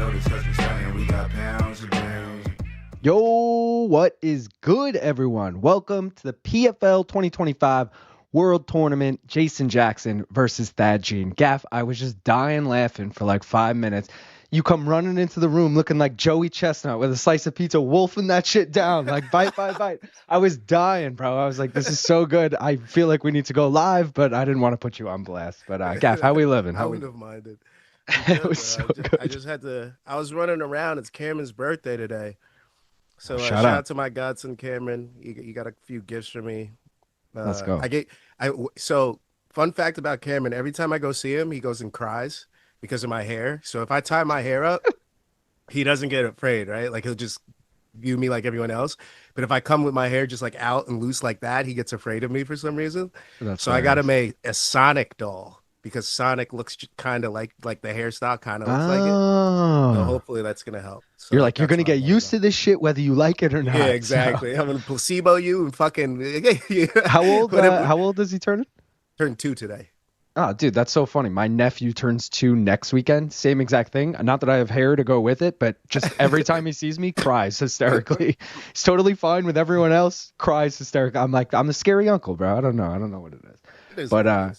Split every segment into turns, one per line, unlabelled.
know the touch was saying we got pounds and pounds.
Yo, what is good, everyone? Welcome to the PFL 2025 World Tournament. Jason Jackson versus Thad Gene. Gaff, I was just dying laughing for like 5 minutes. You come running into the room looking like Joey Chestnut with a slice of pizza, wolfing that shit down, like bite. I was dying, bro. I was like, this is so good. I feel like we need to go live, but I didn't want to put you on blast. But Gaff, how we living?
I wouldn't have minded.
It was so good.
I just had to. I was running around. It's Cameron's birthday today, so
Shout
shout
out.
out to my godson Cameron. You got a few gifts for me.
Let's go.
So fun fact about Cameron: every time I go see him, he goes and cries because of my hair. So if I tie my hair up, he doesn't get afraid, right? Like he'll just view me like everyone else. But if I come with my hair just like out and loose like that, he gets afraid of me for some reason. So I got him a Sonic doll. Because Sonic looks kind of like the hairstyle kind of looks like it. So hopefully that's going to help. So
you're going to get used to this shit whether you like it or not.
Yeah, exactly. So. I'm going to placebo you and fucking...
How old is he turning?
Turned 2 today.
Oh, dude, that's so funny. My nephew turns 2 next weekend. Same exact thing. Not that I have hair to go with it, but just every time he sees me, cries hysterically. He's totally fine with everyone else, cries hysterically. I'm like, I'm the scary uncle, bro. I don't know what it is.
It is
but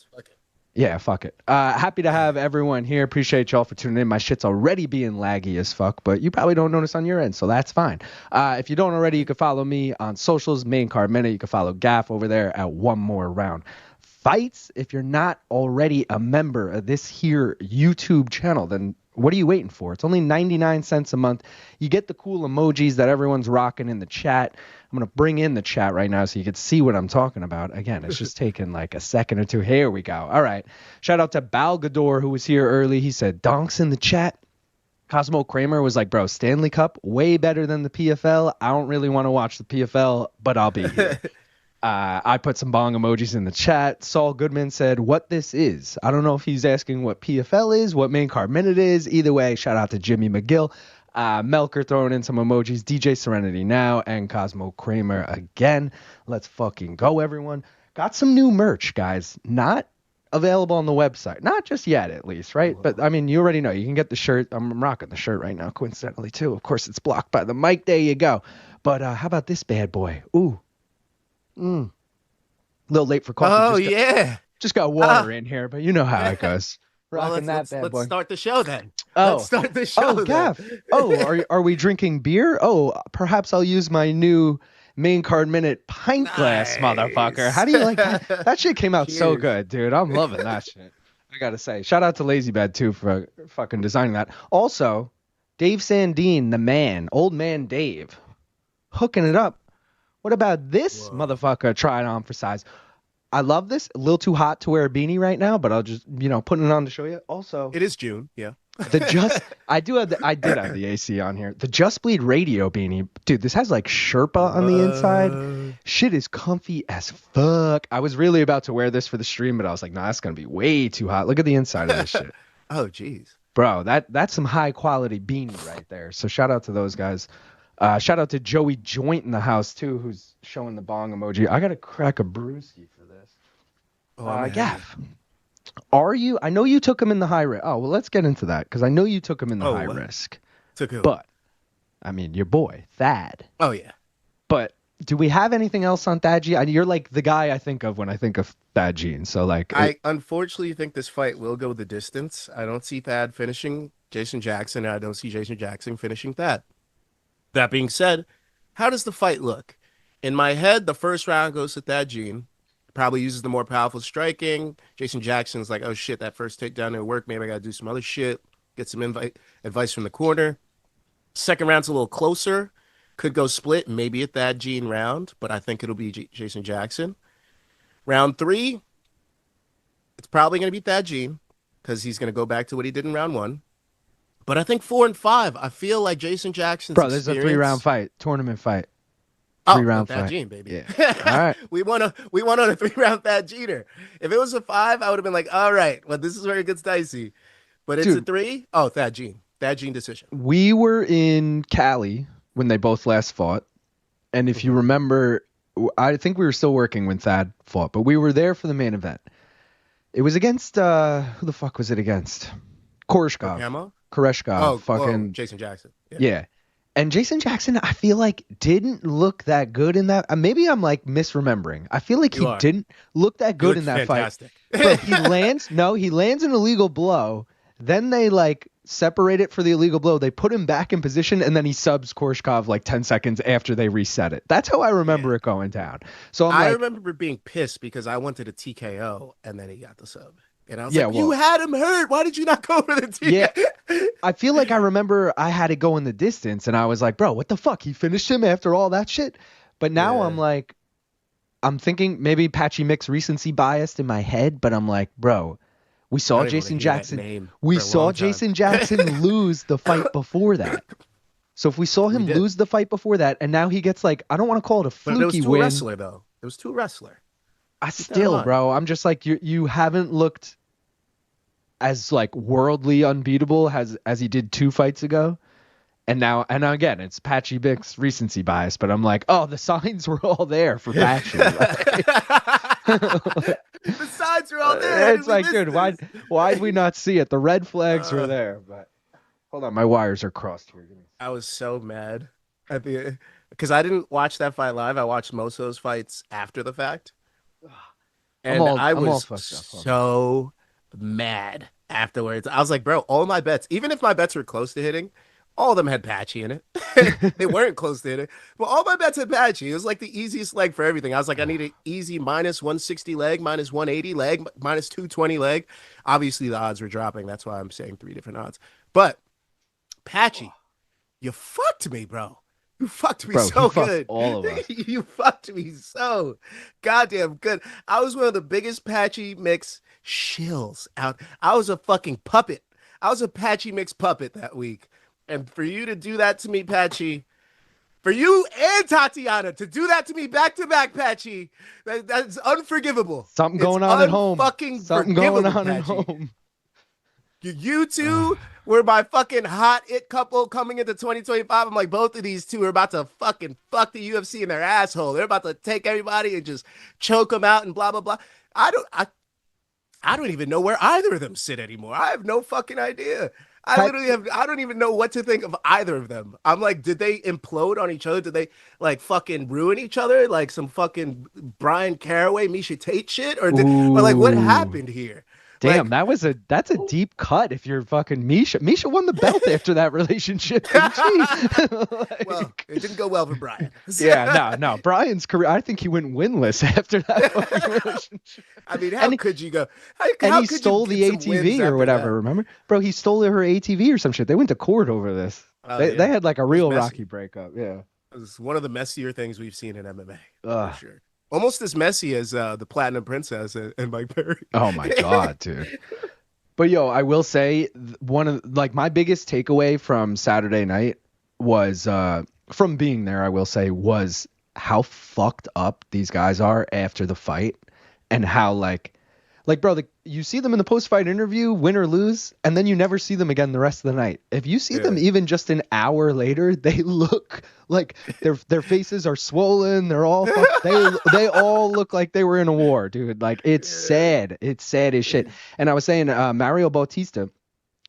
yeah, fuck it. Happy to have everyone here. Appreciate y'all for tuning in. My shit's already being laggy as fuck, but you probably don't notice on your end, so that's fine. If you don't already, you can follow me on socials, Main Card Minute. You can follow Gaff over there at One More Round Fights. If you're not already a member of this here YouTube channel, then what are you waiting for? It's only 99 cents a month. You get the cool emojis that everyone's rocking in the chat. I'm going to bring in the chat right now so you can see what I'm talking about. Again, it's just taking like a second or two. Here we go. All right. Shout out to Balgador, who was here early. He said, donks in the chat. Cosmo Kramer was like, bro, Stanley Cup, way better than the PFL. I don't really want to watch the PFL, but I'll be here. I put some bong emojis in the chat. Saul Goodman said, what this is. I don't know if he's asking what PFL is, what Main Card Minute is. Either way, shout out to Jimmy McGill. Melker throwing in some emojis. DJ Serenity now and Cosmo Kramer again. Let's fucking go, everyone. Got some new merch, guys. Not available on the website. Not just yet, at least, right? Whoa. But, I mean, you already know. You can get the shirt. I'm rocking the shirt right now, coincidentally, too. Of course, it's blocked by the mic. There you go. But how about this bad boy? Ooh. A little late for coffee. Just got water in here, but you know how it goes.
Let's start the show then.
Let's
start the show.
Gaff. Are we drinking beer? Perhaps I'll use my new Main Card Minute pint glass, motherfucker. How do you like that? That shit came out so good, dude. I'm loving that shit. I gotta say, shout out to Lazy Bad too for fucking designing that. Also, Dave Sandine, the man, old man Dave, hooking it up. What about this motherfucker? Try it on for size. I love this. A little too hot to wear a beanie right now, but I'll just, putting it on to show you. Also,
it is June. Yeah.
I did have the AC on here. The Just Bleed Radio beanie. Dude, this has like Sherpa on the inside. Shit is comfy as fuck. I was really about to wear this for the stream, but I was like, nah, that's going to be way too hot. Look at the inside of this shit.
Oh, geez.
Bro, that's some high quality beanie right there. So shout out to those guys. Shout out to Joey Joint in the house, too, who's showing the bong emoji. I got to crack a brewski for this. Gaff, are you? I know you took him in the high risk. Oh, well, let's get into that, because I know you took him in the high risk.
Took who?
But, I mean, your boy, Thad.
Oh, yeah.
But do we have anything else on Thad Gene? You're like the guy I think of when I think of Thad Gene. So, like,
I unfortunately think this fight will go the distance. I don't see Thad finishing Jason Jackson, and I don't see Jason Jackson finishing Thad. That being said, how does the fight look? In my head, the first round goes to Thad Gene. Probably uses the more powerful striking. Jason Jackson's like, oh shit, that first takedown didn't work. Maybe I got to do some other shit. Get some advice from the corner. Second round's a little closer. Could go split, maybe a Thad Gene round, but I think it'll be Jason Jackson. Round 3, it's probably going to be Thad Gene because he's going to go back to what he did in round 1. But I think 4 and 5, I feel like Jason Jackson's
there's a 3-round fight, tournament fight.
3-round Thad Gene, baby.
Yeah. All right.
we won on a 3-round Thad Gener. If it was a 5, I would have been like, all right, well, this is where it gets dicey. But it's a 3. Oh, Thad Gene decision.
We were in Cali when they both last fought. And if you remember, I think we were still working when Thad fought, but we were there for the main event. It was against, who the fuck was it against? Koreshkov. Koreshkov,
fucking Jason Jackson.
Yeah. And Jason Jackson, I feel like didn't look that good in that. Maybe I'm like misremembering. I feel like he didn't look that good in that
fantastic.
fight. Bro, he lands an illegal blow. Then they like separate it for the illegal blow. They put him back in position, and then he subs Koreshkov like 10 seconds after they reset it. That's how I remember it going down. So I
remember being pissed because I wanted a TKO, and then he got the sub. And I was like, you had him hurt. Why did you not go for the TKO?
Yeah. I feel like I remember I had it go in the distance, and I was like, bro, what the fuck? He finished him after all that shit? But now I'm like, I'm thinking maybe Patchy Mix recency biased in my head, but I'm like, bro, we saw Jason Jackson. We saw Jason Jackson lose the fight before that. So if we saw him lose the fight before that, and now he gets like, I don't want to call it a fluky win. But it was
too wrestler, though. It was too wrestler.
Bro, I'm just like, you haven't looked as like worldly unbeatable as he did 2 fights ago. And now again, it's Patchy Mix recency bias, but I'm like, oh, the signs were all there for Patchy.
The signs were all there.
It's like, dude, why'd we not see it? The red flags were there. But hold on, my wires are crossed here.
I was so mad at because I didn't watch that fight live. I watched most of those fights after the fact. And I was so mad afterwards. I was like, bro, all my bets, even if my bets were close to hitting, all of them had Patchy in it. They weren't close to hitting, but all my bets had Patchy. It was like the easiest leg for everything. I was like, I need an easy minus 160 leg, minus 180 leg, minus 220 leg. Obviously, the odds were dropping. That's why I'm saying 3 different odds. But Patchy, you fucked me, bro. You fucked me so good.
All of us.
You fucked me so goddamn good. I was one of the biggest Patchy Mix shills out. I was a fucking puppet. I was a Patchy Mix puppet that week. And for you to do that to me, Patchy, for you and Tatiana to do that to me back to back, Patchy, that's unforgivable.
Something going on at home.
Something going on at home. You two were my fucking hot it couple coming into 2025. I'm like, both of these two are about to fucking fuck the UFC in their asshole. They're about to take everybody and just choke them out and blah, blah, blah. I don't even know where either of them sit anymore. I have no fucking idea. I don't even know what to think of either of them. I'm like, did they implode on each other? Did they like fucking ruin each other? Like some fucking Brian Caraway, Misha Tate shit? Or like what happened here?
Damn, like, that's a deep cut if you're fucking Misha. Misha won the belt after that relationship, didn't she?
Like, well, it didn't go well for Brian.
Yeah, no. Brian's career, I think he went winless after that fucking relationship.
I mean, how could you go?
He stole the ATV or whatever, remember? Bro, he stole her ATV or some shit. They went to court over this. They had like a real rocky breakup, yeah.
It was one of the messier things we've seen in MMA, for sure. Almost as messy as the Platinum Princess and Mike Perry.
Oh my god, dude! But yo, I will say one of like my biggest takeaway from Saturday night was from being there. I will say was how fucked up these guys are after the fight, and how like bro, you see them in the post-fight interview, win or lose, and then you never see them again the rest of the night. If you see them even just an hour later, they look like their faces are swollen. They're all they all look like they were in a war, dude. Like it's sad. It's sad as shit. And I was saying, Mario Bautista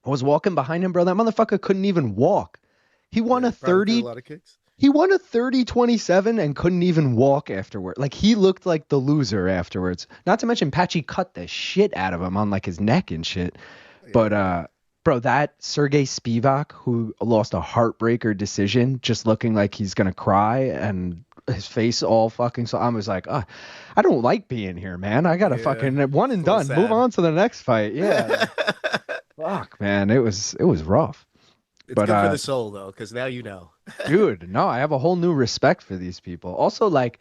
was walking behind him, bro. That motherfucker couldn't even walk. He won a 30.
A lot of kicks.
He won a 30-27 and couldn't even walk afterward. Like, he looked like the loser afterwards. Not to mention, Patchy cut the shit out of him on, like, his neck and shit. Yeah. But, bro, that Sergey Spivak, who lost a heartbreaker decision, just looking like he's going to cry and his face all fucking... So I was like, I don't like being here, man. I got to fucking... One and done. Sad. Move on to the next fight. Yeah. Fuck, man. It was rough.
It's good for the soul, though, because now you know.
Dude, no, I have a whole new respect for these people. Also, like,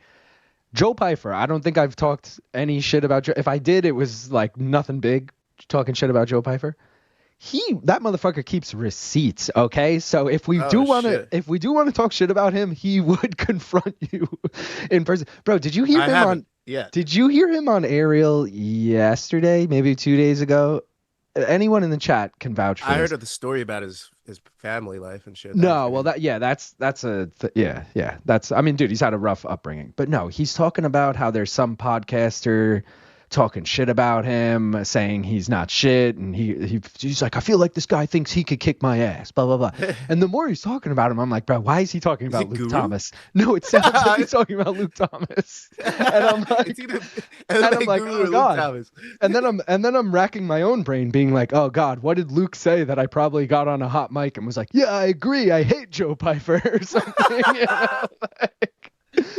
Joe Pyfer, I don't think I've talked any shit about Joe. If I did, it was, like, nothing big talking shit about Joe Pyfer. That motherfucker keeps receipts, okay? So if we do want to talk shit about him, he would confront you in person. Bro, did you hear him on...
Yeah.
Did you hear him on Ariel yesterday, maybe 2 days ago? Anyone in the chat can vouch for this.
I heard of the story about his family life and shit.
No, well, that's I mean, dude, he's had a rough upbringing. But no, he's talking about how there's some podcaster talking shit about him, saying he's not shit, and he's like, I feel like this guy thinks he could kick my ass, blah blah blah. And the more he's talking about him, I'm like, bro, why is he talking about Luke
Guru?
Thomas? No, it sounds like he's talking about Luke Thomas. And I'm like, oh god. And then I'm racking my own brain, being like, oh god, what did Luke say that I probably got on a hot mic and was like, yeah, I agree, I hate Joe Pyfer or something, you know?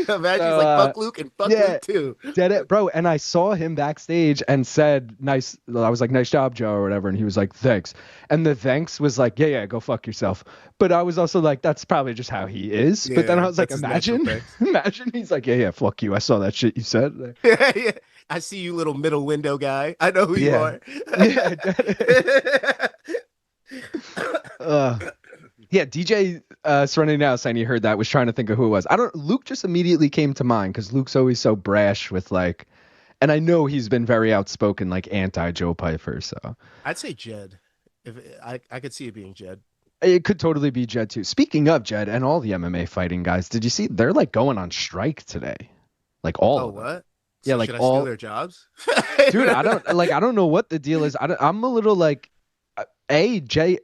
Imagine he's like, fuck Luke and fuck Luke too.
Dead it, bro. And I saw him backstage and said, nice. I was like, nice job, Joe, or whatever. And he was like, thanks. And the thanks was like, yeah, go fuck yourself. But I was also like, that's probably just how he is.
Yeah,
but then I was like, imagine he's like, yeah, fuck you. I saw that shit you said.
Yeah. I see you, little middle window guy. I know who you are.
Yeah, DJ Serenity Now saying he heard that, was trying to think of who it was. Luke just immediately came to mind because Luke's always so brash with like, and I know he's been very outspoken, like anti Joe Pyfer. So
I'd say Jed. If I could see it being Jed.
It could totally be Jed too. Speaking of Jed and all the MMA fighting guys, did you see they're like going on strike today? Like all.
Oh,
them.
what?
Yeah,
so
like
should
all
I steal their jobs.
Dude, I don't know what the deal is. I'm a little like. Jed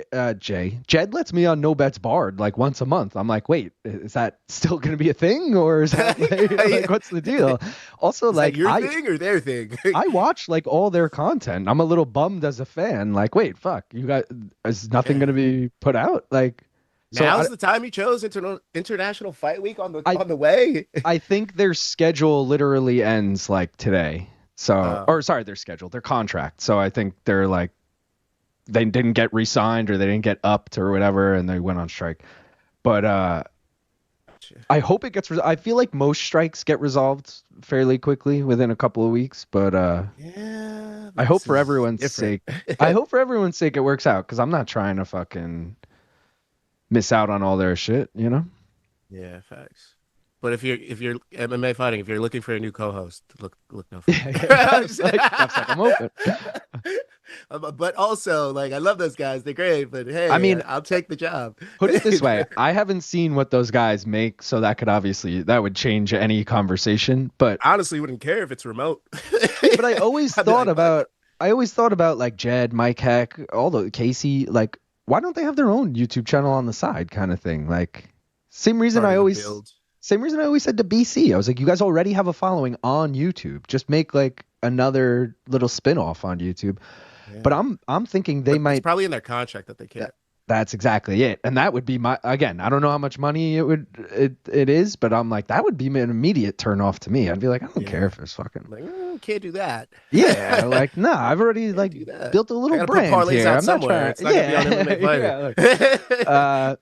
lets me on No Bets Barred like once a month. I'm like, wait, is that still gonna be a thing, or is that like what's the deal? Also,
is
like
that your thing or their thing?
I watch like all their content. I'm a little bummed as a fan. Like, wait, fuck, you got is nothing gonna be put out? Like,
now's the time you chose International Fight Week on the way.
I think their schedule literally ends like today. So, or sorry, their contract. So I think they're like. They didn't get re-signed or they didn't get upped or whatever, and they went on strike. But I hope it gets. I feel like most strikes get resolved fairly quickly within a couple of weeks. But
yeah,
I hope for everyone's sake. I hope for everyone's sake it works out because I'm not trying to fucking miss out on all their shit. You know?
Yeah, facts. But if you're MMA fighting, if you're looking for a new co-host, look no further.
I'm open.
But also, like, I love those guys. They're great. But hey, I mean, I'll take the job.
Put it this way: I haven't seen what those guys make, so that would change any conversation. But
honestly, wouldn't care if it's remote.
But I always thought about like Jed, Mike Heck, all the Casey. Like, why don't they have their own YouTube channel on the side, kind of thing? Like, same reason I always said to BC. I was like, you guys already have a following on YouTube. Just make like another little spin-off on YouTube. Yeah. But I'm thinking might.
It's probably in their contract that they can't.
That's exactly it. And that would be I don't know how much money it is, but I'm like, that would be an immediate turn off to me. I'd be like, I don't care if it's fucking
like, can't do that.
Yeah, like I've already like built a little brand here. I'm not trying. It's not gonna be on MMA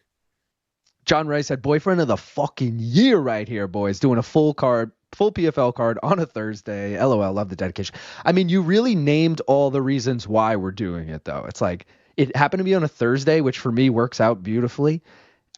John Rice said, boyfriend of the fucking year right here, boys. Doing a full PFL card on a Thursday. LOL, love the dedication. I mean, you really named all the reasons why we're doing it, though. It's like, it happened to be on a Thursday, which for me works out beautifully.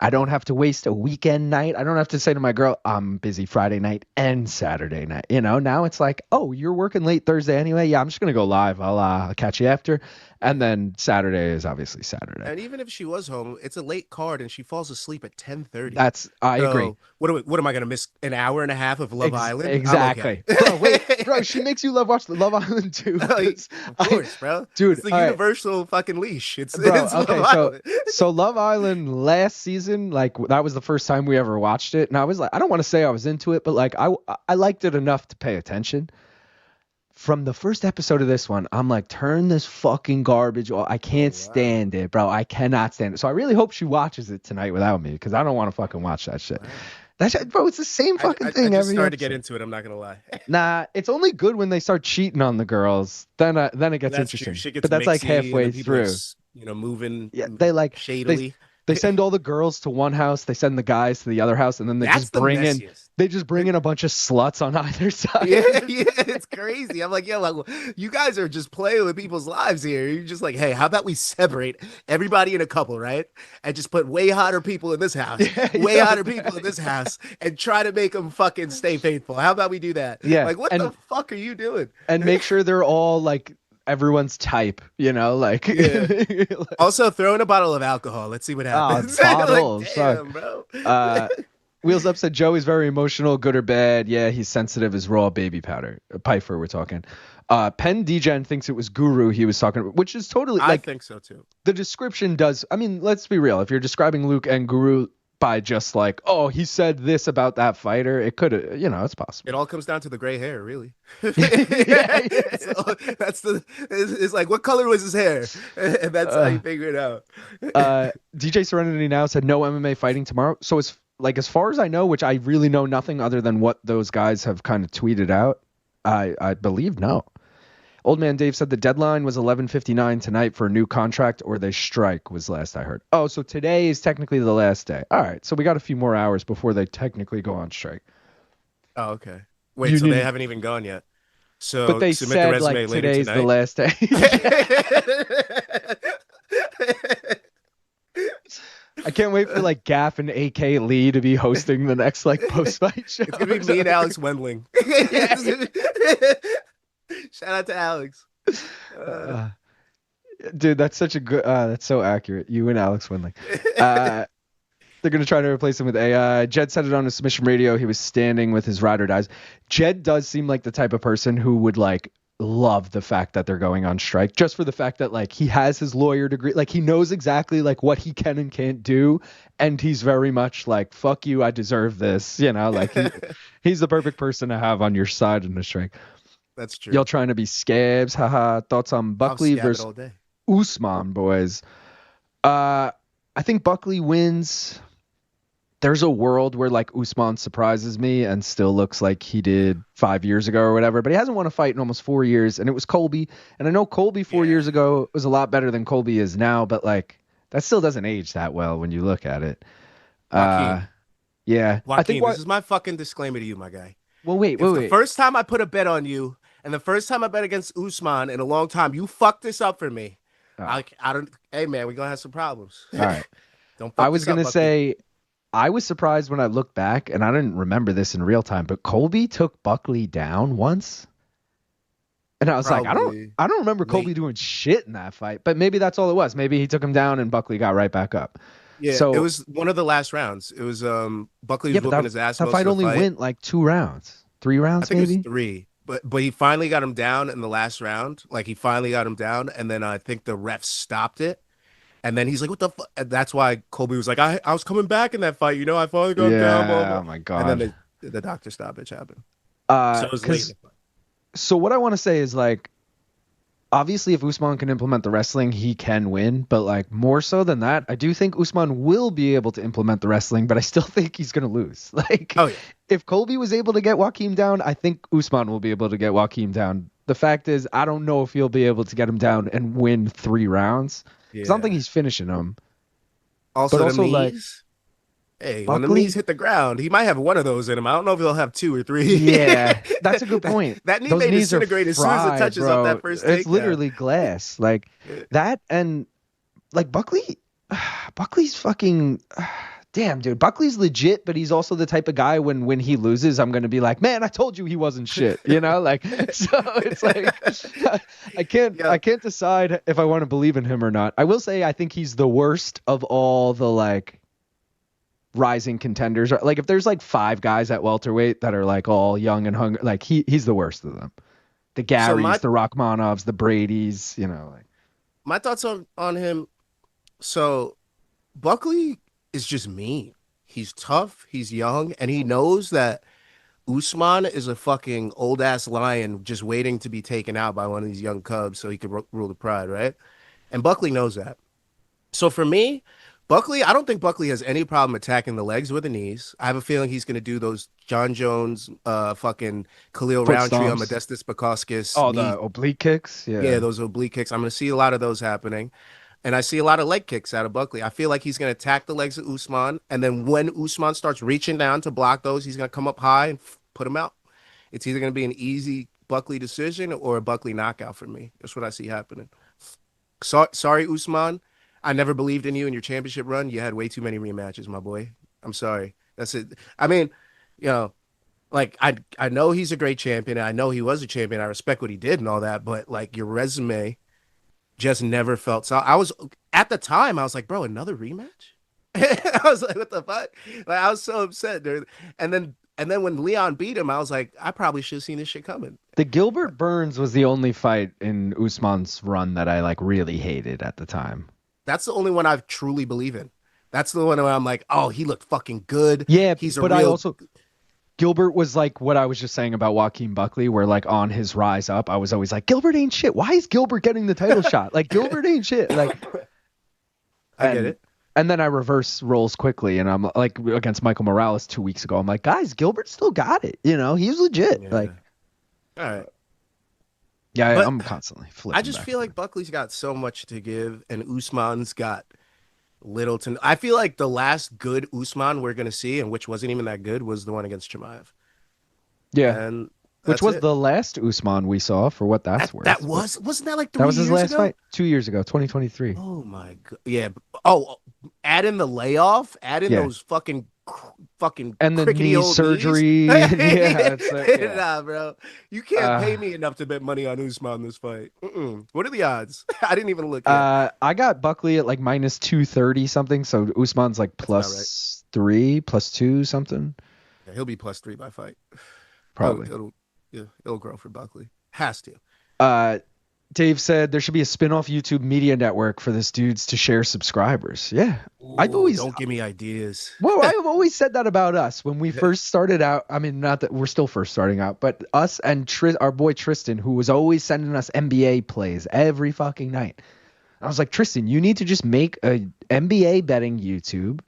I don't have to waste a weekend night. I don't have to say to my girl, I'm busy Friday night and Saturday night. You know, now it's like, oh, you're working late Thursday anyway. Yeah, I'm just going to go live. I'll catch you after. And then Saturday is obviously Saturday.
And even if she was home, it's a late card and she falls asleep at 10:30.
I agree.
What am I going to miss an hour and a half of Love Island?
Exactly. Okay. Bro, she makes you watch Love Island too.
Of course, bro.
Dude,
it's the universal fucking leash. It's
okay,
Love
so Love Island last season, like that was the first time we ever watched it. And I was like, I don't want to say I was into it, but like I liked it enough to pay attention. From the first episode of this one, I'm like, turn this fucking garbage off. I can't stand it, bro. I cannot stand it. So I really hope she watches it tonight without me because I don't want to fucking watch that shit. Wow. That shit, bro, it's the same fucking thing.
I just started to get into it. I'm not gonna lie.
Nah, it's only good when they start cheating on the girls. Then it gets interesting. But that's like halfway through.
Moving.
Yeah, they like
shadily.
They send all the girls to one house, they send the guys to the other house, and then they just bring in a bunch of sluts on either side.
Yeah, it's crazy. I'm like, like, you guys are just playing with people's lives here. You're just like, hey, how about we separate everybody in a couple, right? And just put way hotter people in this house, hotter people in this house, and try to make them fucking stay faithful. How about we do that?
Yeah.
Like, what the fuck are you doing?
And make sure they're all like everyone's type, you know, like
also throw in a bottle of alcohol. Let's see what happens.
Bottles,
like, damn, bro.
Wheels Up said Joey's very emotional, good or bad. Yeah, he's sensitive as raw baby powder. Piper, we're talking. Penn Degen thinks it was Guru he was talking about, which is totally
I
like
think so too.
the description does. I mean, let's be real. If you're describing Luke and Guru by just like, oh, he said this about that fighter, it could have, it's possible.
It all comes down to the gray hair, really.
Yeah.
So it's like, what color was his hair? And that's how you figure it out.
DJ Serenity now said no MMA fighting tomorrow. So as far as I know, which I really know nothing other than what those guys have kind of tweeted out, I believe no. Old Man Dave said the deadline was 11:59 tonight for a new contract, or they strike, was last I heard. Oh, so today is technically the last day. All right, so we got a few more hours before they technically go on strike.
Oh, okay. Wait, so they haven't even gone yet. So,
but they
submit
said
the resume
like
later
today's
tonight.
the last day. I can't wait for like Gaff and AK Lee to be hosting the next like post-fight show.
It's gonna be me and Alex Wendling. Shout out to Alex.
Dude, that's such a good. That's so accurate. You and Alex Windling. They're gonna try to replace him with AI. Jed said it on his submission radio. He was standing with his ride or dies. Jed does seem like the type of person who would like love the fact that they're going on strike, just for the fact that like he has his lawyer degree, like he knows exactly like what he can and can't do, and he's very much like, fuck you, I deserve this, like he's the perfect person to have on your side in the strike.
That's true.
Y'all trying to be scabs, haha. Thoughts on Buckley versus Usman, boys? I think Buckley wins. There's a world where like Usman surprises me and still looks like he did 5 years ago or whatever, but he hasn't won a fight in almost 4 years, and it was Colby. And I know Colby 4 years ago was a lot better than Colby is now, but like that still doesn't age that well when you look at it.
Joaquin,
I think
this is my fucking disclaimer to you, my guy.
Well, wait.
The first time I put a bet on you, and the first time I bet against Usman in a long time, you fucked this up for me.
Oh.
I don't. Hey man, we're gonna have some problems.
All right.
Don't.
I was gonna say, I was surprised when I looked back, and I didn't remember this in real time, but Colby took Buckley down once, and I was like, I don't remember Colby doing shit in that fight, but maybe that's all it was. Maybe he took him down, and Buckley got right back up.
Yeah, so it was one of the last rounds. It was Buckley was whooping his ass.
That fight only went like 2 rounds, 3 rounds,
I think
maybe
it was 3. But he finally got him down in the last round. Like he finally got him down, and then I think the ref stopped it. And then he's like, "What the fuck?" And that's why Colby was like, "I was coming back in that fight. I finally got him down." Blah, blah.
Oh my god!
And then the doctor stoppage happened.
So it was late. So what I want to say is like, obviously, if Usman can implement the wrestling, he can win. But like more so than that, I do think Usman will be able to implement the wrestling, but I still think he's gonna lose. Like, if Colby was able to get Joaquin down, I think Usman will be able to get Joaquin down. The fact is, I don't know if he'll be able to get him down and win 3 rounds. Because I don't think he's finishing him.
Also,
but also
like, hey, when the knees hit the ground, he might have one of those in him. I don't know if he'll have 2 or 3.
Yeah, that's a good point.
That knee may disintegrate as soon as it touches up that first takedown.
It's literally glass. Like that, and like Buckley's fucking. Damn, dude, Buckley's legit, but he's also the type of guy when he loses, I'm gonna be like, man, I told you he wasn't shit, like. So it's like I can't decide if I want to believe in him or not. I will say I think he's the worst of all the like rising contenders. Like if there's like 5 guys at welterweight that are like all young and hungry, like he's the worst of them. The Garys, the Rachmanovs, the Bradys, like.
My thoughts on him. So Buckley is just mean. He's tough, he's young, and he knows that Usman is a fucking old ass lion just waiting to be taken out by one of these young cubs so he could rule the pride, right? And Buckley knows that. So for me, I don't think Buckley has any problem attacking the legs with the knees. I have a feeling he's going to do those John Jones, fucking Khalil Roundtree on Modestas Bukauskas.
Oh, the oblique kicks?
Yeah, those oblique kicks. I'm going to see a lot of those happening. And I see a lot of leg kicks out of Buckley. I feel like he's going to attack the legs of Usman. And then when Usman starts reaching down to block those, he's going to come up high and put him out. It's either going to be an easy Buckley decision or a Buckley knockout for me. That's what I see happening. Sorry, Usman. I never believed in you in your championship run. You had way too many rematches, my boy. I'm sorry. That's it. I mean, like I know he's a great champion. I know he was a champion. I respect what he did and all that. But like your resume just never felt so. I was at the time. I was like, bro, another rematch. I was like, what the fuck? Like, I was so upset, dude. And then when Leon beat him, I was like, I probably should have seen this shit coming.
The Gilbert Burns was the only fight in Usman's run that I like really hated at the time.
That's the only one I truly believe in. That's the one where I'm like, oh, he looked fucking good.
Yeah,
He's
but I also Gilbert was like what I was just saying about Joaquin Buckley, where like on his rise up, I was always like, Gilbert ain't shit. Why is Gilbert getting the title shot? Like Gilbert ain't shit. Like
I get it.
And then I reverse roles quickly, and I'm like against Michael Morales 2 weeks ago. I'm like, guys, Gilbert still got it. You know, he's legit.
Yeah.
Like,
all right.
Yeah,
But
I'm constantly flipping.
I just feel like Buckley's got so much to give, and Usman's got little to. I feel like the last good Usman we're gonna see, and which wasn't even that good, was the one against Chimaev.
Yeah,
And
which was
it.
the last Usman we saw, for what that's worth.
That wasn't that like 3
that was his
years
last
ago?
fight 2 years ago, 2023.
Oh my god! Yeah. Oh, add in the layoff. Add in those fucking
and the
crickety
knee
old
surgery.
knees.
It's like,
Nah, bro. You can't pay me enough to bet money on Usman this fight. What are the odds? I didn't even look at.
I got Buckley at like minus 230 something, so Usman's like plus 3, plus 2 something.
Yeah, he'll be plus 3 by fight.
Probably.
It'll grow for Buckley. Has to.
Dave said there should be a spin-off YouTube media network for this dudes to share subscribers. Yeah.
Don't give me ideas.
Well, I've always said that about us when we first started out. I mean, not that we're still first starting out, but us and our boy Tristan, who was always sending us NBA plays every fucking night. I was like, Tristan, you need to just make a NBA betting YouTube.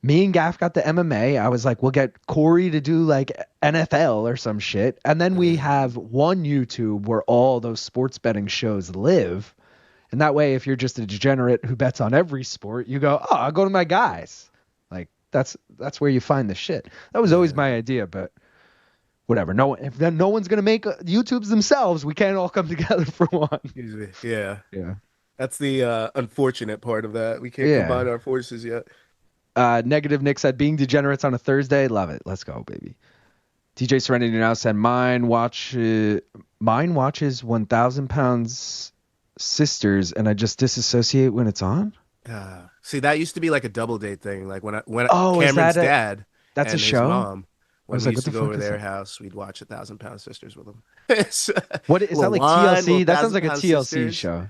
Me and Gaff got the MMA. I was like, we'll get Corey to do like NFL or some shit. And then we have one YouTube where all those sports betting shows live. And that way, if you're just a degenerate who bets on every sport, you go, oh, I'll go to my guys. Like that's where you find the shit. That was always my idea, but whatever. If then no one's going to make YouTubes themselves, we can't all come together for one.
Yeah.
Yeah.
That's the unfortunate part of that. We can't combine our forces yet.
Negative Nick said, being degenerates on a Thursday, love it. Let's go, baby. TJ Serenity now said, mine watches 1,000 Pounds Sisters, and I just disassociate when it's on.
See, that used to be like a double date thing. Like when
that
Cameron's dad,
that's
and
a show.
His mom, when we
like,
used to
what the
go
fuck
over
is
their
that?
house, we'd watch 1,000 Pound Sisters with them.
What is that, like TLC? That sounds like a TLC show.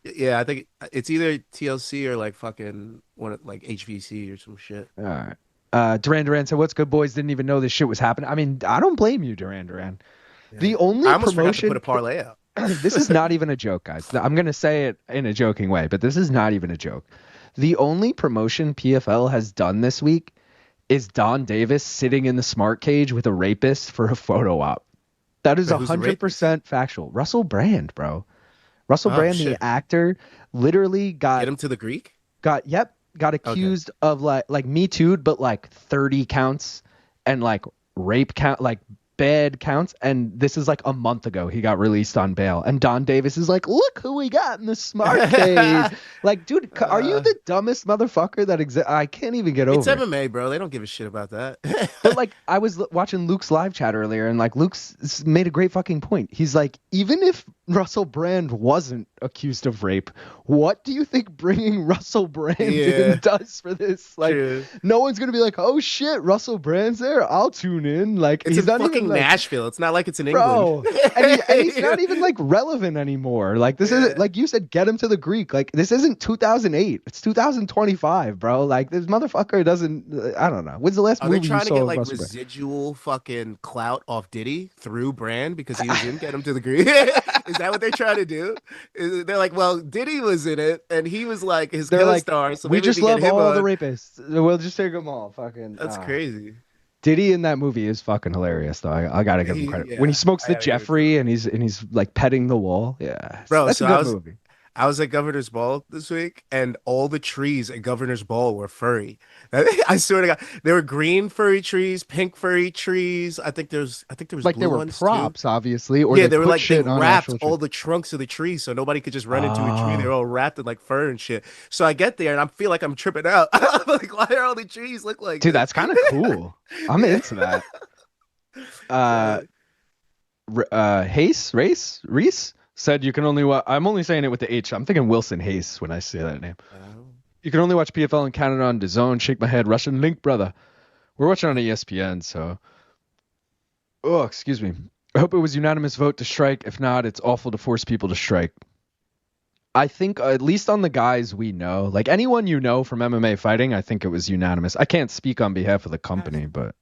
Yeah, I think it's either TLC or like fucking like HVC or some shit.
All right. Duran said, what's good, boys? Didn't even know this shit was happening. I mean, I don't blame you, Duran.
Yeah.
The only
I almost forgot to
promotion
put a parlay out.
This is not even a joke, guys. I'm going to say it in a joking way, but this is not even a joke. The only promotion PFL has done this week is Don Davis sitting in the smart cage with a rapist for a photo op. That is 100% factual. Russell Brand, bro. Russell Brand, the actor, literally
get him to the Greek.
Got accused of like Me Too'd, but like 30 counts and like rape count, like bad counts. And this is like a month ago he got released on bail, and Don Davis is like, look who we got in the smart cage. Like, dude, are you the dumbest motherfucker that exists? I can't even get over
it's
it.
MMA, bro. They don't give a shit about that.
But like, I was watching Luke's live chat earlier, and like Luke's made a great fucking point. He's like, even if Russell Brand wasn't accused of rape, what do you think bringing Russell Brand in does for this? Like, no one's gonna be like, oh shit, Russell Brand's there, I'll tune in. Like,
it's
he's
in
not
fucking
even, like,
Nashville. It's not like it's in
bro.
England.
And he's not even like relevant anymore. Like, this isn't, like you said, get him to the Greek. Like, this isn't 2008. It's 2025, bro. Like, this motherfucker doesn't. I don't know. When's the last movie you saw?
Are they trying to get like
Russell Brand?
residual fucking clout off Diddy through Brand because he was in Get Him to the Greek? Is that what they're trying to do? They're like, well, Diddy was in it, and he was like his co-star.
Like,
so
we just love all the
on.
rapists. We'll just take them all. Fucking.
That's crazy.
Diddy in that movie is fucking hilarious, though. I gotta give him credit when he smokes the Jeffrey and he's like petting the wall. Yeah,
bro.
That's
so
a good movie.
I was at Governor's Ball this week, and all the trees at Governor's Ball were furry. I swear to God, there were green furry trees, pink furry trees. I think there was
like
blue
they were
ones
props,
too.
Obviously, or
yeah, they were like they wrapped
all
all the trunks of the trees so nobody could just run into a tree. They were all wrapped in like fur and shit. So I get there and I feel like I'm tripping out. I'm like, why are all the trees look like?
Dude,
this?
that's kind of cool. I'm into that. Reese said you can only I'm only saying it with the H. I'm thinking Wilson Hayes when I say that name. You can only watch PFL in Canada on DAZN. Shake my head. Russian link, brother. We're watching on ESPN, so. Oh, excuse me. I hope it was unanimous vote to strike. If not, it's awful to force people to strike. I think at least on the guys we know, like anyone you know from MMA fighting, I think it was unanimous. I can't speak on behalf of the company, but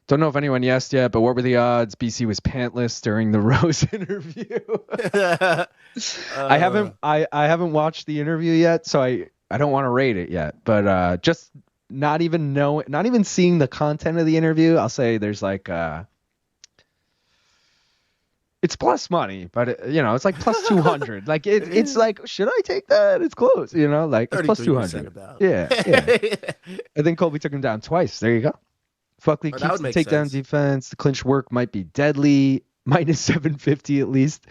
don't know if anyone yesed yet. But what were the odds? BC was pantless during the Rose interview. I haven't watched the interview yet, so I don't want to rate it yet. But just not even seeing the content of the interview, I'll say there's like it's plus money, but it's like plus 200. Like it's like, should I take that? It's close, like it's plus 200. Yeah. I think Colby took him down twice. There you go. Fuckley keeps the takedown defense. The clinch work might be deadly. Minus 750 at least.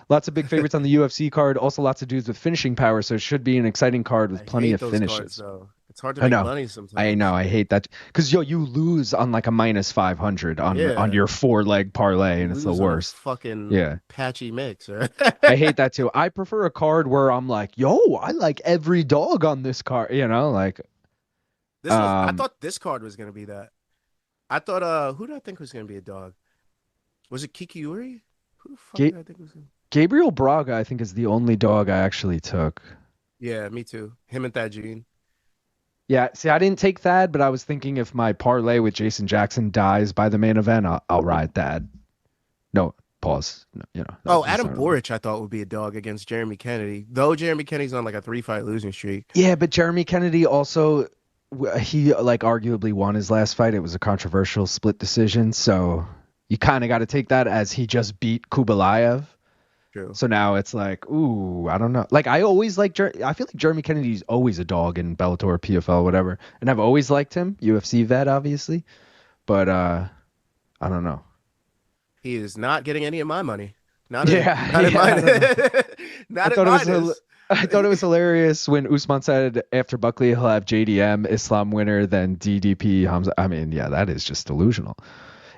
Lots of big favorites on the UFC card. Also lots of dudes with finishing power, so it should be an exciting card with plenty of finishes.
It's hard to make money sometimes.
I know. I hate that. Because, you lose on like a minus 500 on your 4-leg parlay, and it's the worst.
Fucking patchy mix. Right?
I hate that too. I prefer a card where I'm like, I like every dog on this card. Like.
I thought this card was going to be that. I thought, who did I think was going to be a dog? Was it Kikuiri? Who the fuck did I think was going to be?
Gabriel Braga, I think, is the only dog I actually took.
Yeah, me too. Him and Taekyun.
Yeah, see, I didn't take Thad, but I was thinking if my parlay with Jason Jackson dies by the main event, I'll ride Thad. No, pause. No,
Adam Borics I thought would be a dog against Jeremy Kennedy, though Jeremy Kennedy's on like a 3-fight losing streak.
Yeah, but Jeremy Kennedy also, he like arguably won his last fight. It was a controversial split decision, so you kind of got to take that as he just beat Khaybulaev.
True.
So now it's like, ooh, I don't know. Like I always like, I feel like Jeremy Kennedy's always a dog in Bellator, PFL, whatever, and I've always liked him. UFC vet, obviously, but I don't know.
He is not getting any of my money. I
thought it was hilarious when Usman said after Buckley he'll have JDM, Islam winner, then DDP Hamza. I mean, yeah, that is just delusional.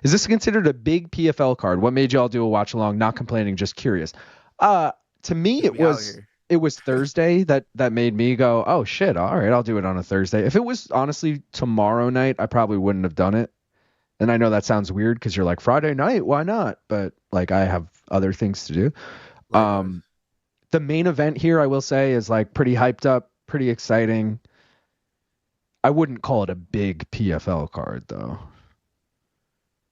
Is this considered a big PFL card? What made y'all do a watch along? Not complaining, just curious. To me, it was Thursday that made me go, oh shit, all right, I'll do it on a Thursday. If it was honestly tomorrow night, I probably wouldn't have done it. And I know that sounds weird because you're like, Friday night, why not? But like I have other things to do. The main event here, I will say, is like pretty hyped up, pretty exciting. I wouldn't call it a big PFL card though.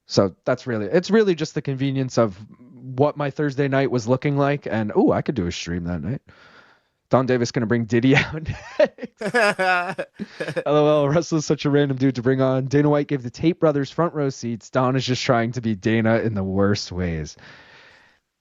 So it's really just the convenience of what my Thursday night was looking like. And, I could do a stream that night. Don Davis going to bring Diddy out. LOL, Russell is such a random dude to bring on. Dana White gave the Tate brothers front row seats. Don is just trying to be Dana in the worst ways.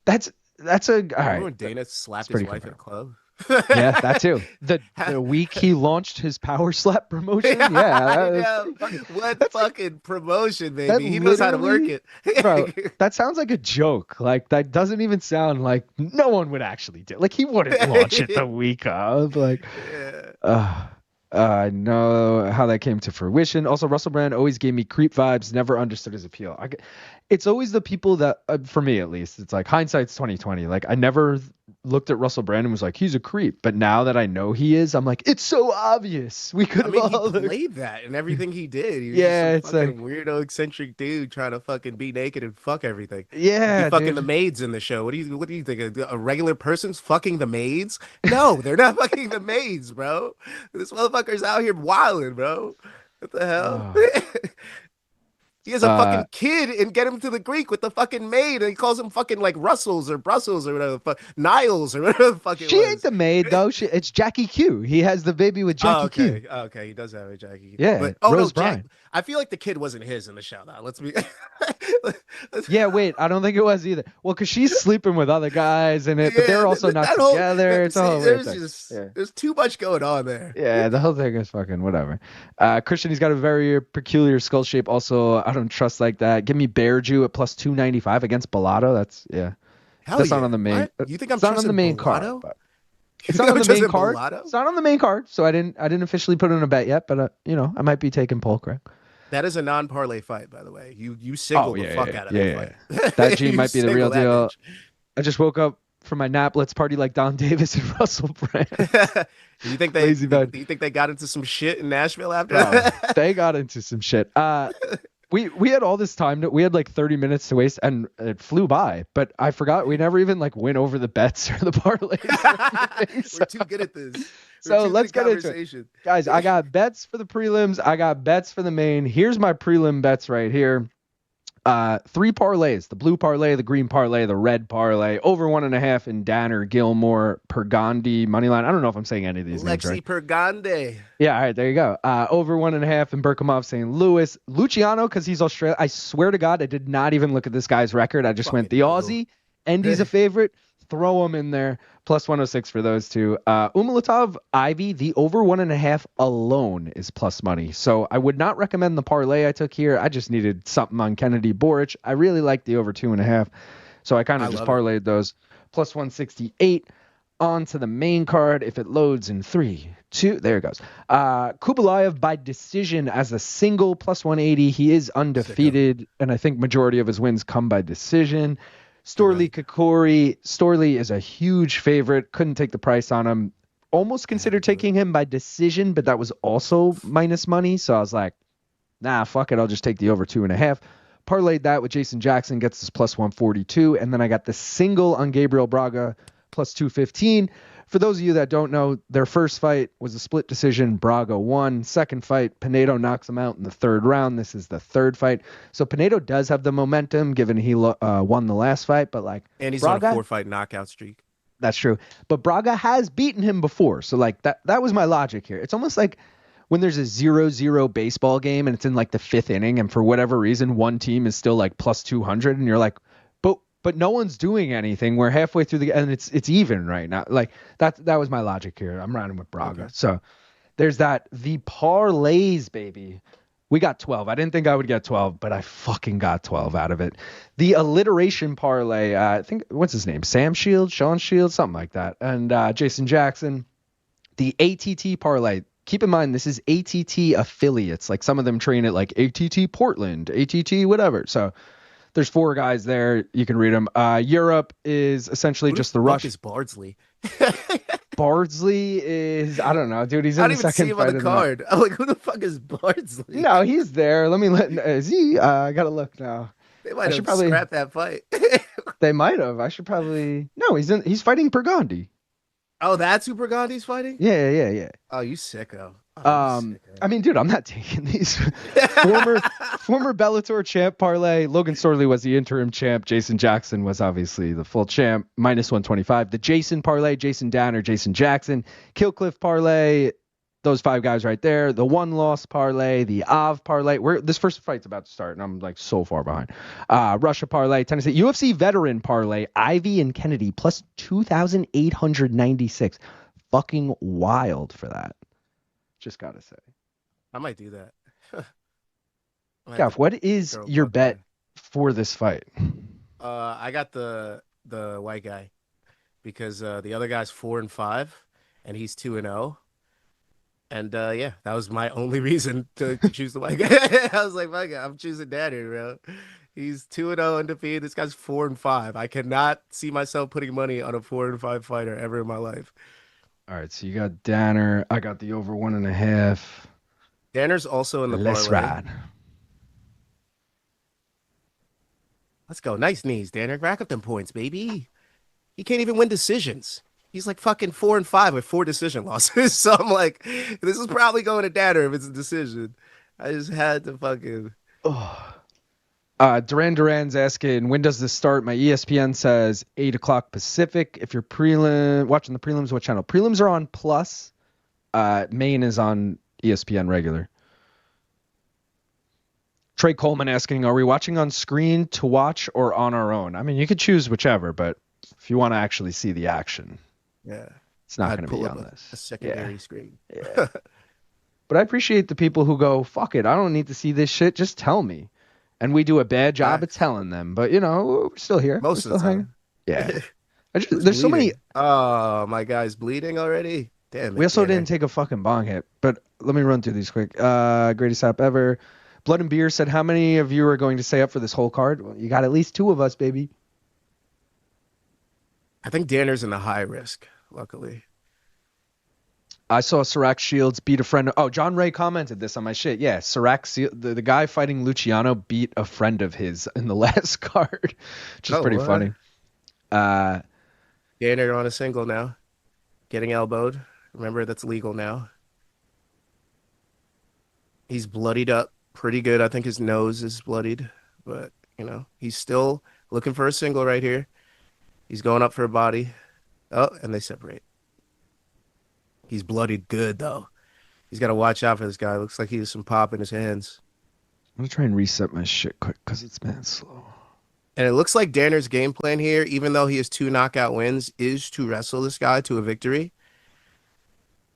All right.
Remember when Dana slapped his wife at a club?
Yeah, that too. The week he launched his power slap promotion.
What fucking promotion, baby? He knows how to work it.
Bro, that sounds like a joke. Like that doesn't even sound like no one would actually do. Like he wouldn't launch it the week of. Like, I know how that came to fruition. Also, Russell Brand always gave me creep vibes. Never understood his appeal. It's always the people that, for me at least, it's like hindsight's 2020. Like I never looked at Russell Brand and was like, he's a creep. But now that I know he is, I'm like, it's so obvious. We could have all
he played that and everything he did. He was
it's
fucking
like
weirdo, eccentric dude trying to fucking be naked and fuck everything.
Yeah,
he fucking the maids in the show. What do you think? A regular person's fucking the maids? No, they're not fucking the maids, bro. This motherfucker's out here wilding, bro. What the hell? He has a fucking kid and get him to the Greek with the fucking maid, and he calls him fucking like Russells or Brussels or whatever the fuck, Niles or whatever the fuck it was.
She ain't the maid though. It's Jackie Q. He has the baby with Jackie Q.
Okay, he does have a Jackie Q.
Yeah,
but,
Rose Bryan.
I feel like the kid wasn't his in the show. Now let's be.
Yeah, wait. I don't think it was either. Well, because she's sleeping with other guys in it, but they're also not together. It's all
there's too much going on there.
Yeah, the whole thing is fucking whatever. Christian, he's got a very peculiar skull shape. Also, I don't trust like that. Give me Bear Jew at plus 295 against Bellato. That's that's not on the main.
You think I'm
not on the main
Bellato?
card? It's not on the main card. It's not on the main card, so I didn't officially put in a bet yet, but I might be taking Paul Craig.
That is a non-parlay fight, by the way. You single the fuck out of that fight.
That G might be the real deal. I just woke up for my nap. Let's party like Don Davis and Russell Brand.
Do you think they?
Lazy bed.
Do you think they got into some shit in Nashville after
Bro,
that?
they got into some shit. We had all this time. We had like 30 minutes to waste, and it flew by. But I forgot we never even like went over the bets or the parlays.
We're too good at this.
So let's get into it. Guys, I got bets for the prelims. I got bets for the main. Here's my prelim bets right here. 3 parlays, the blue parlay, the green parlay, the red parlay, over 1.5 in Danner, Gilmore, Pergande, moneyline. I don't know if I'm saying any of these names right.
Pergande.
Yeah, all right, there you go. Over 1.5 in Berkhamov, St. Louis. Luciano, because he's Australian. I swear to God, I did not even look at this guy's record. I just went the Aussie, and he's a favorite. Throw him in there. Plus 106 for those two. Umalatov, Ivy, the over 1.5 alone is plus money. So I would not recommend the parlay I took here. I just needed something on Kendly, Borics. I really like the over 2.5. So I kind of just parlayed those. Plus 168 onto the main card. If it loads in 3, 2, there it goes. Khaybulaev by decision as a single, plus 180. He is undefeated, and I think majority of his wins come by decision. Storley, Kikuiri. Storley is a huge favorite. Couldn't take the price on him. Almost considered taking him by decision, but that was also minus money. So I was like, nah, fuck it. I'll just take the over 2.5. Parlayed that with Jason Jackson, gets us plus 142. And then I got the single on Gabriel Braga, plus 215. For those of you that don't know, their first fight was a split decision. Braga won. Second fight, Pinedo knocks him out in the 3rd round. This is the 3rd fight. So Pinedo does have the momentum, given he won the last fight. But like,
and he's
Braga,
on a 4-fight knockout streak.
That's true. But Braga has beaten him before. So like that was my logic here. It's almost like when there's a 0-0 baseball game and it's in like the 5th inning, and for whatever reason, one team is still like plus 200, and you're like, but no one's doing anything. We're halfway through and it's even right now. Like that was my logic here. I'm running with Braga. Okay. So there's that. The parlays, baby. We got 12. I didn't think I would get 12, but I fucking got 12 out of it. The alliteration parlay, I think, what's his name? Sam Shields, Sean Shields, something like that. And Jason Jackson. The ATT parlay. Keep in mind, this is ATT affiliates. Like some of them train at like ATT Portland, ATT whatever. So there's 4 guys there. You can read them. Europe is essentially just the Rush.
Who is Bardsley?
Bardsley is, I don't know, dude. He's in the second fight.
I didn't even see him on the card. I'm like, who the fuck is Bardsley?
No, he's there. Is he? I gotta look now.
They might have scrapped that fight.
They might have. I should probably. No, he's fighting Pergande.
Oh, that's who Pergande's fighting?
Yeah.
Oh, you sicko. Oh,
I mean, dude, I'm not taking these. former Bellator champ parlay. Logan Storley was the interim champ. Jason Jackson was obviously the full champ. Minus 125. The Jason parlay. Jason Danner, Jason Jackson. Killcliff parlay. Those 5 guys right there. The 1-loss parlay. The Av parlay. This first fight's about to start, and I'm like so far behind. Russia parlay. Tennessee UFC veteran parlay. Ivy and Kennedy plus 2,896. Fucking wild for that. Just gotta say,
I might do that.
Gav, what is your bet for this fight?
I got the white guy because the other guy's 4-5 and he's 2-0. And yeah, that was my only reason to choose the white guy. I was like, my God, I'm choosing Danner, bro. He's 2-0 undefeated. This guy's 4-5. I cannot see myself putting money on a 4-5 fighter ever in my life.
All right, so you got Danner. I got the over 1.5.
Danner's also in the
Let's
parlay.
ride.
Let's go. Nice knees, Danner. Rack up them points, baby. He can't even win decisions. He's like fucking 4-5 with 4 decision losses. So I'm like, this is probably going to Danner if it's a decision. I just had to fucking.
Oh. Duran's asking, when does this start? My ESPN says 8 o'clock Pacific. If you're watching the prelims, what channel? Prelims are on Plus. Main is on ESPN regular. Trey Coleman asking, are we watching on screen to watch or on our own? I mean, you could choose whichever, but if you want to actually see the action,
yeah,
it's not going to be on this.
A secondary screen.
Yeah. But I appreciate the people who go, fuck it, I don't need to see this shit. Just tell me. And we do a bad job at telling them. But, you know, we're still here.
Most of the time.
Yeah. There's so many.
Oh, my guy's bleeding already? Damn it.
We also didn't take a fucking bong hit. But let me run through these quick. Greatest app ever. Blood and Beer said, how many of you are going to stay up for this whole card? Well, you got at least 2 of us, baby.
I think Danner's in the high risk, luckily.
I saw Sarek Shields beat a friend. Oh, John Ray commented this on my shit. Yeah, Sarek, the guy fighting Luciano beat a friend of his in the last card, which is pretty
What?
funny.
Danner on a single now, getting elbowed. Remember, that's legal now. He's bloodied up pretty good. I think his nose is bloodied, but, he's still looking for a single right here. He's going up for a body. Oh, and they separate. He's bloodied good, though. He's got to watch out for this guy. Looks like he has some pop in his hands.
I'm going to try and reset my shit quick because it's mad slow.
And it looks like Danner's game plan here, even though he has 2 knockout wins, is to wrestle this guy to a victory.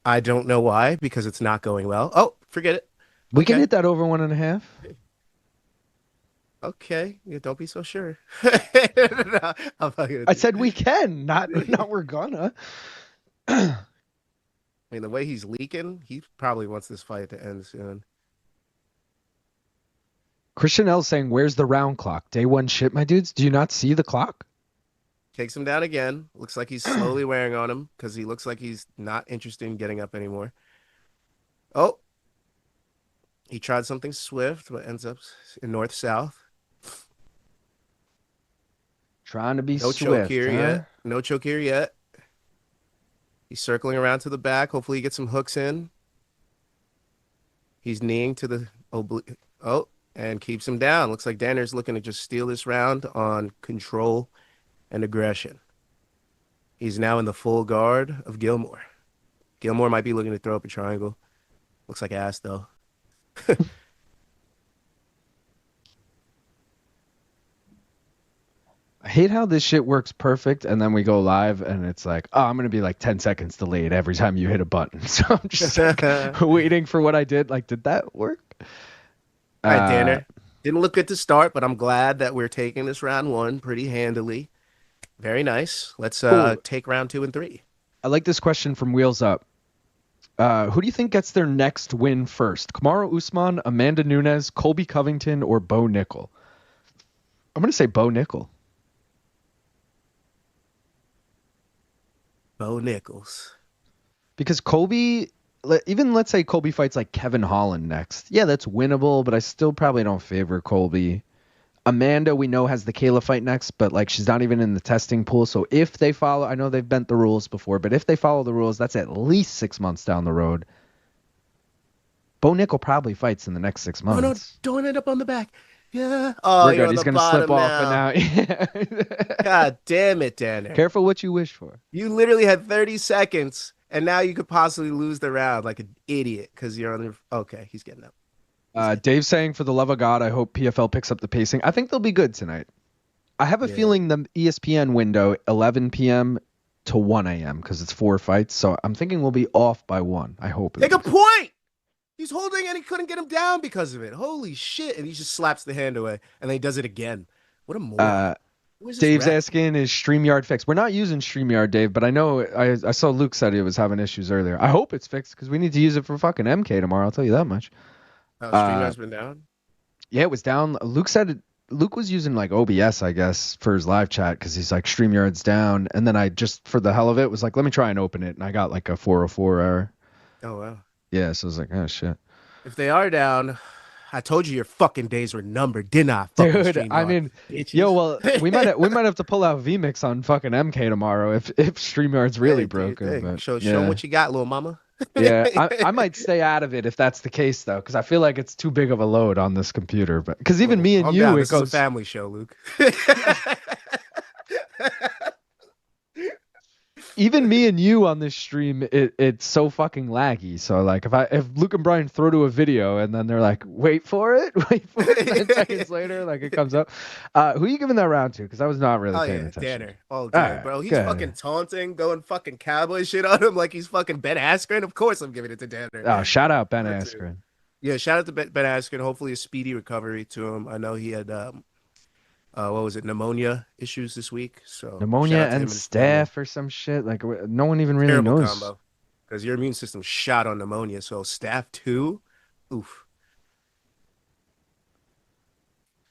I don't know why, because it's not going well. Oh, forget it.
We can hit that over 1.5.
Okay. Yeah, don't be so sure.
No, I said we can, not we're gonna.
I mean, the way he's leaking, he probably wants this fight to end soon.
Christian L saying, "Where's the round clock? Day one shit, my dudes. Do you not see the clock?"
Takes him down again. Looks like he's slowly wearing on him because he looks like he's not interested in getting up anymore. Oh, he tried something swift, but ends up in north-south.
Trying to be
no
swift.
choke here yet. No choke here yet. He's circling around to the back. Hopefully he gets some hooks in. He's kneeing to the oblique. Oh, and keeps him down. Looks like Danner's looking to just steal this round on control and aggression. He's now in the full guard of Gilmore. Gilmore might be looking to throw up a triangle. Looks like ass, though.
I hate how this shit works perfect, and then we go live, and it's like, oh, I'm going to be like 10 seconds delayed every time you hit a button. So I'm just like, waiting for what I did. Like, did that work?
All right, Danner. Didn't look good to start, but I'm glad that we're taking this round 1 pretty handily. Very nice. Let's take round 2 and 3.
I like this question from Wheels Up. Who do you think gets their next win first? Kamaru Usman, Amanda Nunes, Colby Covington, or Bo Nickel? I'm going to say Bo Nickel.
Bo Nichols.
Because Colby, even let's say Colby fights like Kevin Holland next. Yeah, that's winnable, but I still probably don't favor Colby. Amanda, we know, has the Kayla fight next, but like she's not even in the testing pool. So if they follow, I know they've bent the rules before, but if they follow the rules, that's at least 6 months down the road. Bo Nickel probably fights in the next 6 months.
Oh, no, don't end up on the back. Yeah. Oh,
we're good. He's going to slip off,
now.
and now.
God damn it, Danner.
Careful what you wish for.
You literally had 30 seconds, and now you could possibly lose the round like an idiot because you're on the. Okay, he's getting up.
Dave saying, for the love of God, I hope PFL picks up the pacing. I think they'll be good tonight. I have a feeling the ESPN window, 11 p.m. to 1 a.m., because it's 4 fights. So I'm thinking we'll be off by 1. I hope.
Take a point! He's holding and he couldn't get him down because of it. Holy shit. And he just slaps the hand away. And then he does it again. What a moron.
Dave's asking, is StreamYard fixed? We're not using StreamYard, Dave, but I know I saw Luke said he was having issues earlier. I hope it's fixed because we need to use it for fucking MK tomorrow. I'll tell you that much.
StreamYard's been down?
Yeah, it was down. Luke said Luke was using like OBS, I guess, for his live chat because he's like, StreamYard's down. And then I just, for the hell of it, was like, let me try and open it. And I got like a 404 error.
Oh, wow.
Yeah, so I was like, oh, shit.
If they are down, I told you your fucking days were numbered, didn't I?
Dude, I mean, yo, well, we might have to pull out VMix on fucking MK tomorrow if StreamYard's really broken. But,
show them what you got, little mama.
Yeah, I might stay out of it if that's the case, though, because I feel like it's too big of a load on this computer. But because even me and you,
this is a family show, Luke.
Even me and you on this stream, it's so fucking laggy. So like, if Luke and Brian throw to a video and then they're like, wait for it, 10 seconds later, like it comes up. Who are you giving that round to? Because I was not really paying attention.
Danner, all day, bro. He's fucking taunting, going fucking cowboy shit on him like he's fucking Ben Askren. Of course, I'm giving it to Danner.
Oh, shout out Ben Askren.
Yeah, shout out to Ben Askren. Hopefully, a speedy recovery to him. I know he had what was it, pneumonia issues this week. So
pneumonia and staph or some shit. Like no one even really knows. Combo,
because your immune system's shot on pneumonia. So staph too. Oof.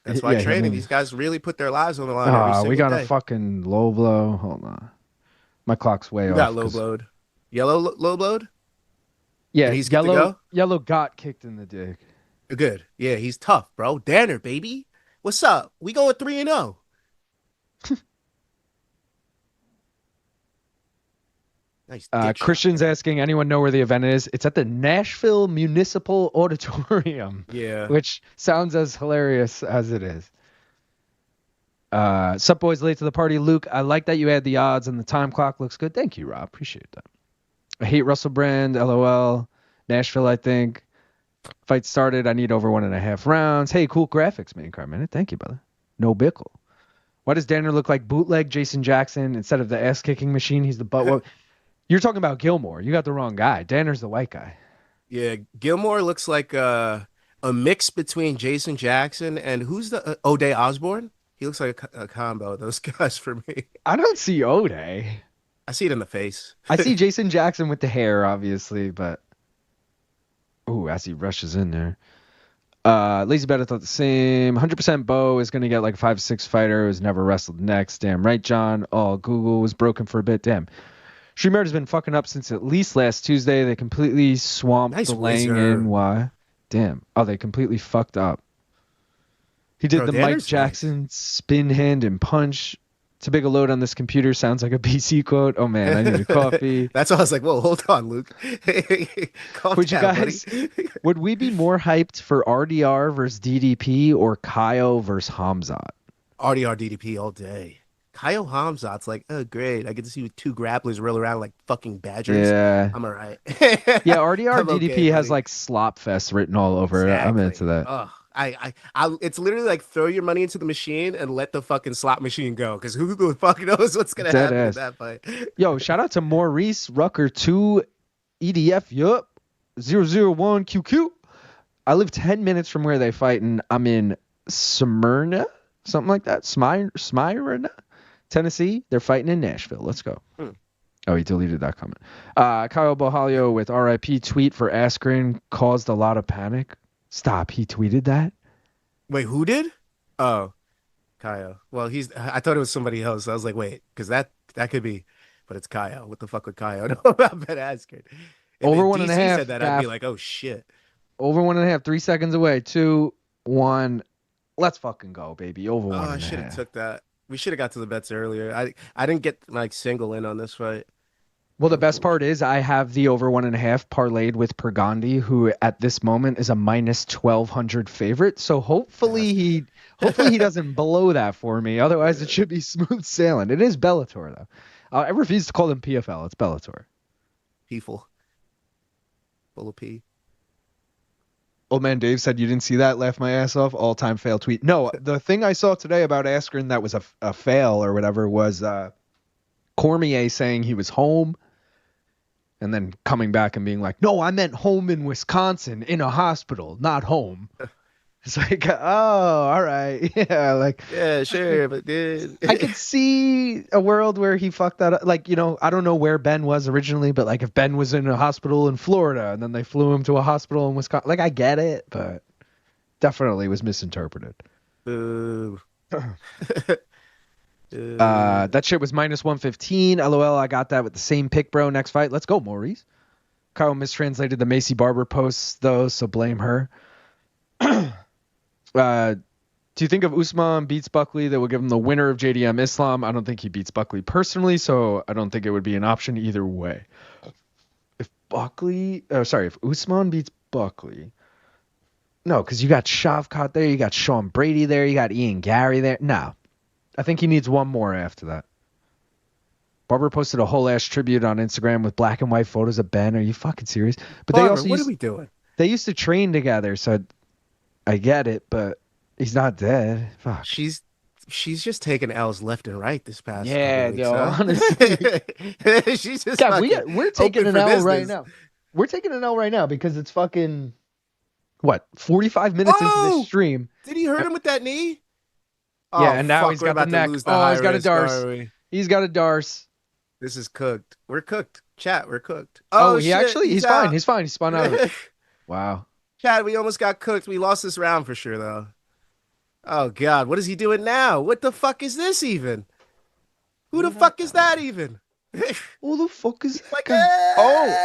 That's why training. These guys really put their lives on the line. Every single
we got
day.
a fucking low blow. Hold on. My clock's way
You
off.
got low blowed. Yellow low blowed?
Yeah,
And he's good to go?
Yellow got kicked in the dick.
Good. Yeah, he's tough, bro. Danner, baby. What's up? We going 3-0. Nice.
Christian's asking, anyone know where the event is? It's at the Nashville Municipal Auditorium.
Yeah.
Which sounds as hilarious as it is. Sup boys, late to the party. Luke, I like that you add the odds and the time clock looks good. Thank you, Rob. Appreciate that. I hate Russell Brand. LOL. Nashville, I think. Fight started. I need over 1.5 rounds. Hey, cool graphics, man. Carminute. Thank you, brother. No bickle. Why does Danner look like bootleg Jason Jackson instead of the ass-kicking machine? He's the butt. You're talking about Gilmore. You got the wrong guy. Danner's the white guy.
Yeah, Gilmore looks like a mix between Jason Jackson and who's the O'Day Osborne? He looks like a combo of those guys for me. I
don't see O'Day.
I see it in the face.
I see Jason Jackson with the hair, obviously, but as he rushes in there. Lazy Bet, I thought the same. 100% Bo is going to get like a 5-6 fighter who's never wrestled next. Damn right, John. Oh, Google was broken for a bit. Damn. Streamer has been fucking up since at least last Tuesday. They completely swamped the laying in. Why? Damn. Oh, they completely fucked up. He did the Mike Jackson spin hand and punch. Too big a load on this computer. Sounds like a BC quote. Oh, man, I need a coffee.
That's why I was like, whoa, hold on, Luke.
Would you guys, would we be more hyped for RDR versus DDP or Kaio versus Hamzat?
RDR DDP all day. Kaio Hamzat's like, oh, great. I get to see two grapplers roll around like fucking badgers.
Yeah.
I'm all right.
Yeah, RDR DDP has like slop fest written all over it. I'm into that.
Ugh. It's literally like throw your money into the machine and let the fucking slot machine go. Because who the fuck knows what's going to happen in that fight.
Yo, shout out to Maurice Rucker 2 EDF. Yup. 001 QQ. I live 10 minutes from where they fight, and I'm in Smyrna, something like that. Smyrna, Tennessee. They're fighting in Nashville. Let's go. Oh, he deleted that comment. Kyle Bohalio with RIP tweet for Askren caused a lot of panic. Stop. He tweeted that?
Wait, who did? Oh, Kyle. Well, I thought it was somebody else. I was like, wait, because that could be, but it's Kyle. What the fuck would Kyle know about Ben Askren?
Over 1.5.
Said that, I'd be like, oh shit.
Over 1.5. 3 seconds away. 2, 1. Let's fucking go, baby. Over 1.5.
Oh, I should have took that. We should have got to the bets earlier. I didn't get like single in on this fight.
Well, the best part is I have the over 1.5 parlayed with Pergande, who at this moment is a minus 1,200 favorite. So hopefully he doesn't blow that for me. Otherwise, it should be smooth sailing. It is Bellator though. I refuse to call them PFL. It's Bellator.
Peeful. Full of pee.
Old man Dave said you didn't see that. Laugh my ass off. All-time fail tweet. No, the thing I saw today about Askren that was a fail or whatever was Cormier saying he was home. And then coming back and being like, no, I meant home in Wisconsin in a hospital, not home. It's like, oh, all right. Yeah, like.
Yeah, sure, but dude.
I could see a world where he fucked that up. Like, I don't know where Ben was originally, but like if Ben was in a hospital in Florida and then they flew him to a hospital in Wisconsin, like I get it, but definitely was misinterpreted.
Boo.
That shit was minus 115. LOL, I got that with the same pick, bro. Next fight. Let's go, Maurice. Kyle mistranslated the Macy Barber posts, though, so blame her. Do you think if Usman beats Buckley, that will give him the winner of JDM Islam? I don't think he beats Buckley personally, so I don't think it would be an option either way. If Usman beats Buckley. No, because you got Shavkat there, you got Sean Brady there, you got Ian Gary there. No. I think he needs one more after that. Barber posted a whole ass tribute on Instagram with black and white photos of Ben. Are you fucking serious? But
Barber, what are we doing?
They used to train together, so I get it, but he's not dead. Fuck.
She's just taking L's left and right this past.
Yeah,
weeks,
yo,
huh?
honestly.
She's just
we're taking an L right now. We're taking an L right now because it's fucking 45 minutes into this stream.
Did he hurt him with that knee?
Yeah, and now he's got the neck. He's got a darce. He's got a darce.
This is cooked. We're cooked. Chat, we're cooked.
He's fine. He's fine. He spun out of it. Wow.
Chat, we almost got cooked. We lost this round for sure, though. Oh, God. What is he doing now? What the fuck is this even? Who the fuck is that even?
Who the fuck is that
Like,
guy? Oh,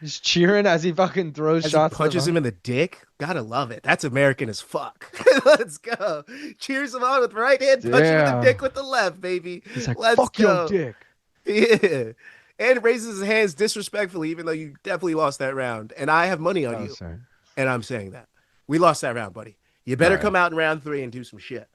he's cheering as he fucking throws
as he
shots.
punches him in the dick. Gotta love it. That's American as fuck. Let's go. Cheers him on with right hand, punch him in the dick
Damn.
with the left, baby.
He's like,
Let's
fuck your
go.
dick.
Yeah. And raises his hands disrespectfully, even though you definitely lost that round. And I have money on
Oh,
you.
sorry.
And I'm saying that. We lost that round, buddy. You better come out in round 3 and do some shit.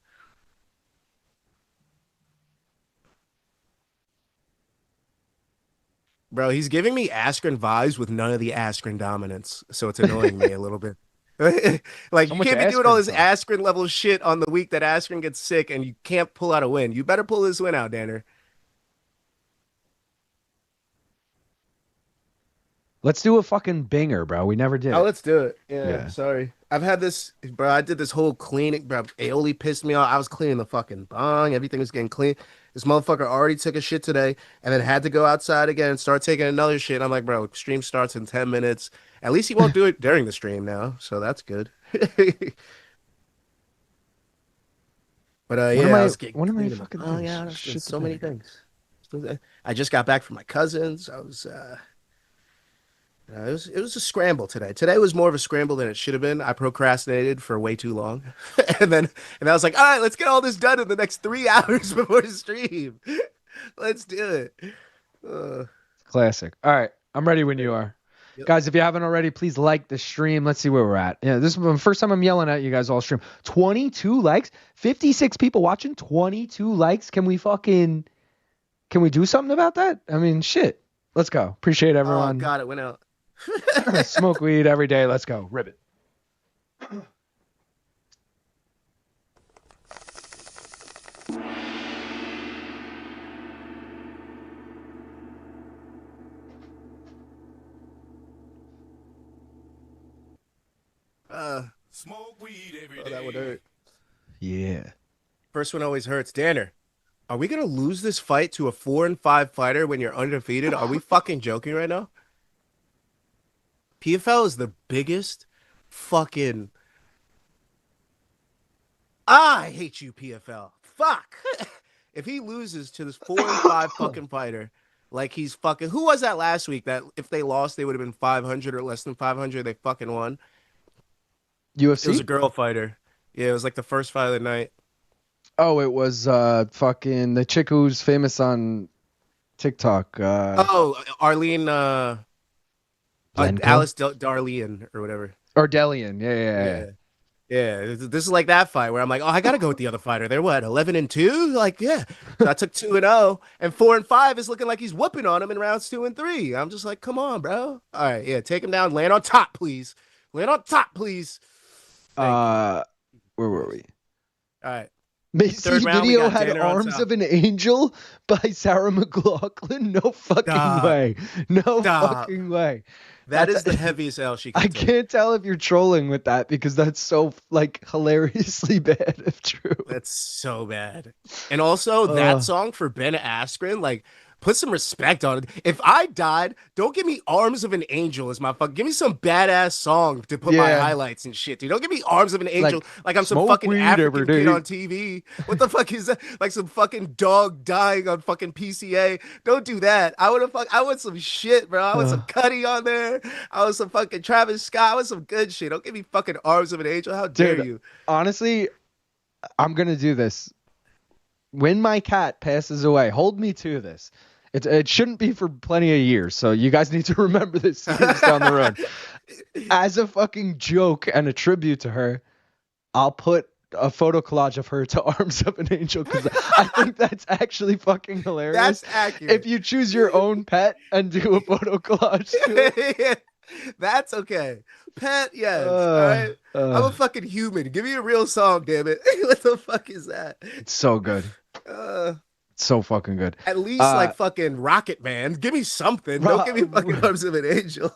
Bro, he's giving me Askren vibes with none of the Askren dominance. So it's annoying me a little bit. Like,
So
you
much
can't be doing all
Askren
this
talk.
Askren level shit on the week that Askren gets sick and you can't pull out a win. You better pull this win out, Danner.
Let's do a fucking binger, bro. We never did
Oh,
it.
let's do it. Yeah,
Yeah.
sorry. I've had this, bro. I did this whole cleaning, bro. Aioli pissed me off. I was cleaning the fucking bong. Everything was getting clean. This motherfucker already took a shit today and then had to go outside again and start taking another shit. I'm like, bro, stream starts in 10 minutes. At least he won't do it during the stream now. So that's good. But
What
yeah,
am
I
I?
was getting
What am I
clean.
fucking
Oh,
doing?
yeah, there's
Shit
been
the
so many
bed.
things. I just got back from my cousins. It was a scramble today. Today was more of a scramble than it should have been. I procrastinated for way too long, and I was like, all right, let's get all this done in the next 3 hours before the stream. Let's do it.
Classic. All right, I'm ready when you are.
Yep.
Guys, if you haven't already, please like the stream. Let's see where we're at. Yeah, this is the first time I'm yelling at you guys all stream. 22 likes, 56 people watching, 22 likes. Can we do something about that? I mean, shit. Let's go. Appreciate
Oh
everyone.
God, it went out.
Smoke weed every day. Let's go. Ribbit.
Smoke weed every
Oh,
day.
that would hurt.
Yeah.
First one always hurts. Danner, are we gonna lose this fight to a 4-5 fighter when you're undefeated? Are we fucking joking right now? PFL is the biggest fucking. I hate you, PFL. Fuck. If he loses to this 4-5 fucking fighter, like he's fucking. Who was that last week? That if they lost, they would have been 500 or less than 500. They fucking won. It was a
UFC?
girl fighter. Yeah, it was like the first fight of the night.
Oh, it was fucking the chick who's famous on TikTok.
Oh, Arlene,
Blenko?
Alice Darlian or whatever.
Or Delian. Yeah.
Yeah, this is like that fight where I'm like, oh, I gotta go with the other fighter. They're what, 11-2? Like, yeah. So I took 2-0, and 4-5 is looking like he's whooping on him in rounds 2 and 3. I'm just like, come on, bro. All right, yeah, take him down, land on top, please. Land on top, please.
Where were we?
All right.
Macy's
Third round, we
video
got
had
Danner on
Arms
top.
of an Angel by Sarah McLaughlin. No fucking
Dog.
way. No
Dog.
fucking way.
That
That's-
is the heaviest L she can
I
take.
can't tell if you're trolling with that because that's so like hilariously bad if true.
That's so bad. And also that song for Ben Askren, like, put some respect on it. If I died, don't give me Arms of an Angel as my fuck. Give me some badass song to put my
Yeah.
highlights and shit, dude. Don't give me Arms of an Angel like I'm some
smoke
fucking
weed
African
every
kid
day.
on TV. What the fuck is that? Like some fucking dog dying on fucking PCA. Don't do that. I want some shit, bro. I want some Cuddy on there. I want some fucking Travis Scott. I want some good shit. Don't give me fucking Arms of an Angel. How dare
Dude,
you?
honestly, I'm gonna do this. When my cat passes away, hold me to this. It shouldn't be for plenty of years, so you guys need to remember this years down the road. As a fucking joke and a tribute to her, I'll put a photo collage of her to Arms of an Angel because I think that's actually fucking hilarious.
That's accurate.
If you choose your own pet and do a photo collage to it.
That's okay. Pet, yes. All right. I'm a fucking human. Give me a real song, damn it. What the fuck is that?
It's so good. It's so fucking good.
At least like fucking Rocket Man. Give me something. Don't give me fucking Arms of an Angel.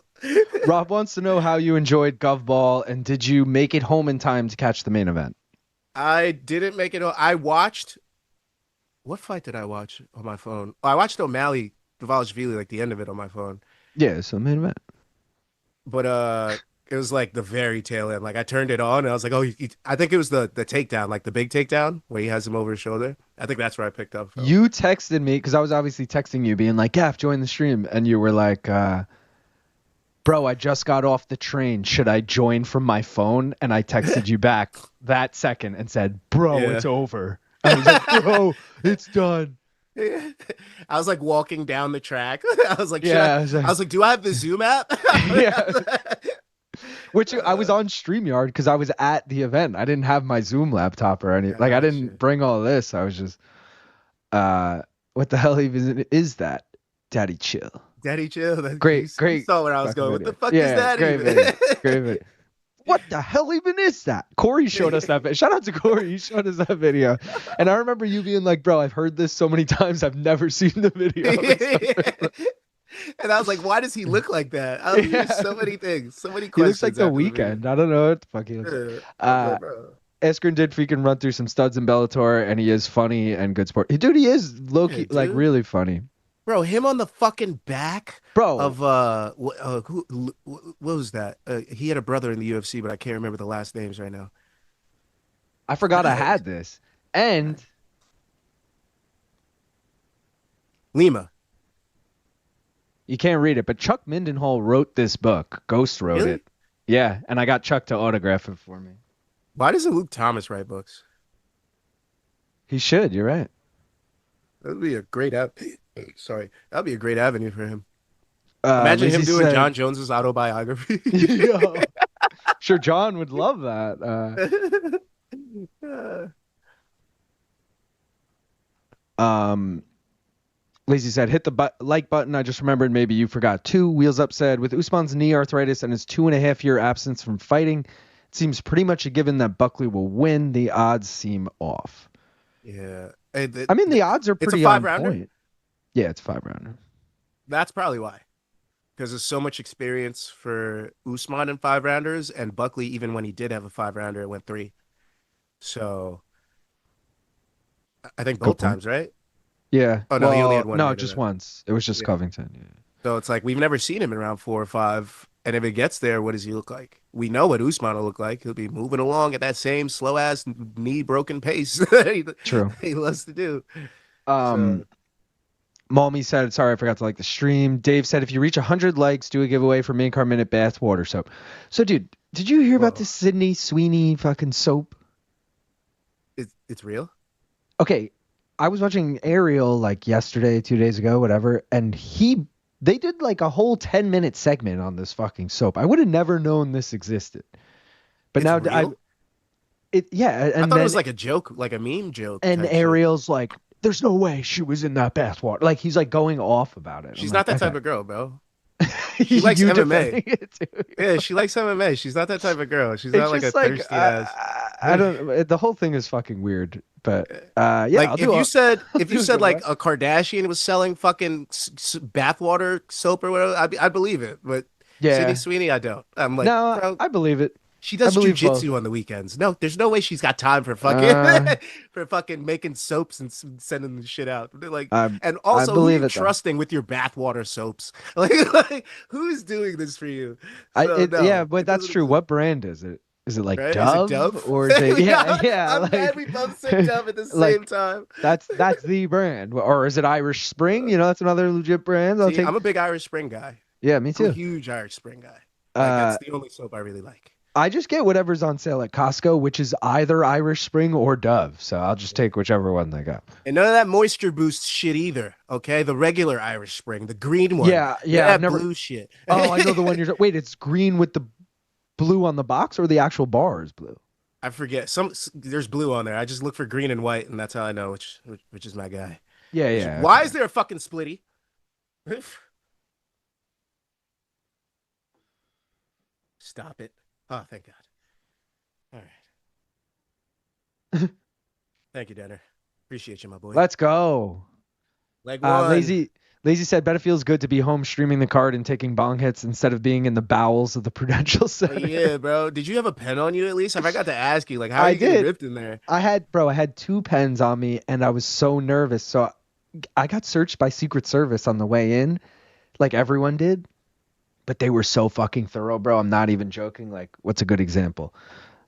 Rob wants to know how you enjoyed Gov Ball and did you make it home in time to catch the main event?
I didn't make it. I watched. What fight did I watch on my phone? Oh, I watched O'Malley, Dvalishvili, like the end of it on my phone.
Yeah, so main event.
But it was like the very tail end. Like I turned it on and I was like, oh, I think it was the takedown, like the big takedown where he has him over his shoulder. I think that's where I picked up from.
You texted me because I was obviously texting you, being like, "Gaff, join the stream," and you were like, "Bro, I just got off the train. Should I join from my phone?" And I texted you back that second and said, "Bro, it's over." I was like, "Bro, it's done."
I was like walking down the track. I was like,
Yeah,
I was like, do I have the Zoom app?
Yeah. Which I was on StreamYard because I was at the event. I didn't have my Zoom laptop or anything. Like I didn't bring all this. I was just, what the hell even is that? Daddy Chill.
Daddy Chill. That's
great.
You saw where I was going.
Video.
What the fuck is that
great
even?
Video. Great video. What the hell even is that? Corey showed us that. Shout out to Corey. He showed us that video. And I remember you being like, "Bro, I've heard this so many times. I've never seen the video."
And I was like, why does he look like that? I was so many things. So many questions.
He looks like The Weeknd. I don't know what the fuck he looks like. Eskrin did freaking run through some studs in Bellator, and he is funny and good sport. Dude, he is low-key, like, really funny.
Bro, him on the fucking back of what was that? He had a brother in the UFC, but I can't remember the last names right now.
I forgot I had this. And
Lima.
You can't read it, but Chuck Mindenhall wrote this book. Ghost wrote it. Yeah, and I got Chuck to autograph it for me.
Why doesn't Luke Thomas write books?
He should. You're right.
That would be a great Sorry, that'd be a great avenue for him. Imagine him doing John Jones's autobiography.
Yeah. Sure, John would love that. Lazy said, "Hit the like button. I just remembered maybe you forgot too." Wheels Up said, "With Usman's knee arthritis and his 2.5-year absence from fighting, it seems pretty much a given that Buckley will win. The odds seem off."
Yeah.
I mean, the odds are pretty on point. Yeah, it's 5-rounder.
That's probably why. Because there's so much experience for Usman in 5-rounders, and Buckley, even when he did have a 5-rounder, it went 3. So I think both times, right?
Yeah.
Oh, no, he only had one.
No, just once. It was just Covington. Yeah.
So it's like we've never seen him in round 4 or 5. And if it gets there, what does he look like? We know what Usman will look like. He'll be moving along at that same slow-ass, knee-broken pace.
True.
He loves to do.
Malmy said, "Sorry, I forgot to like the stream." Dave said, "If you reach 100 likes, do a giveaway for main car minute bath water soap." So, dude, did you hear about this Sydney Sweeney fucking soap?
It's real?
Okay, I was watching Ariel like yesterday, 2 days ago, whatever, and they did like a whole 10-minute segment on this fucking soap. I would have never known this existed. But now
real?
And
I thought
then,
it was like a joke, like a meme joke.
And Ariel's like, "There's no way she was in that bathwater." Like, he's like going off about it.
She's not that type of girl, bro. She likes MMA. Yeah, she likes MMA. She's not that type of girl. She's not like a thirsty ass.
I don't. The whole thing is fucking weird. But yeah,
like if you said like a Kardashian was selling fucking bathwater soap or whatever, I'd believe it. But Sydney Sweeney, I don't. I'm like,
no,
bro,
I believe it.
She does jujitsu on the weekends. No, there's no way she's got time for fucking for fucking making soaps and sending the shit out. Like, and also who are you trusting with your bathwater soaps? Like who's doing this for you?
Yeah, but that's true. What brand is it? Is it like Dove? Or is it
I'm glad we both said Dove at the same time.
That's the brand. Or is it Irish Spring? You know, that's another legit brand.
I'm a big Irish Spring guy.
Yeah, me too.
I'm a huge Irish Spring guy. That's the only soap I really like.
I just get whatever's on sale at Costco, which is either Irish Spring or Dove. So I'll just take whichever one they got.
And none of that moisture boost shit either. Okay, the regular Irish Spring, the green one.
Yeah.
That blue shit.
Oh, I know the one you're. Wait, it's green with the blue on the box, or the actual bar is blue?
I forget. There's blue on there. I just look for green and white, and that's how I know which is my guy.
Yeah.
Why is there a fucking splitty? Stop it. Oh, thank God. All right. Thank you, Denner. Appreciate you, my boy.
Let's go.
Leg one.
Lazy said, "Bet it feels good to be home streaming the card and taking bong hits instead of being in the bowels of the Prudential Center."
Yeah, bro. Did you have a pen on you at least? I forgot to ask you. Like, how are you getting ripped in there?
I had 2 pens on me, and I was so nervous. So I got searched by Secret Service on the way in, like everyone did. But they were so fucking thorough, bro. I'm not even joking. Like, what's a good example?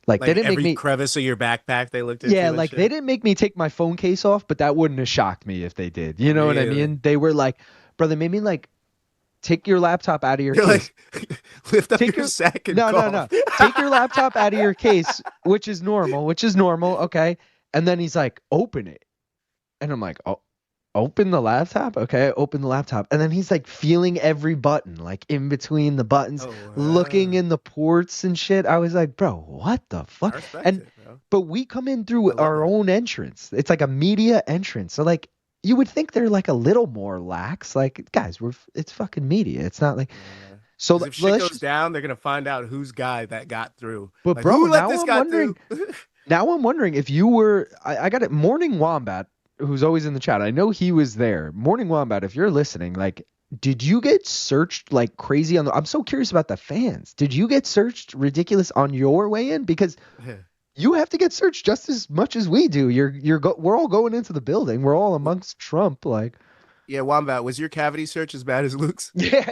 Like they
Like
didn't make
every
me.
crevice of your backpack they looked
Yeah,
into and
like they
shit.
didn't make me take my phone case off, but that wouldn't have shocked me if they did. You know what I
Really?
mean? They were like, bro, they made me like take your laptop out of your
You're
case.
like, lift up
Take
your
your
sack and
no.
cough.
Take your laptop out of your case, which is normal, okay? And then he's like, open it. And I'm like, oh, open the laptop? Okay, open the laptop. And then he's like feeling every button, like in between the buttons,
Oh,
looking in the ports and shit. I was like, bro, what the
I
fuck?
respect
And
it, bro.
but we come in through
I love
our
that.
own entrance. It's like a media entrance. So like you would think they're like a little more lax. Like, guys, it's fucking media. It's not like
Yeah.
so
Because if shit
let's
goes
just
down, they're gonna find out whose guy that got through.
but
Like,
bro,
who let this guy through?
now I'm wondering if you were I got it Morning Wombat, who's always in the chat. I know he was there. Morning Wombat, if you're listening, like did you get searched like crazy on the I'm so curious about the fans. Did you get searched ridiculous on your way in? Because you have to get searched just as much as we do. We're all going into the building. We're all amongst Trump, like
Yeah, Wombat, was your cavity search as bad as Luke's?
yeah.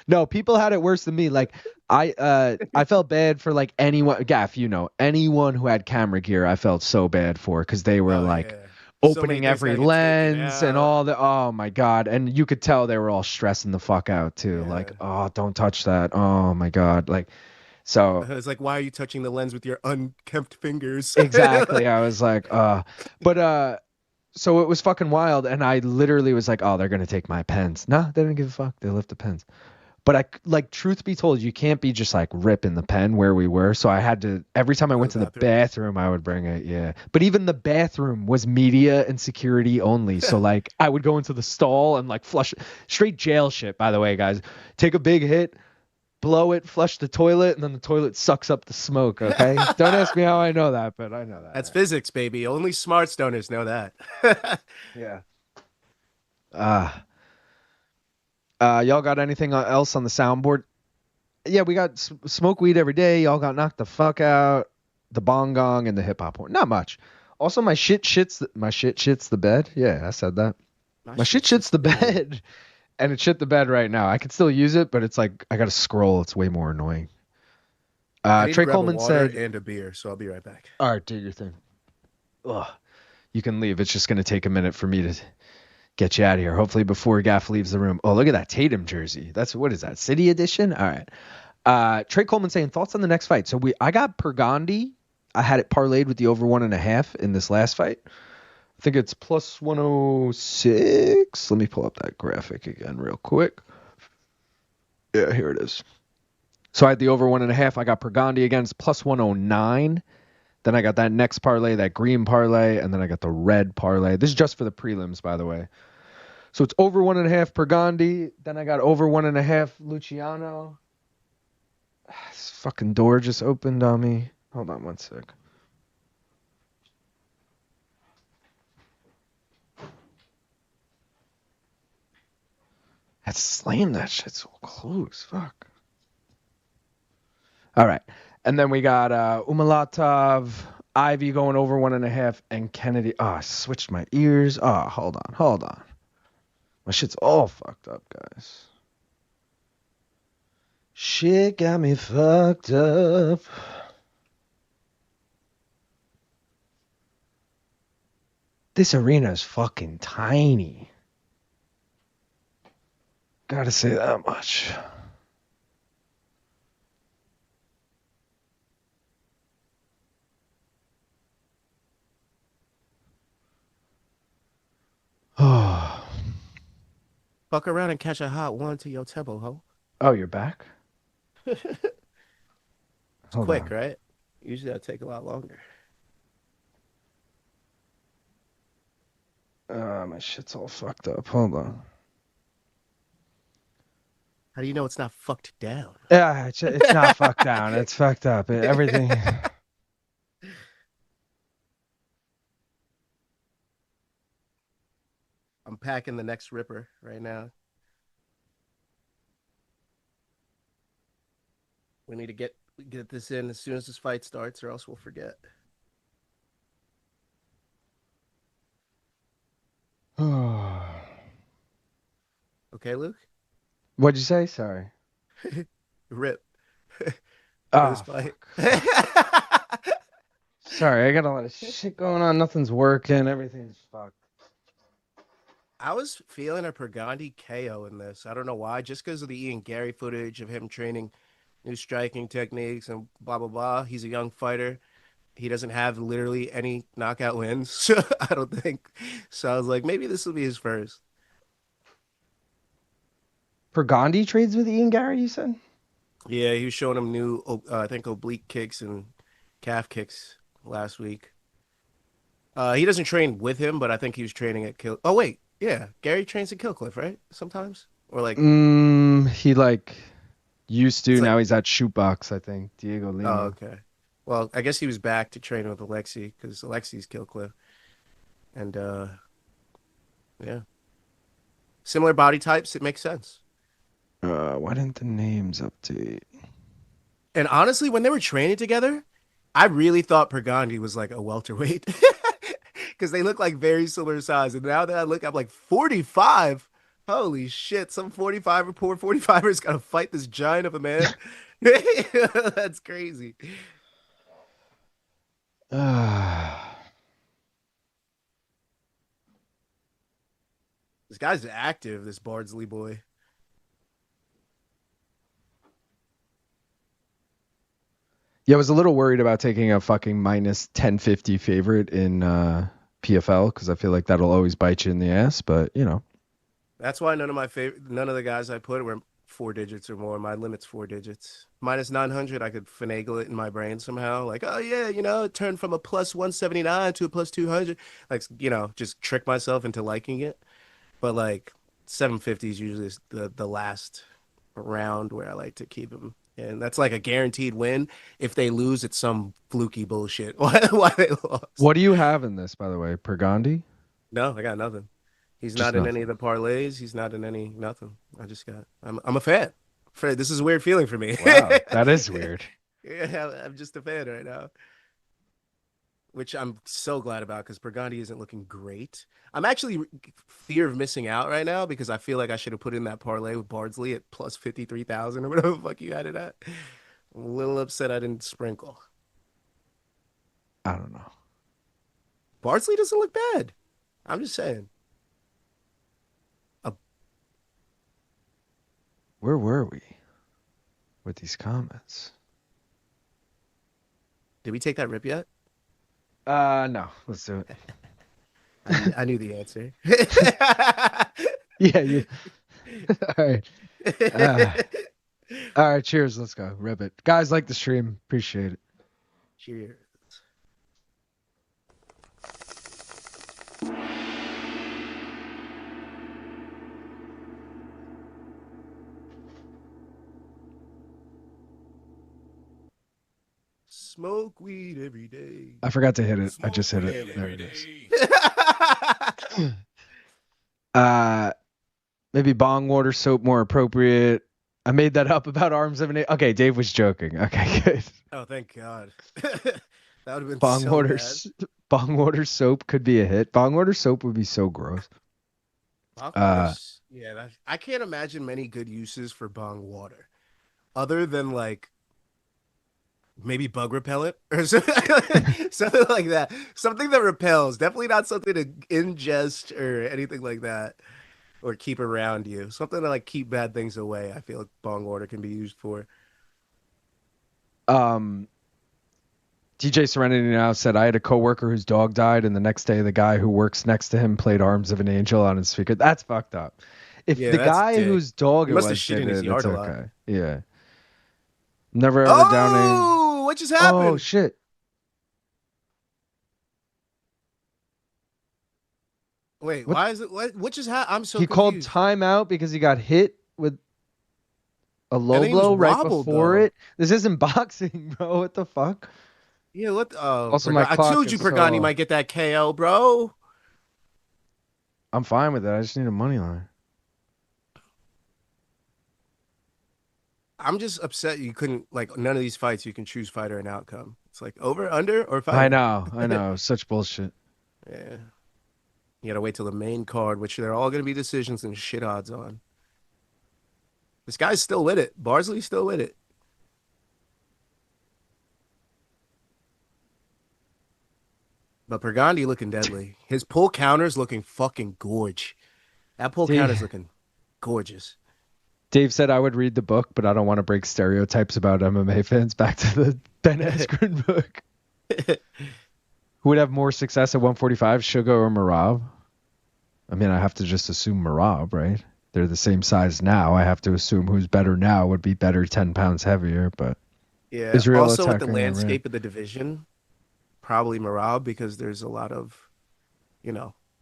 No, people had it worse than me. Like I felt bad for like anyone Gaff, anyone who had camera gear, I felt so bad for because they were
Oh,
like
yeah. So many
opening
things
every
gotta get taken
lens and
out.
all the oh my god. And you could tell they were all stressing the fuck out too.
Yeah.
Like, oh, don't touch that. Oh my god. Like so
It's like, why are you touching the lens with your unkempt fingers?
exactly. I was like, but so it was fucking wild and I literally was like, oh, they're gonna take my pens. No, they didn't give a fuck. They left the pens. But I like truth be told, you can't be just like ripping the pen where we were. So I had to every time I went to the bathroom, I would bring it. Yeah. But even the bathroom was media and security only. So like I would go into the stall and like flush straight jail shit, by the way, guys. Take a big hit, blow it, flush the toilet, and then the toilet sucks up the smoke. Okay. Don't ask me how I know that, but I know that.
That's physics, baby. Only smart stoners know that.
Yeah. Y'all got anything else on the soundboard? Yeah, we got smoke weed every day. Y'all got knocked the fuck out. The bong gong and the hip hop horn. Not much. Also, my shit shits the bed. Yeah, I said that. My shit shits the bed, and it shit the bed right now. I could still use it, but it's like I gotta scroll. It's way more annoying.
I need
Trey
to grab
Coleman
a water
said,
and a beer, so I'll be right back.
"All right, do your thing." Ugh. You can leave. It's just gonna take a minute for me to get you out of here. Hopefully before Gaff leaves the room. Oh, look at that Tatum jersey. What is that? City edition? All right. Trey Coleman saying thoughts on the next fight. So I got Pergande. I had it parlayed with the over 1.5 in this last fight. I think it's plus 106. Let me pull up that graphic again real quick. Yeah, here it is. So I had the over 1.5. I got Pergande against plus 109. Then I got that next parlay, that green parlay, and then I got the red parlay. This is just for the prelims, by the way. So it's over 1.5 Pergande. Then I got over 1.5 Luciano. This fucking door just opened on me. Hold on one sec. I had to slam that shit so close. Fuck. All right. And then we got Umalatov, Ivy going over 1.5, and Kennedy. Oh, I switched my ears. Oh, hold on. My shit's all fucked up, guys. Shit got me fucked up. This arena is fucking tiny. Gotta say that much. Oh.
Fuck around and catch a hot one to your tempo, ho.
Oh, you're back?
It's
Hold
quick,
on.
right? Usually that'd take a lot longer.
My shit's all fucked up. Hold on.
How do you know it's not fucked down?
Yeah, it's not fucked down. It's fucked up. Everything.
I'm packing the next ripper right now. We need to get this in as soon as this fight starts, or else we'll forget. Okay, Luke?
What'd you say? Sorry.
Rip. for this
Oh,
fight.
sorry, I got a lot of shit going on. Nothing's working. Everything's fucked.
I was feeling a Pergande KO in this. I don't know why, just because of the Ian Gary footage of him training new striking techniques and blah blah blah. He's a young fighter. He doesn't have literally any knockout wins. I don't think. So I was like, maybe this will be his first.
Pergande trades with Ian Gary, you said?
Yeah, he was showing him new, I think, oblique kicks and calf kicks last week. He doesn't train with him, but I think he was training at Kill. Oh wait, yeah, Gary trains at Killcliff, right? Sometimes, or like
He like used to.
it's like,
Now he's at Shootbox, I think. Diego
oh
Lima.
okay. Well, I guess he was back to train with Alexei because Alexei's Killcliff, and yeah, similar body types. It makes sense.
Why didn't the names update?
And honestly, when they were training together, I really thought Pergande was like a welterweight because they look like very similar size. And now that I look, I'm like 45. Holy shit! Some 45 or poor 45ers got to fight this giant of a man. That's crazy. This guy's active. This Bardsley boy.
Yeah, I was a little worried about taking a fucking minus 1050 favorite in PFL because I feel like that'll always bite you in the ass. But you know,
That's why none of the guys I put were 4 digits or more. My limit's 4 digits. Minus 900, I could finagle it in my brain somehow. Like, oh yeah, it turned from a plus 179 to a plus 200. Like, just trick myself into liking it. But like 750 is usually the last round where I like to keep them. And that's like a guaranteed win. If they lose, it's some fluky bullshit. Why they lost?
what do you have in this, by the way? Pergande?
No, I got nothing. He's
Just
not in any
nothing.
of the parlays. He's not in any nothing. I'm a fan. This is a weird feeling for me.
Wow, that is weird.
Yeah, I'm just a fan right now, which I'm so glad about because Pergande isn't looking great. I'm actually fear of missing out right now because I feel like I should have put in that parlay with Bardsley at plus 53,000 or whatever the fuck you had it at. I'm a little upset I didn't sprinkle.
I don't know.
Bardsley doesn't look bad. I'm just saying. Uh,
Where were we with these comments?
did we take that rip yet?
No, let's do it.
I knew the answer.
Yeah, you. All right. Uh, all right, cheers. Let's go. Rip it. Guys, like the stream. Appreciate it.
Cheers. Smoke weed every day.
I forgot to hit it. I just hit it. There it is. Uh, maybe bong water soap more appropriate. I made that up about arms of an. Okay, Dave was joking. Okay, good.
Oh, thank God. That would have been
Bong
so
water,
bad.
bong water soap could be a hit. Bong water soap would be so gross.
Bong
Uh,
water's- yeah, I can't imagine many good uses for bong water other than like maybe bug repellent or something, something like that. Something that repels. Definitely not something to ingest or anything like that or keep around you. Something to like keep bad things away. I feel like bong water can be used for.
um, DJ Serenity now said I had a coworker whose dog died, and the next day the guy who works next to him played "Arms of an Angel" on his speaker. That's fucked up. If
Yeah,
the
that's
guy
dick.
whose dog
He
it
must have
was
shit
did
in his
it,
yard
it's
a lot.
okay. Yeah. Never ever downing.
Oh, what just
Oh
happened?
shit.
Wait,
What?
why is it what just happened? I'm so
He called
confused.
timeout because he got hit with a
And
low
then he was
blow right
wobbled
before
though.
it. This isn't boxing, bro. What the fuck?
Yeah, what? Oh,
Also, my
I
clock
told
is
you Pergande
so.
might get that KO, bro.
I'm fine with it. I just need a money line.
I'm just upset you couldn't like none of these fights you can choose fighter and outcome. It's like over, under, or
I
fighter.
know. I know. Such bullshit.
Yeah. You gotta wait till the main card, which they're all gonna be decisions and shit odds on. This guy's still with it. Bardsley's still with it. But Pergande looking deadly. His pull counter's looking fucking gorge. That pull counter's looking gorgeous.
Dave said I would read the book, but I don't want to break stereotypes about MMA fans. Back to the Ben Askren book. Who would have more success at 145, Sugar or Marab? I mean, I have to just assume Marab, right? They're the same size now. I have to assume who's better now would be better 10 pounds heavier. But
yeah,
Israel
also with the
attacking
landscape of the division, probably Marab because there's a lot of,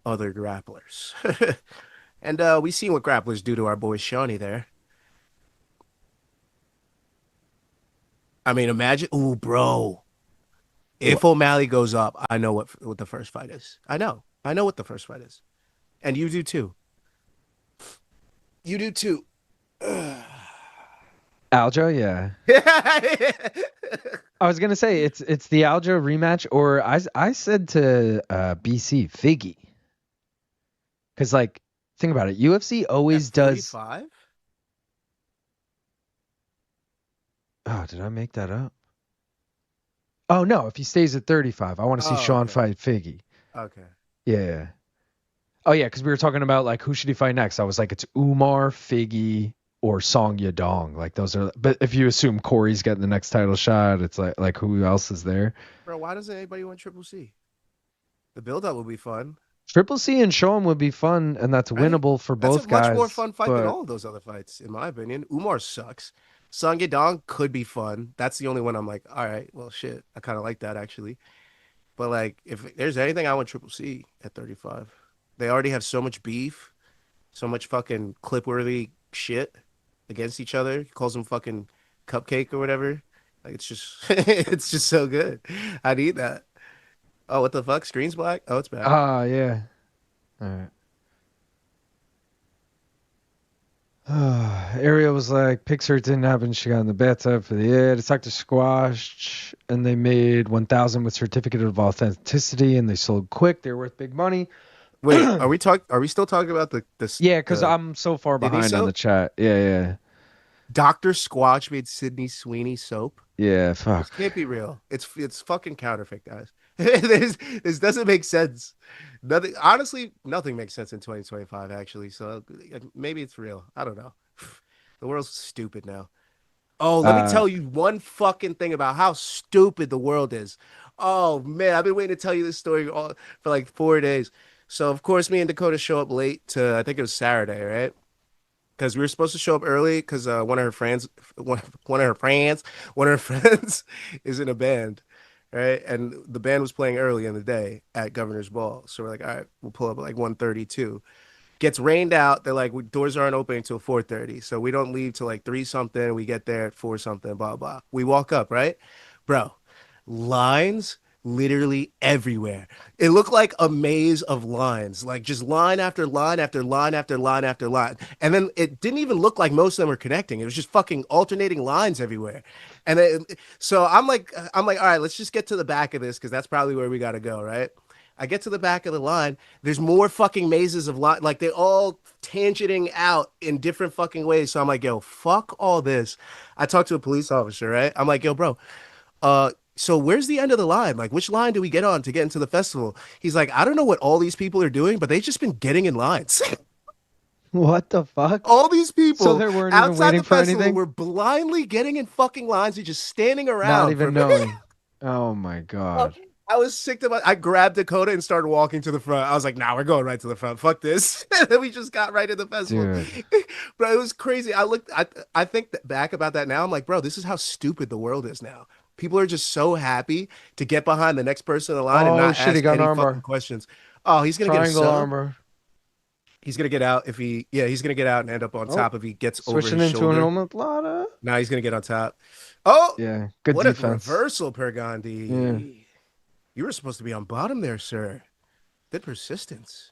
other grapplers. And we seen what grapplers do to our boy Shawnee there. I mean, imagine, ooh, bro. If O'Malley goes up, I know what the first fight is. I know what the first fight is, and you do too. You do too.
Aljo, yeah. I was gonna say it's the Aljo rematch, or I said to BC Figgy, because like think about it, UFC always does.
45?
Oh, did I make that up? Oh no, if he stays at 35, I want to see Sean
okay.
fight Figgy.
Okay.
Yeah. Oh yeah, because we were talking about like who should he fight next. I was like, it's Umar, Figgy, or Song Yadong. Like those are. But if you assume Corey's getting the next title shot, it's like who else is there?
Bro, why doesn't anybody want Triple C? The build-up will be fun.
Triple C and Show him would be fun, and that's winnable for both guys.
That's a much more fun fight than all of those other fights, in my opinion. Umar sucks. Song Yadong could be fun. That's the only one I'm like, all right, well, shit. I kind of like that, actually. But, like, if there's anything, I want Triple C at 35. They already have so much beef, so much fucking clip-worthy shit against each other. He calls them fucking cupcake or whatever. Like, it's just it's just so good. I need that. Oh, what the fuck? Screen's black? Oh, it's back.
Ah, yeah. All right. Ariel was like, Pixar didn't happen. She got in the bathtub for the ad. It's Dr. Squash, and they made 1,000 with certificate of authenticity, and they sold quick. They're worth big money.
Wait, are we still talking about the
Yeah, because I'm so far behind on the chat. Yeah.
Dr. Squatch made Sydney Sweeney soap?
Yeah, fuck.
This can't be real. It's fucking counterfeit, guys. This doesn't make sense. Nothing makes sense in 2025, actually. So maybe it's real. I don't know. The world's stupid now. Oh, let me tell you one fucking thing about how stupid the world is. Oh, man, I've been waiting to tell you this story for like 4 days. So, of course, me and Dakota show up late to, I think it was Saturday, right? Because we were supposed to show up early because one of her friends is in a band, right? And the band was playing early in the day at Governor's Ball. So we're like, all right, we'll pull up at like 1:32. Gets rained out. They're like, doors aren't open until 4:30. So we don't leave till like 3 something. We get there at 4 something, blah, blah. We walk up, right? Bro, lines literally everywhere. It looked like a maze of lines, like just line after line after line after line after line. And then it didn't even look like most of them were connecting. It was just fucking alternating lines everywhere. And so I'm like, all right, let's just get to the back of this because that's probably where we got to go, right? I get to the back of the line. There's more fucking mazes of line, like they're all tangenting out in different fucking ways. So I'm like, yo, fuck all this. I talked to a police officer, right? I'm like, yo, bro, so where's the end of the line? Like, which line do we get on to get into the festival? He's like, I don't know what all these people are doing, but they've just been getting in lines.
What the fuck?
All these people
so they weren't even waiting for anything?
were blindly getting in fucking lines and just standing around.
Not even knowing. Oh, my God.
I was sick to my... I grabbed Dakota and started walking to the front. I was like, nah, we're going right to the front. Fuck this. And then we just got right in the festival. Bro, it was crazy. I think back about that now. I'm like, bro, this is how stupid the world is now. People are just so happy to get behind the next person in the line and not ask any fucking questions. Oh, he's going to get a sub.
Armor.
He's going to get out if he... Yeah, he's going to get out and end up on top if he gets over his shoulder.
Switching into an Umalatov?
Nah, he's going to get on top. Oh!
Yeah, good
what
defense.
What a reversal, Pergande.
Yeah.
You were supposed to be on bottom there, sir. Good persistence.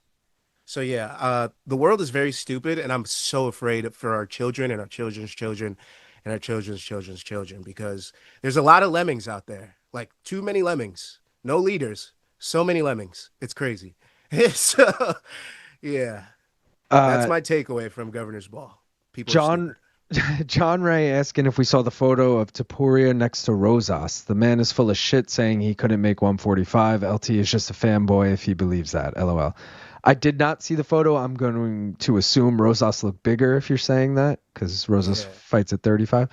So, yeah, the world is very stupid, and I'm so afraid for our children and our children's children and our children's children's children because there's a lot of lemmings out there. Like, too many lemmings. No leaders. So many lemmings. It's crazy. So, yeah. That's my takeaway from Governor's Ball. People
John John Ray asking if we saw the photo of Tapuria next to Rosas. The man is full of shit saying he couldn't make 145. LT is just a fanboy if he believes that. LOL. I did not see the photo. I'm going to assume Rosas looked bigger if you're saying that, because Rosas fights at 35.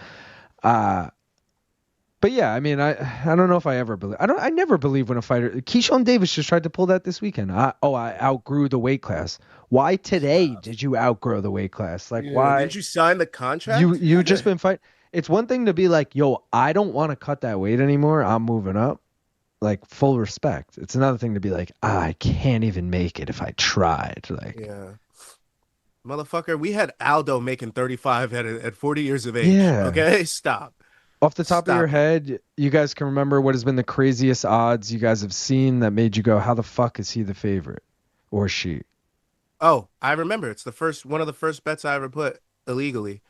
But yeah, I mean, I don't know if I ever believe. I never believe when a fighter. Keyshawn Davis just tried to pull that this weekend. I outgrew the weight class. Why today did you outgrow the weight class? Like, why
did you sign the contract?
You just been fighting. It's one thing to be like, yo, I don't want to cut that weight anymore. I'm moving up. Like, full respect. It's another thing to be like, I can't even make it if I tried. Like,
yeah. Motherfucker, we had Aldo making 35 at 40 years of age.
Yeah.
Okay, stop.
Off the top of your head, you guys can remember what has been the craziest odds you guys have seen that made you go, how the fuck is he the favorite? Or she?
Oh, I remember. It's one of the first bets I ever put illegally.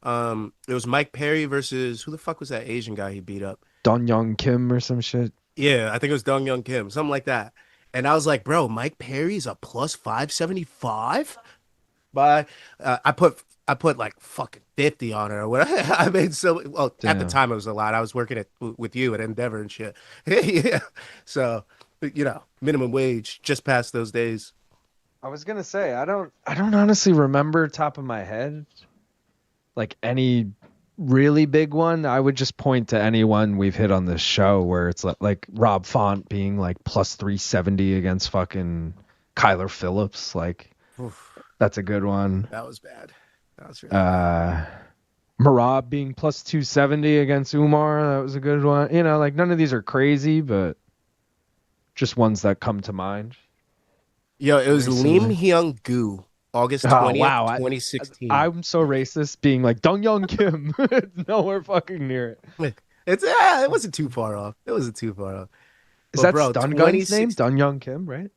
It was Mike Perry versus, who the fuck was that Asian guy he beat up?
Dong Young Kim or some shit?
Yeah, I think it was Dong Young Kim, something like that. And I was like, bro, Mike Perry's a plus 575? But I put like fucking 50 on her or whatever. I made at the time it was a lot. I was working with you at Endeavor and shit. Yeah. So, minimum wage just past those days.
I was gonna say I don't honestly remember top of my head like any really big one. I would just point to anyone we've hit on this show where it's like Rob Font being like plus 370 against fucking Kyler Phillips. Like, oof, that's a good one.
That was bad. That was really bad.
Marab being plus 270 against Umar. That was a good one. Like none of these are crazy, but just ones that come to mind.
Yo, it was Lim Hyung Gu, August 20th, 2016.
I'm so racist being like Dong Young Kim. It's nowhere fucking near it.
It wasn't too far off. Is
that Stun Gun's name? Dong Young Kim, right?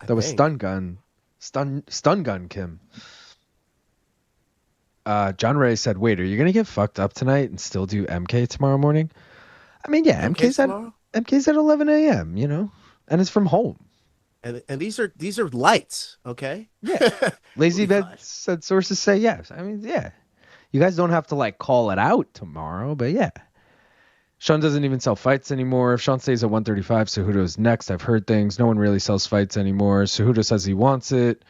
That was Stun Gun. Stun Gun Kim. John Ray said, wait, are you going to get fucked up tonight and still do MK tomorrow morning? I mean, yeah, MK's at 11 a.m., and it's from home.
And these are lights, okay?
Yeah. Lazy Bed said sources say yes. I mean, yeah. You guys don't have to like call it out tomorrow, but yeah. Sean doesn't even sell fights anymore. If Sean stays at 135, Cejudo's next. I've heard things. No one really sells fights anymore. Cejudo says he wants it.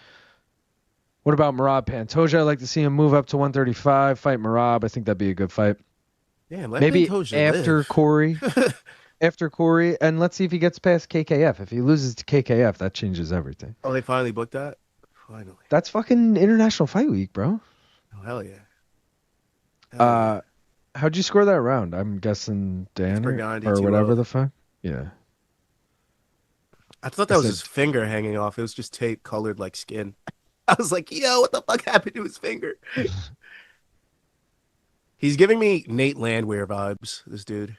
What about Merab Pantoja? I'd like to see him move up to 135, fight Merab. I think that'd be a good fight.
Yeah,
maybe after Corey. After Corey, and let's see if he gets past KKF. If he loses to KKF, that changes everything.
Oh, they finally booked that? Finally.
That's fucking International Fight Week, bro.
Oh, hell yeah.
How'd you score that round? I'm guessing Dan or whatever the fuck. Yeah.
I thought that was his finger hanging off. It was just tape colored like skin. I was like, yo, what the fuck happened to his finger? He's giving me Nate Landwehr vibes, this dude.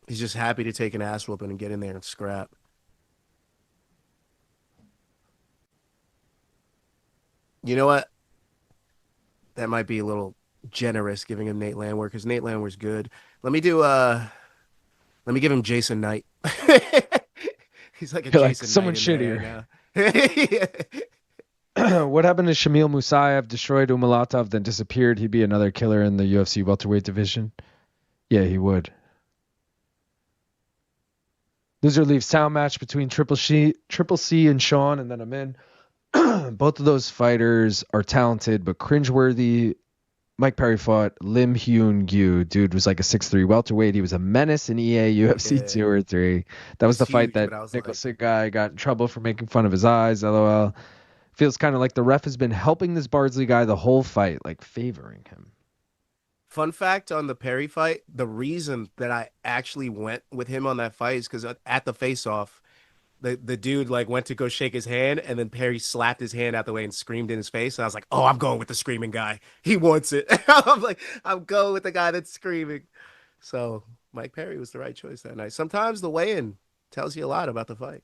He's just happy to take an ass whooping and get in there and scrap. You know what? That might be a little generous giving him Nate Landwehr because Nate Landwehr's good. Let me give him Jason Knight. He's like a
You're
Jason
like someone
Knight
shittier. What happened to Shamil Musayev? Destroyed Umalatov, then disappeared. He'd be another killer in the UFC welterweight division. Yeah, he would. Loser leaves town match between Triple C and Sean, and then I'm in. Both of those fighters are talented, but cringeworthy. Mike Perry fought Lim Hyun Gyu. Dude was like a 6'3" welterweight. He was a menace in EA UFC 2 or 3. That was the fight that Nicholson guy got in trouble for making fun of his eyes. LOL. Feels kind of like the ref has been helping this Bardsley guy the whole fight, like favoring him.
Fun fact on the Perry fight, the reason that I actually went with him on that fight is because at the face-off, the dude like went to go shake his hand, and then Perry slapped his hand out the way and screamed in his face. And I was like, oh, I'm going with the screaming guy. He wants it. I'm like, I'm going with the guy that's screaming. So Mike Perry was the right choice that night. Sometimes the weigh-in tells you a lot about the fight.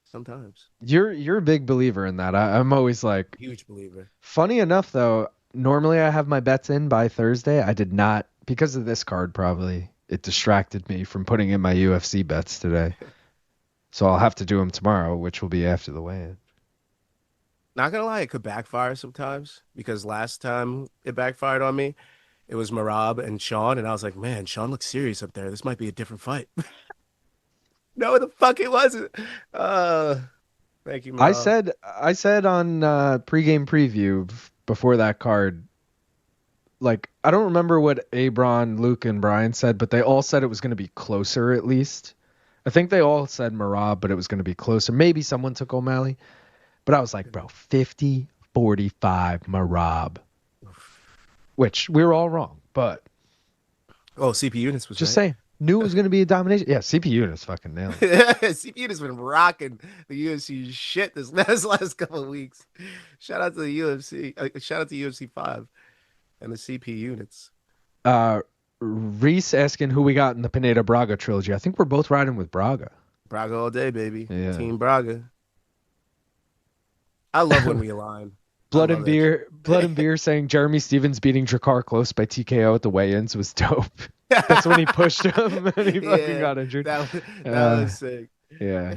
Sometimes.
You're a big believer in that. I'm always like...
Huge believer.
Funny enough, though, normally I have my bets in by Thursday. I did not, because of this card probably. It distracted me from putting in my UFC bets today. So I'll have to do them tomorrow, which will be after the weigh-in.
Not gonna lie, it could backfire sometimes because last time it backfired on me, it was Marab and Sean, and I was like, man, Sean looks serious up there. This might be a different fight. No, the fuck it wasn't. Uh, Thank you,
I
Marab.
said on pregame preview before that card, like I don't remember what Abron, Luke, and Brian said, but they all said it was going to be closer at least. I think they all said Marab, but it was going to be closer. Maybe someone took O'Malley, but I was like, bro, 50-45 Marab, which we were all wrong, but
Oh, CP Units was
just
right.
saying, knew it was going to be a domination. Yeah, CPU is fucking nailed it.
CP Units been rocking the UFC shit this last couple of weeks. Shout out to the UFC. Shout out to UFC 5 and the CP Units.
Reese asking who we got in the Pinedo Braga trilogy. I think we're both riding with Braga.
Braga all day, baby.
Yeah.
Team Braga. I love when we align.
Blood
I
and
love that
beer saying Jeremy Stevens beating Drakkar close by TKO at the weigh-ins was dope.
shit.
That's when he pushed him and he fucking
Yeah,
got injured.
that was sick.
Yeah,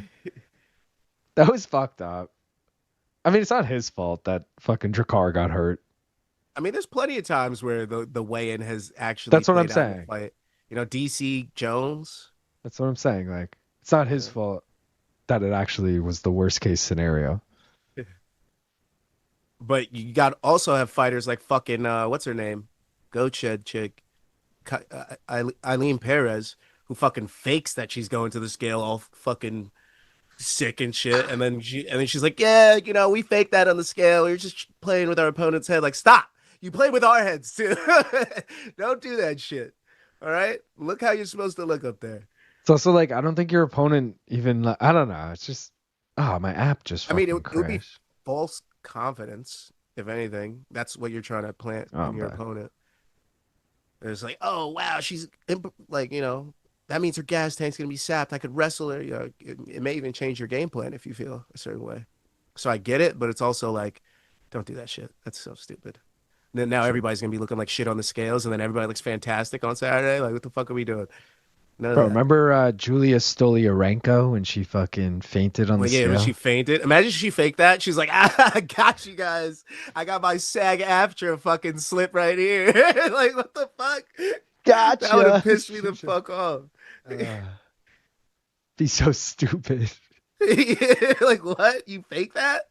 that was fucked up. I mean, it's not his fault that fucking Drakkar got hurt.
I mean, there's plenty of times where the weigh-in has actually
That's what I'm
played out in the
saying.
fight. You know, DC Jones.
That's what I'm saying. Like, it's not his fault that it actually was the worst case scenario.
But you got also have fighters like fucking what's her name, Goat Shed chick, Eileen Perez, who fucking fakes that she's going to the scale all fucking sick and shit, and then she's like, yeah, you know, we faked that on the scale. We were just playing with our opponent's head. Like, stop! You play with our heads too. Don't do that shit. All right, look how you're supposed to look up there.
It's also like I don't think your opponent even. I don't know. It's just my app just.
I mean,
Fucking
it would be
crashed.
false confidence, if anything. That's what you're trying to plant in your
Okay.
opponent. It's like, oh wow, she's like, you know, that means her gas tank's gonna be sapped. I could wrestle her. You know, it may even change your game plan if you feel a certain way. So I get it, but it's also like, don't do that shit. That's so stupid. And then now everybody's gonna be looking like shit on the scales, and then everybody looks fantastic on Saturday. Like, what the fuck are we doing? None of
Bro,
that.
remember Julia Stolyarenko when she fucking fainted on
Well,
the
yeah, when
scale?
she fainted. Imagine she faked that. She's like, I got you guys. I got my SAG after fucking slip right here. Like, what the fuck?
Gotcha.
That would have pissed me the fuck off.
Be so stupid.
Like, what? You fake that?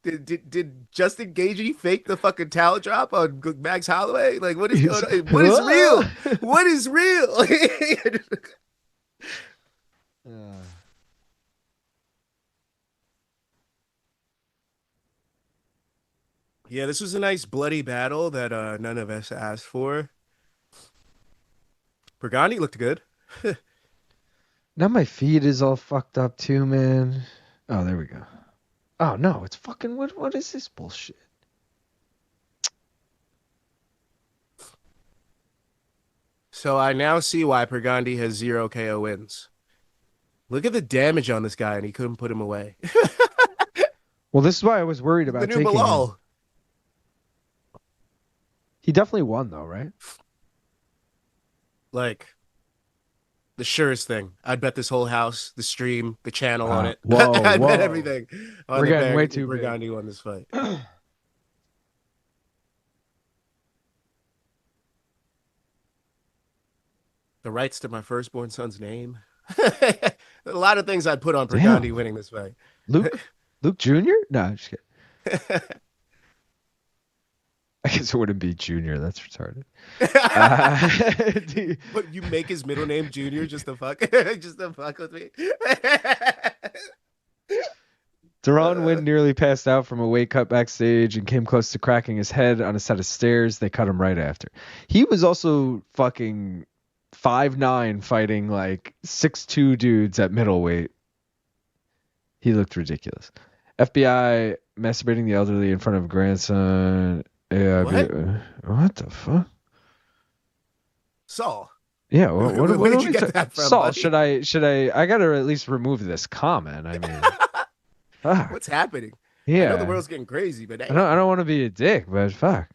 Did Justin Gagey fake the fucking towel drop on Max Holloway? Like, what is going on? What is real? What is real? Yeah, this was a nice bloody battle that none of us asked for. Pergande looked good.
Now my feed is all fucked up too, man. Oh, there we go. Oh no, it's fucking what is this bullshit?
So I now see why Pergande has 0 KO wins. Look at the damage on this guy, and he couldn't put him away.
Well, this is why I was worried
The
about
new
taking him.
Bilal.
He definitely won though, right?
Like, the surest thing. I'd bet this whole house, the stream, the channel on it.
Whoa,
I'd
whoa.
bet everything. On
We're
the
getting
fact
way
that
too big.
Pergande won this fight. The rights to my firstborn son's name. A lot of things I'd put on Pergande
Damn.
winning this fight.
Luke Jr.? No, I'm just kidding. I guess it wouldn't be Junior. That's retarded.
But you make his middle name Junior just to fuck, just to fuck with me.
Deron Wynn nearly passed out from a weight cut backstage and came close to cracking his head on a set of stairs. They cut him right after. He was also fucking 5'9", fighting like 6'2" dudes at middleweight. He looked ridiculous. FBI masturbating the elderly in front of grandson. Yeah, what the fuck?
Saul.
Yeah, what
Where did
are
you
we
get
ta-
that from,
Saul,
buddy?
should I gotta at least remove this comment. I mean, fuck.
What's happening?
Yeah.
I know the world's getting crazy, but
I don't want to be a dick, but fuck.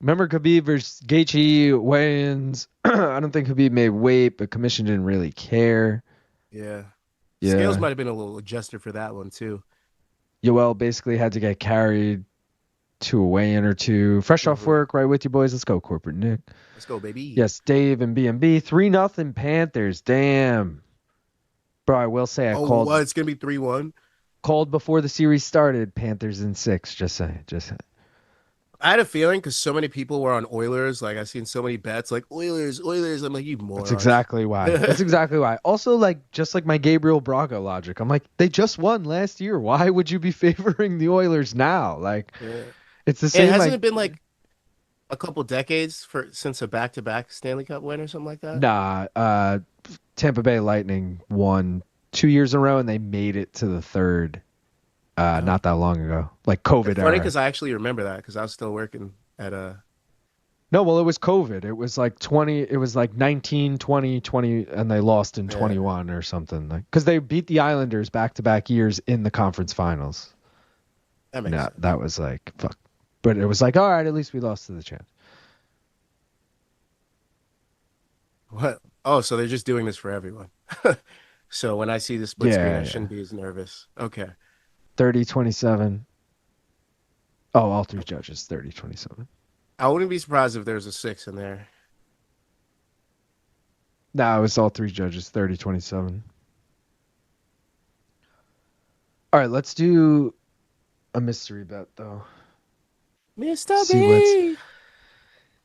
Remember Khabib versus Gaethje weigh-ins? I don't think Khabib made weight, but commission didn't really care.
yeah.
Yeah.
Scales might have been a little adjusted for that one too.
Yoel basically had to get carried to a weigh-in or two. Fresh off work, right with you boys. Let's go, corporate Nick.
Let's go, baby.
Yes, Dave and B&B. 3-0 Panthers. Damn. Bro, I will say I called.
What? It's gonna be 3-1.
Called before the series started. Panthers in 6. Just saying. Just saying.
I had a feeling because so many people were on Oilers. Like I've seen so many bets, like Oilers. I'm like, you morons.
That's exactly why. That's exactly why. Also, like, just like my Gabriel Braga logic, I'm like, they just won last year. Why would you be favoring the Oilers now? Like, it's the same.
Hasn't
like,
it been like a couple decades since a back-to-back Stanley Cup win or something like that?
Nah, Tampa Bay Lightning won 2 years in a row, and they made it to the third not that long ago, like COVID
It's funny
era.
because I actually remember that because I was still working at a.
No, well, it was COVID. It was like 20. It was like 19, 20, 20, and they lost in 21 or something. Like because they beat the Islanders back-to-back years in the conference finals.
That makes sense.
That was like fuck. But it was like, all right, at least we lost to the champs.
What? Oh, so they're just doing this for everyone. So when I see the split screen, I shouldn't be as nervous. Okay.
30-27. Oh, all three judges, 30-27.
I wouldn't be surprised if there's a 6 in there.
No, it was all three judges, 30-27. All right, let's do a mystery bet, though.
Mr. B!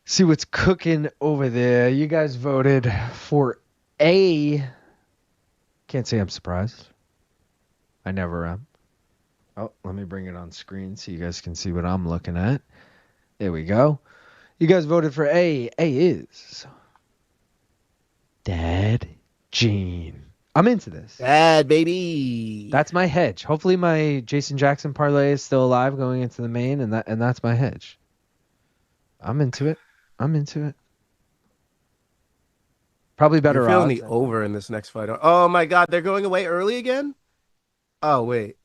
See what's cooking over there. You guys voted for A. Can't say I'm surprised. I never am. Oh, let me bring it on screen so you guys can see what I'm looking at. There we go. You guys voted for A. A is Dad Gene. I'm into this.
Dad, baby.
That's my hedge. Hopefully my Jason Jackson parlay is still alive going into the main, and that's my hedge. I'm into it. Probably better
You're feeling
odds.
the over in this next fight. Oh my God, they're going away early again? Oh wait,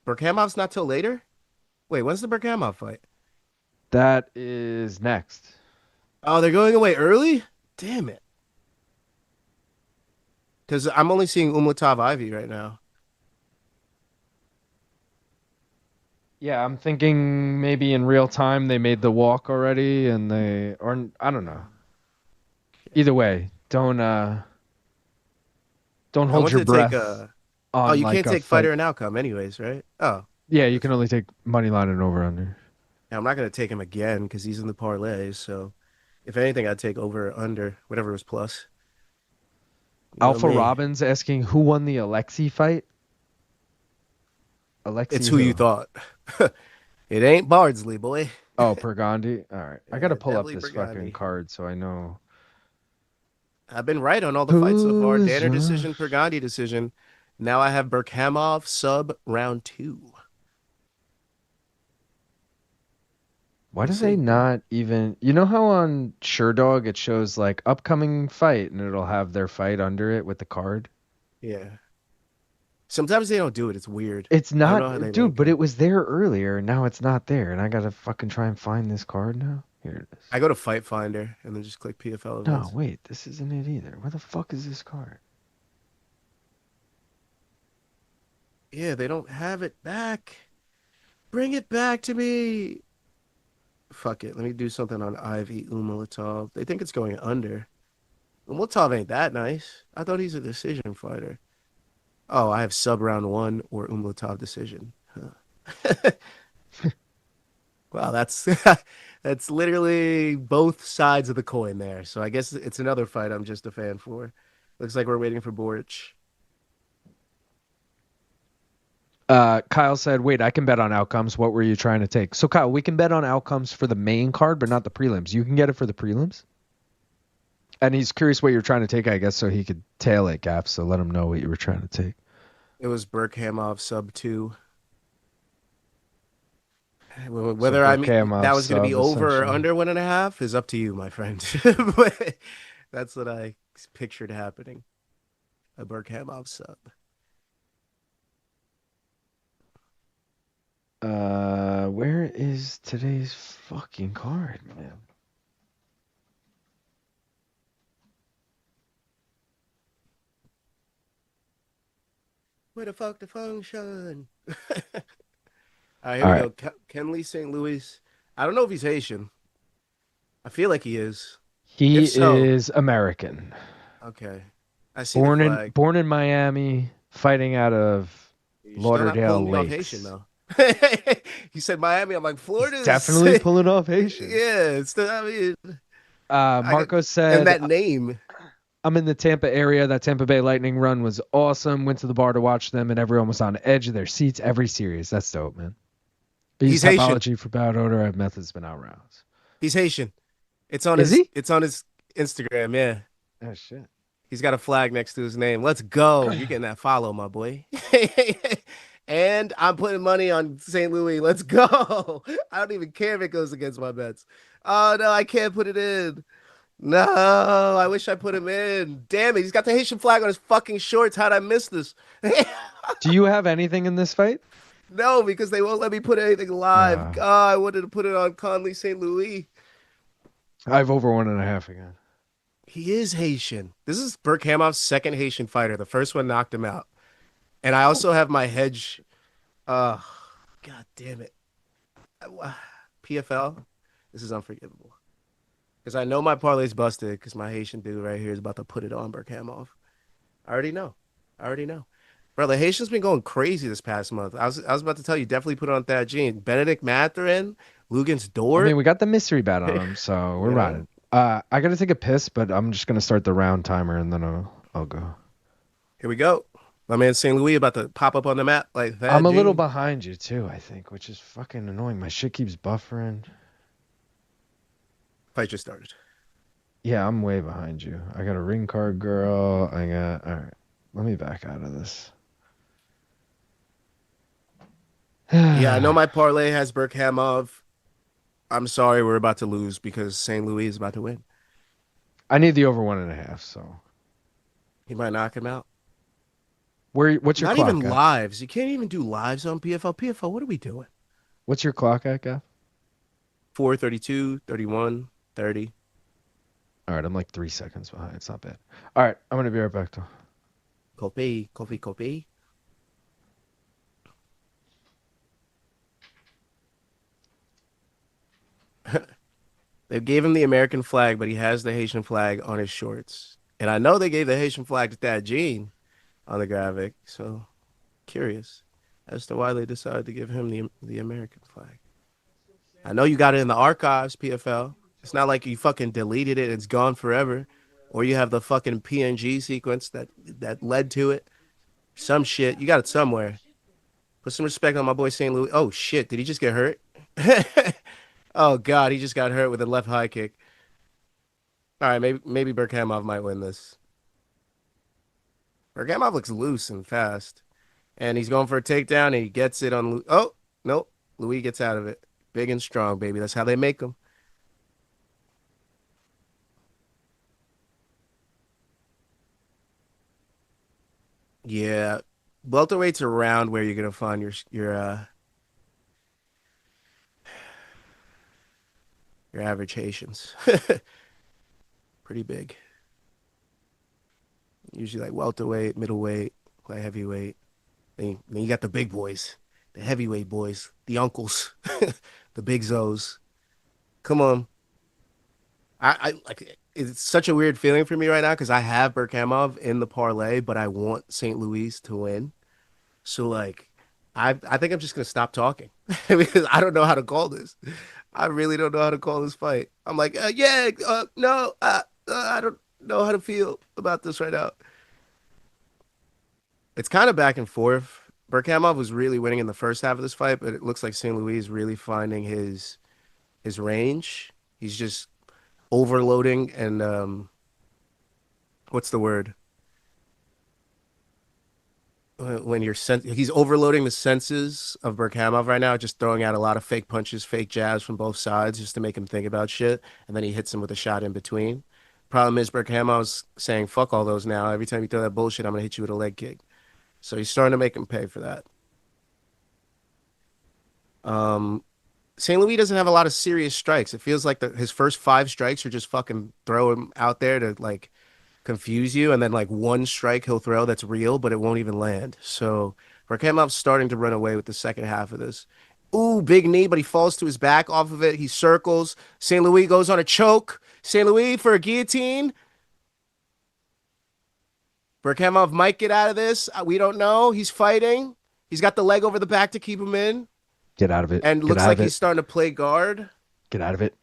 Berkhamov's not till later? Wait, when's the Berkhamov fight?
That is next.
Oh, they're going away early? Damn it. Because I'm only seeing Umalatov Ivy right now.
Yeah, I'm thinking maybe in real time they made the walk already, and or I don't know. Either way, don't hold your breath.
You can't take fighter and outcome anyways, right? Oh.
Yeah, you can only take money line and over under.
Yeah, I'm not gonna take him again because he's in the parlay. So, if anything, I'd take over or under whatever was plus.
Alpha Robbins asking who won the Alexei fight. Alexei,
it's who you thought. It ain't Bardsley, boy.
Oh, Pergande. All right, I gotta pull up this
Pergande.
fucking card so I know.
I've been right on all the fights so far. Danner decision, Pergande decision. Now I have Berkhamov sub round 2.
Why do they not even? You know how on SureDog it shows like upcoming fight and it'll have their fight under it with the card?
Yeah. Sometimes they don't do it. It's weird.
It's not, dude, but it was there earlier and now it's not there. And I gotta fucking try and find this card now. Here it is.
I go to Fight Finder and then just click PFL events.
No, wait, this isn't it either. Where the fuck is this card?
Yeah, they don't have it back. Bring it back to me. Fuck it. Let me do something on Ivy Umalatov. They think it's going under. Umalatov ain't that nice. I thought he's a decision fighter. Oh, I have sub round 1 or Umalatov decision. Huh. Wow, that's that's literally both sides of the coin there. So I guess it's another fight I'm just a fan for. Looks like we're waiting for Borics.
Kyle said, wait, I can bet on outcomes. What were you trying to take? So, Kyle, we can bet on outcomes for the main card, but not the prelims. You can get it for the prelims? And he's curious what you're trying to take, I guess, so he could tail it, Gap. So let him know what you were trying to take.
It was Berkhamov sub 2. Whether I mean that was going to be over or under 1.5 is up to you, my friend. But that's what I pictured happening. A Berkhamov sub.
Where is today's fucking card, man?
Where the fuck the function? All right, here
All
we
right.
go. Kendly St. Louis. I don't know if he's Haitian. I feel like he is.
He
If so,
is American.
okay. I see the
Born in
flag.
born in Miami, fighting out of
You're still not
Lauderdale
pulling me off Haitian
Lakes.
though. You said Miami. I'm like
He's
Florida's.
definitely pulling off Haitian.
Yeah, it's the, I mean, I got
Marco
and
said,
that name.
I'm in the Tampa area. That Tampa Bay Lightning run was awesome. Went to the bar to watch them, and everyone was on the edge of their seats every series. That's dope, man. Bees
He's Haitian.
typology for bad odor. I have methods been outroused.
He's Haitian. It's on
Is
his.
he?
It's on his Instagram. Yeah,
Oh shit.
he's got a flag next to his name. Let's go. You're getting that follow, my boy. And I'm putting money on St. Louis. Let's go. I don't even care if it goes against my bets. Oh no, I can't put it in. No, I wish I put him in. Damn it, he's got the Haitian flag on his fucking shorts. How'd I miss this?
Do you have anything in this fight?
No, because they won't let me put anything live.
Uh,
I wanted to put it on Conley St. Louis.
I have over 1.5 again.
He is Haitian. This is Berkhamov's second Haitian fighter. The first one knocked him out. And I also have my hedge. God damn it. PFL. This is unforgivable. Because I know my parlay's busted because my Haitian dude right here is about to put it on Berkhamov. I already know. Bro, the Haitian's been going crazy this past month. I was about to tell you, definitely put on Taekyun. Benedict Mathurin, Lugan's
I
Dort.
mean, we got the mystery bet on him, so we're
Yeah.
riding. I gotta take a piss, but I'm just gonna start the round timer and then I'll go.
Here we go. My man St. Louis about to pop up on the map like that.
I'm a little behind you too, I think, which is fucking annoying. My shit keeps buffering.
Fight just started.
Yeah, I'm way behind you. I got a ring card girl. All right. Let me back out of this.
Yeah, I know my parlay has Berkhamov. I'm sorry we're about to lose because St. Louis is about to win.
I need the over 1.5, so.
He might knock him out.
What's your
Not
clock
even
at?
lives. You can't even do lives on PFL. PFL, what are we doing?
What's your clock at, Gav?
4:32, 31, 30.
All right, I'm like 3 seconds behind. It's not bad. All right, I'm gonna be right back though.
Copy. They gave him the American flag, but he has the Haitian flag on his shorts. And I know they gave the Haitian flag to that Gene on the graphic, so curious as to why they decided to give him the American flag. I know you got it in the archives, PFL. It's not like you fucking deleted it and it's gone forever. Or you have the fucking PNG sequence that led to it. Some shit. You got it somewhere. Put some respect on my boy St. Louis. Oh shit, did he just get hurt? Oh god, he just got hurt with a left high kick. All right, maybe Berkhamov might win this. Berkhamov looks loose and fast. And he's going for a takedown and he gets it on oh, nope. Louis gets out of it. Big and strong, baby. That's how they make them. Yeah. Welterweight's around where you're gonna find your average Haitians. Pretty big. Usually like welterweight, middleweight, light heavyweight. Then you got the big boys, the heavyweight boys, the uncles, the big Zos. Come on. I like it's such a weird feeling for me right now because I have Berkhamov in the parlay, but I want St. Louis to win. So like I think I'm just gonna stop talking because I don't know how to call this. I really don't know how to call this fight. I'm like, no, I don't know how to feel about this right now. It's kind of back and forth. Berkhamov was really winning in the first half of this fight, but it looks like St. Louis is really finding his range. He's just overloading and what's the word? When he's overloading the senses of Berkhamov right now, just throwing out a lot of fake punches, fake jabs from both sides just to make him think about shit, and then he hits him with a shot in between. Problem is Berkhamov's saying fuck all those now. Every time you throw that bullshit, I'm gonna hit you with a leg kick. So he's starting to make him pay for that. St. Louis doesn't have a lot of serious strikes. It feels like his first 5 strikes are just fucking throw him out there to like confuse you, and then like one strike he'll throw that's real, but it won't even land. So Berkhamov's starting to run away with the second half of this. Ooh, big knee, but he falls to his back off of it. He circles. St. Louis goes on a choke. St. Louis for a guillotine. Berkhamov might get out of this. We don't know. He's fighting. He's got the leg over the back to keep him in.
Get out of it.
And
Get
looks
out
like
of
he's
it.
starting to play guard.
Get out of it.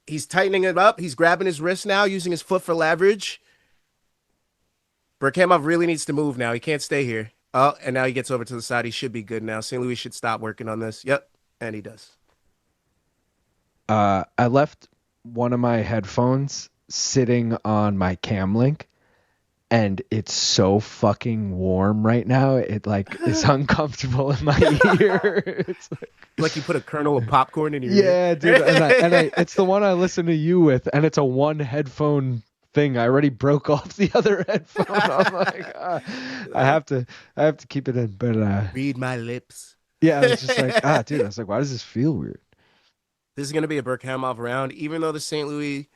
He's tightening it up. He's grabbing his wrist now, using his foot for leverage. Berkhamov really needs to move now. He can't stay here. Oh, and now he gets over to the side. He should be good now. St. Louis should stop working on this. Yep, and he does.
I left one of my headphones sitting on my cam link, and it's so fucking warm right now. It like is uncomfortable in my ear. It's
like you put a kernel of popcorn in your
yeah,
ear.
dude. And I, it's the one I listen to you with, and it's a one headphone thing. I already broke off the other headphone. I'm like, I have to keep it in. But
read my lips.
Yeah, I was just like, dude. I was like, why does this feel weird?
This is gonna be a Berkhamov round, even though the St. Louis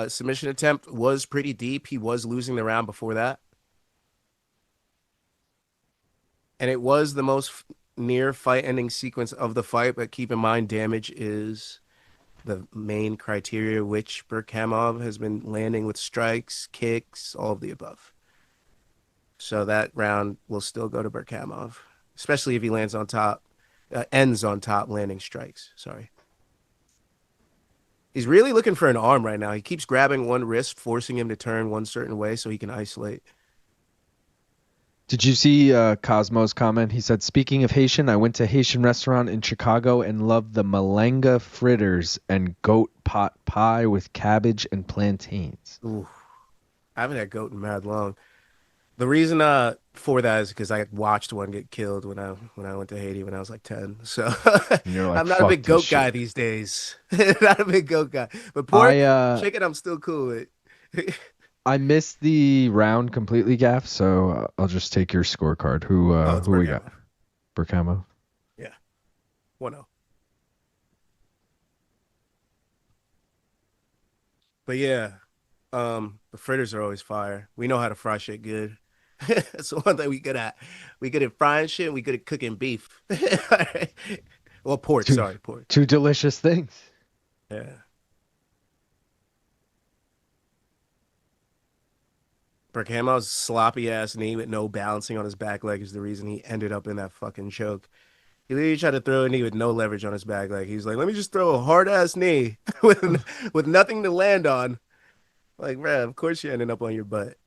submission attempt was pretty deep. He was losing the round before that. And it was the most near fight ending sequence of the fight, but keep in mind damage is the main criteria, which Berkhamov has been landing with strikes, kicks, all of the above. So that round will still go to Berkhamov, especially if he lands on top, ends on top landing strikes. Sorry. He's really looking for an arm right now. He keeps grabbing one wrist, forcing him to turn one certain way so he can isolate.
Did you see Cosmo's comment? He said, speaking of Haitian, I went to a Haitian restaurant in Chicago and loved the malanga fritters and goat pot pie with cabbage and plantains.
Ooh, I haven't had goat in mad long. The reason for that is because I watched one get killed when I went to Haiti when I was like 10. So like, I'm not a big goat guy these days. Not a big goat guy. But pork, chicken, I'm still cool with.
I missed the round completely, Gaff, so I'll just take your scorecard. Who we got? Berkhamov?
Yeah. 1-0. But yeah, the fritters are always fire. We know how to fry shit good. That's the one thing we good at. We good at frying shit. We good at cooking beef. Well, pork. Sorry, pork.
Two delicious things.
Yeah. Berkhamov's sloppy ass knee with no balancing on his back leg is the reason he ended up in that fucking choke. He literally tried to throw a knee with no leverage on his back leg. He's like, let me just throw a hard ass knee with nothing to land on. Like, man, of course you're ending up on your butt.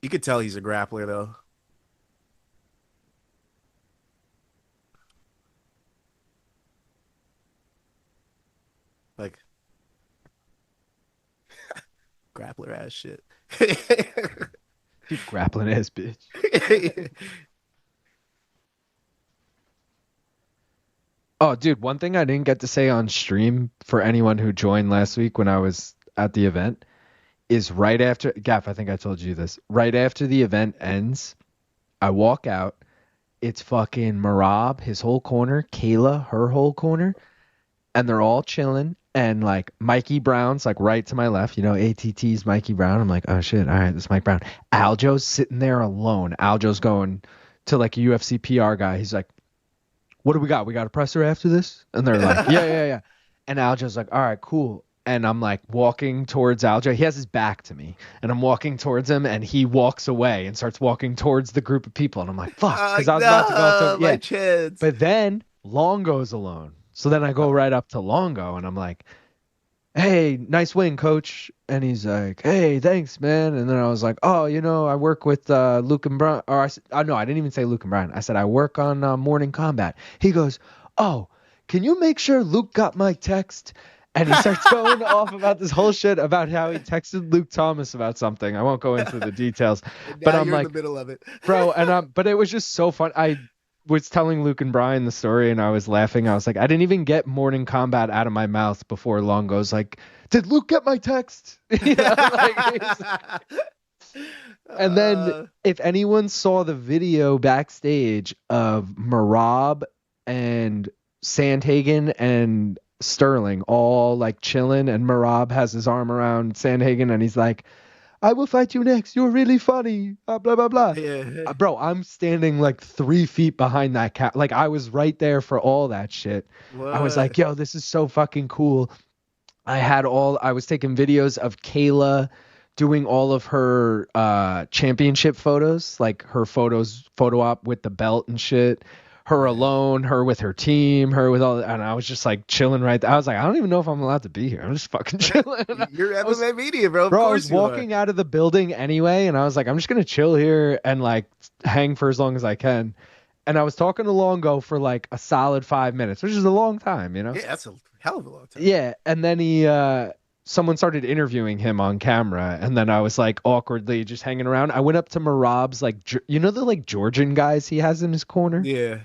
You could tell he's a grappler, though. Like, grappler ass shit.
You grappling ass bitch. Oh, dude, one thing I didn't get to say on stream for anyone who joined last week when I was at the event is right after, Gaff, I think I told you this, right after the event ends, I walk out, it's fucking Marab, his whole corner, Kayla, her whole corner, and they're all chilling, and like Mikey Brown's like right to my left, you know, ATT's Mikey Brown. I'm like, oh shit, all right, this is Mike Brown. Aljo's sitting there alone. Aljo's going to like a UFC PR guy. He's like, what do we got? We got a presser after this? And they're like, yeah. And Aljo's like, all right, cool. And I'm like walking towards Aljo. He has his back to me. And I'm walking towards him, and he walks away and starts walking towards the group of people. And I'm like, fuck. Because I was about to go up to
my chance.
But then Longo's alone. So then I go right up to Longo, and I'm like, hey, nice win, coach. And he's like, hey, thanks, man. And then I was like, oh, you know, I work with Luke and Brian. Or no, I didn't even say Luke and Brian. I said, I work on Morning Combat. He goes, oh, can you make sure Luke got my text? And he starts going off about this whole shit about how he texted Luke Thomas about something. I won't go into the details. But I'm like,
in the middle of it.
Bro, and but it was just so fun. I was telling Luke and Brian the story, and I was laughing. I was like, I didn't even get Morning Combat out of my mouth before Long goes like, did Luke get my text? You know, and then if anyone saw the video backstage of Marab and Sandhagen and Sterling all like chilling, and Marab has his arm around Sandhagen, and he's like, I will fight you next. You're really funny. Blah, blah, blah.
Yeah.
Bro, I'm standing like 3 feet behind that cat. Like, I was right there for all that shit. I was like,
What?
yo, this is so fucking cool. I was taking videos of Kayla doing all of her championship photos, like her photo op with the belt and shit. Her alone, her with her team, her with all, and I was just like chilling right there. I was like, I don't even know if I'm allowed to be here. I'm just fucking chilling.
You're MMA media, bro. Of
Bro, I
course
was
you are.
walking out of the building anyway, and I was like, I'm just gonna chill here and like hang for as long as I can. And I was talking to Longo for like a solid 5 minutes, which is a long time, you know?
Yeah, that's a hell of a long time.
Yeah, and then someone started interviewing him on camera, and then I was like awkwardly just hanging around. I went up to Marab's, like, you know, the like Georgian guys he has in his corner?
Yeah.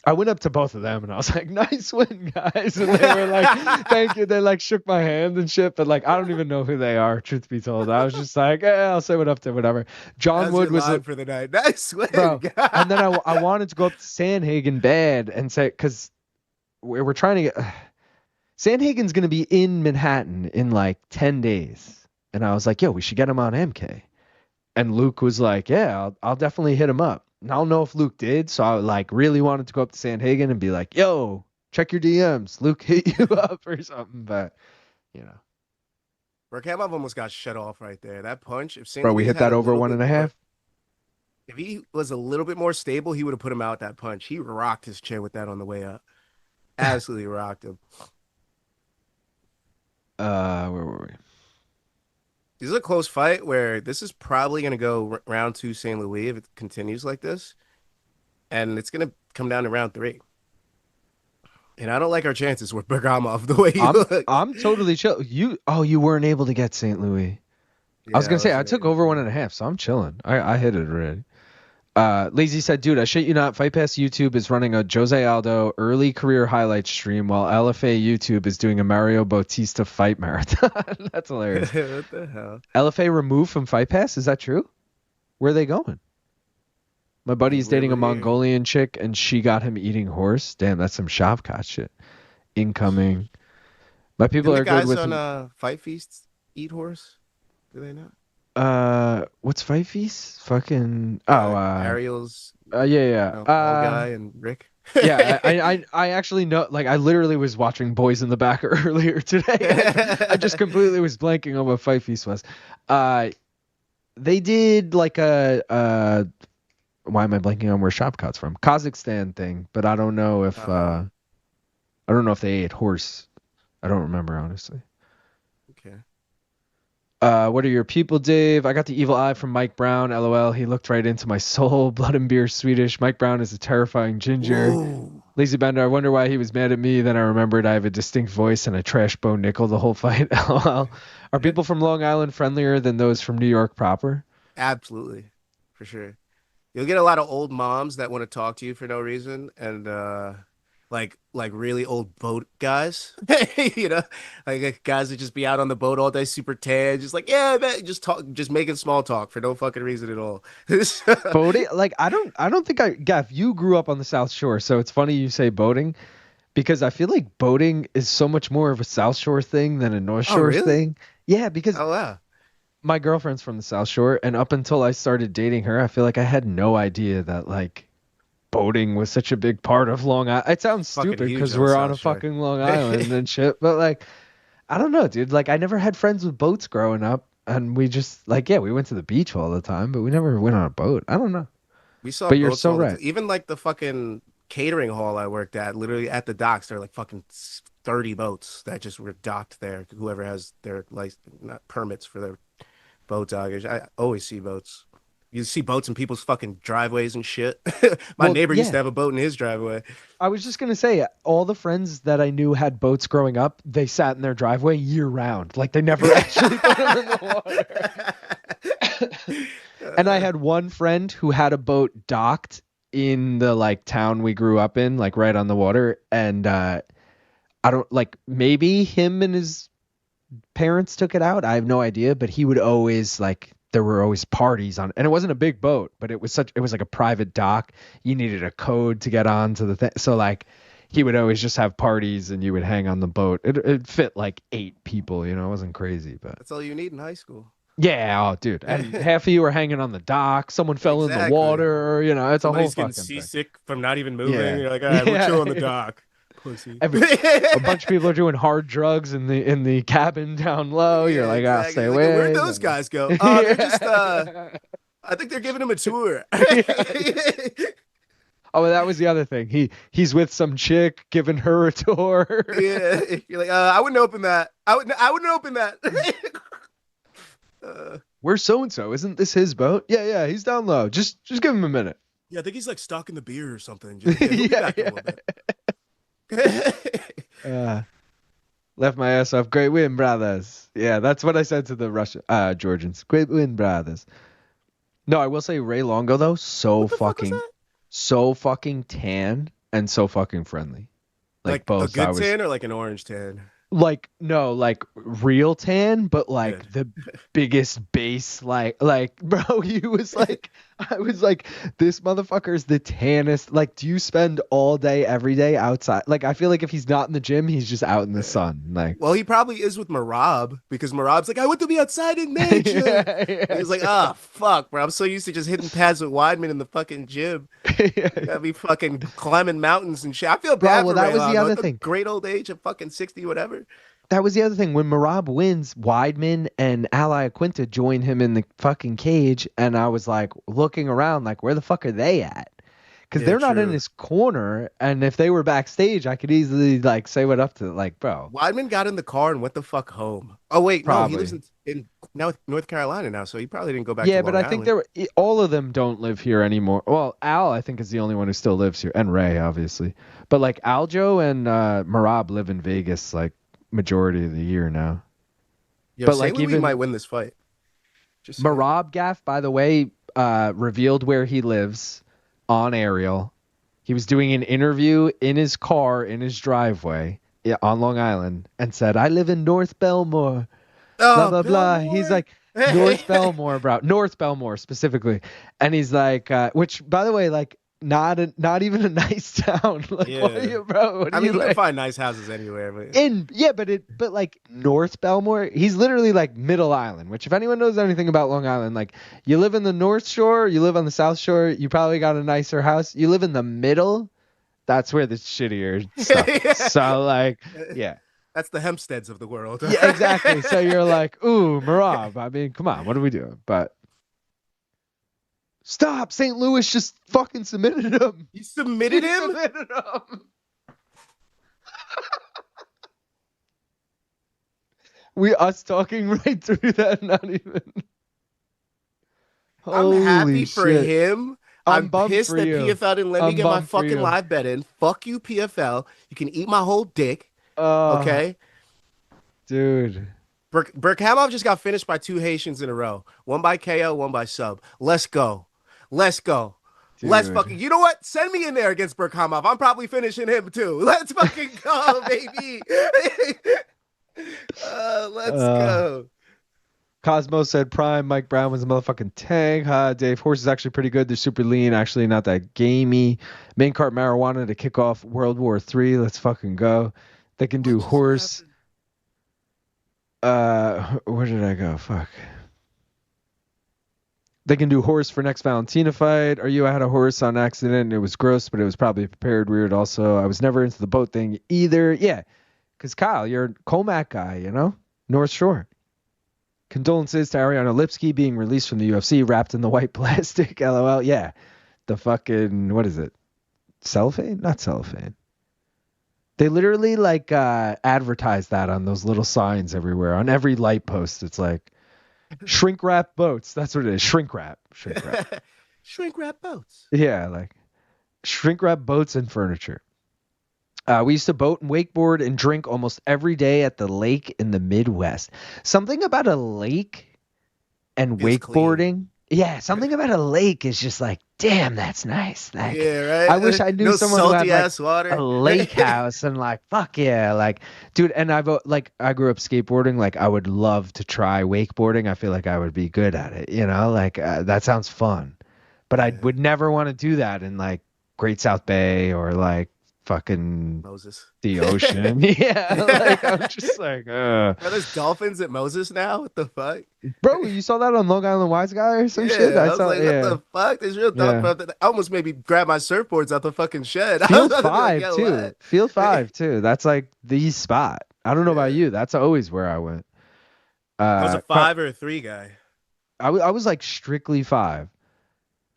I went up to both of them and I was like, nice win, guys. And they were like, thank you. They like shook my hand and shit, but like, I don't even know who they are, truth be told. I was just like, I'll say what up to whatever. John Wood was
for the night. Nice win,
bro.
guys.
And then I wanted to go up to Sandhagen bad and say, because we're trying to get, Sandhagen's going to be in Manhattan in like 10 days. And I was like, yo, we should get him on MK. And Luke was like, yeah, I'll definitely hit him up. And I don't know if Luke did, so I like really wanted to go up to Sandhagen and be like, yo, check your DMs. Luke hit you up or something, but you know.
Berkhamov almost got shut off right there. That punch, if
Bro, we hit that over 1.5.
If he was a little bit more stable, he would have put him out that punch. He rocked his chin with that on the way up. Absolutely rocked him.
Where were we?
This is a close fight where this is probably going to go round 2 St. Louis if it continues like this. And it's going to come down to round 3. And I don't like our chances with Berkhamov the way he looks.
I'm totally chill. You weren't able to get St. Louis.
Yeah,
I was going to say, I
right.
took over 1.5, so I'm chilling. I hit it already. Lazy said, dude, I shit you not. Fight Pass YouTube is running a Jose Aldo early career highlight stream while LFA YouTube is doing a Mario Bautista fight marathon. That's hilarious.
What the hell?
LFA removed from Fight Pass? Is that true? Where are they going? My buddy's dating a Mongolian chick and she got him eating horse. Damn, that's some Shavkat shit. Incoming. My people
Didn't
are
the
good with
guys on Fight Feasts eat horse? Do they not?
what's Fight Feast? Fucking
Ariel's
yeah.
guy and Rick.
Yeah, I actually know, like, I literally was watching Boys in the Back earlier today. I just completely was blanking on what Fight Feast was. They did like a why am I blanking on where Shopcut's from? Kazakhstan thing, but I don't know if they ate horse. I don't remember, honestly.
Okay.
What are your people, Dave? I got the evil eye from Mike Brown. LOL. He looked right into my soul. Blood and beer, Swedish. Mike Brown is a terrifying ginger.
Ooh.
Lazy Bender. I wonder why he was mad at me. Then I remembered I have a distinct voice and I trash Bo Nickel the whole fight. LOL. Are people from Long Island friendlier than those from New York proper?
Absolutely, for sure. You'll get a lot of old moms that want to talk to you for no reason, and like really old boat guys, you know, like guys that just be out on the boat all day, super tan, just like, yeah, man, just making small talk for no fucking reason at all.
Boating, like I don't think Gav, you grew up on the South Shore, so it's funny you say boating, because I feel like boating is so much more of a South Shore thing than a North Shore thing. Yeah, because
wow.
My girlfriend's from the South Shore, and up until I started dating her, I feel like I had no idea that like boating was such a big part of Long Island. It sounds stupid because we're on a fucking Long Island and shit, but like, I don't know, dude. Like, I never had friends with boats growing up, and we just like, yeah, we went to the beach all the time, but we never went on a boat. I don't know.
We saw,
but you're so right.
Even like the fucking catering hall I worked at, literally at the docks, there are like fucking 30 boats that just were docked there. Whoever has their not permits for their boat dockage. I always see boats. You see boats in people's fucking driveways and shit. My neighbor used to have a boat in his driveway.
I was just gonna say, all the friends that I knew had boats growing up, they sat in their driveway year round. Like, they never actually put them in the water. And I had one friend who had a boat docked in the like town we grew up in, like right on the water. And I don't, like, maybe him and his parents took it out. I have no idea, but he would always like, there were always parties on, and it wasn't a big boat, but it was like a private dock. You needed a code to get onto the thing. So like, he would always just have parties and you would hang on the boat. It fit like 8 people, you know, it wasn't crazy, but
that's all you need in high school.
Yeah, oh, dude. And half of you are hanging on the dock. Someone fell in the
Exactly.
water. You know, it's
Somebody's
a whole
getting
fucking thing.
seasick from not even moving.
Yeah.
You're like, all right, we're
Yeah.
chill on the dock. Pussy.
A bunch of people are doing hard drugs in the cabin down low. You're
Yeah,
like, I'll stay
Like, where'd
away.
those guys go?
Yeah.
They're just I think they're giving him a tour.
Oh, that was the other thing. He's with some chick giving her a tour.
Yeah, you're like, I wouldn't open that. I wouldn't open that.
Where's so and so? Isn't this his boat? Yeah, he's down low. Just give him a minute.
Yeah, I think he's like stocking the beer or something. Just, he'll be back in a little bit.
Left my ass off. Great win, brothers. Yeah, that's what I said to the Russian Georgians. Great win, brothers. No, I will say Ray Longo though, so fucking tan and so fucking friendly.
Like
both.
a good tan or like an orange tan?
Like real tan, but like
Good.
the biggest base, like bro, I was like, this motherfucker is the tannest. Like, do you spend all day every day outside? Like, I feel like if he's not in the gym, he's just out in the sun. Like,
well, he probably is with Marab because Marab's like, I want to be outside in nature. He's like, fuck, bro, I'm so used to just hitting pads with Weidman in the fucking gym. I gotta be fucking climbing mountains and shit. I feel bad for
that
Ray
was the
Longo
other
at
thing.
Great old age of fucking 60, whatever.
That was the other thing. When Marab wins, Weidman and Ali Aquinta join him in the fucking cage, and I was like looking around, like, where the fuck are they at? Because they're not in his corner, and if they were backstage, I could easily like say what up to, like, bro.
Weidman got in the car and went the fuck home. Oh wait,
Probably.
no, he lives in now North Carolina now, so he probably didn't go back.
Yeah,
to
but
Long
I think
Island.
all of them don't live here anymore. Well, Al, I think, is the only one who still lives here, and Ray, obviously. But like Aljo and Marab live in Vegas, like, majority of the year now.
Yo,
but
St.
like
Louis
even
might win this fight. Just
Marab Gaff, by the way, revealed where he lives on Ariel. He was doing an interview in his car in his driveway on Long Island and said, I live in North Belmore. Blah, blah, blah. He's like, North Belmore, bro. North Belmore specifically. And he's like, which, by the way, like, not even a nice town. Like,
Yeah.
what are you, bro? What are
I mean,
you
you can
like?
find nice houses anywhere, but
But like North Belmore, he's literally like Middle Island, which if anyone knows anything about Long Island, like, you live in the North Shore, you live on the South Shore, you probably got a nicer house. You live in the middle, that's where the shittier stuff is. So like, yeah.
that's the Hempsteads of the world.
Yeah, exactly. So you're like, ooh, Marab. I mean, come on, what are we doing? But stop, St. Louis just fucking submitted him.
You submitted
He
him?
submitted him. Us talking right through that, not even.
I'm happy for
shit.
him.
I'm
I'm
bummed
pissed
for
that
you.
PFL didn't let me
I'm
get my
bummed for
fucking
you.
live bet in. Fuck you, PFL. You can eat my whole dick.
Oh,
Okay?
dude.
Berkhamov just got finished by 2 Haitians in a row. One by KO, one by sub. Let's go. Let's go. Let's
Dude.
fucking. You know what? Send me in there against Berkhamov. I'm probably finishing him too. Let's fucking go, baby. Let's go.
Cosmo said Prime Mike Brown was a motherfucking tank. Dave, horse is actually pretty good. They're super lean, actually not that gamey. Main cart marijuana to kick off World War III. Let's fucking go. They can do horse. Where did I go? Fuck. They can do horse for next Valentina fight. I had a horse on accident. It was gross, but it was probably prepared weird also. I was never into the boat thing either. Yeah, because Kyle, you're a Comac guy, you know? North Shore. Condolences to Ariana Lipsky being released from the UFC wrapped in the white plastic. LOL. Yeah. The fucking, what is it? Cellophane? Not cellophane. They literally like advertise that on those little signs everywhere. On every light post, it's like, shrink wrap boats. That's what it is. Shrink wrap. Shrink wrap.
Shrink wrap boats.
Yeah, like shrink wrap boats and furniture. We used to boat and wakeboard and drink almost every day at the lake in the Midwest. Something about a lake and
It's
wakeboarding.
clean.
Yeah, something about a lake is just like, damn, that's nice. Like,
Yeah, right.
I wish I knew
no
someone who had
salty
like
ass water.
a lake house and like, fuck yeah, like, dude. And I grew up skateboarding. Like, I would love to try wakeboarding. I feel like I would be good at it. You know, like that sounds fun. But I would never want to do that in like Great South Bay or like fucking
Moses.
the ocean. Yeah, like I'm just like,
Are there's dolphins at Moses now? What the fuck?
bro, you saw that on Long Island Wise Guy or some shit?
Yeah,
I
I was
saw,
like, what
yeah,
the fuck? There's real
yeah.
dolphins. I almost made me grab my surfboards out the fucking shed. I was
Field
about to be like,
5
yo,
too.
what?
Field 5 too. That's like the spot. I don't know about
Yeah.
you. That's always where I went.
I was a 5 or a 3 guy.
I was like strictly 5.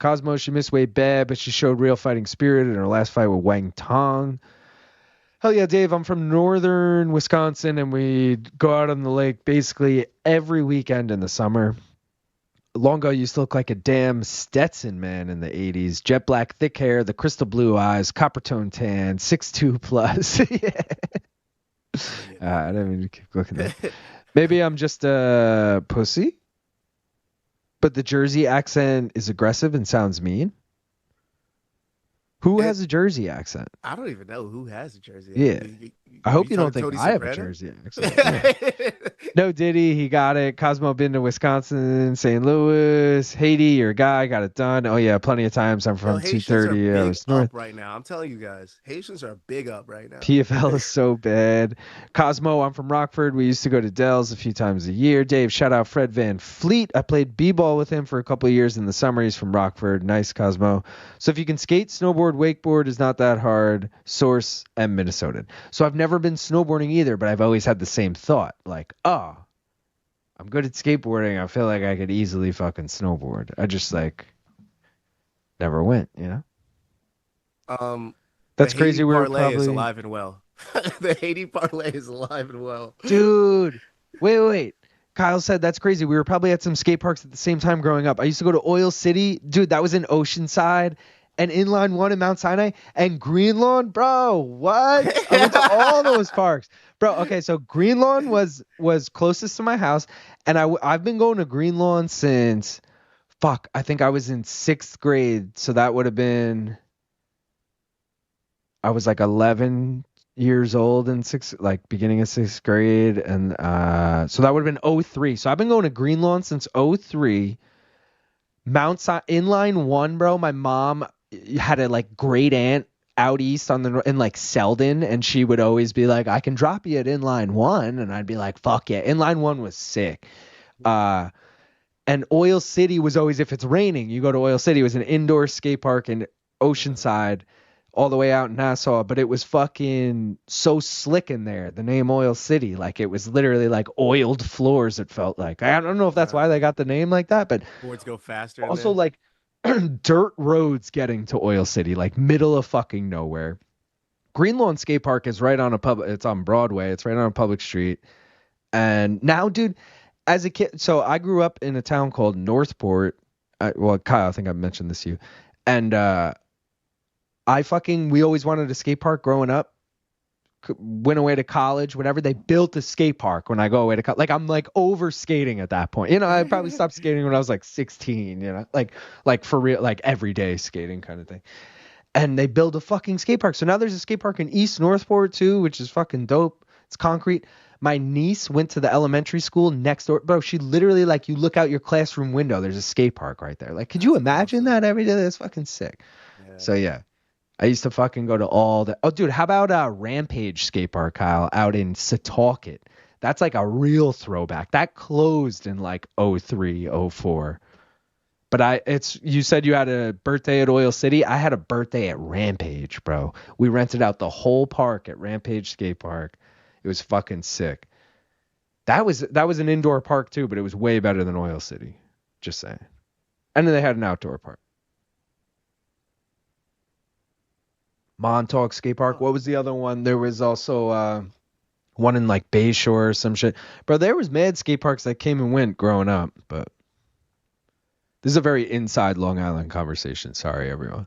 Cosmo, she missed way bad, but she showed real fighting spirit in her last fight with Wang Tong. Hell yeah, Dave. I'm from northern Wisconsin, and we go out on the lake basically every weekend in the summer. Longo used to look like a damn Stetson man in the 80s. Jet black, thick hair, the crystal blue eyes, copper tone tan, 6'2 plus. Yeah. I didn't mean to keep looking at that. Maybe I'm just a pussy, but the Jersey accent is aggressive and sounds mean. Who has a Jersey accent?
I don't even know who has a Jersey.
Yeah. I hope you don't think
Tony
I have a
Soprano?
Jersey accent. Yeah. No Diddy, he got it. Cosmo been to Wisconsin, St. Louis, Haiti, your guy got it done. Oh yeah, plenty of times. I'm from 230 hours north.
Right now, I'm telling you guys, Haitians are big up right now.
PFL is so bad. Cosmo, I'm from Rockford. We used to go to Dell's a few times a year. Dave, shout out Fred Van Fleet. I played b-ball with him for a couple of years in the summer. He's from Rockford. Nice, Cosmo. So if you can skate, snowboard, wakeboard is not that hard. Source and Minnesotan. So I've never been snowboarding either, but I've always had the same thought. Like, oh, I'm good at skateboarding. I feel like I could easily fucking snowboard. I just like never went, you know? That's crazy. We were
parlay is
probably
alive and well. The Haiti parlay is alive and well.
Dude, wait. Kyle said that's crazy. We were probably at some skate parks at the same time growing up. I used to go to Oil City. Dude, that was in Oceanside and Inline 1 in Mount Sinai and Green Lawn. Bro, what? I went to all those parks. Bro, okay, so Green Lawn was closest to my house, and I've been going to Green Lawn since, I think I was in 6th grade, so that would have been, I was like 11 years old in beginning of 6th grade, and so that would have been 03. So I've been going to Green Lawn since 03. Inline 1, bro. My mom had a like great aunt out east in like Selden, and she would always be like, I can drop you at Inline 1, and I'd be like, fuck yeah. Inline 1 was sick. And Oil City was always, if it's raining, you go to Oil City. It was an indoor skate park in Oceanside, all the way out in Nassau, but it was fucking so slick in there. The name Oil City, like it was literally like oiled floors. It felt like, I don't know if that's why they got the name like that, but
boards go faster.
Also like dirt roads getting to Oil City, like middle of fucking nowhere. Green Lawn Skate Park is right on it's on Broadway. It's right on a public street. And now, dude, as a kid, so I grew up in a town called Northport. Kyle, I think I mentioned this to you. And, we always wanted a skate park growing up. Went away to college, whenever they built a skate park when I go away to college. Like I'm like over skating at that point. You know, I probably stopped skating when I was like 16, you know, like for real, like everyday skating kind of thing. And they build a fucking skate park. So now there's a skate park in East Northport too, which is fucking dope. It's concrete. My niece went to the elementary school next door. Bro, she literally, like, you look out your classroom window, there's a skate park right there. Like, could you imagine that every day? That's fucking sick. Yeah. So yeah. I used to fucking go to all the... Oh, dude, how about Rampage Skate Park, Kyle, out in Setauket? That's like a real throwback. That closed in like 03, 04. But you said you had a birthday at Oil City. I had a birthday at Rampage, bro. We rented out the whole park at Rampage Skate Park. It was fucking sick. That was an indoor park too, but it was way better than Oil City. Just saying. And then they had an outdoor park. Montauk Skate Park. What was the other one? There was also one in like Bayshore or some shit. Bro, there was mad skate parks that came and went growing up, but this is a very inside Long Island conversation. Sorry, everyone.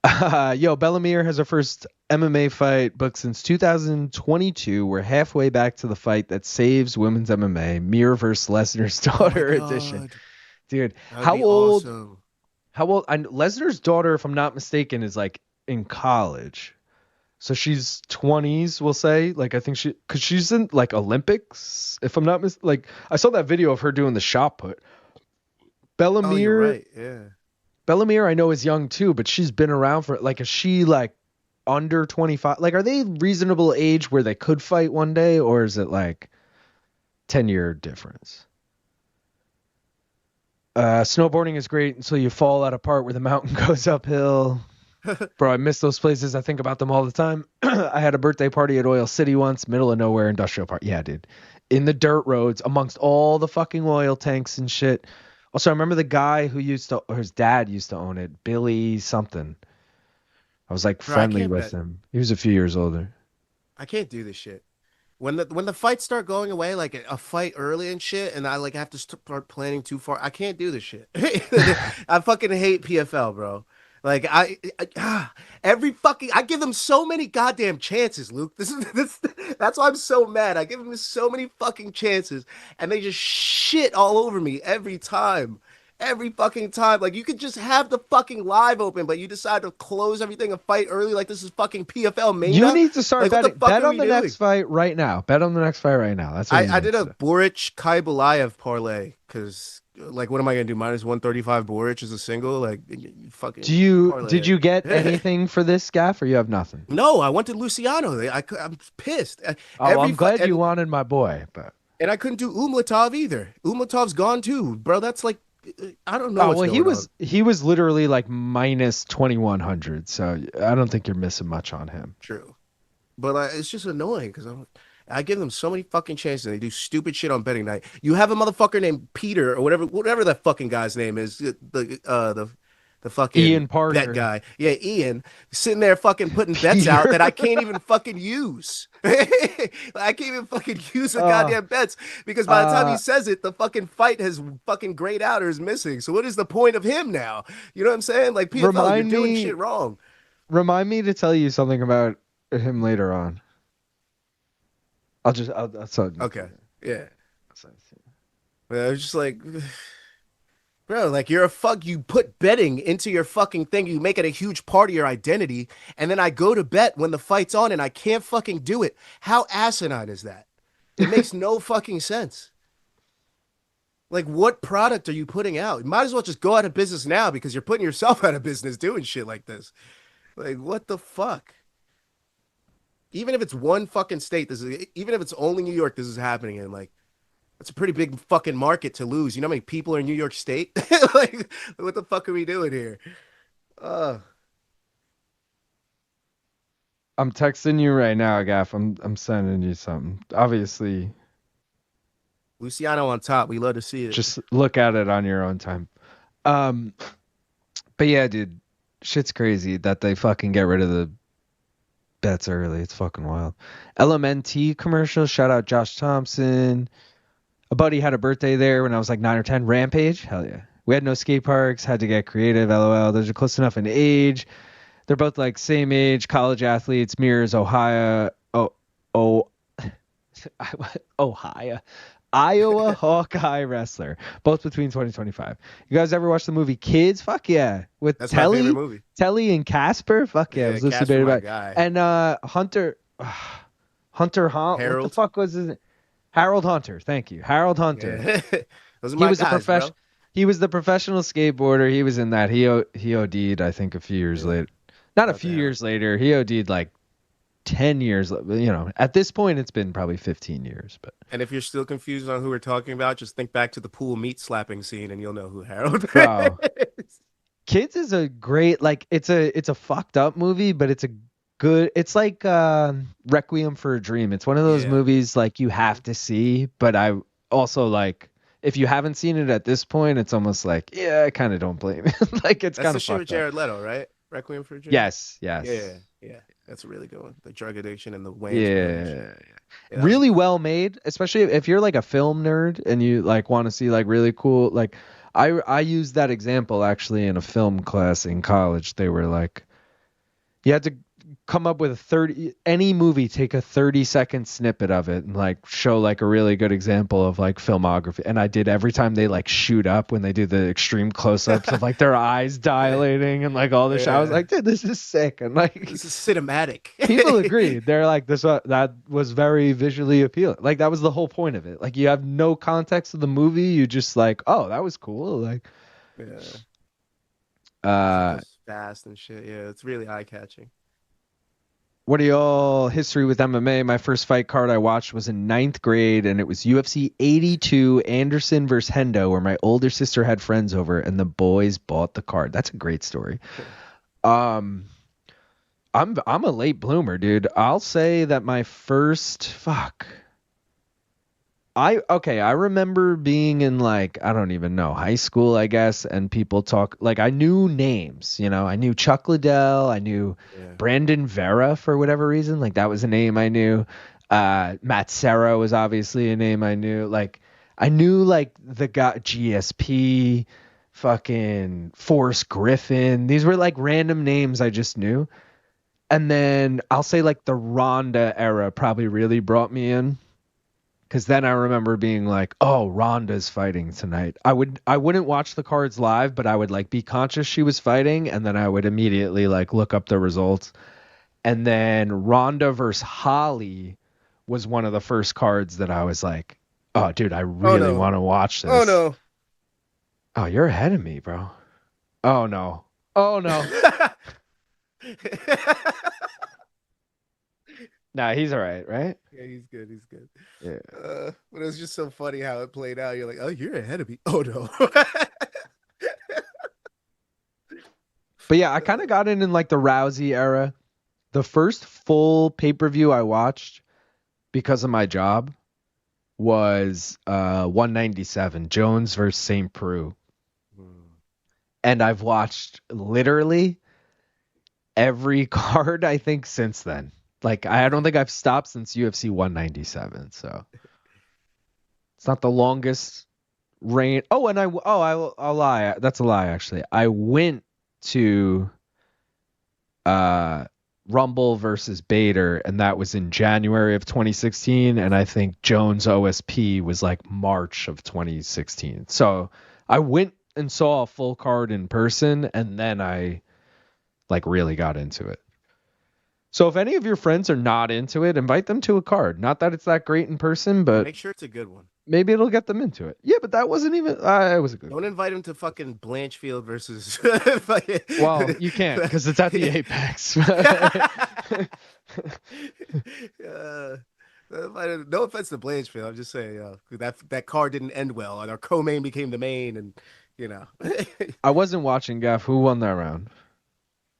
Yo, Bellamere has her first MMA fight booked since 2022. We're halfway back to the fight that saves women's MMA. Mir versus Lesnar's daughter edition. Dude, how old? Awesome. How old? Lesnar's daughter, if I'm not mistaken, is like in college, so she's 20s, we'll say. Like, I think because she's in like Olympics, if I'm not like, I saw that video of her doing the shot put. Bellamere,
you're right, yeah.
Bellamere, I know, is young too, but she's been around for like, is she like under 25? Like, are they reasonable age where they could fight one day, or is it like 10-year difference? Snowboarding is great until you fall at a part where the mountain goes uphill. Bro, I miss those places. I think about them all the time. I had a birthday party at Oil City once, middle of nowhere, industrial park. Yeah, dude. In the dirt roads, amongst all the fucking oil tanks and shit. Also, I remember the guy who or his dad used to own it, Billy something. I was like
Bro, I
friendly
can't
with
bet.
him. He was a few years older.
I can't do this shit. When the fights start going away, like a fight early and shit, and I like have to start planning too far, I can't do this shit. I fucking hate PFL, bro. Like every fucking I give them so many goddamn chances, Luke. That's why I'm so mad. I give them so many fucking chances, and they just shit all over me every time. Every fucking time. Like you could just have the fucking live open, but you decide to close everything and fight early like this is fucking PFL
You
Mania.
need to start
Like what the
betting.
fuck
Bet
are
on
we
the
doing?
next fight right now. Bet on the next fight right now. That's what you
I
need
did a
to do.
Borics Khaybulaev parlay because like what am I gonna do? Minus 135 Boric is a single. Like you fucking parlay
Did you get
it.
anything for this gaff, or you have nothing?
No, I went to Luciano. I'm pissed.
Oh, I'm glad you wanted my boy, but
And I couldn't do Umalatov either. Umlatov's gone too, bro. That's like I don't know
oh
what's
well,
going on.
he was literally like minus 2100, so I don't think you're missing much on him.
True, but it's just annoying because I give them so many fucking chances and they do stupid shit on betting night. You have a motherfucker named Peter or whatever that fucking guy's name is. The fucking
Ian
bet
Parker.
guy. Yeah, Ian sitting there fucking putting bets out that I can't even fucking use. I can't even fucking use the
Uh,
goddamn bets because by the time he
uh,
says it, the fucking fight has fucking grayed out or is missing. So what is the point of him now? You know what I'm saying? Like PFL, you're
remind
doing
me,
shit wrong.
remind me to tell you something about him later on. I'll send it to
Okay.
you.
Yeah.
I'll send it to you.
But I was just like, bro, like you're a fuck. You put betting into your fucking thing. You make it a huge part of your identity. And then I go to bet when the fight's on and I can't fucking do it. How asinine is that? It makes no fucking sense. Like, what product are you putting out? You might as well just go out of business now because you're putting yourself out of business doing shit like this. Like, what the fuck? Even if it's one fucking state, even if it's only New York, this is happening in. Like, that's a pretty big fucking market to lose. You know how many people are in New York State? Like, what the fuck are we doing here? Uh,
I'm texting you right now, Gaff. I'm sending you something. Obviously,
Luciano on top. We love to see it.
just look at it on your own time. Um, but yeah, dude, shit's crazy that they fucking get rid of the bets early. It's fucking wild. LMNT commercial. Shout out Josh Thompson. A buddy had a birthday there when I was like 9 or 10. Rampage. Hell yeah. We had no skate parks. Had to get creative. LOL. Those are close enough in age. They're both like same age, college athletes. Mirrors, Ohio. Oh, Ohio. Iowa Hawkeye wrestler. Both between 2025. You guys ever watch the movie Kids? Fuck yeah. With
That's my favorite movie.
Telly and Casper? Fuck yeah. I
Yeah,
was listening
Casper,
to
my
it.
guy.
And Hunter Hunt. What the
Harold.
fuck was his name? Harold Hunter. Thank you. Harold Hunter.
Yeah. Those are
He
my
was a
guys, bro.
He was the professional skateboarder. He was in that. He OD'd, I think, a few years
Yeah.
later. Not a
Shout
few
out to
years later. He OD'd like 10 years. You know, at this point, it's been probably 15 years. But
And if you're still confused on who we're talking about, just think back to the pool meat slapping scene and you'll know who Harold
bro,
is.
Kids is a great like. It's a fucked up movie, but it's a good. It's like Requiem for a Dream. It's one of those
Yeah.
movies like you have to see. But I also like. If you haven't seen it at this point, it's almost like, yeah, I kind of don't blame it. Like, it's
That's
kind
the
of
shit with
fucked up.
Jared Leto, right? Requiem for a Dream?
Yes.
Yeah. That's a really good one. The drug addiction and the Wayne's
Yeah.
Brothers. Yeah,
Really well made, especially if you're like a film nerd and you like want to see like really cool. Like, I used that example actually in a film class in college. They were like, you had to come up with any movie, take a 30-second snippet of it and like show like a really good example of like filmography. And I did every time they like shoot up when they do the extreme close-ups of like their eyes dilating and like all this shit. I was like, dude, this is sick. And like
This is cinematic.
people agreed. They're like, that was very visually appealing. Like that was the whole point of it. Like you have no context of the movie. You just like, oh, that was cool. Like,
Yeah. Fast and shit. Yeah, it's really eye catching.
What are y'all history with MMA? My first fight card I watched was in 9th grade, and it was UFC 82 Anderson versus Hendo, where my older sister had friends over, and the boys bought the card. That's a great story. I'm a late bloomer, dude. I'll say that my first I remember being in like, I don't even know, high school, I guess, and people talk like I knew names, you know. I knew Chuck Liddell, I knew Brandon Vera for whatever reason, like that was a name I knew. Matt Serra was obviously a name I knew. Like I knew like the guy GSP, fucking Forrest Griffin. These were like random names I just knew. And then I'll say like the Ronda era probably really brought me in. Because then I remember being like, oh, Ronda's fighting tonight. I wouldn't watch the cards live, but I would like be conscious she was fighting, and then I would immediately like look up the results. And then Ronda versus Holly was one of the first cards that I was like, oh, dude, I really want to watch this.
Oh, no.
Oh, you're ahead of me, bro. Oh, no. Oh, no. Nah, he's all right?
Yeah, he's good. He's good.
Yeah.
But it was just so funny how it played out. You're like, oh, you're ahead of me. Oh, no.
But yeah, I kind of got in like the Rousey era. The first full pay-per-view I watched because of my job was 197, Jones versus St. Preux. And I've watched literally every card, I think, since then. Like, I don't think I've stopped since UFC 197, so it's not the longest reign. Oh, and I'll lie. That's a lie, actually. I went to Rumble versus Bader, and that was in January of 2016, and I think Jones OSP was like March of 2016. So I went and saw a full card in person, and then I like really got into it. So if any of your friends are not into it, invite them to a card. Not that it's that great in person, but
make sure it's a good one.
Maybe it'll get them into it. Yeah, but that wasn't even. It was a good.
Don't invite them to fucking Blanchfield versus.
Well, you can't because it's at the Apex.
No offense to Blanchfield. I'm just saying that card didn't end well, and our co-main became the main, and you know.
I wasn't watching Gaff. Who won that round?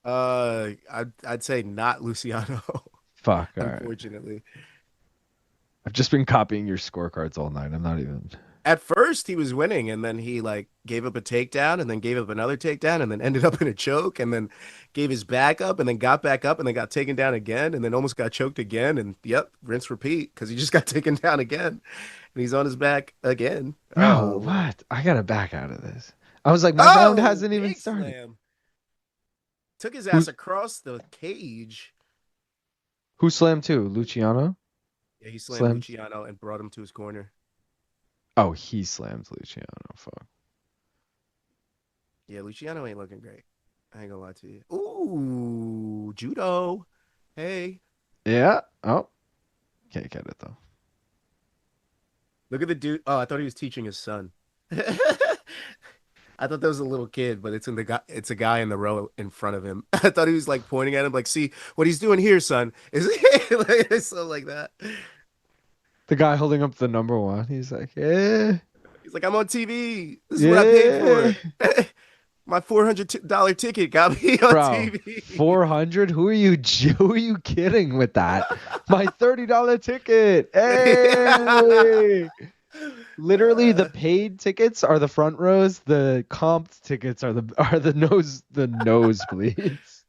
I'd say not Luciano.
Fuck.
Unfortunately.
Right. I've just been copying your scorecards all night. I'm not even.
At first, he was winning, and then he like gave up a takedown, and then gave up another takedown, and then ended up in a choke, and then gave his back up, and then got back up, and then got taken down again, and then almost got choked again, and yep, rinse repeat because he just got taken down again, and he's on his back again.
Oh, what? I gotta back out of this. I was like, my round hasn't even started.
Slam. Took his ass across the cage.
Who slammed too? Luciano?
Yeah, he slammed Luciano and brought him to his corner.
Oh, he slammed Luciano. Fuck.
Yeah, Luciano ain't looking great. I ain't gonna lie to you. Ooh, judo. Hey.
Yeah. Oh. Can't get it though.
Look at the dude. Oh, I thought he was teaching his son. I thought that was a little kid, but it's a guy in the row in front of him. I thought he was like pointing at him, like, "See what he's doing here, son." Is like, something like that.
The guy holding up the number one. He's like, "Yeah."
He's like, "I'm on TV. This is what I paid for. My $400 ticket got me on TV."
400? Who are you kidding with that? My $30 ticket. Hey. Literally, the paid tickets are the front rows. The comped tickets are the nosebleeds.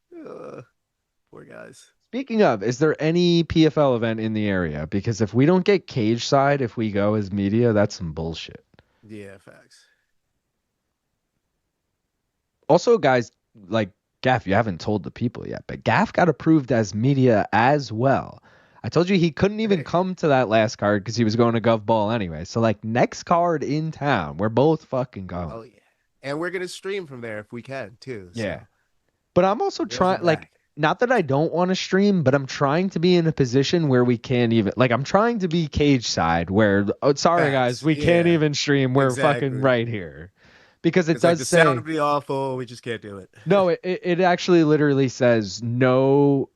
Poor guys.
Speaking of, is there any PFL event in the area? Because if we don't get cage side, if we go as media, that's some bullshit.
Yeah, facts.
Also, guys, like Gaff, you haven't told the people yet, but Gaff got approved as media as well. I told you he couldn't even come to that last card because he was going to Gov Ball anyway. So, like, next card in town, we're both fucking going.
Oh, yeah. And we're going to stream from there if we can, too. So.
Yeah. But I'm also trying, like, not that I don't want to stream, but I'm trying to be in a position where we can't even, like, I'm trying to be cage side where, sorry, guys, we can't even stream. We're fucking right here. Because it does
the
say.
The sound would be awful. We just can't do it.
No, it actually literally says no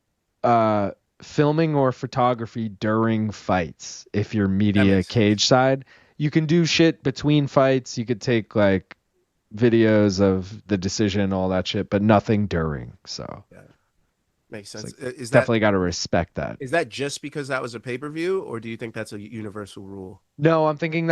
filming or photography during fights. If you're media
makes
cage side, you can do shit between fights. You could take like videos of the decision, all that shit, but nothing during. So
Yeah. Makes
it's
sense.
like,
Is that
definitely got to respect that.
is that just because that was a pay-per-view, or do you think that's a universal rule?
No, I'm thinking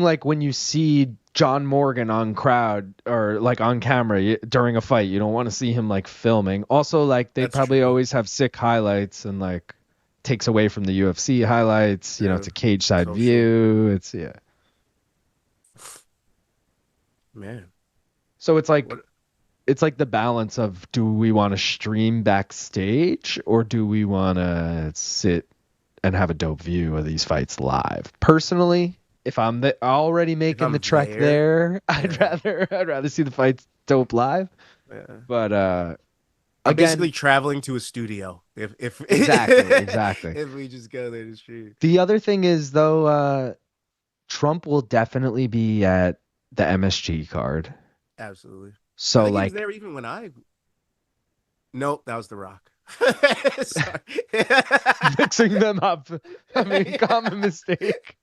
like when you see John Morgan on crowd or like on camera during a fight, you don't want to see him like filming. Also, like they
That's
probably
true.
always have sick highlights and like takes away from the UFC highlights. You know, it's a cage side
Social.
view. It's yeah.
Man.
So it's like
What-
it's like the balance of, do we want to stream backstage or do we want to sit and have a dope view of these fights live? Personally, if I'm already making
I'm
the trek there, I'd rather see the fights dope live.
Yeah.
But
I'm
again,
basically traveling to a studio. If
exactly.
if we just go there to stream.
The other thing is though, Trump will definitely be at the MSG card.
Absolutely.
So
I think he
like
was there even when I. Nope, that was The Rock. Sorry.
mixing them up. I mean, common mistake.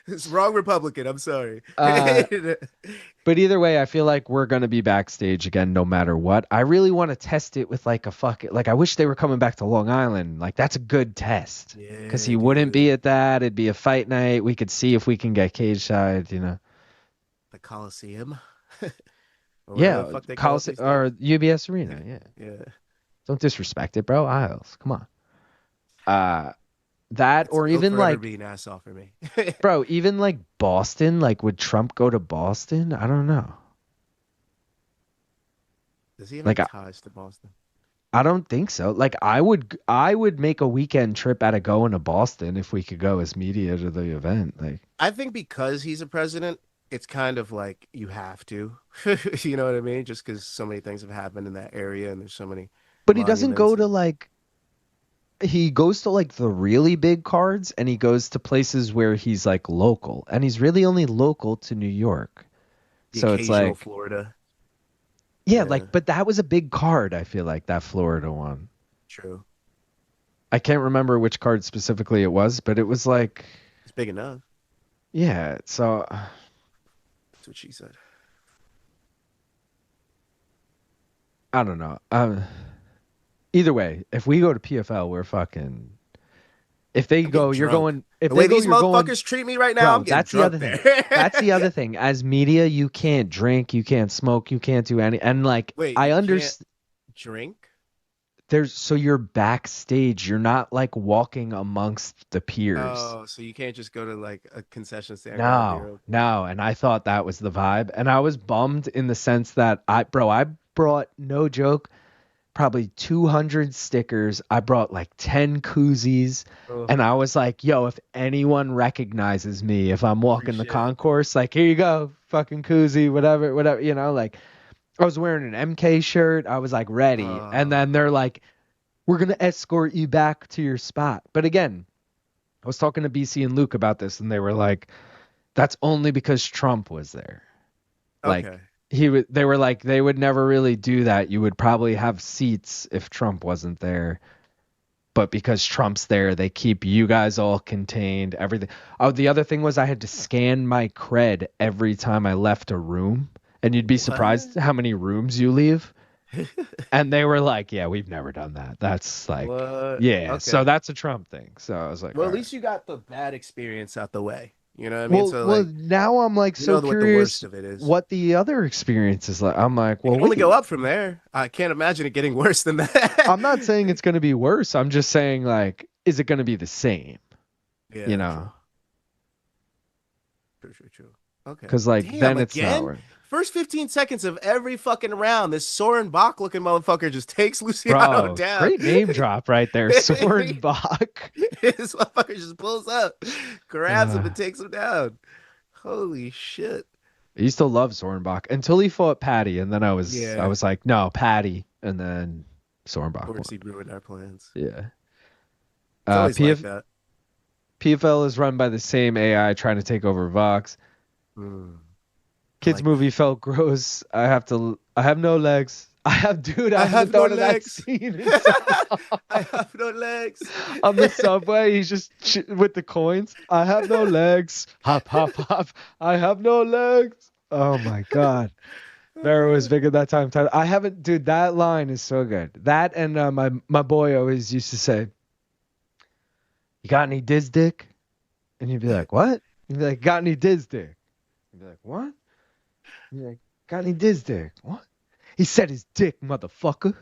It's wrong Republican. I'm sorry.
But either way, I feel like we're going to be backstage again no matter what. I really want to test it with like a like I wish they were coming back to Long Island. Like that's a good test. Because he wouldn't be at that. It'd be a fight night. We could see if we can get cage side, you know.
The Coliseum. Or
Yeah,
whatever the fuck they call it these
or
days.
UBS Arena, yeah.
Yeah.
Don't disrespect it, bro. Isles, come on. That or
It'll
even
forever
like,
be Nassau for me.
bro, even like Boston. Like, would Trump go to Boston? I don't know.
Does he have
Like,
any ties to Boston?
I don't think so. Like, I would make a weekend trip out of going to Boston if we could go as media to the event. Like,
I think because he's a president, it's kind of like you have to. You know what I mean? Just because so many things have happened in that area and there's so many.
but he doesn't go
monuments
to
and-
like. He goes to like the really big cards, and he goes to places where he's like local, and he's really only local to New York.
the
So it's
occasional
like,
Florida.
yeah,
Yeah.
like, but that was a big card. I feel like that Florida one.
True.
I can't remember which card specifically it was, but it was like,
It's big enough.
yeah. So
That's what she said.
I don't know. Either way, if we go to PFL, we're fucking. If they go,
getting
you're
drunk.
going. If
The way
they go,
these
you're going.
motherfuckers treat me right now,
Bro,
I'm getting
that's the
drunk
other
there.
thing. That's the other thing. As media, you can't drink, you can't smoke, you can't do any. And like,
Wait,
I
you
understand.
Drink?
So you're backstage. You're not like walking amongst the peers.
Oh, so you can't just go to like a concession stand. and grab a beer.
No. And I thought that was the vibe. And I was bummed in the sense that I brought, no joke, probably 200 stickers. I brought like 10 koozies.
Oh.
And I was like, yo, if anyone recognizes me, if I'm walking the
Appreciate it.
concourse, like, here you go, fucking koozie, whatever, you know, like, I was wearing an MK shirt. I was like ready. And then they're like, we're going to escort you back to your spot. But again, I was talking to BC and Luke about this, and they were like, that's only because Trump was there. Like,
Okay.
they were like, they would never really do that. You would probably have seats if Trump wasn't there. But because Trump's there, they keep you guys all contained, everything. Oh, the other thing was I had to scan my cred every time I left a room. And you'd be surprised how many rooms you leave. And they were like, yeah, we've never done that. That's like,
What?
yeah.
Okay.
So that's a Trump thing. So I was like,
Well, at
all
least you got the bad experience out the way. You know what I mean?
Well,
So
well,
like,
now I'm like
you
so
know what the
curious
worst of it is.
what the other experience is like. I'm like,
It
well,
can only
wait.
go up from there. I can't imagine it getting worse than that.
I'm not saying it's going to be worse. I'm just saying, like, is it going to be the same?
Yeah,
You know?
True. Okay.
Because, like,
Damn,
then it's
again?
not worth.
First 15 seconds of every fucking round, this Soren Bach looking motherfucker just takes Luciano
Bro,
down.
great name drop right there. Soren Bach.
This motherfucker just pulls up, grabs him, and takes him down. Holy shit.
I used to love Soren Bach until he fought Patty. And then I was like, no, Patty. And then Soren Bach.
Of course, he ruined our plans.
Yeah.
It's always like that.
PFL is run by the same AI trying to take over Vox. Kids
like
movie felt gross. I have no legs. I have, dude,
I
I
have
haven't
no
thought of that
legs.
scene in so long.
I have no legs.
On the subway, he's just with the coins. I have no legs. Hop, hop, hop. I have no legs. Oh my God. Vero was big at that time. I haven't, dude, that line is so good. That and my boy always used to say, you got any diz dick? And you'd be like, what? He'd be like, got any diz dick? You'd be like, what? You'd be like, got any diz dick? What? He said his dick, motherfucker.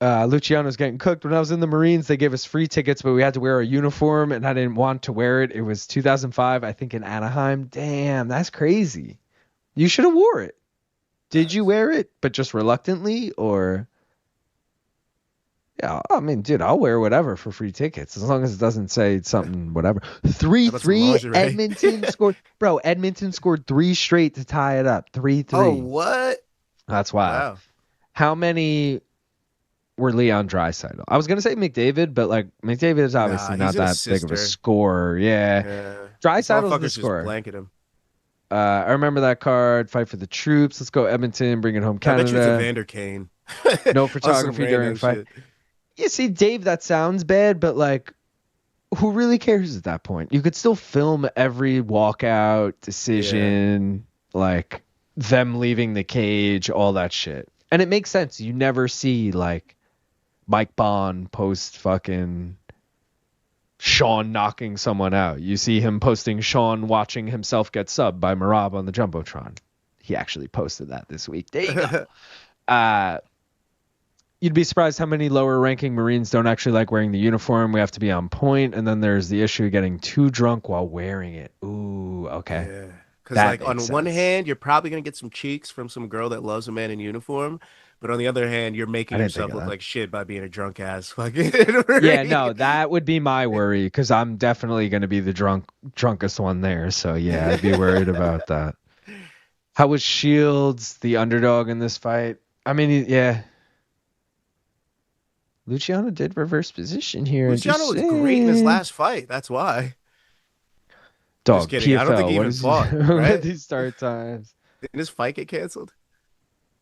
Luciano's getting cooked. When I was in the Marines, they gave us free tickets, but we had to wear a uniform, and I didn't want to wear it. It was 2005, I think, in Anaheim. Damn, that's crazy. You should have wore it. Did you wear it, but just reluctantly, or? Yeah, I mean, dude, I'll wear whatever for free tickets as long as it doesn't say something whatever. 3-3. Edmonton scored. Bro, Edmonton scored 3 straight to tie it up. 3-3.
Oh, what?
That's wild. Wow. How many were Leon Draisaitl? I was gonna say McDavid, but like McDavid is obviously not that big of a scorer. Yeah. Draisaitl's the scorer.
Blanket him.
I remember that card. Fight for the troops. Let's go Edmonton. Bring it home, Canada.
I bet you it's a Vander Kane.
No photography during fight. Shit. You see, Dave, that sounds bad, but like, who really cares at that point? You could still film every walkout decision, like them leaving the cage, all that shit. And it makes sense. You never see like Mike Bond post fucking Sean knocking someone out. You see him posting Sean watching himself get subbed by Marab on the Jumbotron. He actually posted that this week. There you go. You'd be surprised how many lower ranking Marines don't actually like wearing the uniform. We have to be on point. And then there's the issue of getting too drunk while wearing it. Ooh, okay.
Yeah. Because like on one hand, you're probably going to get some cheeks from some girl that loves a man in uniform. But on the other hand, you're making yourself look like shit by being a drunk ass fucking.
Yeah, no, that would be my worry because I'm definitely going to be the drunkest one there. So yeah, I'd be worried about that. How was Shields the underdog in this fight? I mean, yeah. Luciano did reverse position here.
Luciano was great in his last fight. That's why.
Dog,
just kidding.
PFL,
I don't think he even fought. Right?
These start times.
Didn't his fight get canceled?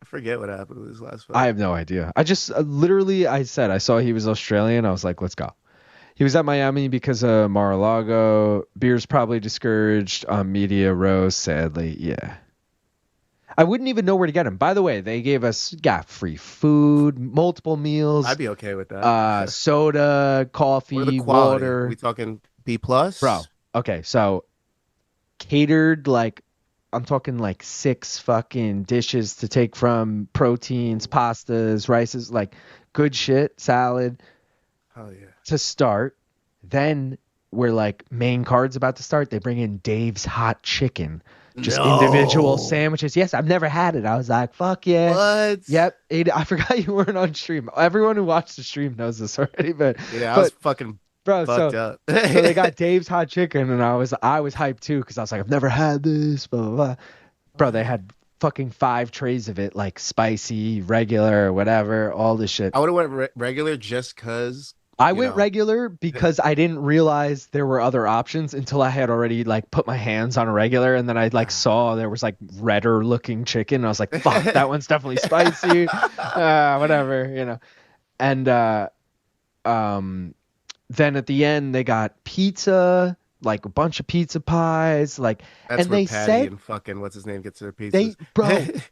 I forget what happened with his last fight.
I have no idea. I just literally, I saw he was Australian. I was like, let's go. He was at Miami because of Mar-a-Lago. Beer's probably discouraged on media row, sadly. Yeah. I wouldn't even know where to get him. By the way, they gave us free food, multiple meals.
I'd be okay with that.
Soda, coffee, water.
Are we talking B+? Bro,
okay, so catered, like, I'm talking like 6 fucking dishes to take from, proteins, pastas, rices, like good shit, salad.
Oh yeah.
To start. Then we're like, main card's about to start. They bring in Dave's hot chicken. Just individual sandwiches. Yes, I've never had it. I was like, fuck yeah.
What?
Yep. I forgot you weren't on stream. Everyone who watched the stream knows this already, but
yeah, I was fucking fucked up.
So they got Dave's hot chicken, and I was hyped too because I was like, I've never had this. Blah blah blah. Bro, they had fucking 5 trays of it, like spicy, regular, whatever, all this shit.
I would have went regular just cause.
I went regular because I didn't realize there were other options until I had already like put my hands on a regular, and then I like saw there was like redder looking chicken. And I was like, fuck, that one's definitely spicy. Whatever, you know. And then at the end they got pizza, like a bunch of pizza pies, like.
That's
and
where
they
Patty
said,
and fucking what's his name gets their pizza.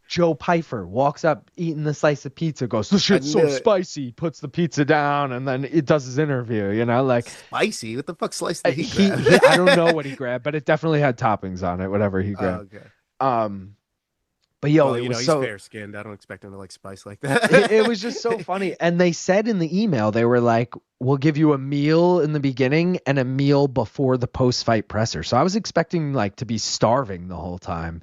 Joe Pfeiffer walks up eating the slice of pizza, goes, this shit's so spicy, puts the pizza down, and then it does his interview, you know, like.
Spicy? What the fuck slice did he grab?
I don't know what he grabbed, but it definitely had toppings on it, whatever he grabbed.
Okay.
But yo,
well,
it was
he's
so
fair-skinned. I don't expect him to like spice like that.
it was just so funny. And they said in the email, they were like, we'll give you a meal in the beginning and a meal before the post-fight presser. So I was expecting like to be starving the whole time.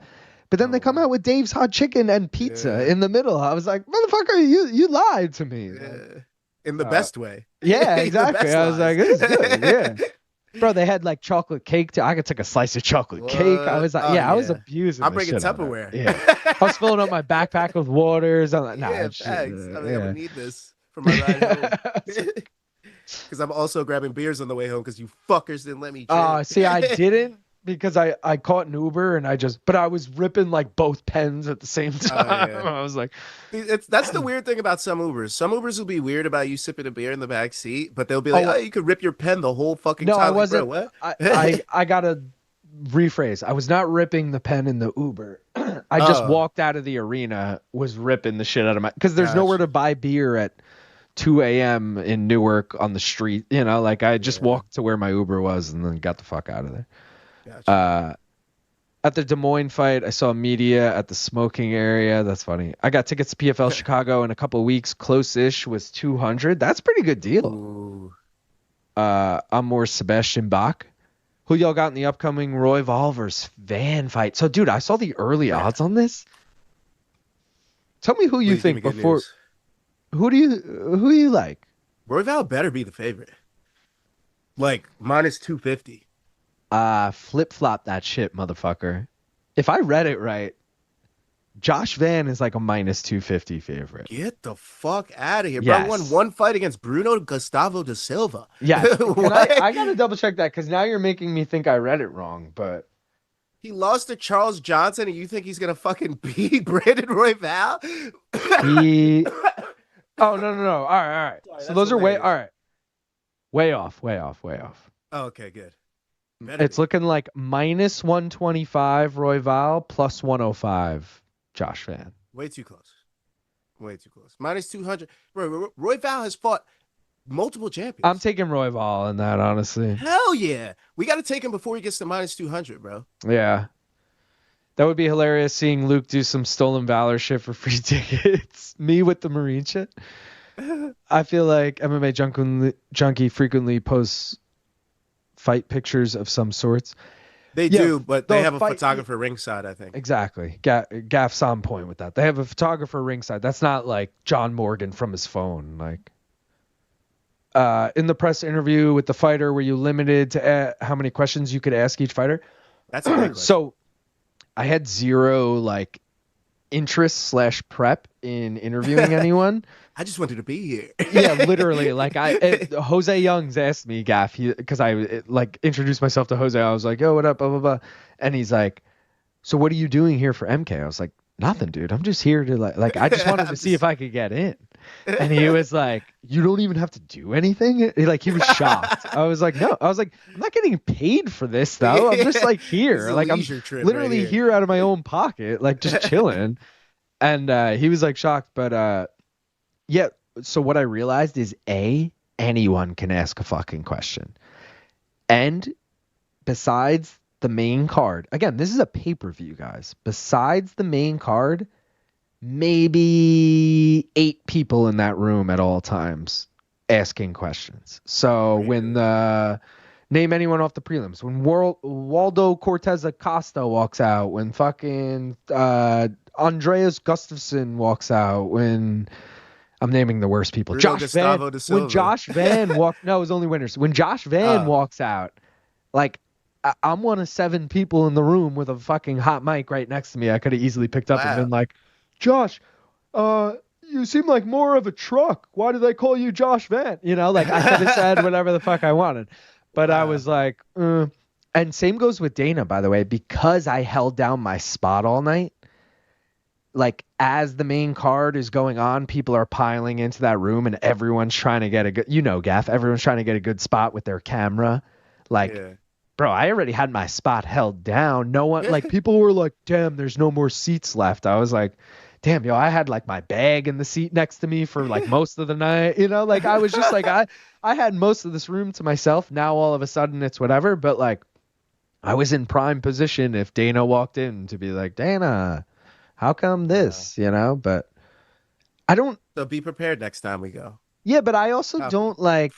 But then they come out with Dave's hot chicken and pizza in the middle. I was like, motherfucker, you lied to me.
Yeah. In the best way.
Yeah, exactly. I was like, this is good. Yeah. Bro, they had like chocolate cake too. I took a slice of chocolate cake. I was like, I was abusing.
I'm bringing Tupperware.
Yeah, I was filling up my backpack with waters. I'm like,
thanks. I'm gonna need this for my ride home. Because I'm also grabbing beers on the way home because you fuckers didn't let me drink.
Oh, see, I didn't because I caught an Uber and but I was ripping like both pens at the same time.
Yeah.
I was like,
That's the weird thing about some Ubers. Some Ubers will be weird about you sipping a beer in the back seat, but they'll be like, oh, you could rip your pen the whole fucking
no,
time.
I
Like,
wasn't.
bro, what?
I gotta rephrase. I was not ripping the pen in the Uber. I just walked out of the arena, was ripping the shit out of because there's nowhere to buy beer at 2 a.m. in Newark on the street. You know, like I just walked to where my Uber was and then got the fuck out of there.
Gotcha.
At the Des Moines fight, I saw media at the smoking area. That's funny. I got tickets to PFL Chicago in a couple of weeks. Close-ish was 200. That's a pretty good deal.
Ooh.
I'm more Sebastian Bach. Who y'all got in the upcoming Roy Val versus Van fight? So, dude, I saw the early odds on this. Tell me who you think before.
News.
Who do you like?
Royval better be the favorite. Like minus 250.
Flip flop that shit, motherfucker. If I read it right, Josh Van is like a minus 250 favorite.
Get the fuck out of here,
Yes.
bro. Won one fight against Bruno Gustavo da Silva.
Yeah,
What?
I gotta double check that because now you're making me think I read it wrong. But
He lost to Charles Johnson, and you think he's gonna fucking beat Brandon Royval?
he. Oh no. All right.
Sorry,
So
that's
those are way.
hilarious.
All right. Way off.
Oh, okay, good. Better
It's
be.
looking like minus 125 Royval plus 105 Josh Van.
Way too close. Minus 200. Bro, Royval has fought multiple champions.
I'm taking Royval in that, honestly.
Hell yeah. We got to take him before he gets to minus 200, bro.
Yeah. That would be hilarious seeing Luke do some stolen valor shit for free tickets. Me with the Marine shit. I feel like MMA Junkie frequently posts fight pictures of some sorts.
They
Yeah,
do, but they
the
have a
fight-
photographer ringside, I think.
Exactly. Gaff's on point with that. They have a photographer ringside. That's not like John Morgan from his phone. Like, in the press interview with the fighter, were you limited to how many questions you could ask each fighter?
That's a great question.
So I had zero like interest / prep in interviewing anyone.
I just wanted to be here.
Yeah, literally. Like Jose Youngs asked me, Gaff, because I like introduced myself to Jose. I was like, yo, what up, blah, blah, blah. And he's like, so what are you doing here for MK? I was like, nothing, dude. I'm just here to like I just wanted to see if I could get in. And he was like, you don't even have to do anything? He was shocked. I was like, no. I was like, I'm not getting paid for this, though. I'm just like
It's
here.
a
Like I'm
leisure trip
literally
right
here out of my own pocket, like just chilling. And he was like shocked. But yeah. So what I realized is anyone can ask a fucking question. And besides the main card, again, this is a pay-per-view, guys. Besides the main card, maybe 8 people in that room at all times asking questions. So when name anyone off the prelims, when Waldo Cortez Acosta walks out, when fucking Andreas Gustafsson walks out, when I'm naming the worst people.
Bruno Gustavo da Silva.
When Josh Van walked, no, it was only winners. When Josh Van walks out, like I'm one of 7 people in the room with a fucking hot mic right next to me. I could have easily picked up and been like, Josh, you seem like more of a truck. Why do they call you Josh Van? You know, like I could have said whatever the fuck I wanted. But I was like, and same goes with Dana, by the way, because I held down my spot all night. Like as the main card is going on, people are piling into that room and everyone's trying to get a good, Gaff, everyone's trying to get a good spot with their camera. Like, bro, I already had my spot held down. No one, like people were like, damn, there's no more seats left. I was like, damn, yo, I had like my bag in the seat next to me for like most of the night, like I was just like, I had most of this room to myself. Now all of a sudden it's whatever. But like I was in prime position if Dana walked in to be like, Dana, how come this, but I don't.
So be prepared next time we go.
Yeah, but I also don't like,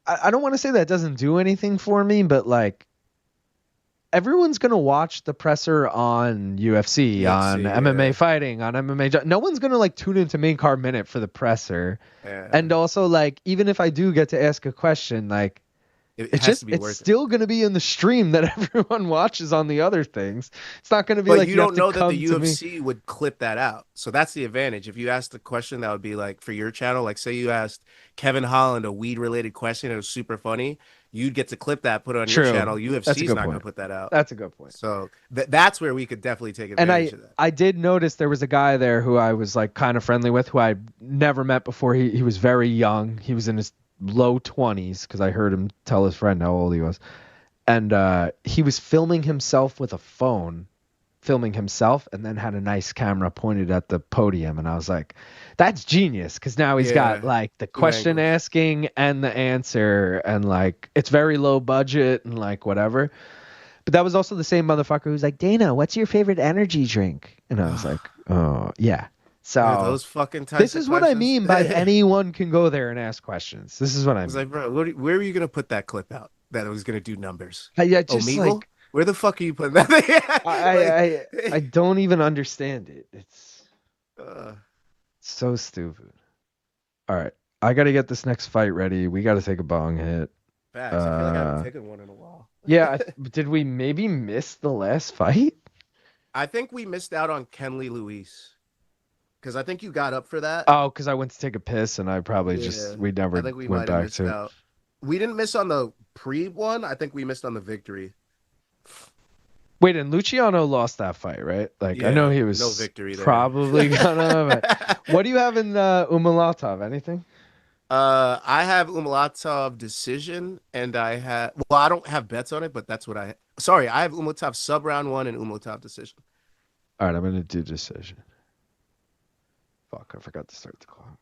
I don't want to say that doesn't do anything for me, but like everyone's going to watch the presser on UFC, on MMA fighting, on MMA. No one's going to like tune into main card minute for the presser. Yeah. And also like, even if I do get to ask a question, like
It
It's
has
just
to be
it's
worth it.
still going to be in the stream that everyone watches on the other things. It's not going to be
But
like
you
you have
don't
to
know that
come
the
to me.
UFC would clip that out. So that's the advantage. If you asked a question that would be like for your channel, like say you asked Kevin Holland a weed related question, it was super funny, you'd get to clip that, put it on your channel.
True. That's a
UFC's
good
not going
point.
to put that out.
That's a good point.
So that's where we could definitely take
And
advantage of that.
I did notice there was a guy there who I was like kind of friendly with, who I never met before. He was very young. He was in his low 20s because I heard him tell his friend how old he was. And he was filming himself with a phone, filming himself, and then had a nice camera pointed at the podium. And I was like, that's genius, because now he's got
Yeah,
like the
two
question
angles.
asking and the answer, and like it's very low budget and like whatever. But that was also the same motherfucker who's like, Dana, what's your favorite energy drink? And I was like, oh, yeah.
Are
So
those fucking types
this
of
is what I
questions?
mean by anyone can go there and ask questions. This is what I
was
mean.
like, bro, where are you gonna put that clip out that it was gonna do numbers?
Yeah,
Oh,
just
Meagle?
like
Where the fuck are you putting that thing at?
I don't even understand it. It's
uh,
so stupid. All right. I got to get this next fight ready. We got to take a bong hit.
facts. I feel like I haven't taken one in a while.
Yeah, did we maybe miss the last fight?
I think we missed out on Kendly Luis because I think you got up for that.
Oh, because I went to take a piss and I probably
Yeah,
we never
I think we
went
might have
back
missed
to it.
out. We didn't miss on the pre one. I think we missed on the victory.
Wait, and Luciano lost that fight, right? Like I
Yeah,
know he was
no victory there.
probably gonna. But what do you have in Umalatov? Anything?
I have Umalatov decision, and I have I don't have bets on it, but that's what I. Sorry, I have Umalatov sub round one and Umalatov decision.
All right, I'm gonna do decision. Fuck, I forgot to start the clock.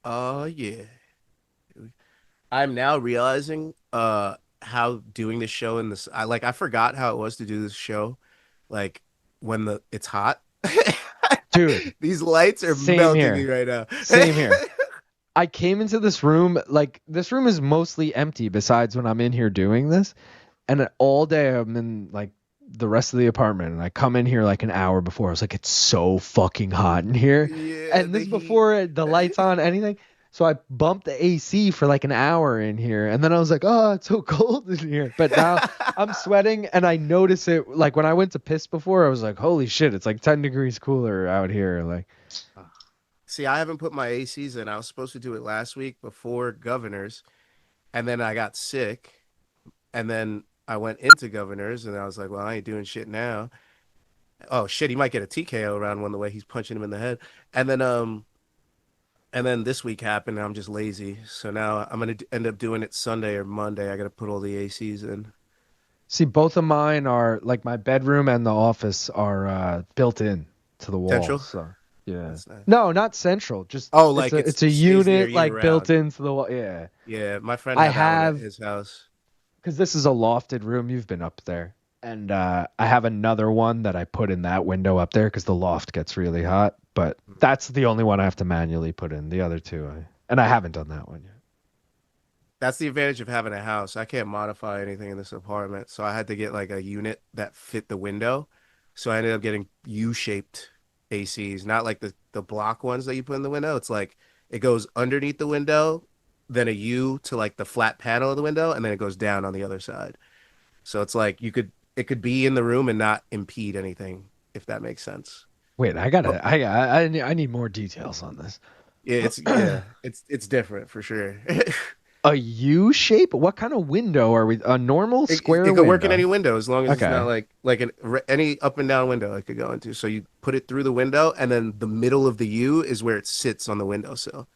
Oh yeah. I'm now realizing how doing this show in this I forgot how it was to do this show like when it's hot.
Dude,
These lights are
same
melting
here.
me right now.
Same here. I came into this room, like this room is mostly empty besides when I'm in here doing this. And all day I'm in like the rest of the apartment, and I come in here like an hour before. I was like, it's so fucking hot in here.
Yeah,
And
the
this is
heat.
before the lights on, anything. So I bumped the AC for like an hour in here, and then I was like, oh, it's so cold in here. But now I'm sweating, and I notice it. Like when I went to piss before, I was like, holy shit, it's like 10 degrees cooler out here. Like,
See, I haven't put my ACs in. I was supposed to do it last week before Governors, and then I got sick, and then I went into Governors, and I was like, well, I ain't doing shit now. Oh shit, he might get a TKO round one the way he's punching him in the head. And then this week happened, and I'm just lazy. So now I'm gonna end up doing it Sunday or Monday. I gotta put all the ACs in.
see, both of mine are like my bedroom and the office are built in to the wall.
Central?
So yeah.
That's nice.
No, not central. Just
Oh, like
it's a
it stays near
unit
you
like built
around.
into the wall. Yeah.
Yeah, my friend
I
had that one
have
at his house.
because this is a lofted room. You've been up there, and I have another one that I put in that window up there because the loft gets really hot. But that's the only one I have to manually put in. The other two, and I haven't done that one yet.
That's the advantage of having a house. I can't modify anything in this apartment, so I had to get like a unit that fit the window. So I ended up getting U-shaped ACs, not like the block ones that you put in the window. It's like it goes underneath the window, then a U to like the flat panel of the window, and then it goes down on the other side. So it's like it could be in the room and not impede anything, if that makes sense.
Wait, I need more details on this.
Yeah, it's different for sure.
A U shape? What kind of window are we? A normal square
It
window?
could work in any window as long as
Okay.
it's not like any up and down window it could go into. So you put it through the window, and then the middle of the U is where it sits on the windowsill.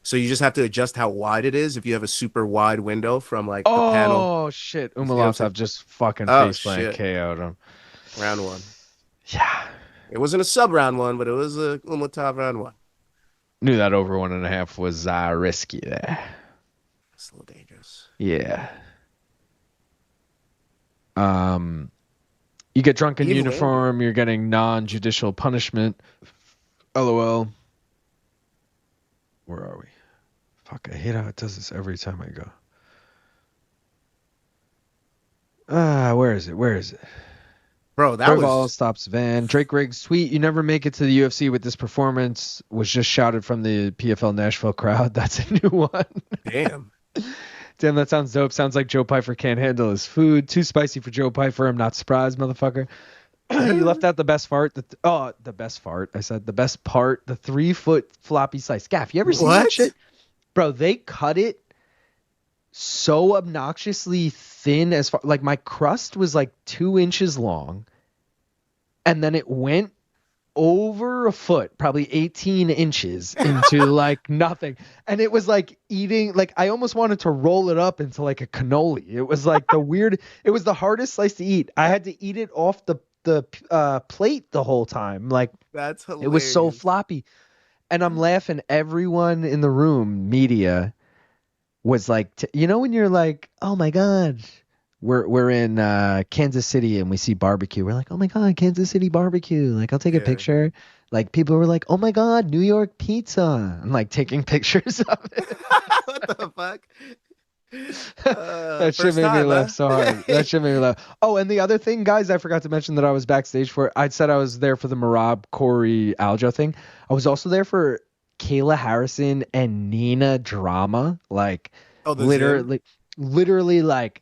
So you just have to adjust how wide it is. If you have a super wide window from like the panel,
Oh shit!
You see what I'm saying?
Umalatov just fucking
Oh,
face plant
shit.
KO'd him.
round one.
Yeah,
It wasn't a sub round one, but it was a Umalatov round one.
knew that over 1.5 was risky there.
It's a little dangerous.
Yeah. You get drunk in
Even
uniform, you're getting non-judicial punishment. LOL. Where are we? Fuck, I hate how it does this every time I go. Where is it?
Bro, that
Royval
was
stops Van. Drake Riggs tweet, "You never make it to the UFC with this performance," was just shouted from the PFL Nashville crowd. That's a new one.
damn.
Damn, that sounds dope. Sounds like Joe Pfeiffer can't handle his food. Too spicy for Joe Pfeiffer. I'm not surprised, motherfucker. You left out the best fart. The best fart. I said the best part. The 3-foot floppy slice. Gaff, you ever seen that shit? Bro, they cut it so obnoxiously thin as far like my crust was like 2 inches long, and then it went over a foot, probably 18 inches into like nothing. And it was like eating, like I almost wanted to roll it up into like a cannoli. It was like it was the hardest slice to eat. I had to eat it off the plate the whole time. Like
That's hilarious.
it was so floppy. And I'm laughing. Everyone in the room, media, was like, when you're like, oh my God, we're in Kansas City and we see barbecue. We're like, oh my God, Kansas City barbecue. Like, I'll take a picture. Like, people were like, oh my God, New York pizza. I'm like taking pictures of it.
What the fuck?
That shit made me laugh so hard. That shit made me laugh. Oh, and the other thing, guys, I forgot to mention that I was backstage for. I said I was there for the Marab Corey Aljo thing. I was also there for Kayla Harrison and Nina drama. Like, literally like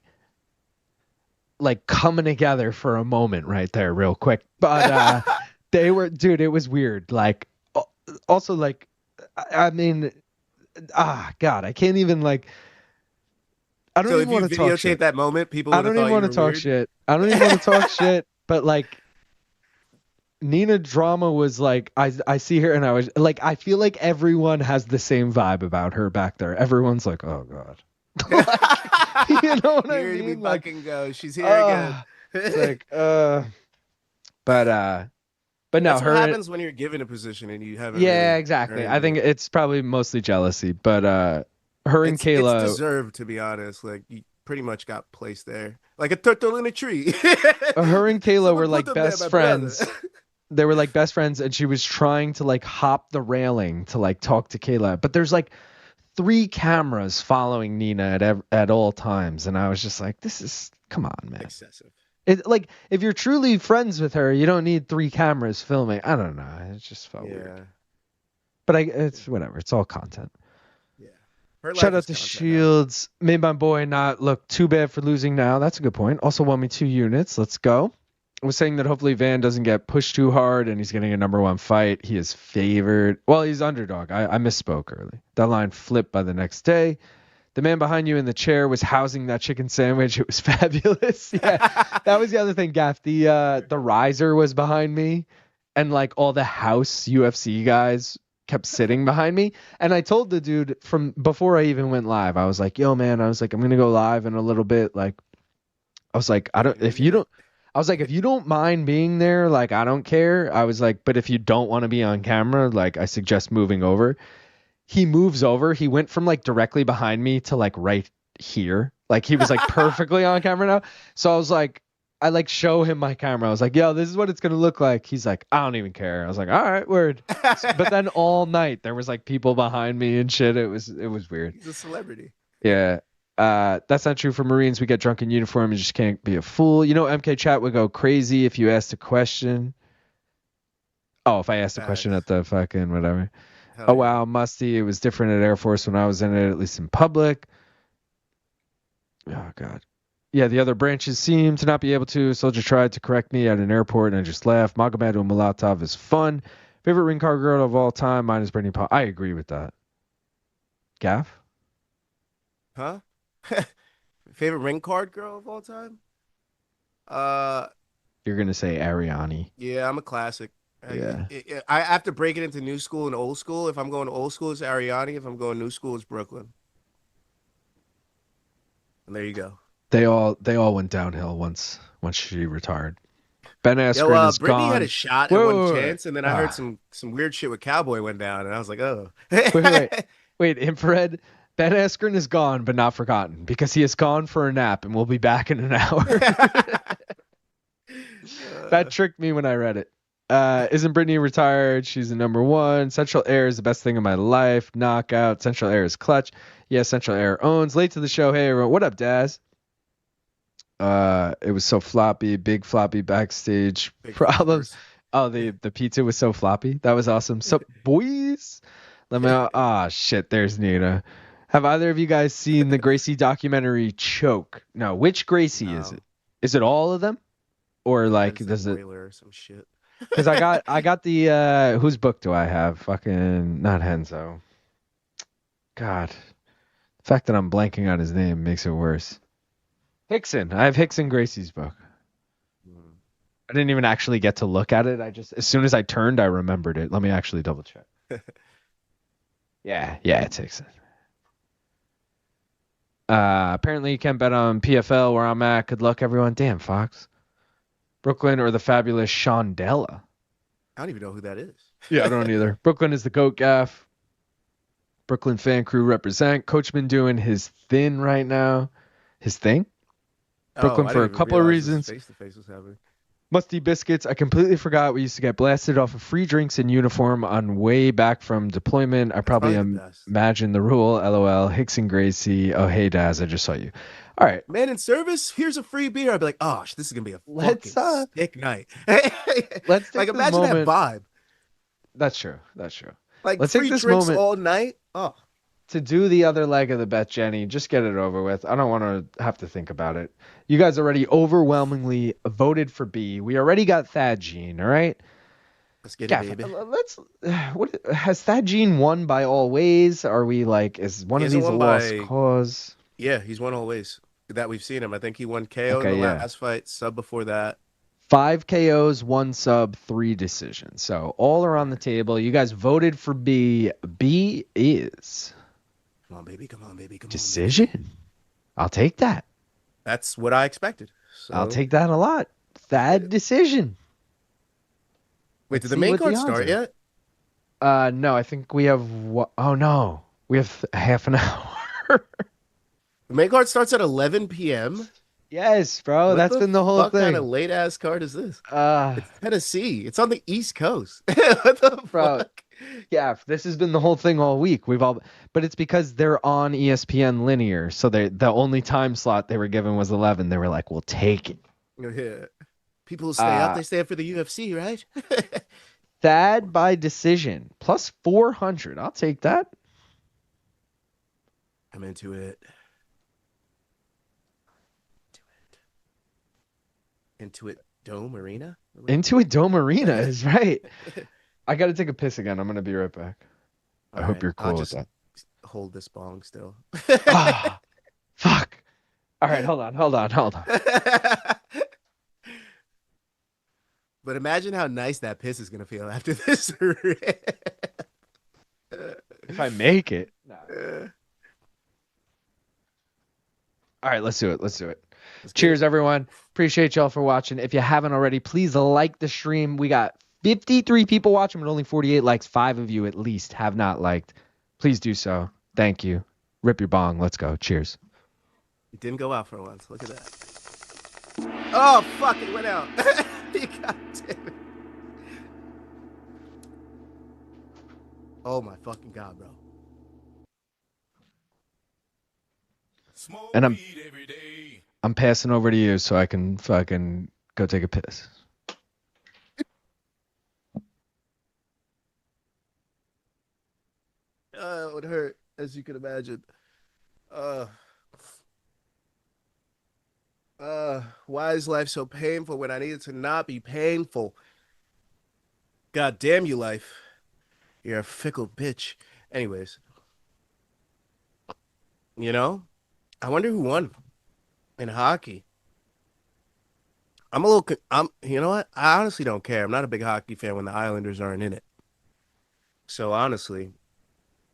coming together for a moment right there real quick. But they were, dude, it was weird. Like, also, like, I mean, God, I can't even, like, I don't even want to talk shit.
That moment, people
I don't even want to talk shit. I don't even want to talk shit. But like, Nina drama was like, I see her and I was like, I feel like everyone has the same vibe about her back there. Everyone's like, oh God. Like, you know what I mean?
Me like, fucking go. She's here again.
It's like, but no,
that's what happens when you're given a position and you haven't.
Yeah,
really
exactly. I think it's probably mostly jealousy, but her and Kayla,
it's deserved, to be honest. Like, you pretty much got placed there, like a turtle in a tree.
Her and Kayla were like best friends. They were like best friends, and she was trying to like hop the railing to like talk to Kayla, but there's like 3 cameras following Nina at all times, and I was just like, this is, come on, man,
excessive.
It, like, if you're truly friends with her, you don't need 3 cameras filming. I don't know, it just felt weird. But it's whatever. It's all content.
Yeah.
Shout out to Shields. Made my boy not look too bad for losing now. That's a good point. Also won me 2 units. Let's go. I was saying that hopefully Van doesn't get pushed too hard and he's getting a number 1 fight. He is favored. Well, he's underdog. I misspoke early. That line flipped by the next day. The man behind you in the chair was housing that chicken sandwich. It was fabulous. Yeah, that was the other thing, Gaff. The riser was behind me, and like all the house UFC guys kept sitting behind me. And I told the dude from before I even went live, I was like, yo, man, I was like, I'm going to go live in a little bit. Like, I was like, if you don't mind being there, like, I don't care. I was like, but if you don't want to be on camera, like, I suggest moving over. He moves over. He went from like directly behind me to like right here. Like, he was like perfectly on camera now. So I was like, I like show him my camera. I was like, yo, this is what it's going to look like. He's like, I don't even care. I was like, all right, word. But then all night there was like people behind me and shit. It was weird.
He's a celebrity.
Yeah. That's not true for Marines. We get drunk in uniform. You just can't be a fool. You know, MK chat would go crazy if you asked a question. Oh, if I asked a question at the fucking whatever. Oh, wow, musty. It was different at Air Force when I was in it, at least in public. Oh, God. Yeah, the other branches seem to not be able to. Soldier tried to correct me at an airport, and I just laughed. Magomed Umalatov is fun. Favorite ring card girl of all time? Mine is Brittany Paul. I agree with that. Gaff?
Huh? Favorite ring card girl of all time?
You're going to say Ariani.
Yeah, I'm a classic.
Yeah.
I have to break it into new school and old school. If I'm going to old school, it's Ariani. If I'm going new school, it's Brooklyn. And there you go.
They all went downhill once she retired. Ben Askren is
Brittany
gone.
had a shot at one chance, and then I heard some weird shit with Cowboy went down, and I was like, oh.
Wait, Infrared. Ben Askren is gone, but not forgotten, because he has gone for a nap and will be back in an hour. That tricked me when I read it. Isn't Brittany retired? She's the number 1. Central Air is the best thing in my life. Knockout. Central Air is clutch. Yeah, Central Air owns. Late to the show. Hey, everyone. What up, Daz? It was so floppy, big floppy backstage
Big
problems.
floppers.
Oh, the pizza was so floppy. That was awesome. So, boys, let me. Shit. There's Nina. Have either of you guys seen the Gracie documentary Choke? No. Which Gracie is
No,
it? Is it all of them, or
I
like
just said
does it?
boiler or some shit.
Because I got the whose book do I have? Fucking not Henzo. God, the fact that I'm blanking on his name makes it worse. Hickson. I have Hickson Gracie's book.
Hmm.
I didn't even actually get to look at it. I just, as soon as I turned, I remembered it. Let me actually double check. Yeah, it's Hickson. Apparently you can bet on PFL where I'm at. Good luck, everyone. Damn, Fox. Brooklyn or the fabulous Shondella.
I don't even know who that is.
Yeah, I don't either. Brooklyn is the GOAT gaff. Brooklyn fan crew represent. Coachman doing his thing right now. His thing?
Oh,
Brooklyn
I
for
didn't
a
even
couple of
realize this
reasons.
face-to-face was happening.
Musty Biscuits. I completely forgot we used to get blasted off of free drinks in uniform on way back from deployment. I
That's
probably
probably the best.
imagine the rule. LOL. Hickson Gracie. Oh, hey, Daz. I just saw you. All right.
Man in service, here's a free beer. I'd be like, oh, this is gonna be a
Let's
fucking sick night.
let's
Like,
take this
imagine that
moment.
vibe.
That's true. That's true.
Like
Let's take
free
this
drinks
moment
all night. Oh,
to do the other leg of the bet, Jenny. Just get it over with. I don't want to have to think about it. You guys already overwhelmingly voted for B. We already got Thad Gene, all right?
let's get
Yeah,
it, baby.
let's. What has Thad Gene won by all ways? Are we like, is one
He
of
hasn't
these a
won
lost
by.
cause?
Yeah, he's won always that we've seen him. I think he won KO in the
Okay, yeah.
last fight, sub before that.
5 KOs, 1 sub, 3 decisions. So all are on the table. You guys voted for B. B is
Come on, baby. Come on, baby. Come on, baby.
decision. I'll take that.
That's what I expected.
I'll
So
take that a lot. Thad decision.
wait,
Let's
did the
see
main
what the
card
odds
start
are.
yet?
No, I think we have oh no. We have half an hour.
The main card starts at 11 p.m.
Yes, bro.
What
That's
the
been the whole
fuck kind of
thing.
late ass card is this?
Uh
It's Tennessee. It's on the East Coast. What the
bro,
fuck?
yeah, this has been the whole thing all week. But it's because they're on ESPN linear. So the only time slot they were given was 11. They were like, "We'll take it."
Yeah. People who stay up,
Uh
they stay up for the UFC, right?
Thad by decision plus 400. I'll take that.
I'm into it. Into it. Dome Arena?
Into a Dome Arena is right. I got to take a piss again. I'm going to be right back. I hope you're
I'll
cool with
just
that.
hold this bong still.
Ah, fuck. All right, hold on.
But imagine how nice that piss is gonna feel after this rip.
If I make it. All right, let's do it.
Let's get
Cheers,
it.
everyone. Appreciate y'all for watching. If you haven't already, please like the stream. We got 53 people watching, but only 48 likes. 5 of you at least have not liked. Please do so. Thank you. Rip your bong. Let's go. Cheers.
It didn't go out for once. Look at that. Oh fuck! It went out. You got it. Oh my fucking god, bro.
Smoke
And
weed every day.
I'm passing over to you so I can fucking go take a piss.
It would hurt, as you can imagine. Why is life so painful when I need it to not be painful? God damn you, life. You're a fickle bitch. Anyways, I wonder who won in hockey. You know what? I honestly don't care. I'm not a big hockey fan when the Islanders aren't in it. So honestly,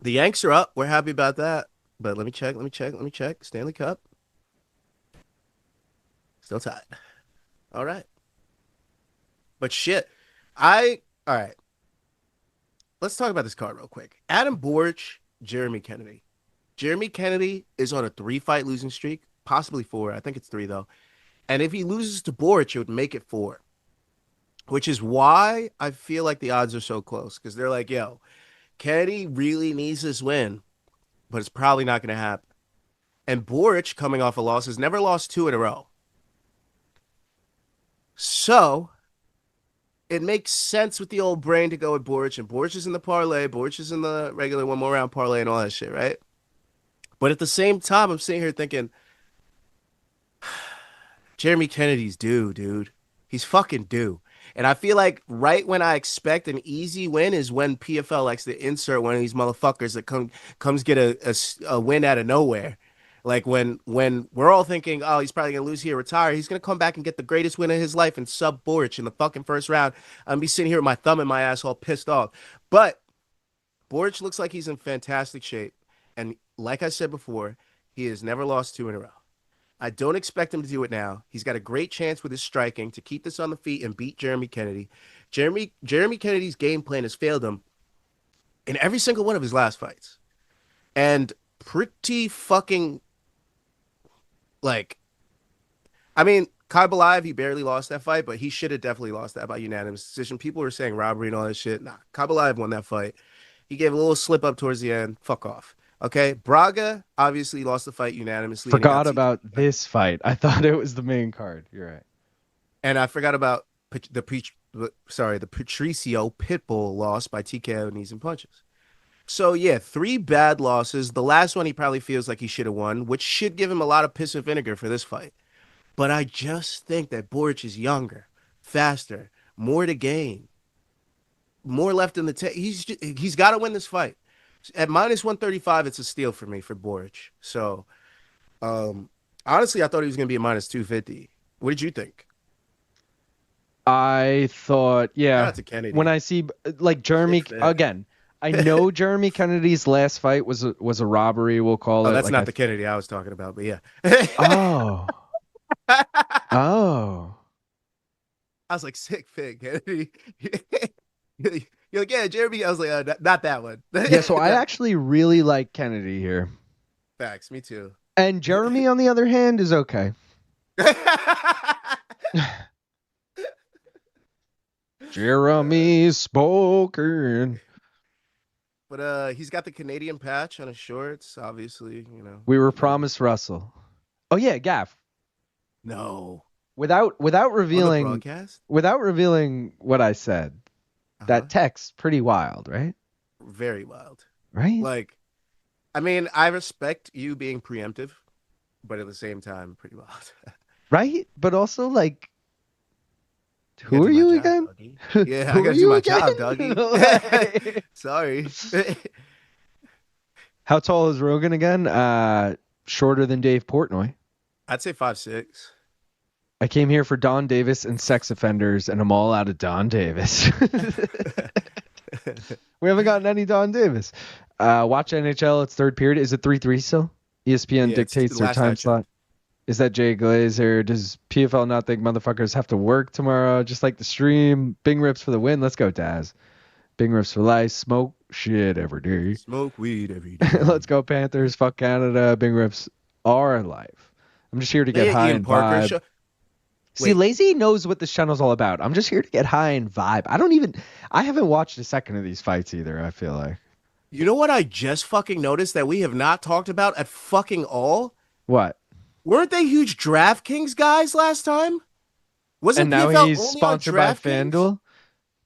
the Yanks are up. We're happy about that. But let me check. Stanley Cup. Still tied. All right. But shit. All right. Let's talk about this card real quick. Adam Borics, Jeremy Kennedy. Jeremy Kennedy is on a 3-fight losing streak, possibly 4. I think it's 3 though. And if he loses to Borics, it would make it 4. Which is why I feel like the odds are so close. Because they're like, yo, Kennedy really needs this win, but it's probably not going to happen. And Borics, coming off a loss, has never lost 2 in a row. So it makes sense with the old brain to go with Borics, and Borics is in the parlay, Borics is in the regular one more round parlay and all that shit, right? But at the same time, I'm sitting here thinking, Jeremy Kennedy's due, dude. He's fucking due. And I feel like right when I expect an easy win is when PFL likes to insert one of these motherfuckers that comes get a win out of nowhere. Like when we're all thinking, oh, he's probably gonna lose here, retire. He's gonna come back and get the greatest win of his life and sub Boric in the fucking first round. I'm gonna be sitting here with my thumb in my ass, all pissed off. But Boric looks like he's in fantastic shape, and like I said before, he has never lost two in a row. I don't expect him to do it now. He's got a great chance with his striking to keep this on the feet and beat Jeremy Kennedy. Jeremy Kennedy's game plan has failed him in every single one of his last fights. And pretty fucking like I mean, Khaybulaev, he barely lost that fight, but he should have definitely lost that by unanimous decision. People were saying robbery and all that shit. Nah, Khaybulaev won that fight. He gave a little slip up towards the end. Fuck off. Okay, Braga obviously lost the fight unanimously.
Forgot about this fight. I thought it was the main card. You're right.
And I forgot about the Patricio Pitbull loss by TKO knees and punches. So yeah, 3 bad losses. The last one he probably feels like he should have won, which should give him a lot of piss and vinegar for this fight. But I just think that Boric is younger, faster, more to gain, more left in the tank. He's got to win this fight. At minus 135, it's a steal for me for Boric. So, honestly, I thought he was going to be a minus 250. What did you think?
I thought, yeah.
Shout out to Kennedy.
When I see like Jeremy again, I know Jeremy Kennedy's last fight was a robbery. We'll call it.
That's
like
not the Kennedy I was talking about, but yeah.
Oh. Oh.
I was like, sick fit, Kennedy. You're like, yeah, Jeremy. I was like, not that one.
Yeah, so I actually really like Kennedy here.
Facts, me too.
And Jeremy, on the other hand, is okay. Jeremy spoken.
But he's got the Canadian patch on his shorts, obviously, you know.
We were promised Russell. Oh yeah, Gaff.
No.
Without revealing what I said, that text's pretty wild, right?
Very wild.
Right?
Like, I mean, I respect you being preemptive, but at the same time, pretty wild.
Right? But also, like, who are you again?
Yeah, I gotta do my job, doggy. Sorry.
How tall is Rogan again? Shorter than Dave Portnoy.
I'd say 5'6".
I came here for Don Davis and sex offenders, and I'm all out of Don Davis. We haven't gotten any Don Davis. Watch NHL. It's third period. Is it 3-3 still? ESPN dictates their time slot. Is that Jay Glazer? Does PFL not think motherfuckers have to work tomorrow? Just like the stream. Bing rips for the win. Let's go, Daz. Bing rips for life. Smoke shit every day.
Smoke weed every day.
Let's go, Panthers. Fuck Canada. Bing rips are life. I'm just here to get high and vibe. See, Lazy knows what this channel's all about. I'm just here to get high and vibe. I haven't watched a second of these fights either, I feel like.
You know what I just fucking noticed that we have not talked about at fucking all?
What?
Weren't they huge DraftKings guys last time?
Wasn't and now PFL he's sponsored by FanDuel?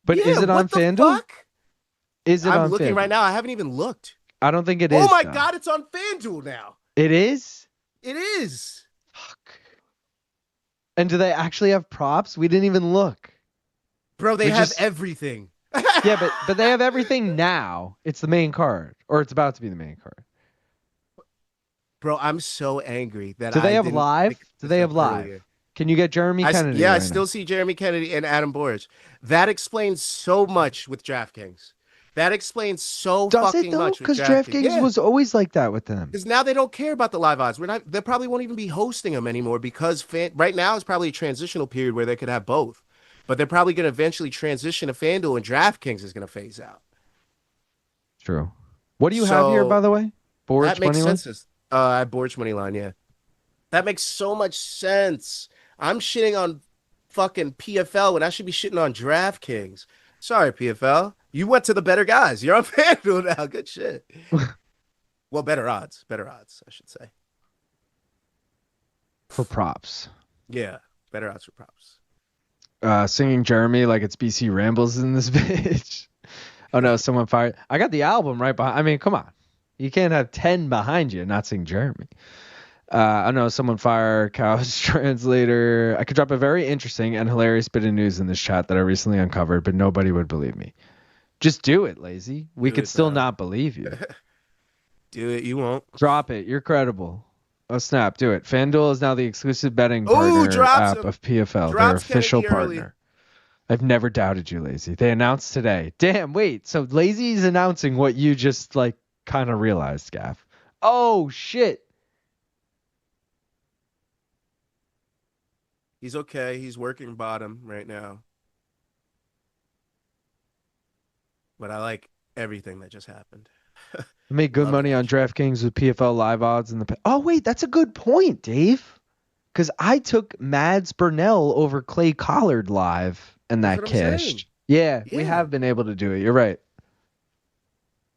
But yeah, is it on FanDuel? Fuck? Is it on FanDuel?
I'm looking right now. I haven't even looked.
I don't think it is.
Oh my God, it's on FanDuel now.
It is?
It is.
Fuck. And do they actually have props? We didn't even look.
Bro, they have everything.
Yeah, but they have everything now. It's the main card. Or it's about to be the main card.
Bro, I'm so angry that
Do they have live? Do they have live? Earlier. Can you get Jeremy Kennedy?
Yeah, I still see Jeremy Kennedy and Adam Boric. That explains so much with DraftKings. That explains so fucking much.
Because DraftKings was always like that with them.
Because now they don't care about the live odds. They probably won't even be hosting them anymore because right now is probably a transitional period where they could have both. But they're probably going to eventually transition to FanDuel and DraftKings is going to phase out.
True. What do you have here, by the way? Boric
that makes sense. I have Boric money line, yeah. That makes so much sense. I'm shitting on fucking PFL when I should be shitting on DraftKings. Sorry, PFL. You went to the better guys. You're on FanDuel now. Good shit. Well, better odds. Better odds, I should say.
For props.
Yeah, better odds for props.
Singing Jeremy like it's BC Rambles in this bitch. Oh no, someone fired. I got the album right behind. I mean, come on. You can't have 10 behind you and not sing Jeremy. I know someone fire Chaos Translator. I could drop a very interesting and hilarious bit of news in this chat that I recently uncovered, but nobody would believe me. Just do it, lazy. We could still not believe you.
Do it. You won't.
Drop it. You're credible. Oh, snap. Do it. FanDuel is now the exclusive betting partner app of PFL, their official partner. I've never doubted you, Lazy. They announced today. Damn, wait. So Lazy's announcing what you just, like, kind of realized, Gaff. Oh, shit.
He's okay. He's working bottom right now. But I like everything that just happened.
I made good money on DraftKings with PFL live odds in the past. Oh, wait. That's a good point, Dave. Because I took Mads Burnell over Clay Collard live. And that cashed. Yeah, we have been able to do it. You're right.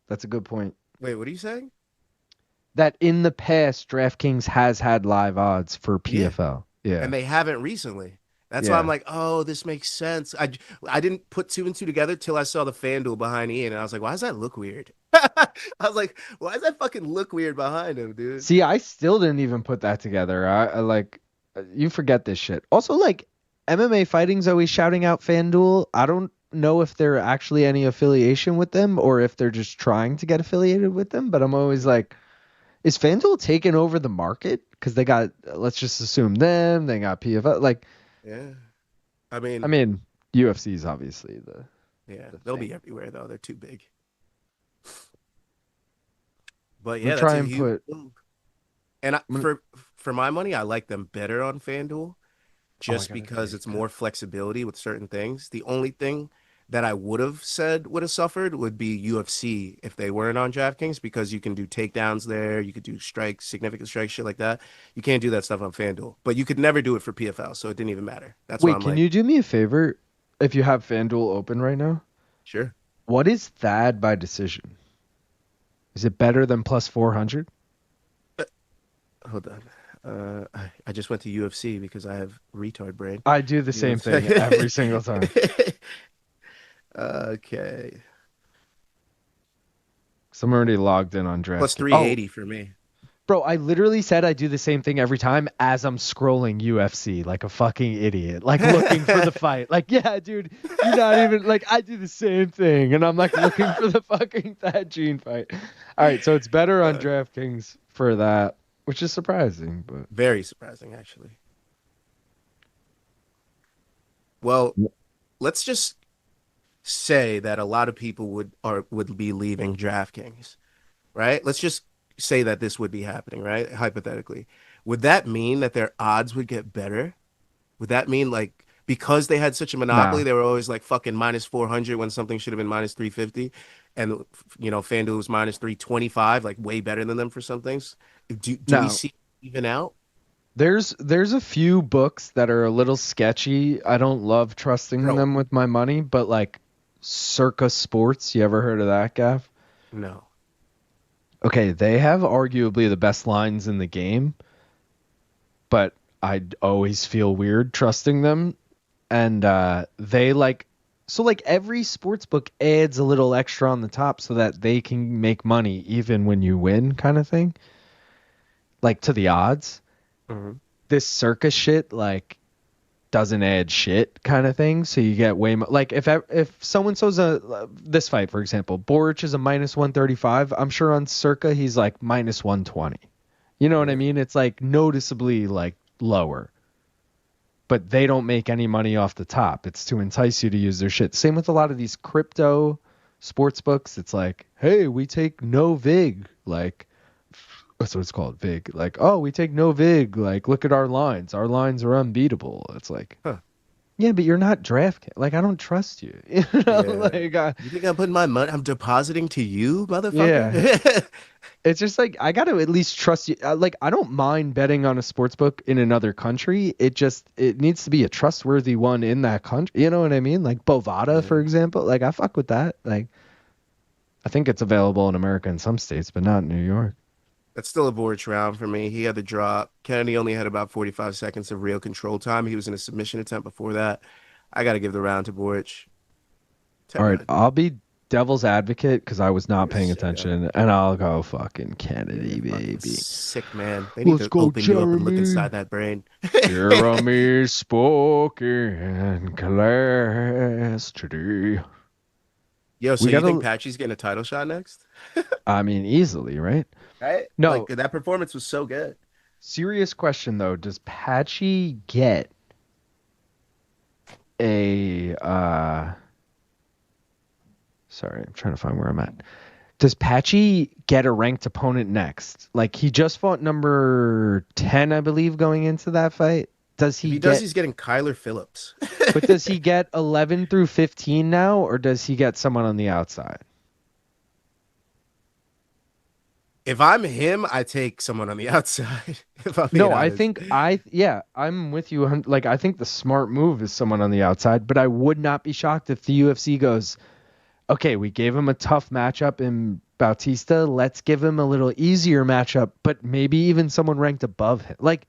That's a good point.
Wait, what are you saying?
That in the past, DraftKings has had live odds for PFL. Yeah.
And they haven't recently. That's why I'm like, oh, this makes sense. I didn't put two and two together till I saw the FanDuel behind Ian. And I was like, why does that look weird? I was like, why does that fucking look weird behind him, dude?
See, I still didn't even put that together. I like, you forget this shit. Also, like, MMA Fighting's always shouting out FanDuel. I don't know if there actually any affiliation with them or if they're just trying to get affiliated with them, but I'm always like, is FanDuel taking over the market? Because they got, let's just assume them, they got PFL. Like,
yeah. I mean,
UFC's obviously the
they'll be everywhere though. They're too big. But yeah,
that's try and put.
And for my money, I like them better on FanDuel. Just because it's more flexibility with certain things. The only thing that I would have said would have suffered would be UFC if they weren't on DraftKings, because you can do takedowns there. You could do strikes, significant strikes, shit like that. You can't do that stuff on FanDuel. But you could never do it for PFL, so it didn't even matter. That's why I'm
can you do me a favor if you have FanDuel open right now?
Sure.
What is Thad by decision? Is it better than plus 400?
Hold on. I just went to UFC because I have retard brain.
I do the same thing every single time.
Okay.
So I'm already logged in on draft.
Plus 380 for me.
Bro, I literally said I do the same thing every time as I'm scrolling UFC like a fucking idiot, like looking for the fight. Like, yeah, dude, you're not even like, I do the same thing, and I'm like looking for the fucking Thad Gene fight. All right, so it's better on DraftKings for that. Which is surprising, but
very surprising, actually. Well, let's just say that a lot of people would be leaving DraftKings, right? Let's just say that this would be happening, right? Hypothetically, would that mean that their odds would get better? Would that mean like because they had such a monopoly, they were always like fucking minus 400 when something should have been minus 350, and FanDuel was minus 325, like way better than them for some things? Do we see even out?
There's a few books that are a little sketchy. I don't love trusting them with my money, but like Circa Sports, you ever heard of that, Gav?
No.
Okay, they have arguably the best lines in the game, but I always feel weird trusting them. And they like, so like every sports book adds a little extra on the top so that they can make money even when you win, kind of thing. Like to the odds.
Mm-hmm.
This circus shit like doesn't add shit kind of thing, so you get way more. Like if someone shows this fight, for example, Borics is a minus 135, I'm sure on Circa he's like minus 120. You know what I mean? It's like noticeably like lower, but they don't make any money off the top. It's to entice you to use their shit. Same with a lot of these crypto sports books. It's like, hey, we take no vig, like that's what it's called, vig. Like, oh, we take no vig. Like, look at our lines. Our lines are unbeatable. It's like, yeah, but you're not DraftKings. Like, I don't trust you. You know, like,
you think I'm putting my money? I'm depositing to you, motherfucker.
Yeah. It's just like I got to at least trust you. Like, I don't mind betting on a sports book in another country. It needs to be a trustworthy one in that country. You know what I mean? Like Bovada, for example. Like, I fuck with that. Like, I think it's available in America in some states, but not in New York.
That's still a Borics round for me. He had the drop. Kennedy only had about 45 seconds of real control time. He was in a submission attempt before that. I got to give the round to Borics.
All right,
10-9.
I'll be devil's advocate because I was not paying
Sicko.
attention, and I'll go fucking
You're a
Kennedy,
fucking
baby.
sick man. They need
Let's
to
go,
open you up and look
Jeremy.
inside that brain.
Jeremy spoke in class today.
Yo, so
We
you think
gotta,
Patchy's getting a title shot next?
I mean, easily, right?
Right?
No,
Like that performance was so good.
serious question though. Does Patchy get a sorry, I'm trying to find where I'm at. Does Patchy get a ranked opponent next? Like he just fought number 10, I believe, going into that fight. Does
If
he
he does,
get
he's getting Kyler Phillips.
but does he get 11 through 15 now, or does he get someone on the outside?
If I'm him, I take someone on the outside. If I'm being
No, I
honest.
think yeah, I'm with you. Like I think the smart move is someone on the outside, but I would not be shocked if the UFC goes, okay, we gave him a tough matchup in Bautista. Let's give him a little easier matchup, but maybe even someone ranked above him. Let's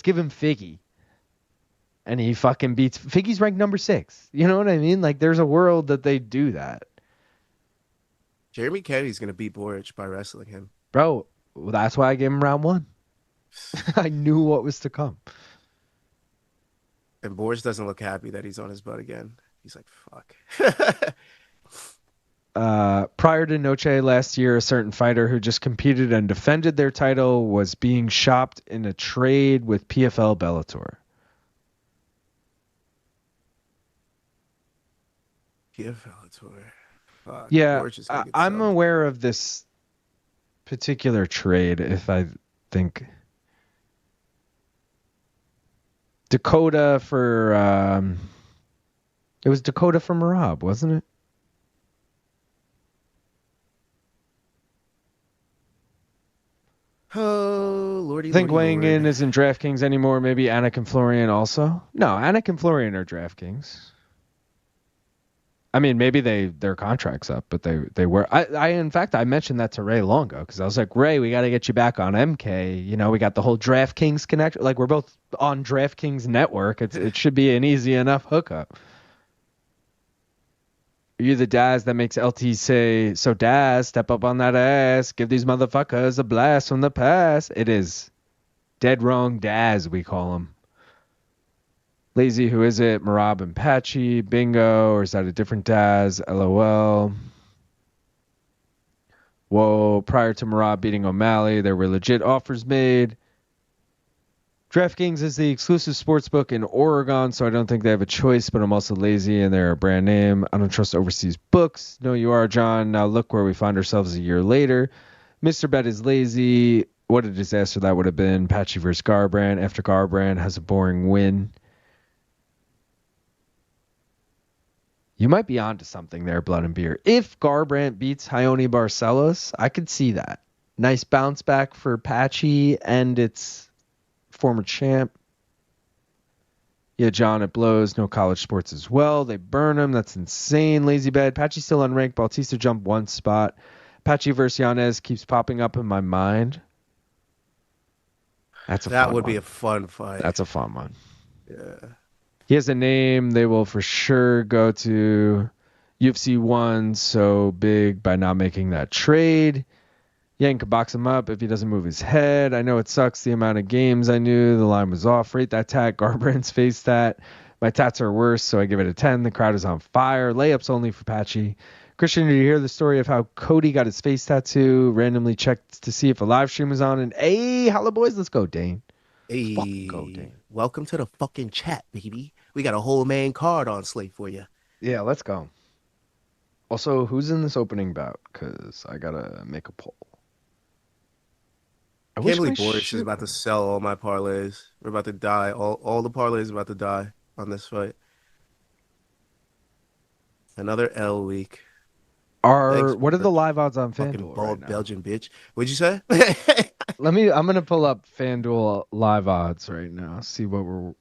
give him Figgy. And he fucking beats Figgy's ranked number 6. You know what I mean? Like there's a world that they do that.
Jeremy Kennedy's gonna beat Borics by wrestling him.
Bro, well, that's why I gave him round 1. I knew what was to come.
And Borics doesn't look happy that he's on his butt again. He's like, fuck.
Prior to Noche last year, a certain fighter who just competed and defended their title was being shopped in a trade with PFL Bellator.
PFL tour. Fuck.
Yeah,
Borics is gonna get
I'm
subbed.
aware of this particular trade. If I think Dakota for it was Dakota for Marab, wasn't it?
Oh, lordy,
I think
lordy,
weighing
lord.
in isn't DraftKings anymore. Maybe Anik and Florian also. No, Anik and Florian are DraftKings. I mean, maybe their contract's up, but they were. I in fact I mentioned that to Ray long ago because I was like, Ray, we got to get you back on MK. You know, we got the whole DraftKings connection. Like we're both on DraftKings network. It should be an easy enough hookup. Are you the Daz that makes LT say, so Daz, step up on that ass, give these motherfuckers a blast from the past? It is dead wrong Daz, we call him. Lazy, who is it? Marab and Patchy, bingo, or is that a different Daz? LOL. Whoa, prior to Marab beating O'Malley, there were legit offers made. DraftKings is the exclusive sportsbook in Oregon, so I don't think they have a choice, but I'm also lazy and they're a brand name. I don't trust overseas books. No, you are, John. Now look where we find ourselves a year later. Mr. Bet is lazy. What a disaster that would have been. Patchy versus Garbrandt after Garbrandt has a boring win. You might be onto something there, Blood and Beer. If Garbrandt beats Ione Barcelos, I could see that. Nice bounce back for Patchy and its former champ. Yeah, John, it blows. No college sports as well. They burn him. That's insane. Lazy bed. Patchy still unranked. Bautista jumped 1 spot. Patchy versus Yanez keeps popping up in my mind.
That would be a fun fight.
That's a fun one.
Yeah.
He has a name. They will for sure go to UFC 1 so big by not making that trade. Yang could box him up if he doesn't move his head. I know it sucks the amount of games I knew. The line was off. Rate that tat. Garbrandt's face tat. My tats are worse, so I give it a 10. The crowd is on fire. Layups only for Patchy. Christian, did you hear the story of how Cody got his face tattoo? Randomly checked to see if a live stream was on. And hey, holla boys, let's go, Dane.
Hey,
Fucking go, Dane.
welcome to the fucking chat, baby. We got a whole main card on slate for you.
Yeah, let's go. Also, who's in this opening bout? Because I got to make a poll.
I can't believe Borics is about to sell all my parlays. We're about to die. All the parlays are about to die on this fight. Another L week.
What are the live odds on
Fucking
FanDuel
bald
right now?
Belgian bitch. What'd you say?
I'm gonna pull up FanDuel live odds right now. See what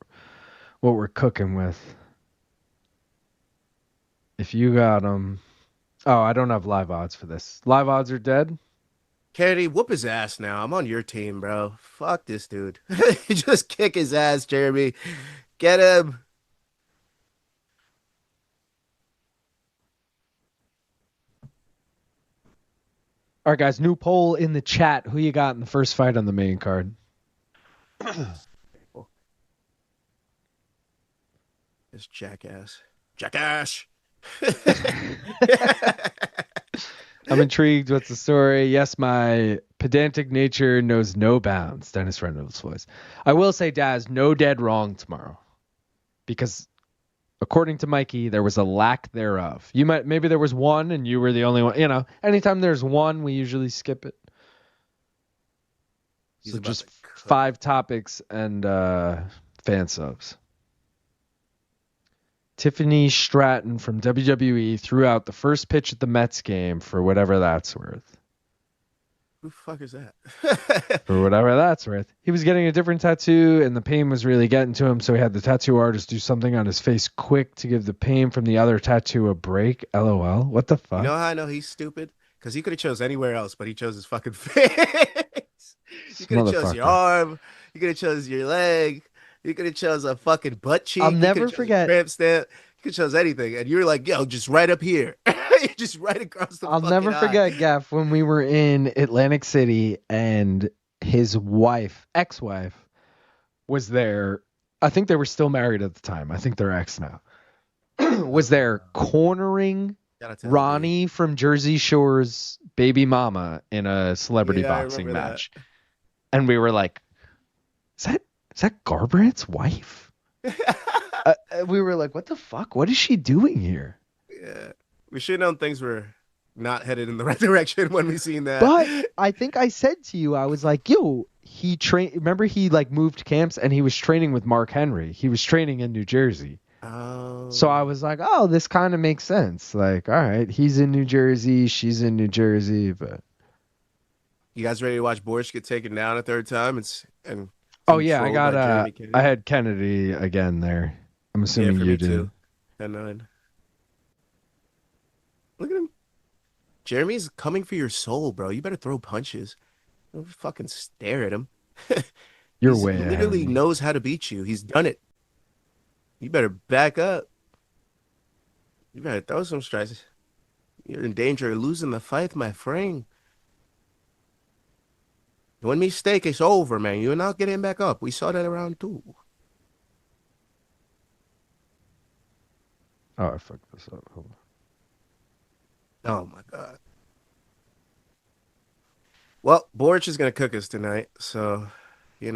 we're cooking with. If you got them, oh, I don't have live odds for this. Live odds are dead.
Kennedy, whoop his ass now. I'm on your team, bro. Fuck this dude. Just kick his ass, Jeremy. Get him.
All right, guys. New poll in the chat. Who you got in the first fight on the main card?
This jackass. Jackass.
I'm intrigued. What's the story? Yes, my pedantic nature knows no bounds. Dennis Reynolds' voice. I will say, Daz, no dead wrong tomorrow, because according to Mikey, there was a lack thereof. Maybe there was one, and you were the only one. Anytime there's one, we usually skip it. So just 5 topics and fan subs. Tiffany Stratton from WWE threw out the first pitch at the Mets game for whatever that's worth.
Who the fuck is that?
For whatever that's worth. He was getting a different tattoo, and the pain was really getting to him, so he had the tattoo artist do something on his face quick to give the pain from the other tattoo a break. LOL. What the fuck?
You know how I know he's stupid? Because he could have chose anywhere else, but he chose his fucking face. You could have chose your arm. You could have chose your leg. You could have chose a fucking butt cheek.
I'll never forget.
Tramp stamp. You could chose anything, and you're like, yo, just right up here, just right across the.
I'll never forget, Gaff, when we were in Atlantic City and his ex-wife, was there. I think they were still married at the time. I think they're ex now. Was there cornering Ronnie from Jersey Shore's baby mama in a celebrity boxing match, and we were like, "Is that Garbrandt's wife?" We were like, what the fuck? What is she doing here?
Yeah. We should have known things were not headed in the right direction when we seen that.
But I think I said to you, I was like, yo, remember he like moved camps and he was training with Mark Henry. He was training in New Jersey.
Oh.
So I was like, oh, this kind of makes sense. Like, all right, he's in New Jersey, she's in New Jersey, but.
You guys ready to watch Borics get taken down a third time?
Oh yeah, I had Kennedy again there. I'm assuming you did.
10-9. Look at him. Jeremy's coming for your soul, bro. You better throw punches. Don't fucking stare at him.
You're
He
way ahead.
literally knows how to beat you. He's done it. You better back up. You better throw some strikes. You're in danger of losing the fight, my friend. One mistake, it's over, man. You're not getting back up. We saw that around 2.
Oh, I fucked this up. Hold
on. Oh, my God. Well, Borics is going to cook us tonight. So, it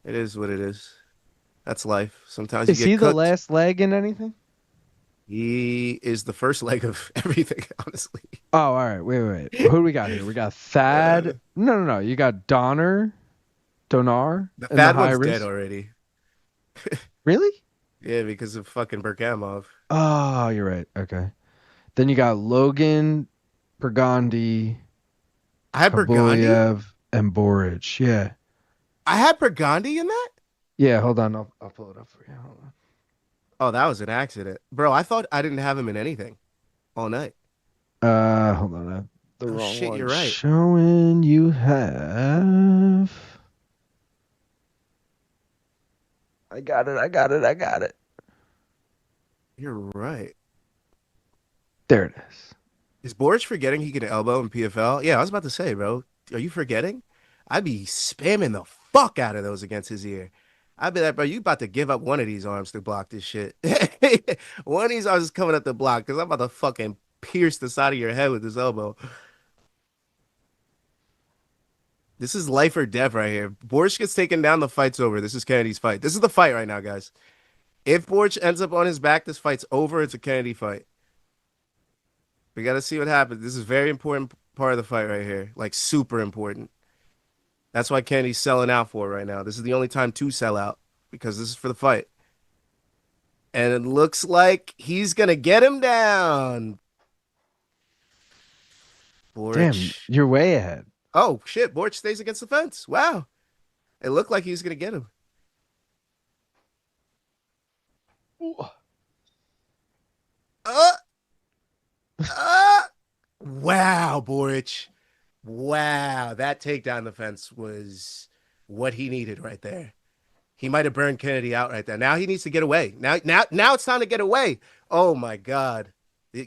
is what it is. That's life. Sometimes you get cooked.
Is he the last leg in anything?
He is the first leg of everything, honestly.
Oh, all right. Wait. Who do we got here? We got Thad. No. You got Donar.
The Thad one's dead already.
Really?
Yeah, because of fucking Berkhamov.
Oh, you're right. Okay. Then you got Logan, Pergande,
I had Pergande
and Borics. Yeah.
I had Pergande in that?
Yeah, hold on. I'll pull it up for you. Hold on.
Oh, that was an accident. Bro, I thought I didn't have him in anything all night.
Hold on. The wrong
shit,
one.
You're right.
Showing you have. I got it.
You're right.
There it is.
Is Borics forgetting he can elbow in PFL? Yeah, I was about to say, bro. Are you forgetting? I'd be spamming the fuck out of those against his ear. I'd be like, bro, you about to give up one of these arms to block this shit. One of these arms is coming up to block because I'm about to fucking pierce the side of your head with this elbow. This is life or death right here. Borics gets taken down, the fight's over. This is Kennedy's fight. This is the fight right now, guys. If Borics ends up on his back, this fight's over. It's a Kennedy fight. We got to see what happens. This is a very important part of the fight right here. Like, super important. That's why Kennedy's selling out for right now. This is the only time to sell out because this is for the fight. And it looks like he's going to get him down.
Borics. Damn, you're way ahead.
Oh, shit. Borics stays against the fence. Wow. It looked like he was going to get him. Wow, Borics. Wow. That takedown the fence was what he needed right there. He might have burned Kennedy out right there. Now he needs to get away. Now it's time to get away. Oh, my God.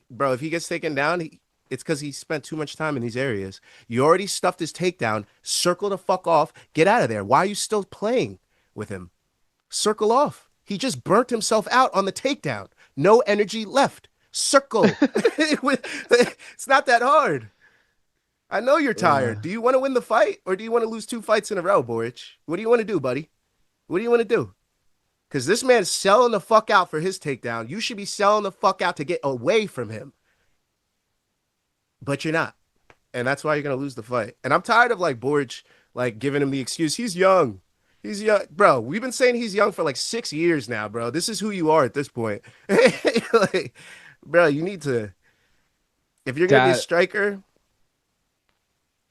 Bro, if he gets taken down, It's because he spent too much time in these areas. You already stuffed his takedown. Circle the fuck off. Get out of there. Why are you still playing with him? Circle off. He just burnt himself out on the takedown. No energy left. Circle. It's not that hard. I know you're tired. Do you want to win the fight or do you want to lose 2 fights in a row, Borics? What do you want to do, buddy? What do you want to do? Because this man's selling the fuck out for his takedown. You should be selling the fuck out to get away from him. But you're not. And that's why you're going to lose the fight. And I'm tired of like Borics like giving him the excuse. He's young. He's young. Bro, we've been saying he's young for like 6 years now, bro. This is who you are at this point. Like, bro, you need to, if you're going to be a striker.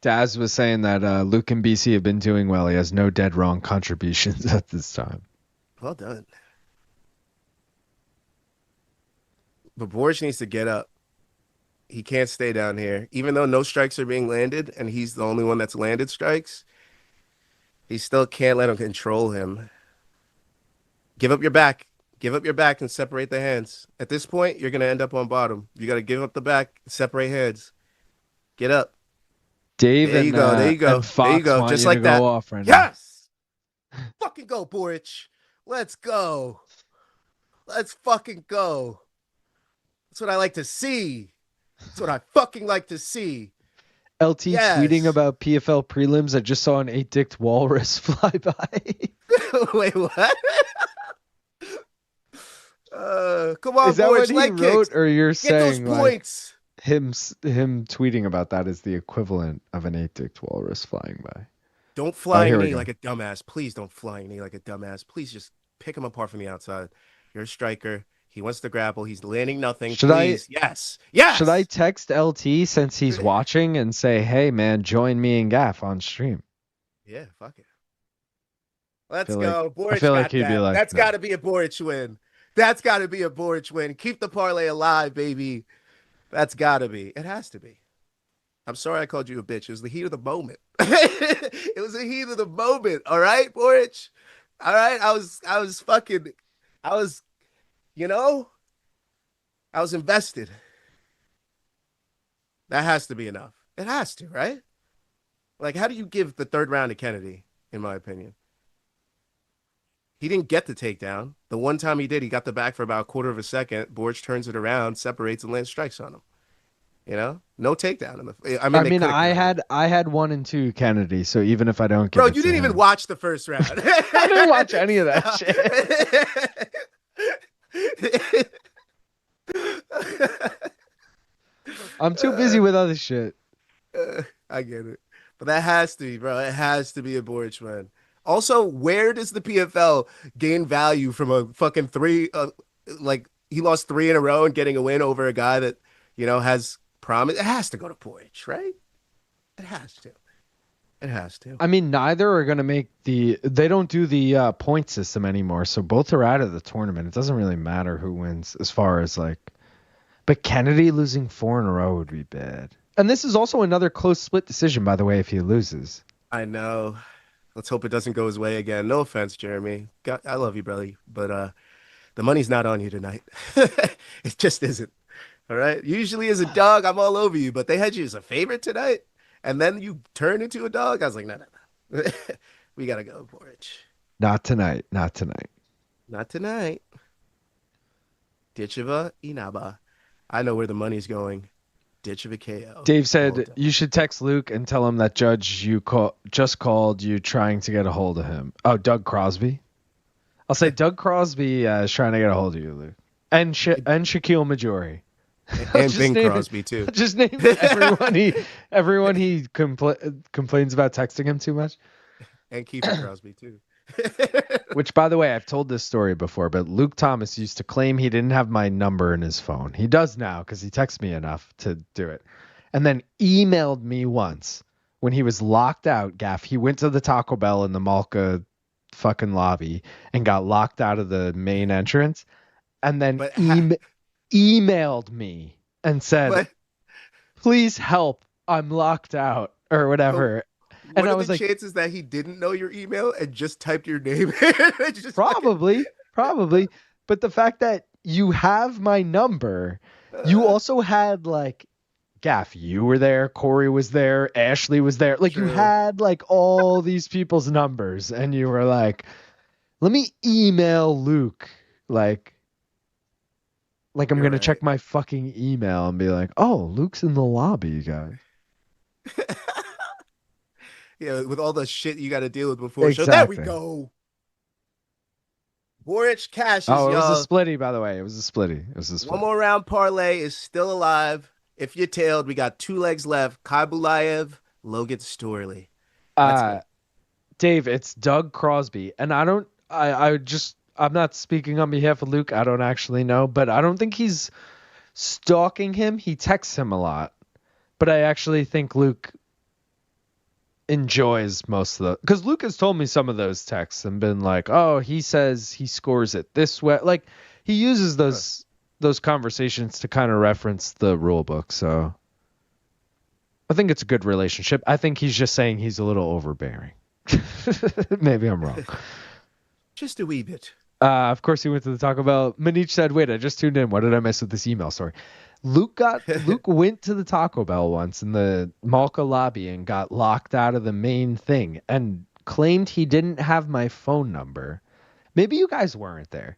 Daz was saying that Luke and BC have been doing well. He has no dead wrong contributions at this time.
Well done. But Borics needs to get up. He can't stay down here. Even though no strikes are being landed and he's the only one that's landed strikes, he still can't let him control him. Give up your back. Give up your back and separate the hands. At this point, you're going to end up on bottom. You got to give up the back, separate hands. Get up.
Dave,
there you go. There you go. There you go. Just like that.
Off right
yes. Fucking go, Borics. Let's go. Let's fucking go. That's what I like to see. That's what I fucking like to see.
LT tweeting about PFL prelims. I just saw an 8-dicked walrus fly by.
Wait, what? Come on,
is that
Borics,
what he wrote, or you're
Get
saying
those points.
Like, him tweeting about that is the equivalent of an 8-dicked walrus flying by?
Don't fly knee like a dumbass. Please don't fly knee like a dumbass. Please just pick him apart from the outside. You're a striker. He wants to grapple. He's landing nothing. Please. Yes.
Should I text LT since he's watching and say, hey, man, join me and Gaff on stream?
Yeah, fuck it. Let's go.
I feel like he'd be like,
that's got to be a Borics win. That's got to be a Borics win. Keep the parlay alive, baby. That's got to be. It has to be. I'm sorry I called you a bitch. It was the heat of the moment. It was the heat of the moment. All right, Borics? All right? I was invested. That has to be enough. It has to, right? Like, how do you give the 3rd round to Kendly, in my opinion? He didn't get the takedown. The one time he did, he got the back for about a quarter of a second. Borics turns it around, separates, and lands strikes on him. You know, no takedown.
I had 1 and 2 Kennedy, so even if I don't get,
bro, you didn't even watch the first round.
I didn't watch any of that shit. I'm too busy with other shit.
I get it, but that has to be, bro. It has to be a Borics win. Also, where does the PFL gain value from a fucking 3? Like he lost 3 in a row and getting a win over a guy that has promise. It has to go to Borics, right? It has to. It has to.
I mean, neither are going to make they don't do the point system anymore, so both are out of the tournament. It doesn't really matter who wins as far as like, but Kennedy losing 4 in a row would be bad. And this is also another close split decision, by the way, if he loses.
I know. Let's hope it doesn't go his way again. No offense, Jeremy. I love you, brother, but the money's not on you tonight. It just isn't. All right. Usually as a dog, I'm all over you, but they had you as a favorite tonight. And then you turned into a dog. I was like, no. We got to go, Borics.
Not tonight. Not tonight.
Not tonight. Ditcheva Inaba. I know where the money's going. Ditcheva KO.
Dave said you should text Luke and tell him that Judge just called you trying to get a hold of him. Oh, Doug Crosby. I'll say Doug Crosby is trying to get a hold of you, Luke. And Shaquille Majori.
And Bing Crosby too.
Just name everyone he complains about texting him too much.
And Kiefer Crosby too.
Which, by the way, I've told this story before, but Luke Thomas used to claim he didn't have my number in his phone. He does now because he texts me enough to do it. And then emailed me once when he was locked out, Gaff. He went to the Taco Bell in the Malka fucking lobby and got locked out of the main entrance. And then emailed me and said, please help. I'm locked out or whatever.
What are the chances that he didn't know your email and just typed your name in?
Probably. But the fact that you have my number, you also had like Gaff, you were there, Corey was there, Ashley was there. Like,
True.
you had like all these people's numbers, and you were like, let me email Luke. Like I'm
You're
gonna
right.
check my fucking email and be like, oh, Luke's in the lobby, guys.
Yeah, with all the shit you got to deal with before show. There we
Exactly.
go. Borics cashes,
Oh, it was
y'all.
a splitty, by the way. It was a splitty. It was a
One
splitty.
more round parlay is still alive. If you tailed, we got 2 legs left. Khaybulaev, Logan Storley. Let's go.
Dave, it's Doug Crosby, and I'm not speaking on behalf of Luke. I don't actually know, but I don't think he's stalking him. He texts him a lot, but I actually think Luke enjoys most of the, because Luke has told me some of those texts and been like, oh, he says he scores it this way. Like, he uses those conversations to kind of reference the rule book. So I think it's a good relationship. I think he's just saying he's a little overbearing. Maybe I'm wrong.
Just a wee bit.
Of course, he went to the Taco Bell. Manich said, wait, I just tuned in. What did I miss with this email? Sorry. Luke went to the Taco Bell once in the Malka lobby and got locked out of the main thing and claimed he didn't have my phone number. Maybe you guys weren't there,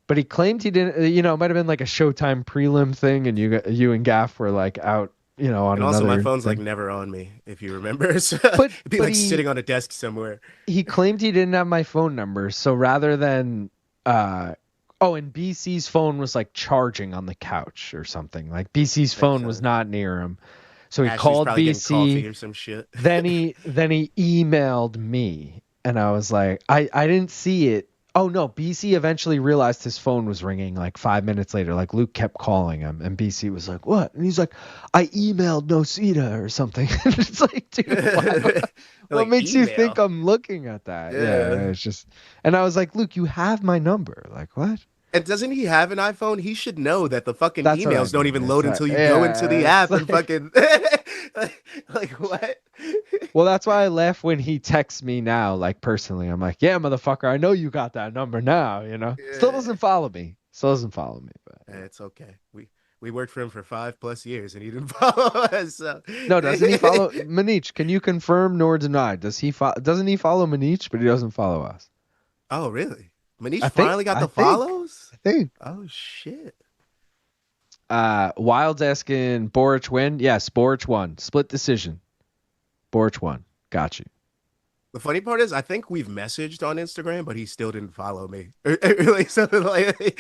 but he claimed he didn't. It might have been like a Showtime prelim thing, and you and Gaff were like out, on
And
another
also, my phone's
thing.
like never on me, if you remember. So
But
it'd be like sitting on a desk somewhere.
He claimed he didn't have my phone number, so rather than and BC's phone was like charging on the couch or something. Like, BC's phone was not near him. So he
Ashley's
called
probably getting coffee
BC.
or some shit.
then he emailed me, and I was like, I didn't see it. Oh no, BC eventually realized his phone was ringing like 5 minutes later. Like, Luke kept calling him, and BC was like, what? And he's like, I emailed Nosita or something. And it's like, dude, what
Like,
makes you
email?
think I'm looking at that? Yeah, it's just, and I was like, Luke, you have my number. Like, what?
And doesn't he have an iPhone? He should know that the fucking
That's what I
emails don't
mean.
even
It's
load
like-
until you go into the
yeah,
app
it's
and
like-
fucking like what?
Well, that's why I laugh when he texts me now, like, personally. I'm like, yeah, motherfucker, I know you got that number now, Still doesn't follow me. But
It's okay. We worked for him for 5+ years and he didn't follow us. So.
no, doesn't he follow Manich? Can you confirm nor deny? Doesn't he follow Manich, but he doesn't follow us?
Oh, really? Manish
I
finally got the follows?
I think.
Oh shit.
Wild's asking, Boric win? Yes, Boric won. Split decision. Boric won. Got you.
The funny part is, I think we've messaged on Instagram, but he still didn't follow me. Or like something like,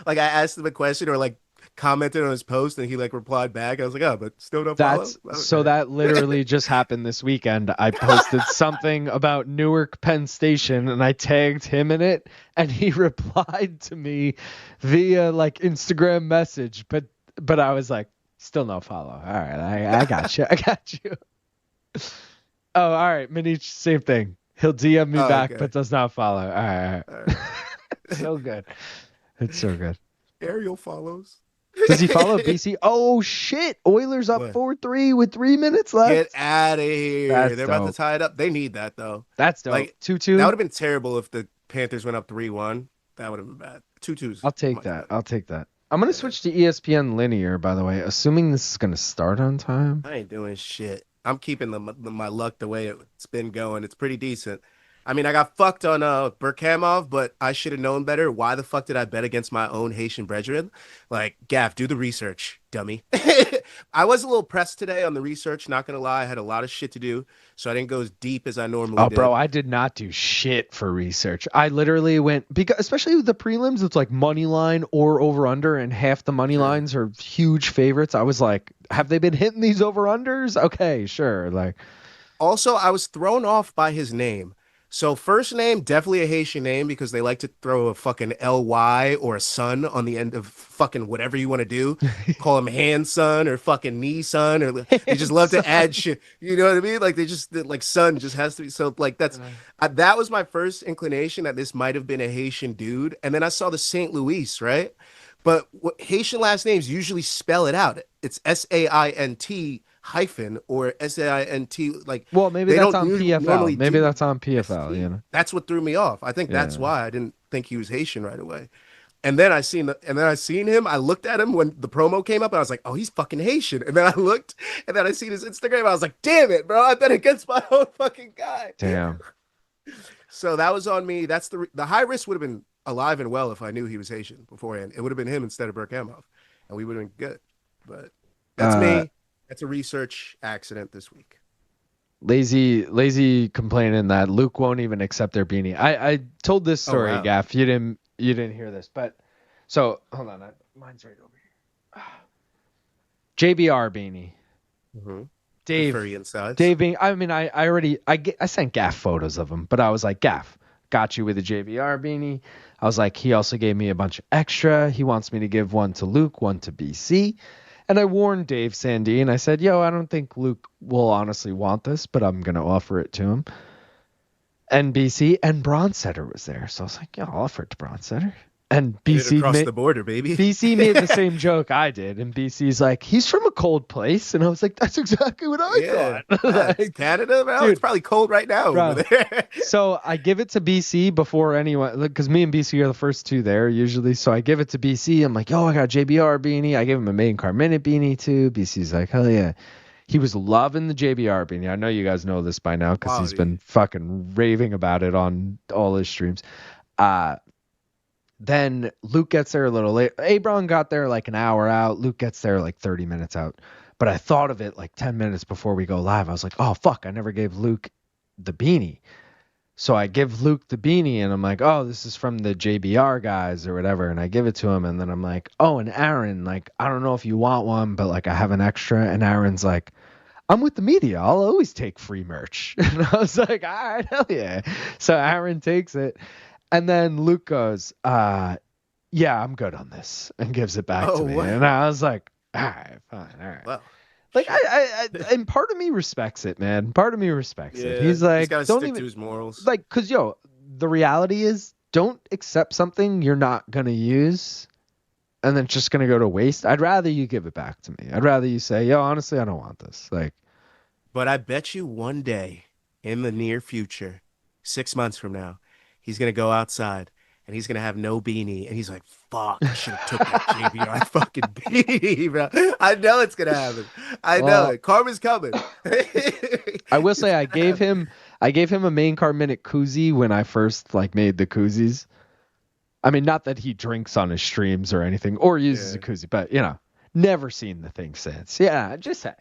like I asked him a question or like commented on his post and he like replied back. I was like, oh, but still don't follow.
So that literally just happened this weekend. I posted something about Newark Penn Station and I tagged him in it, and he replied to me via like Instagram message, but I was like, still no follow. All right, I got you. I got you. Oh, all right, Manich, same thing. He'll DM me back,
okay.
but does not follow. All right. So good. It's so good.
Ariel follows.
Does he follow BC? Oh shit! Oilers up 4-3 with 3 minutes left.
Get out of here!
That's
They're about to tie it up. They need that though.
That's dope.
Like
2-2.
That would have been terrible if the Panthers went up 3-1. That would have been bad. 2-2s.
I'll take that. I'll take that. I'm gonna switch to ESPN linear, by the way, assuming this is gonna start on time.
I ain't doing shit. I'm keeping my luck the way it's been going. It's pretty decent. I mean, I got fucked on Berkhamov, but I should have known better. Why the fuck did I bet against my own Haitian brethren? Like, Gaff, do the research, dummy. I was a little pressed today on the research, not going to lie. I had a lot of shit to do, so I didn't go as deep as I normally did.
Bro, I did not do shit for research. I literally went, because especially with the prelims, it's like money line or over under, and half the money lines are huge favorites. I was like, have they been hitting these over unders? Okay, sure. Like,
also, I was thrown off by his name. So first name, definitely a Haitian name because they like to throw a fucking LY or a son on the end of fucking whatever you want to do. Call him hand son or fucking knee son, or they just love to add shit. You know what I mean? Like they just like son just has to be. So like that was my first inclination that this might have been a Haitian dude. And then I saw the St. Louis, right? But what Haitian last names usually spell it out. It's SAINT hyphen or SAINT, like,
well, maybe that's on PFL. Maybe that's on PFL,
That's what threw me off. I think that's why I didn't think he was Haitian right away. And then I seen him. I looked at him when the promo came up, and I was like, "Oh, he's fucking Haitian." And then I looked, and then I seen his Instagram. I was like, "Damn it, bro! I bet against my own fucking guy."
Damn.
So that was on me. That's the high risk would have been alive and well if I knew he was Haitian beforehand. It would have been him instead of Berkhamov, and we would have been good. But that's me. That's a research accident this week.
Lazy complaining that Luke won't even accept their beanie. I told this story,
wow.
Gaff. You didn't hear this, but so hold on, mine's right over here. JBR beanie.
Mm-hmm.
Dave,
furry insides.
Dave being, I mean, I sent Gaff photos of him, but I was like, Gaff, got you with a JBR beanie. I was like, he also gave me a bunch of extra. He wants me to give one to Luke, one to BC. And I warned Dave Sandy, and I said, yo, I don't think Luke will honestly want this, but I'm going to offer it to him. And BC and Bronsetter was there. So I was like, yeah, I'll offer it to Bronsetter. And BC
across the border, baby.
BC made the same joke I did. And BC's like, he's from a cold place. And I was like, that's exactly what I thought.
Like, Canada, bro. Dude, it's probably cold right now over there.
So I give it to BC before anyone, because me and BC are the first two there usually. So I give it to BC. I'm like, yo, I got JBR beanie. I gave him a main car minute beanie too. BC's like, hell yeah. He was loving the JBR beanie. I know you guys know this by now because he's been fucking raving about it on all his streams. Then Luke gets there a little late. Abron got there like an hour out. Luke gets there like 30 minutes out. But I thought of it like 10 minutes before we go live. I was like, oh, fuck, I never gave Luke the beanie. So I give Luke the beanie, and I'm like, oh, this is from the JBR guys or whatever. And I give it to him, and then I'm like, oh, and Aaron, like, I don't know if you want one, but like I have an extra. And Aaron's like, I'm with the media. I'll always take free merch. And I was like, all right, hell yeah. So Aaron takes it. And then Luke goes, yeah, I'm good on this, and gives it back to me. Wow. And I was like, all right, fine, all right.
Well,
like I and part of me respects it, man. Part of me respects it. He's like,
he's don't stick to his morals.
Like, cause the reality is, don't accept something you're not gonna use, and then it's just gonna go to waste. I'd rather you give it back to me. I'd rather you say, yo, honestly, I don't want this. Like,
but I bet you one day in the near future, 6 months from now, he's going to go outside, and he's going to have no beanie, and he's like, fuck, I should have took that JBR fucking beanie, bro. I know it's going to happen. I know it. Karma's coming.
I will say I gave him a main car minute koozie when I first like made the koozies. I mean, not that he drinks on his streams or anything or uses a koozie, but, never seen the thing since. Yeah, just say.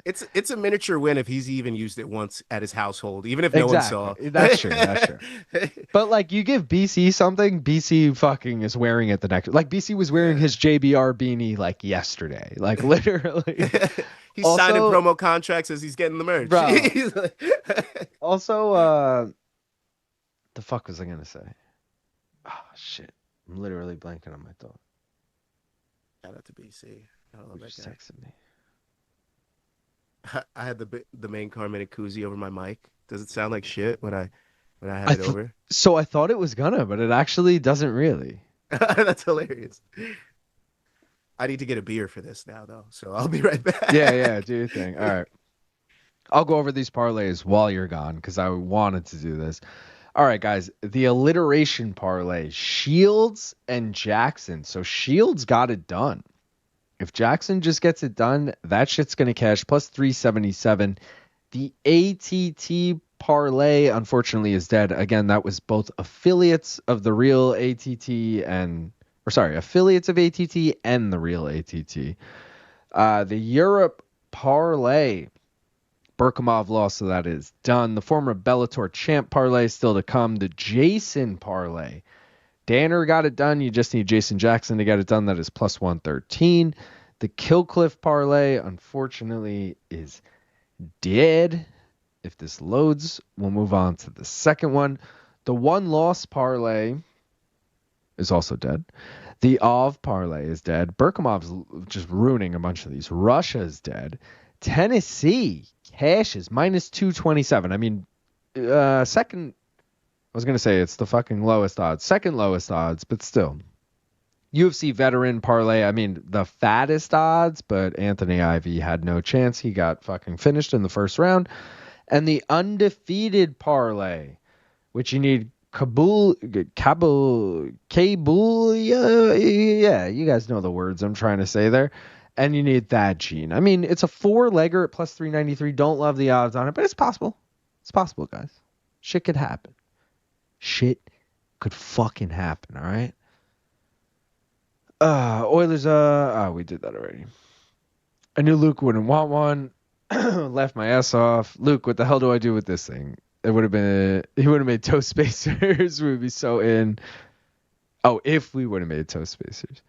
It's a miniature win if he's even used it once at his household, even if no one saw.
That's true. But like, you give BC something, BC fucking is wearing it the next. Like, BC was wearing his JBR beanie like yesterday, like literally.
He's signing promo contracts as he's getting the merch.
Bro. Also, the fuck was I gonna say? Oh shit, I'm literally blanking on my thought.
Shout out to BC.
Just texted me.
I had the main car minute koozie over my mic. Does it sound like shit when I had it over?
So I thought it was gonna, but it actually doesn't really.
That's hilarious. I need to get a beer for this now, though, so I'll be right back.
Yeah, do your thing. All right. I'll go over these parlays while you're gone because I wanted to do this. All right, guys. The alliteration parlay, Shields and Jackson. So Shields got it done. If Jackson just gets it done, that shit's going to cash plus 377. The ATT parlay, unfortunately, is dead. Again, that was both affiliates of the real ATT affiliates of ATT and the real ATT. The Europe parlay, Berkhamov lost, so that is done. The former Bellator champ parlay still to come. The Jason parlay, Danner got it done. You just need Jason Jackson to get it done. That is plus 113. The Killcliff parlay, unfortunately, is dead. If this loads, we'll move on to the second one. The one loss parlay is also dead. The Ov parlay is dead. Berkhamov's just ruining a bunch of these. Russia is dead. Tennessee cash is minus 227. I mean, second. I was going to say it's the fucking lowest odds. Second lowest odds, but still. UFC veteran parlay, I mean, the fattest odds, but Anthony Ivy had no chance. He got fucking finished in the first round. And the undefeated parlay, which you need Yeah, you guys know the words I'm trying to say there. And you need that gene. I mean, it's a 4-legger at plus 393. Don't love the odds on it, but it's possible. It's possible, guys. Shit could happen. Shit could fucking happen, all right? Oilers, we did that already. I knew Luke wouldn't want one. Left my ass off. Luke, what the hell do I do with this thing? He would have made toe spacers. We would be so in. Oh, if we would have made toe spacers.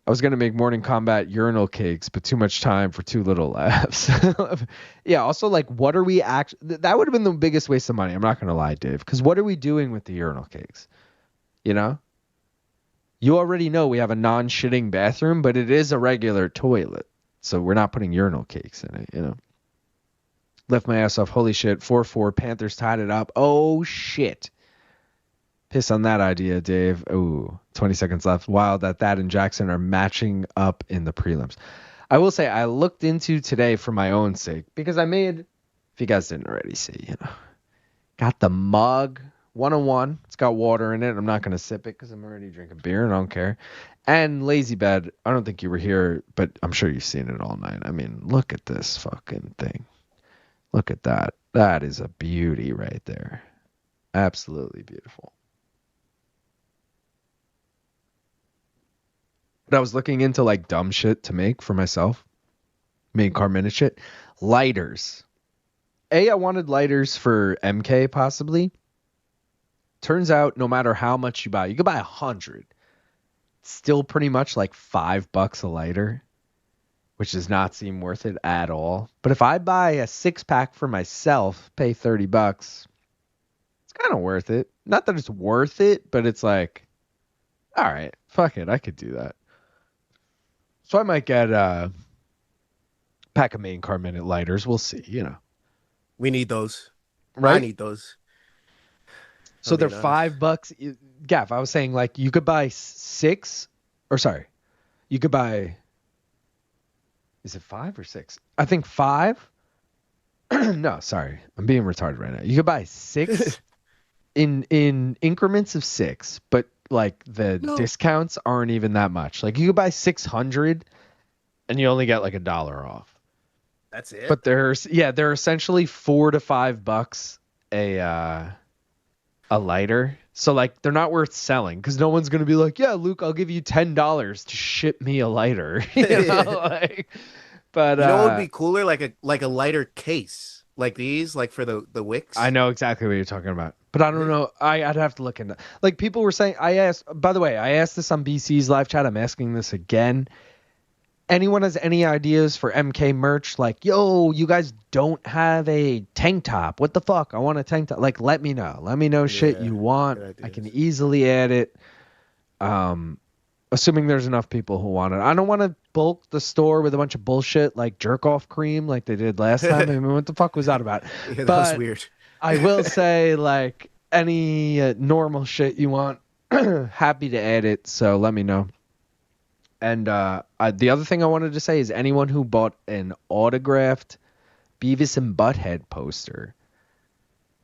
I was going to make morning combat urinal cakes, but too much time for too little laughs. Yeah, also, like, what are we actually... That would have been the biggest waste of money. I'm not going to lie, Dave. Because what are we doing with the urinal cakes? You know? You already know we have a non-shitting bathroom, but it is a regular toilet. So we're not putting urinal cakes in it, you know? Left my ass off. Holy shit. 4-4. Panthers tied it up. Oh, shit. Piss on that idea, Dave. Ooh, 20 seconds left. Wild that and Jackson are matching up in the prelims. I will say I looked into today for my own sake because I made, if you guys didn't already see, you know, got the mug 101. It's got water in it. I'm not going to sip it because I'm already drinking beer and I don't care. And Lazy Bed. I don't think you were here, but I'm sure you've seen it all night. I mean, look at this fucking thing. Look at that. That is a beauty right there. Absolutely beautiful. But I was looking into like dumb shit to make for myself. Main car minute shit. Lighters. I wanted lighters for MK possibly. Turns out no matter how much you buy, you could buy 100. Still pretty much like $5 a lighter, which does not seem worth it at all. But if I buy a 6-pack for myself, pay $30, it's kind of worth it. Not that it's worth it, but it's like, all right, fuck it, I could do that. So I might get a pack of main car minute lighters. We'll see, you know.
We need those.
Right?
I need those.
So they're $5. Gav, I was saying like you could buy 6, or sorry, you could buy, is it 5 or 6? I think 5. No, sorry. I'm being retarded right now. You could buy 6 in increments of 6, but like the discounts aren't even that much. Like you could buy 600 and you only get like $1 off.
That's it.
But they're essentially $4 to $5 a lighter. So like they're not worth selling because no one's gonna be like, yeah, Luke, I'll give you $10 to ship me a lighter. You know, like, but
you know what would be cooler? Like a lighter case, like these, like for the wicks.
I know exactly what you're talking about, but I don't know. I'd have to look into. Like people were saying, by the way, I asked this on BC's live chat. I'm asking this again. Anyone has any ideas for MK merch? Like, yo, you guys don't have a tank top. What the fuck? I want a tank top. Like, let me know. Let me know shit you want. I can easily add it. Assuming there's enough people who want it. I don't want to bulk the store with a bunch of bullshit like jerk off cream like they did last time. I mean, what the fuck was that about?
Yeah, that
but
was weird.
I will say, like, any normal shit you want, happy to add it. So let me know. And the other thing I wanted to say is anyone who bought an autographed Beavis and Butthead poster.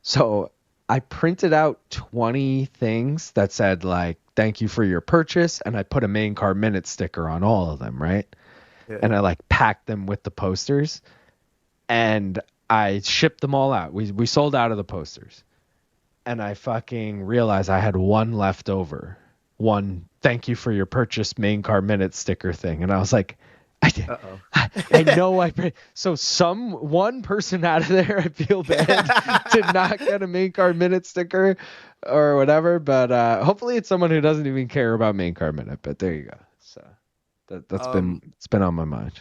So I printed out 20 things that said, like, thank you for your purchase. And I put a main car minute sticker on all of them, right? Yeah. And I, like, packed them with the posters. And I shipped them all out. We sold out of the posters. And I fucking realized I had one left over. One thank you for your purchase main car minute sticker thing. And I was like, I know so one person out of there, I feel bad, did not get a main car minute sticker or whatever. But hopefully it's someone who doesn't even care about main car minute. But there you go. So it's been on my mind.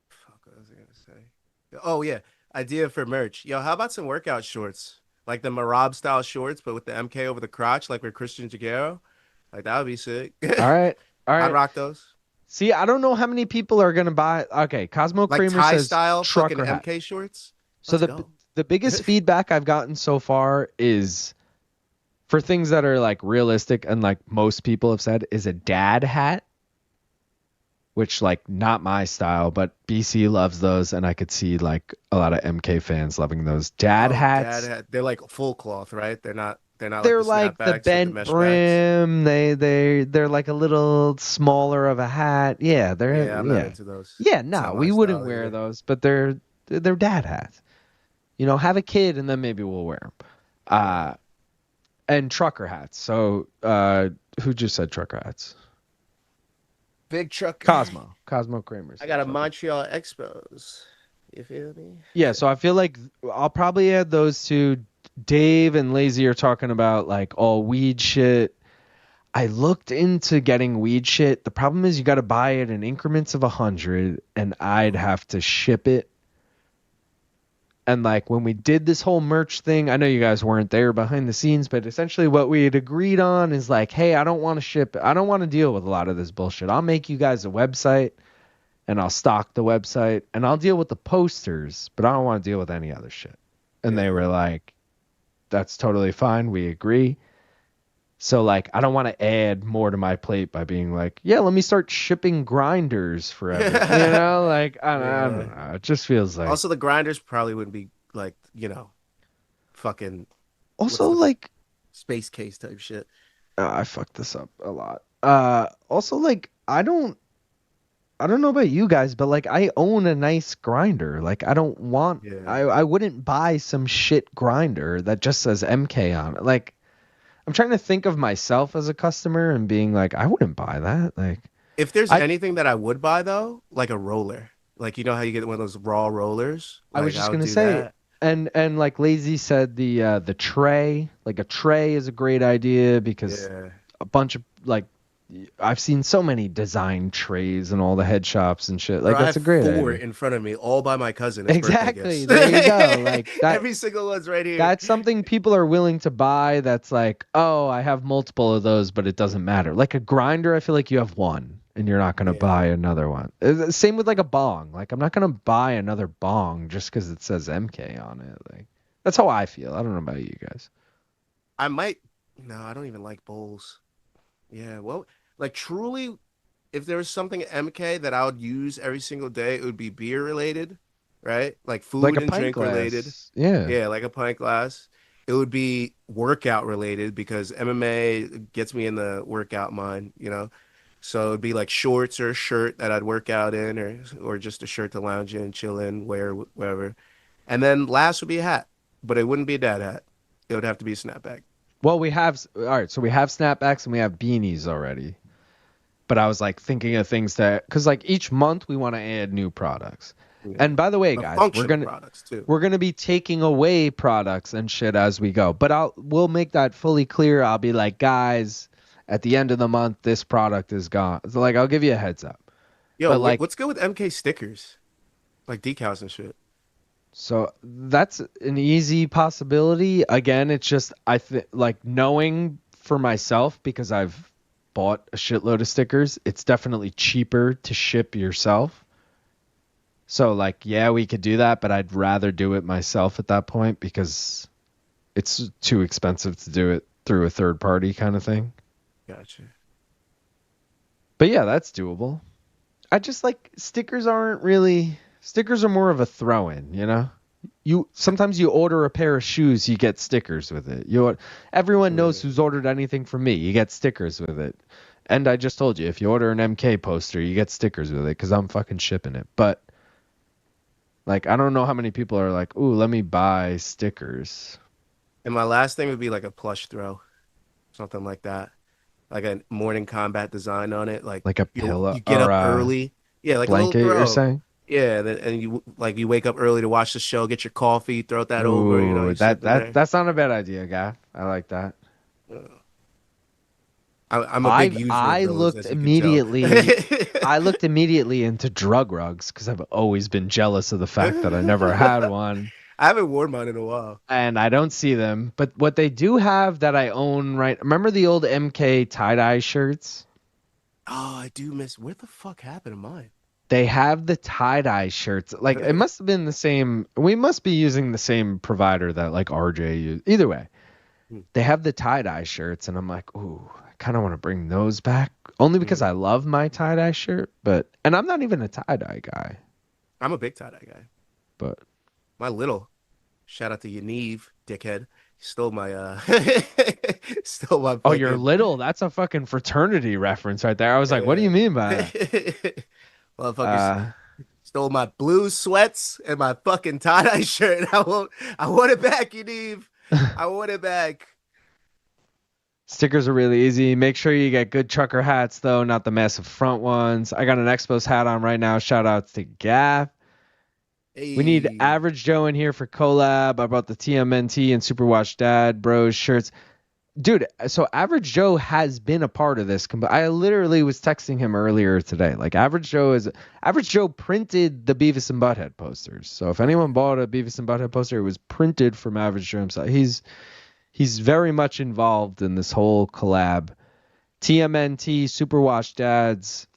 Fuck, what was I gonna say? Oh yeah, idea for merch. Yo, how about some workout shorts? Like the Marab style shorts, but with the MK over the crotch, like with Christian Jaguero. Like, that would be sick.
All right.
I'd rock those.
See, I don't know how many people are going to buy. Okay, Cosmo
like
Kramer
tie
says
style fucking
trucker hat.
MK shorts.
So the biggest feedback I've gotten so far is for things that are like realistic and like most people have said is a dad hat, which like not my style, but BC loves those, and I could see like a lot of MK fans loving those dad hats.
They're like full cloth, right? They're not They're not like
They're
the
like the
snapbacks with the
bent
mesh backs.
brim. They're like a little smaller of a hat. Yeah,
Yeah, I'm not
yeah.
into those.
Yeah,
It's
no,
not my
we wouldn't
style
wear
either.
those, but they're dad hats. You know, have a kid and then maybe we'll wear them.
Yeah.
And trucker hats. So, who just said trucker hats?
Big truck guy.
Cosmo Kramer
I
said
got a
trucker.
Montreal Expos. You feel me?
Yeah, so I feel like I'll probably add those two. Dave and Lazy are talking about like all weed shit. I looked into getting weed shit. The problem is you got to buy it in increments of 100, and I'd have to ship it. And like when we did this whole merch thing, I know you guys weren't there behind the scenes, but essentially what we had agreed on is like, hey, I don't want to ship. I don't want to deal with a lot of this bullshit. I'll make you guys a website, and I'll stock the website, and I'll deal with the posters, but I don't want to deal with any other shit. And they were like, that's totally fine. We agree. So like, I don't want to add more to my plate by being like, yeah, let me start shipping grinders forever. You know, like I don't know. It just feels like.
Also, the grinders probably wouldn't be like, fucking what's
Also,
the
like,
space case type shit.
I fucked this up a lot. Also, like, I don't know about you guys, but like, I own a nice grinder. Like, I don't want.
Yeah.
I wouldn't buy some shit grinder that just says MK on it. Like, I'm trying to think of myself as a customer and being like, I wouldn't buy that. Like,
If there's
I
anything that I would buy though, like a roller, like you know how you get one of those raw rollers,
I was
like
just
I would
gonna
do
say,
that.
and like Lazy said, the tray, like a tray is a great idea because
Yeah.
a bunch of like I've seen so many design trays and all the head shops and shit.
Bro,
Like
I
that's
have
a great
four
idea.
in front of me, all by my cousin as birthday
Exactly.
gifts.
There you go. Like that.
Every single one's right here.
That's something people are willing to buy. That's like, oh, I have multiple of those, but it doesn't matter. Like a grinder, I feel like you have one, and you're not gonna
Yeah.
buy another one. Same with like a bong. Like I'm not gonna buy another bong just because it says MK on it. Like that's how I feel. I don't know about you guys.
I might. No, I don't even like bowls. Yeah. Well, like truly, if there was something at MK that I would use every single day, it would be beer related, right? Like
Like
food
a
and
pint
drink related.
glass. Yeah.
Yeah, like a pint glass. It would be workout related because MMA gets me in the workout mind. So it'd be like shorts or a shirt that I'd work out in, or just a shirt to lounge in, chill in, wear whatever. And then last would be a hat, but it wouldn't be a dad hat. It would have to be a snapback.
Well, we have all right. So we have snapbacks and we have beanies already. But I was like thinking of things that because like each month we want to add new products.
Yeah.
And by the way,
But
guys,
functional products too.
we're gonna be taking away products and shit as we go. But we'll make that fully clear. I'll be like, guys, at the end of the month, this product is gone. So like I'll give you a heads up.
Yo,
But like
what's good with MK stickers? Like decals and shit.
so that's an easy possibility. Again, it's just I think like knowing for myself because I've bought a shitload of stickers, it's definitely cheaper to ship yourself. So like, yeah, we could do that, but I'd rather do it myself at that point because it's too expensive to do it through a third party kind of thing.
Gotcha.
But yeah, that's doable. I just like stickers are more of a throw in, you know? You sometimes you order a pair of shoes, you get stickers with it. Everyone knows who's ordered anything from me. You get stickers with it. And I just told you, if you order an MK poster, you get stickers with it because I'm fucking shipping it. But like, I don't know how many people are like, ooh, let me buy stickers.
And my last thing would be like a plush throw, something like that, like a morning combat design on it. Like
Like a pillow
you get
or
up
a
early, yeah, like a little
blanket, you're
throw,
saying?
yeah. And you wake up early to watch the show, get your coffee, throw that over,
Ooh,
you sit there.
that's not a bad idea, guy. I like that.
I'm a big user of
I
those,
looked
as you can tell.
immediately into drug rugs because I've always been jealous of the fact that I never had one.
I haven't worn mine in a while.
And I don't see them. But what they do have that I own, right? Remember the old MK tie-dye shirts?
Oh, I do miss. Where the fuck happened to mine?
They have the tie-dye shirts. Like it must have been the same. We must be using the same provider that like RJ used. Either way, they have the tie-dye shirts, and I'm like, ooh, I kind of want to bring those back. Only because I love my tie-dye shirt, and I'm not even a tie-dye guy.
I'm a big tie-dye guy.
But
My little, shout out to Yaniv, dickhead. Stole my stole my
Oh, you're
fucking
little. That's a fucking fraternity reference right there. I was like, what do you mean by that?
motherfuckers
Uh,
stole my blue sweats and my fucking tie-dye shirt. I want it back, Yaniv. I want it back.
Stickers are really easy. Make sure you get good trucker hats, though, not the massive front ones. I got an Expos hat on right now. Shout outs to Gaff. We need
Hey.
Average Joe in here for collab. I brought the TMNT and Superwatch Dad Bros shirts. Dude, so Average Joe has been a part of this. I literally was texting him earlier today. Like, Average Joe printed the Beavis and Butthead posters. So if anyone bought a Beavis and Butthead poster, it was printed from Average Joe himself. He's very much involved in this whole collab. TMNT, Superwatch Dads,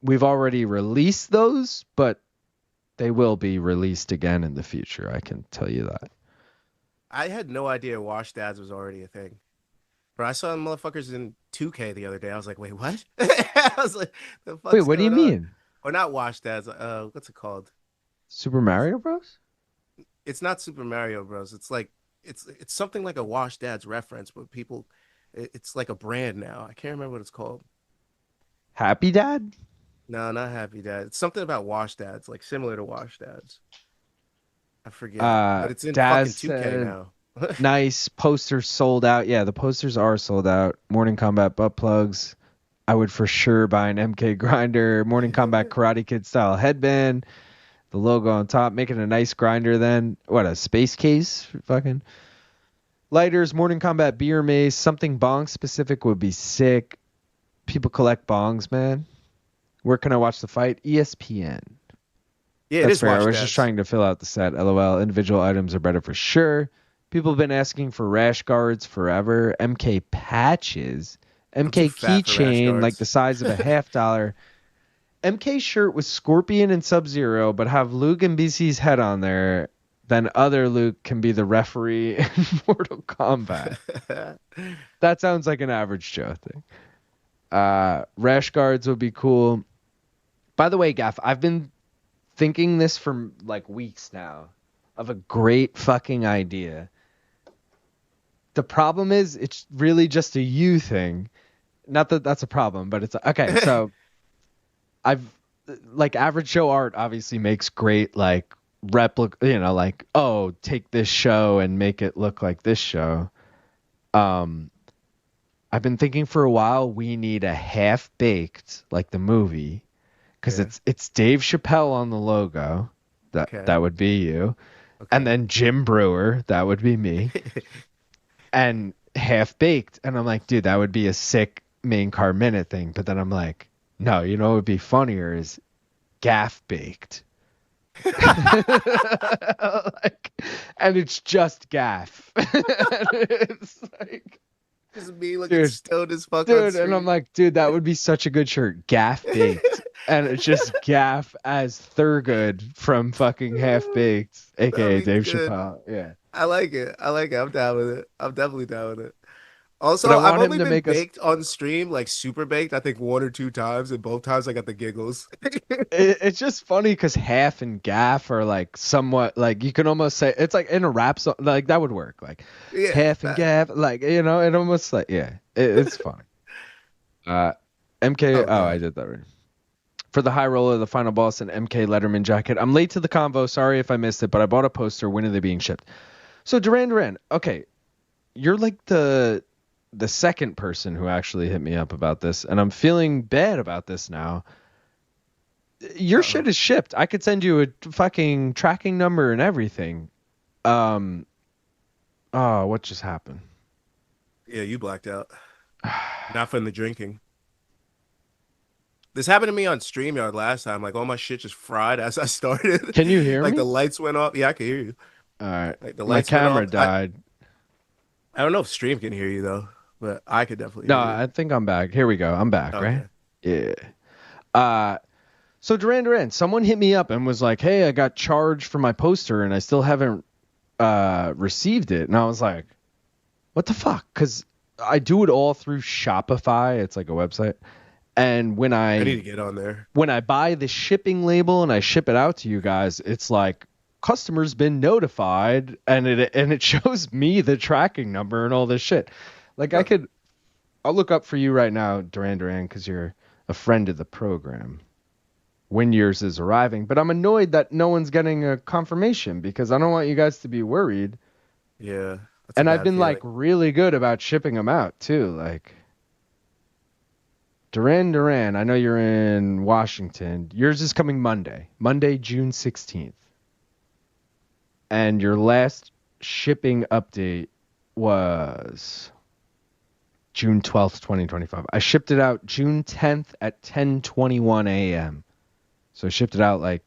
we've already released those, but they will be released again in the future. I can tell you that.
I had no idea Wash Dads was already a thing. Bro, I saw motherfuckers in 2K the other day. I was like, wait, what? I was like, the fuck's
Wait, what do you
going on?
mean?
Or not Wash Dads. What's it called?
Super Mario Bros?
It's not Super Mario Bros. It's like it's something like a Wash Dads reference, but people, it's like a brand now. I can't remember what it's called.
Happy Dad?
No, not Happy Dad. It's something about Wash Dads, like similar to Wash Dads. I forget, but it's in
Daz
fucking 2K
said,
now.
nice. Posters sold out. Yeah, the posters are sold out. Morning Combat butt plugs. I would for sure buy an MK grinder. Morning Combat Karate Kid style headband. The logo on top. Make it a nice grinder then. What, a space case? Fucking. Lighters, Morning Combat beer mace. Something bong specific would be sick. People collect bongs, man. Where can I watch the fight? ESPN.
Yeah, it
That's
is
fair. I
Wash
was
Dads.
just trying to fill out the set. LOL. Individual items are better for sure. People have been asking for rash guards forever. MK patches. MK
too fat for rash
keychain,
guards.
like the size of a $50. MK shirt with Scorpion and Sub-Zero, but have Luke and BC's head on there. Then other Luke can be the referee in Mortal Kombat. That sounds like an Average Joe thing. Rash guards would be cool. By the way, Gaff, I've been thinking this for like weeks now of a great fucking idea. The problem is it's really just a you thing. Not that that's a problem, but it's okay. So Average Show art obviously makes great like replica, like, oh, take this show and make it look like this show. I've been thinking for a while we need a half baked like the movie. Because it's Dave Chappelle on the logo. That would be you. Okay. And then Jim Brewer, that would be me. And Half Baked. And I'm like, dude, that would be a sick main card minute thing. But then I'm like, no, what would be funnier is Gaff Baked. And it's just Gaff. It's like,
just me looking stoned as fuck.
Dude, and I'm like, dude, that would be such a good shirt. Gaff Baked. And it's just Gaff as Thurgood from fucking Half Baked, aka Dave Chappelle. Yeah.
I like it. I'm down with it. I'm definitely down with it. Also,
But I want
I've only
him to
been
make us-
baked on stream, like super baked, I think 1 or 2 times, and both times I got the giggles.
It's just funny because Half and Gaff are like somewhat like you can almost say it's like in a rap song, like that would work. Like Half and Gaff, like it almost like it's funny. MK. Oh, I did that right. For the high roller, the final boss, and MK Letterman jacket. I'm late to the convo. Sorry if I missed it, but I bought a poster. When are they being shipped? So Duran, okay, you're like the second person who actually hit me up about this, and I'm feeling bad about this now. Your shit is shipped. I could send you a fucking tracking number and everything. Oh, what just happened?
Yeah, you blacked out. Not from the drinking. This happened to me on StreamYard last time. Like all my shit just fried as I started.
Can you hear me?
Like the lights went off. Yeah, I can hear you.
All right.
Like the
My
lights went
camera
off.
died.
I don't know if stream can hear you though, but I could definitely
No,
hear you.
I think I'm back. Here we go. I'm back,
Okay.
right? Yeah. So Duran, someone hit me up and was like, "Hey, I got charged for my poster and I still haven't received it." And I was like, "What the fuck?" Because I do it all through Shopify. It's like a website. And when I
need to get on there.
When I buy the shipping label and I ship it out to you guys, it's like customer's been notified, and it shows me the tracking number and all this shit. Like I'll look up for you right now, Duran, because you're a friend of the program. When yours is arriving, but I'm annoyed that no one's getting a confirmation because I don't want you guys to be worried.
Yeah.
And I've been like really good about shipping them out too. Like Duran, I know you're in Washington. Yours is coming Monday, June 16th. And your last shipping update was June 12th, 2025. I shipped it out June 10th at 10:21 a.m. So I shipped it out like,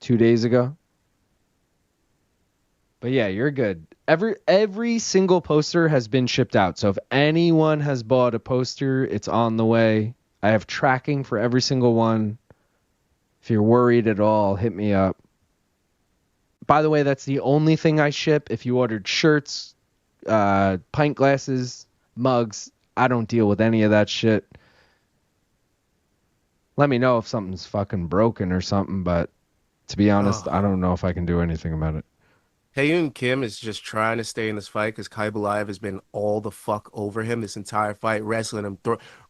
2 days ago? But yeah, you're good. Every single poster has been shipped out. So if anyone has bought a poster, it's on the way. I have tracking for every single one. If you're worried at all, hit me up. By the way, that's the only thing I ship. If you ordered shirts, pint glasses, mugs, I don't deal with any of that shit. Let me know if something's fucking broken or something, but to be honest, I don't know if I can do anything about it.
Taekyun Kim is just trying to stay in this fight because Khaybulaev has been all the fuck over him this entire fight, wrestling him,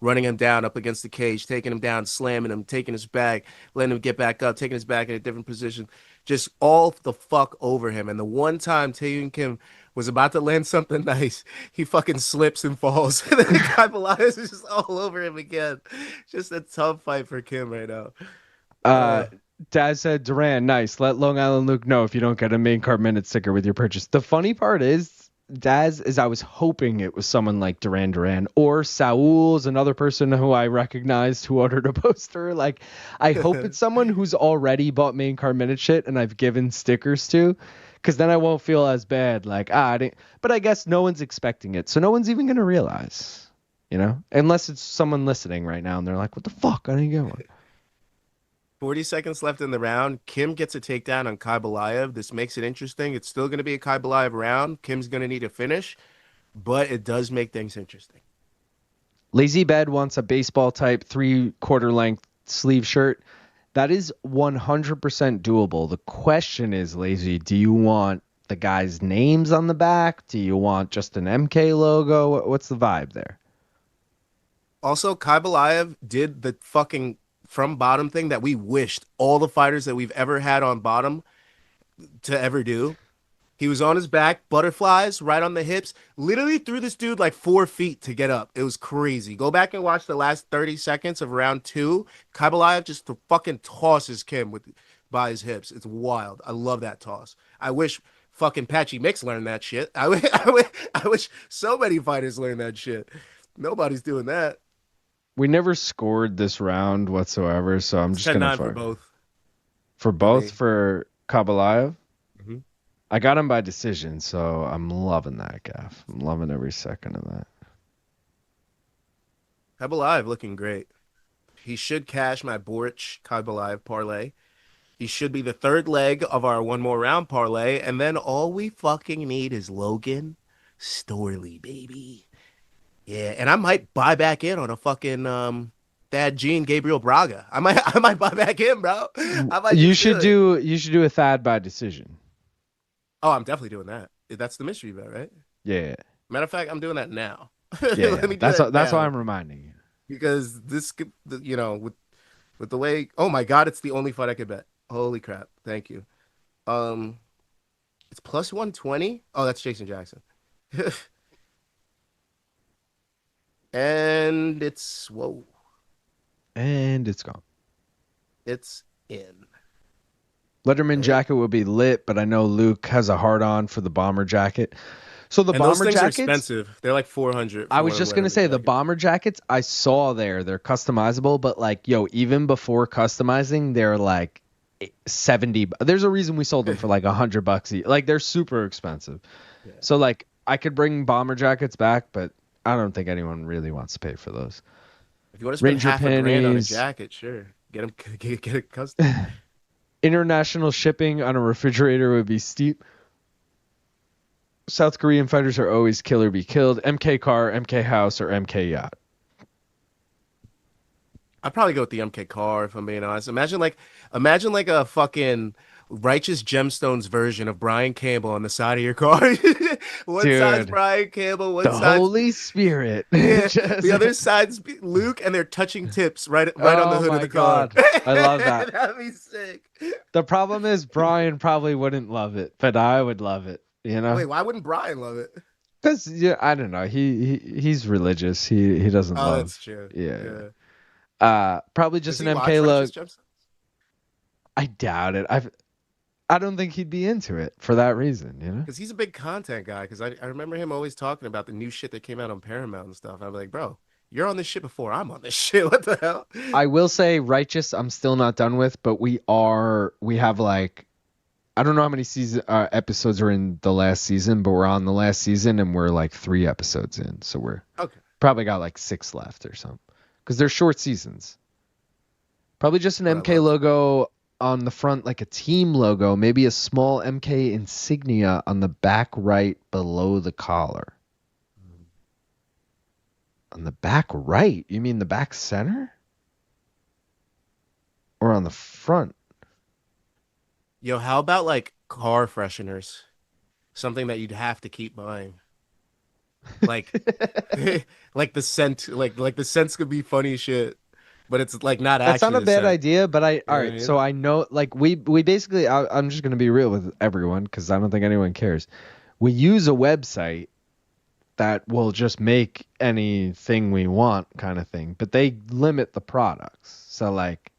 running him down up against the cage, taking him down, slamming him, taking his back, letting him get back up, taking his back in a different position, just all the fuck over him. And the one time Taekyun Kim was about to land something nice, he fucking slips and falls. And then Khaybulaev is just all over him again. Just a tough fight for Kim right now.
Daz said, Duran, nice. Let Long Island Luke know if you don't get a main card minute sticker with your purchase. The funny part is, Daz, is I was hoping it was someone like Duran or Saul's another person who I recognized who ordered a poster. Like, I hope it's someone who's already bought main card minute shit and I've given stickers to, because then I won't feel as bad. Like, I didn't. But I guess no one's expecting it, so no one's even gonna realize, unless it's someone listening right now and they're like, "What the fuck? I didn't get one."
40 seconds left in the round. Kim gets a takedown on Khaybulaev. This makes it interesting. It's still going to be a Khaybulaev round. Kim's going to need a finish, but it does make things interesting.
Lazy Bed wants a baseball type 3/4 length sleeve shirt. That is 100% doable. The question is, Lazy, do you want the guys' names on the back? Do you want just an MK logo? What's the vibe there?
Also, Khaybulaev did the fucking from bottom thing that we wished all the fighters that we've ever had on bottom to ever do. He was on his back, butterflies right on the hips, literally threw this dude like 4 feet to get up. It was crazy. Go back and watch the last 30 seconds of round 2. Khaybulaev just fucking tosses Kim by his hips. It's wild. I love that toss. I wish fucking Patchy Mix learned that shit. I wish so many fighters learned that shit. Nobody's doing that.
We never scored this round whatsoever, so I'm just going to
for both.
For both? For Khaybulaev? Mm-hmm. I got him by decision, so I'm loving that, Gaff. I'm loving every second of that.
Khaybulaev looking great. He should cash my Borics Khaybulaev parlay. He should be the third leg of our one more round parlay, and then all we fucking need is Logan Storley, baby. Yeah, and I might buy back in on a fucking Thad Gene Gabriel Braga. I might buy back in, bro.
You should do a Thad by decision.
Oh, I'm definitely doing that. That's the mystery bet, right?
Yeah.
Matter of fact, I'm doing that now.
Yeah, that's why I'm reminding you.
Because this, with the way, oh my God, it's the only fight I could bet. Holy crap! Thank you. It's plus 120. Oh, that's Jason Jackson. And it's whoa.
And it's gone.
It's in.
Letterman jacket would be lit, but I know Luke has a hard on for the bomber jacket. So the bomber
those things
jackets
are expensive. They're like $400.
I was just gonna say the bomber jackets I saw there. They're customizable, but like even before customizing, they're like 70. There's a reason we sold them for like $100 each. Like they're super expensive. Yeah. So like I could bring bomber jackets back, but I don't think anyone really wants to pay for those.
If you want to spend half a grand on a jacket, sure. Get it custom.
International shipping on a refrigerator would be steep. South Korean fighters are always kill or be killed. MK car, MK house, or MK yacht.
I'd probably go with the MK car if I'm being honest. Imagine like a fucking Righteous Gemstones version of Brian Campbell on the side of your car. One side's
Dude,
Brian Campbell, one
the
side's
Holy Spirit.
yeah, the
Just-
other side's Luke, and they're touching tips right on the
oh
hood of
my
the car.
God. I love that.
That'd be sick.
The problem is Brian probably wouldn't love it, but I would love it, you know?
Wait, why wouldn't Brian love it?
Because yeah, I don't know. He's religious. He doesn't
Oh,
love.
that's true.
Yeah.
Yeah.
Probably
Does
just
he
an
watch
MK
Righteous
look.
Gemstones?
I doubt it. I don't think he'd be into it for that reason, you know?
Because he's a big content guy. Because I remember him always talking about the new shit that came out on Paramount and stuff. I'm like, bro, you're on this shit before I'm on this shit. What the hell?
I will say Righteous I'm still not done with, but we have like I don't know how many episodes are in the last season, but we're on the last season and we're like 3 episodes in. So we're
Okay.
probably got like 6 left or something. Because they're short seasons. Probably just an
What I
MK
love.
logo on the front, like a team logo, maybe a small MK insignia on the back right below the collar. On the back right? You mean the back center? Or on the front?
Yo, how about like car fresheners? Something that you'd have to keep buying. Like like the scent, like the scents could be funny shit, but it's like not
That's
actually
not a
the
bad
scent.
idea, but all
what I
right,
mean?
so I know, like, we basically, I'm just going to be real with everyone because I don't think anyone cares. We use a website that will just make anything we want kind of thing, but they limit the products. So, like,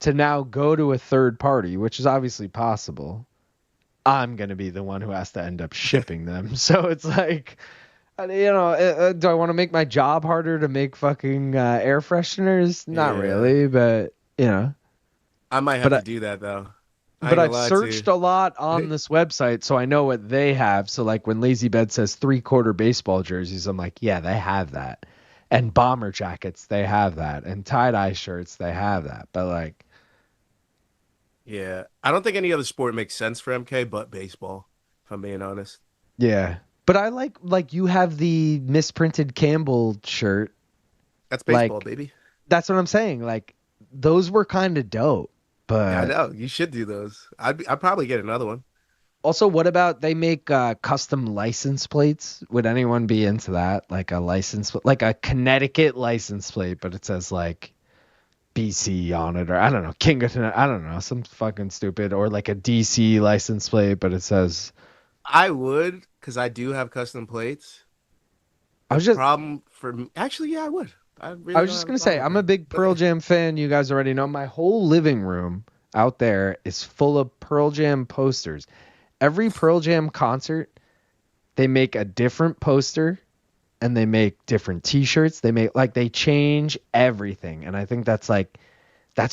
to now go to a third party, which is obviously possible, I'm going to be the one who has to end up shipping them. So it's like, you know, do I want to make my job harder to make fucking air fresheners? Not
Yeah.
really, but, you know.
I might have
But
to do that though. I
But
ain't
I've
gonna lie to
searched
you.
a lot on this website, so I know what they have. So, like, when Lazy Bed says 3/4 baseball jerseys, I'm like, yeah, they have that. And bomber jackets, they have that. And tie-dye shirts, they have that. But, like,
Yeah, I don't think any other sport makes sense for MK but baseball, if I'm being honest.
yeah. But I like, you have the misprinted Campbell shirt.
That's
Like,
baseball, baby.
That's what I'm saying. Like, those were kind of dope.
Yeah, I
But
know. You should do those. I'd probably get another one.
also, what about they make custom license plates? Would anyone be into that? Like a like a Connecticut license plate, but it says like BC on it, or I don't know, King of, I don't know, some fucking stupid, or like a DC license plate, but it says.
I would, because I do have custom plates.
I
The
was just,
problem for me, actually, yeah, I would. I really
I was
don't
just
have
gonna
a
say,
problem
I'm
with
a big
that.
Pearl Jam fan. You guys already know. My whole living room out there is full of Pearl Jam posters. Every Pearl Jam concert, they make a different poster and they make different t-shirts. They change everything. And I think that's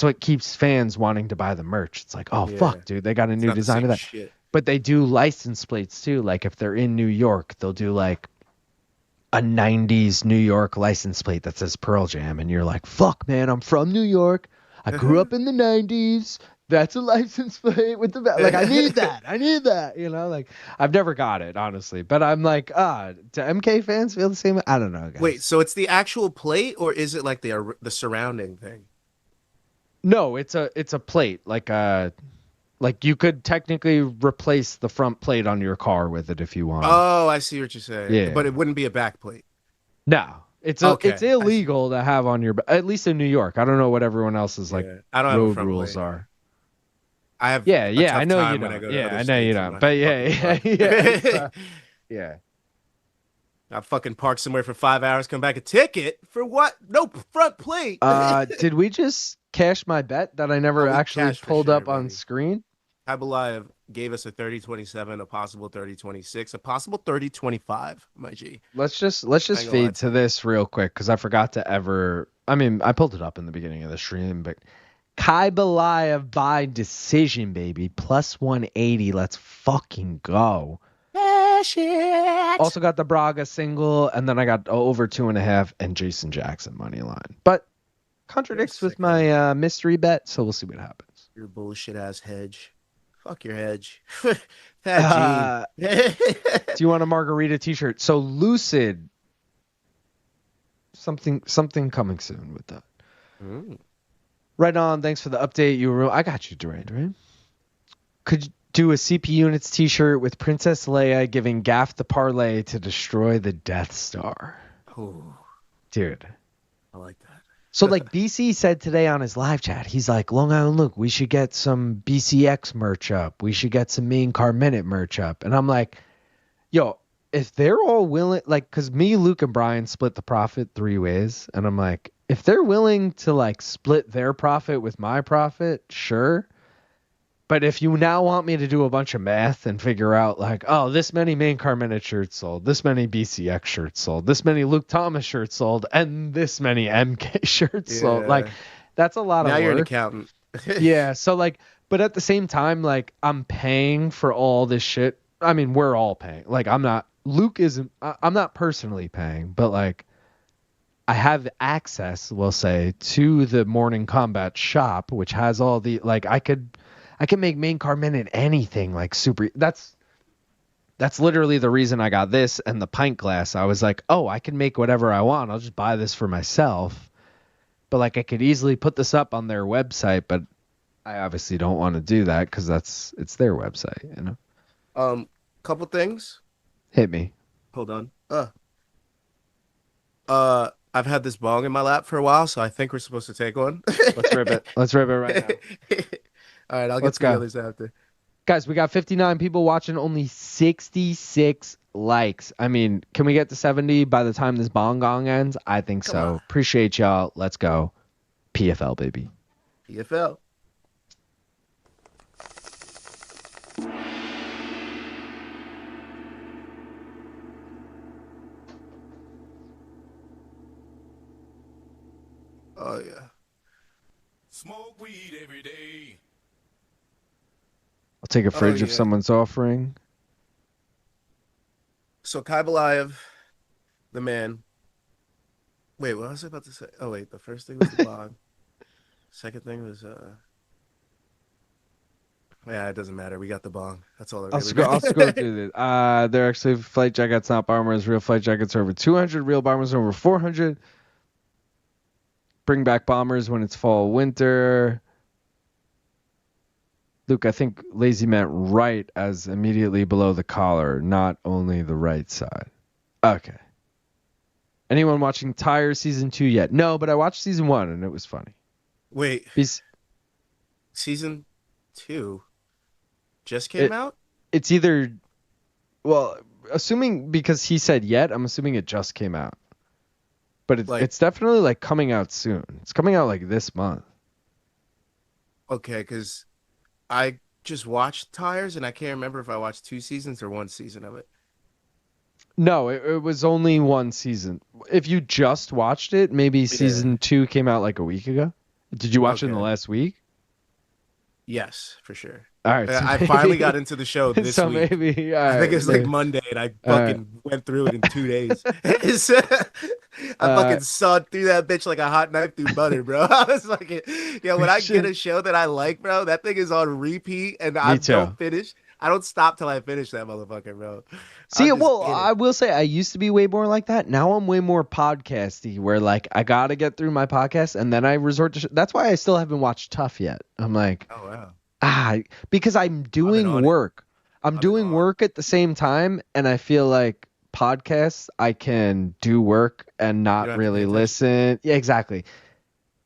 what keeps fans wanting to buy the merch. It's like, oh
Yeah.
fuck, dude, they got a
It's
new
not the
design
same
of that.
shit.
But they do license plates too. Like if they're in New York, they'll do like a 90s New York license plate that says Pearl Jam. And you're like, fuck man, I'm from New York. I grew up in the 90s. That's a license plate with the like. I need that. You know, like I've never got it honestly, but I'm like, do MK fans feel the same? I don't know, guys.
Wait, so it's the actual plate, or is it like the surrounding thing?
No, it's a plate, like you could technically replace the front plate on your car with it if you want.
Oh, I see what you're saying.
Yeah.
But it wouldn't be a back plate.
No, it's
Okay,
it's
I see.
illegal to have on your, at least in New York. I don't know what everyone else's like
Yeah, I don't have a
road
front
rules
plate.
are.
I have
Yeah,
a
I
tough
know you
time when I
don't.
go to
Yeah,
other
I know you
states with
don't.
my
But yeah,
fucking
yeah,
car.
yeah.
I fucking park somewhere for 5 hours, come back a ticket for what? No front plate.
Did we just cash my bet that I never
Oh, we
actually
cashed for
pulled
sure,
up on
baby.
screen?
Khaybulaev gave us a 30-27, a possible 30-26, a possible 30-25, my G.
Let's just
I ain't gonna lie
fade
to
to
you.
this real quick because I forgot to ever. I mean, I pulled it up in the beginning of the stream, but Khaybulaev by decision, baby, plus 180. Let's fucking go.
Shit.
Also got the Braga single, and then I got over 2.5 and Jason Jackson money line, but contradicts with
sick,
my mystery bet, so we'll see what happens.
Your bullshit ass hedge. Fuck your hedge. Fat Gene.
Do you want a margarita t-shirt? So Lucid, something coming soon with that.
Mm.
Right on. Thanks for the update. I got you, Durant, right? could do a CP Units t-shirt with Princess Leia giving Gaff the parlay to destroy the Death Star.
Ooh,
Dude.
I like that.
So like BC said today on his live chat, he's like, Long Island Luke, we should get some BCX merch up. We should get some Main Car Minute merch up. And I'm like, yo, if they're all willing, like, because me, Luke, and Brian split the profit 3 ways. And I'm like, if they're willing to like split their profit with my profit, sure. But if you now want me to do a bunch of math and figure out like, oh, this many Main Car Minute shirts sold, this many BCX shirts sold, this many Luke Thomas shirts sold, and this many MK shirts sold, like, that's a lot of work.
Now you're an accountant.
Yeah. So like, but at the same time, like, I'm paying for all this shit. I mean, we're all paying. Like, I'm not personally paying, but like, I have access, we'll say, to the Morning Combat shop, which has all the, like, I can make Main Car Minute anything, like, super. That's literally the reason I got this and the pint glass. I was like, oh, I can make whatever I want. I'll just buy this for myself. But like, I could easily put this up on their website, but I obviously don't want to do that because it's their website, you know.
Couple things.
Hit me.
Hold on. I've had this bong in my lap for a while, so I think we're supposed to take one.
Let's rip it. Let's rip it right now.
All right, I'll get to the others after.
Guys, we got 59 people watching, only 66 likes. I mean, can we get to 70 by the time this bong gong ends? I think so.
on.
Appreciate y'all. Let's go. PFL, baby.
PFL. Oh, yeah.
Smoke weed every day.
I'll take a fridge if someone's offering.
So Khaybulaev, the man. Wait, what was I about to say? Oh, wait. The first thing was the bong. Second thing was, yeah, it doesn't matter. We got the bong. That's all that really matters.
I'll scroll through this. They're actually flight jackets, not bombers. Real flight jackets are over 200. Real bombers are over 400. Bring back bombers when it's fall, winter. Luke, I think lazy meant right as immediately below the collar, not only the right side. Okay. Anyone watching Tire Season 2 yet? No, but I watched Season 1 and it was funny.
Wait. Season 2 just came out?
It's either... Well, assuming because he said yet, I'm assuming it just came out. But it's definitely like coming out soon. It's coming out like this month.
Okay, because I just watched Tires and I can't remember if I watched 2 seasons or 1 season of it.
No, it was only 1 season. If you just watched it, maybe Season 2 came out like a week ago. Did you watch it in the last week?
Yes, for sure.
All right.
I finally got into the show this
so
week.
Maybe,
I think it's like Monday, and I fucking went through it in 2 days. I fucking sawed through that bitch like a hot knife through butter, bro. I was like, when I get a show that I like, bro, that thing is on repeat, and I don't finish. I don't stop till I finish that motherfucker, bro.
See, well, I will say I used to be way more like that. Now I'm way more podcasty, where like I gotta get through my podcast, and then I resort to. That's why I still haven't watched Tough yet. I'm like,
oh wow.
Because I'm doing work. I'm doing work at the same time, and I feel like podcasts I can do work and not really listen. Yeah, exactly.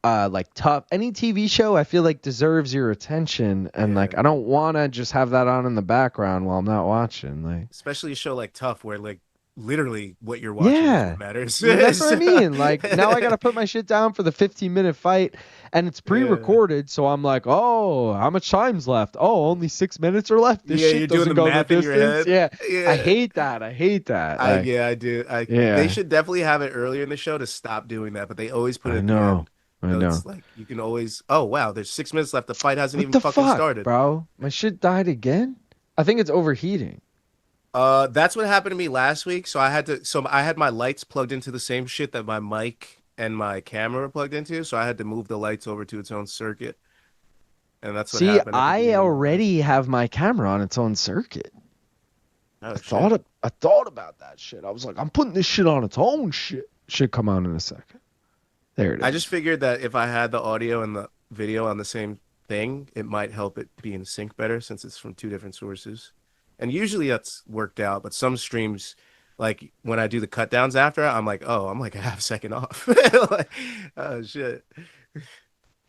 Like Tough, any TV show I feel like deserves your attention, and like I don't want to just have that on in the background while I'm not watching. Like,
especially a show like Tough, where like literally what you're watching is what matters.
Yeah, that's what I mean. Like now I gotta put my shit down for the 15-minute fight, and it's pre-recorded, so I'm like, oh, how much time's left? Oh, only 6 minutes are left. This shit doesn't go the distance. Yeah, I hate that.
I do. They should definitely have it earlier in the show to stop doing that, but they always put it.
I know.
It's like you can always. Oh wow, there's 6 minutes left. The fight hasn't even fucking started,
bro. My shit died again. I think it's overheating.
That's what happened to me last week. So I had my lights plugged into the same shit that my mic and my camera were plugged into. So I had to move the lights over to its own circuit. And that's what happened.
I already have my camera on its own circuit. I thought about that shit. I was like, I'm putting this shit on its own shit. Should come out in a second. There it is.
I just figured that if I had the audio and the video on the same thing, it might help it be in sync better since it's from two different sources. And usually that's worked out, but some streams, like when I do the cut downs after, I'm like, oh, I'm like a half second off. Like, oh shit.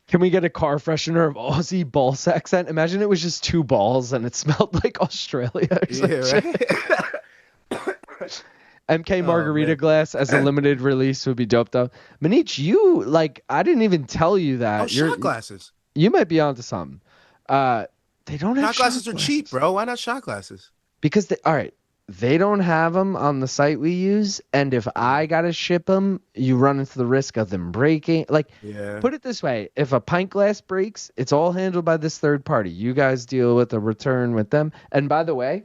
Can we get a car freshener of Aussie ball sack scent? Imagine it was just 2 balls and it smelled like Australia. Or some
Yeah,
shit.
right.
MK margarita
man.
glass as a limited release would be dope though. Manich, you like I didn't even tell you that.
Oh, shot glasses.
You might be onto something. They don't have
Shot glasses are cheap, bro. Why not shot glasses?
Because all right, they don't have them on the site we use, and if I gotta ship them, you run into the risk of them breaking. Like,
Yeah.
put it this way: if a pint glass breaks, it's all handled by this third party. You guys deal with the return with them. And by the way,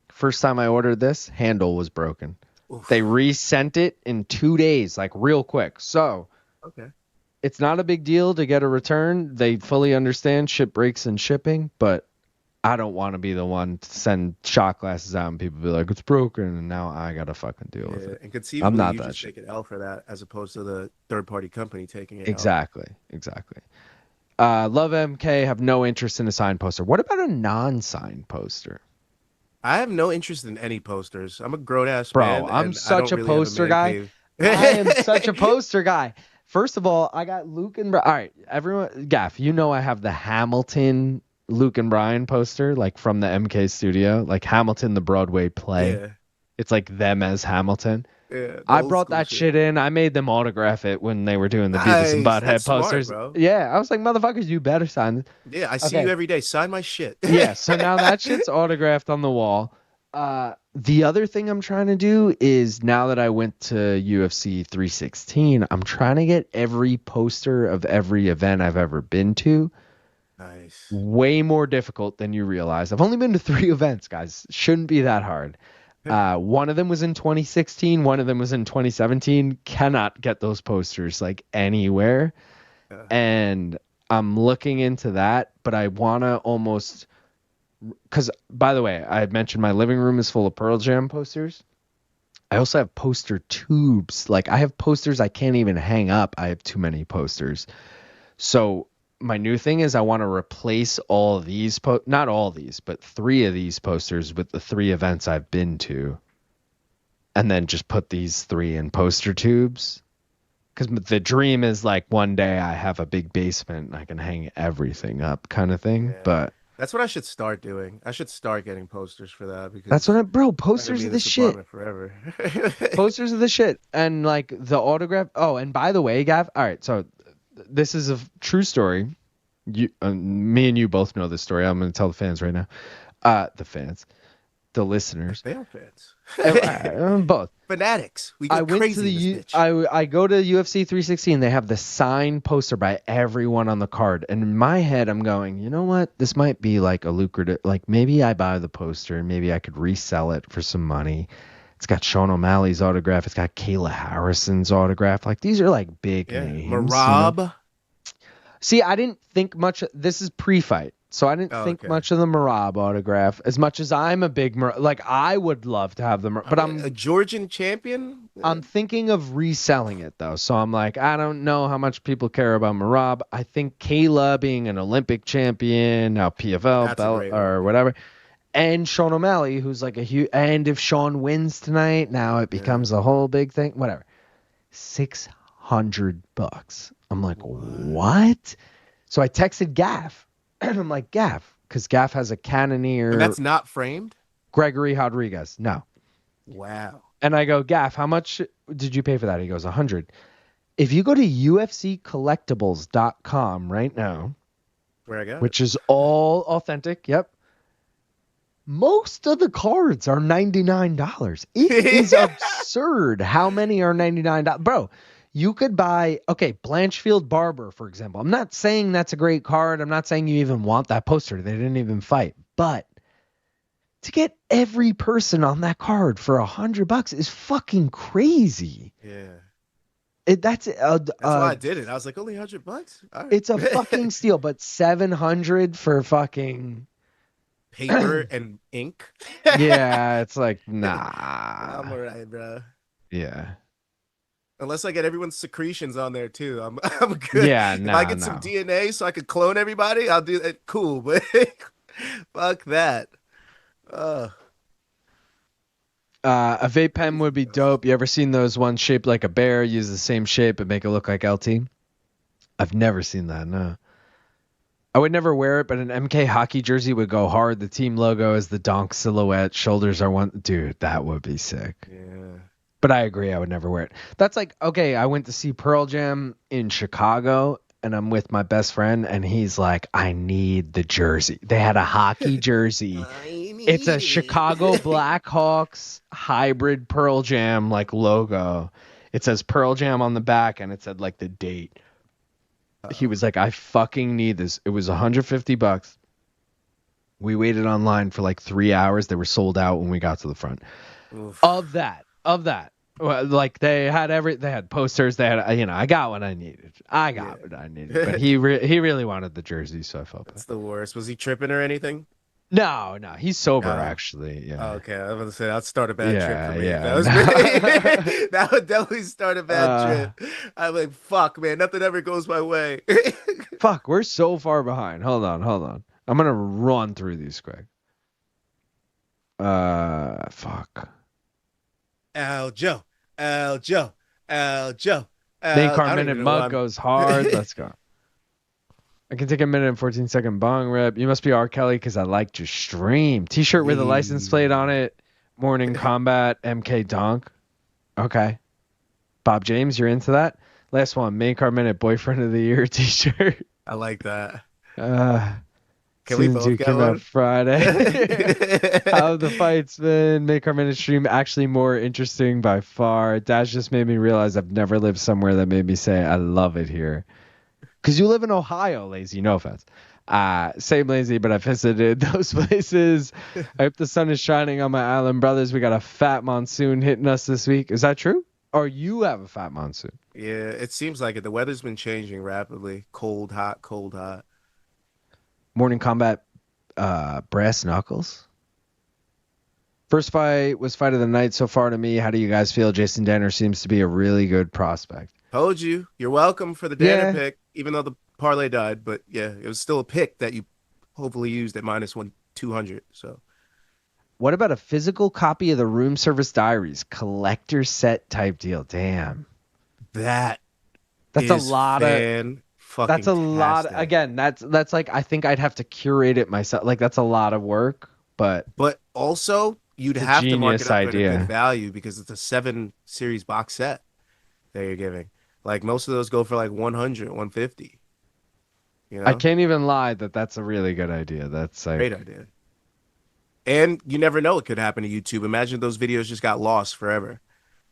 first time I ordered this, handle was broken.
Oof.
They resent it in 2 days, like real quick. So
Okay.
it's not a big deal to get a return. They fully understand ship breaks and shipping, but I don't want to be the one to send shot glasses out and people be like, it's broken, and now I gotta fucking deal with it.
And conceivably,
not
you
that
just take an L for that as opposed to the third-party company taking it.
Exactly. Love MK, have no interest in a signed poster. What about a non-signed poster?
I have no interest in any posters. I'm a grown-ass
Bro,
man.
I'm
and
such
I
a
don't really have
poster
man
guy.
cave.
I am such a poster guy. First of all, I got Luke and all right, everyone, Gaff, you know I have the Hamilton Luke and Brian poster, like from the MK studio, like Hamilton the Broadway play.
Yeah.
It's like them as Hamilton.
Yeah, the
I
old
brought
school
that shit in. I made them autograph it when they were doing the Beavis and
Nice.
Butthead
That's smart,
posters.
bro.
Yeah, I was like, motherfuckers, you better sign this.
Yeah, I see
Okay.
you every day. Sign my shit.
Yeah, so now that shit's autographed on the wall. The other thing I'm trying to do is now that I went to UFC 316, I'm trying to get every poster of every event I've ever been to.
Nice.
Way more difficult than you realize. I've only been to 3 events, guys. Shouldn't be that hard. One of them was in 2016. One of them was in 2017. Cannot get those posters like anywhere. And I'm looking into that, but I want to almost... Because, by the way, I had mentioned my living room is full of Pearl Jam posters. I also have poster tubes. Like, I have posters I can't even hang up. I have too many posters. So my new thing is I want to replace all these, not all these, but 3 of these posters with the 3 events I've been to. And then just put these 3 in poster tubes. Because the dream is like one day I have a big basement and I can hang everything up kind of thing.
Yeah.
But...
That's what I should start doing. I should start getting posters for that because
That's what bro,
I'm gonna
posters
be
are
in
the
this
shit.
apartment forever.
Posters are the shit. And like the autograph. Oh, and by the way, Gav, all right, so this is a true story. Me and you both know this story. I'm going to tell the fans right now. The listeners.
They are fans.
Both.
Fanatics. We get
I went
crazy
to
in
the
this bitch.
I go to UFC 316. They have the signed poster by everyone on the card, and in my head, I'm going, you know what? This might be like a lucrative. Like maybe I buy the poster, and maybe I could resell it for some money. It's got Sean O'Malley's autograph. It's got Kayla Harrison's autograph. Like these are like big names.
Marab.
You know? See, I didn't think much. This is pre-fight, so I didn't think much of the Marab autograph. As much as I'm a big like, I would love to have the, but I'm
a Georgian champion.
I'm thinking of reselling it though, so I'm like, I don't know how much people care about Marab. I think Kayla being an Olympic champion, now PFL belt or whatever, and Sean O'Malley, who's like a huge. And if Sean wins tonight, now it becomes a whole big thing. Whatever. $600. I'm like, what? So I texted Gaff, and I'm like, Gaff, because Gaff has a Cannoneer.
And that's not framed?
Gregory Rodriguez. No.
Wow.
And I go, Gaff, how much did you pay for that? He goes, 100. If you go to ufccollectibles.com right now,
where I got
which is all authentic, yep. Most of the cards are $99. It is absurd how many are $99. Bro, you could buy, Blanchfield Barber, for example. I'm not saying that's a great card. I'm not saying you even want that poster. They didn't even fight. But to get every person on that card for $100 is fucking crazy.
Yeah.
That's
why I did it. I was like, only $100? All right.
It's a fucking steal, but $700 for fucking
paper and ink.
Yeah, it's like, nah.
I'm all right, bro.
Yeah.
Unless I get everyone's secretions on there too, I'm good.
Yeah,
If I
no,
get some
no.
DNA so I could clone everybody, I'll do that. Cool, but fuck that. Uh,
A vape pen would be
craziness.
dope. You ever seen those ones shaped like a bear, use the same shape and make it look like LT? I've never seen that, no. I would never wear it, but an MK hockey jersey would go hard. The team logo is the donk silhouette. Shoulders are one. Dude, that would be sick.
Yeah.
But I agree, I would never wear it. That's like, okay, I went to see Pearl Jam in Chicago, and I'm with my best friend, and he's like, I need the jersey. They had a hockey jersey.
I
It's a
need
Chicago
it.
Blackhawks hybrid Pearl Jam like logo. It says Pearl Jam on the back, and it said like the date. He was like, I fucking need this. It was $150. We waited online for like 3 hours. They were sold out when we got to the front.
Oof.
Of that. Well, like they had posters. They had, I got what I needed. I got what I needed. But he really wanted the jersey, so I felt bad.
That's the worst. Was he tripping or anything?
No, he's sober
Oh.
actually. Yeah.
Oh, okay, I was gonna say that'd start a bad trip for me.
Yeah.
That was that would definitely start a bad trip. I'm like, fuck, man, nothing ever goes my way.
Fuck, we're so far behind. Hold on. I'm gonna run through these quick. Fuck.
Aljo.
Main card
I don't
minute
even know why
mug
I'm-
goes hard. Let's go. I can take a minute and 14-second bong rip. You must be R. Kelly because I liked your stream. T-shirt with a license plate on it. Morning Combat MK Donk. Okay. Bob James, you're into that? Last one. Main card minute Boyfriend of the Year T-shirt.
I like that.
Can
we both get one?
Friday. How have the fights been? Make our minute stream actually more interesting by far. Dash just made me realize I've never lived somewhere that made me say I love it here. Because you live in Ohio, lazy. No offense. Same lazy, but I visited those places. I hope the sun is shining on my island brothers. We got a fat monsoon hitting us this week. Is that true? Or you have a fat monsoon?
Yeah, it seems like it. The weather's been changing rapidly. Cold, hot, cold, hot.
Morning Combat Brass Knuckles. First fight was fight of the night so far to me. How do you guys feel? Jason Danner seems to be a really good prospect.
Told you. You're welcome for the Danner pick, even though the parlay died. But yeah, it was still a pick that you hopefully used at -200. So
What about a physical copy of the Room Service Diaries? Collector set type deal. Damn.
that's
a lot of that's a lot. Again, that's like I think I'd have to curate it myself. Like that's a lot of work, but
also you'd
it's a
have to mark
genius
it up at a
idea.
good value because it's a 7 series box set that you're giving. Like most of those go for like 100, 150. You know?
I can't even lie that that's a really good idea. That's like
Great idea. And you never know what could happen to YouTube. Imagine those videos just got lost forever.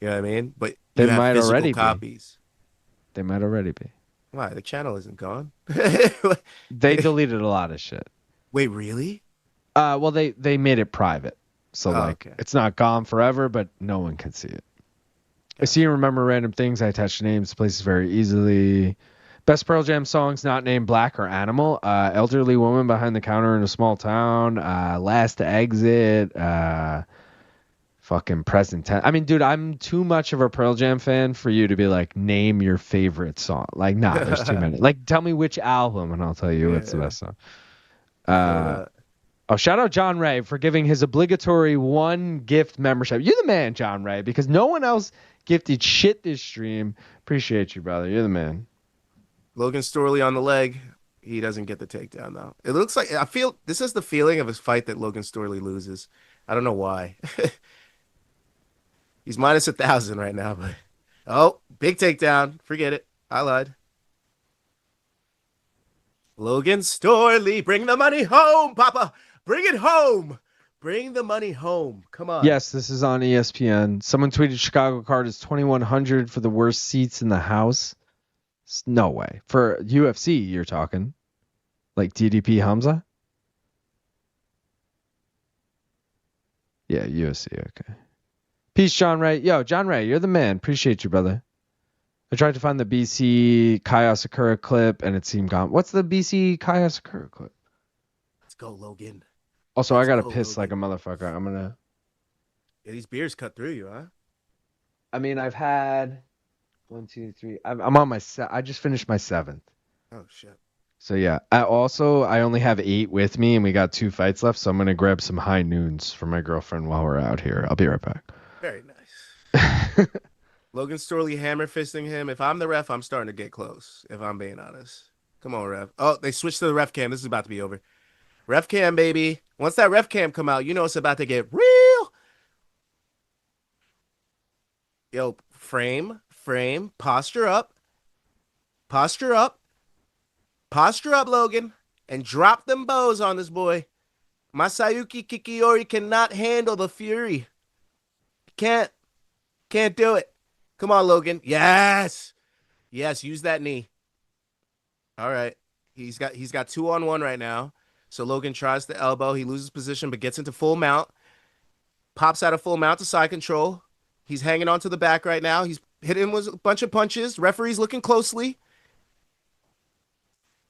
You know what I mean? But
They
you have
might
physical
already be.
copies.
They might already be.
Why? The channel isn't gone.
They deleted a lot of shit.
Wait, really?
Well, they made it private, so
okay.
it's not gone forever, but no one can see it. I see and remember random things. I attach names to places very easily. Best Pearl Jam songs not named Black or Animal. Elderly Woman Behind the Counter in a Small Town. Last Exit. Fucking Present Tense. I mean, dude, I'm too much of a Pearl Jam fan for you to be like, name your favorite song. Like, nah, there's too many. Like, tell me which album, and I'll tell you what's the best song. Shout out John Ray for giving his obligatory 1 gift membership. You're the man, John Ray, because no one else gifted shit this stream. Appreciate you, brother. You're the man.
Logan Storley on the leg. He doesn't get the takedown, though. It looks like, this is the feeling of his fight that Logan Storley loses. I don't know why. He's -1,000 right now, but big takedown. Forget it. I lied. Logan Storley, bring the money home, Papa. Bring it home. Bring the money home. Come on.
Yes, this is on ESPN. Someone tweeted Chicago card is 2,100 for the worst seats in the house. No way. For UFC, you're talking. Like DDP Hamza? Yeah, UFC, okay. Peace, John Ray. Yo, John Ray, you're the man. Appreciate you, brother. I tried to find the BC Kaya Sakura clip, and it seemed gone. What's the BC Kaya Sakura clip?
Let's go, Logan.
Also, I got to piss like a motherfucker. I'm going to...
Yeah, these beers cut through you, huh?
I mean, I've had 1, 2, 3. I'm on my I just finished my 7th.
Oh shit.
So yeah. I only have 8 with me, and we got 2 fights left. So I'm gonna grab some high noons for my girlfriend while we're out here. I'll be right back.
Very nice. Logan Storley hammer fisting him. If I'm the ref, I'm starting to get close, if I'm being honest. Come on, ref. Oh, they switched to the ref cam. This is about to be over. Ref cam, baby. Once that ref cam come out, you know it's about to get real. Yo, frame, posture up, posture up, posture up, Logan, and drop them bows on this boy. Masayuki Kikuiri cannot handle the fury. Can't do it. Come on, Logan. Yes, use that knee. All right, he's got 2-on-1 right now. So Logan tries the elbow. He loses position, but gets into full mount. Pops out of full mount to side control. He's hanging on to the back right now. He's hitting him with a bunch of punches. Referee's looking closely.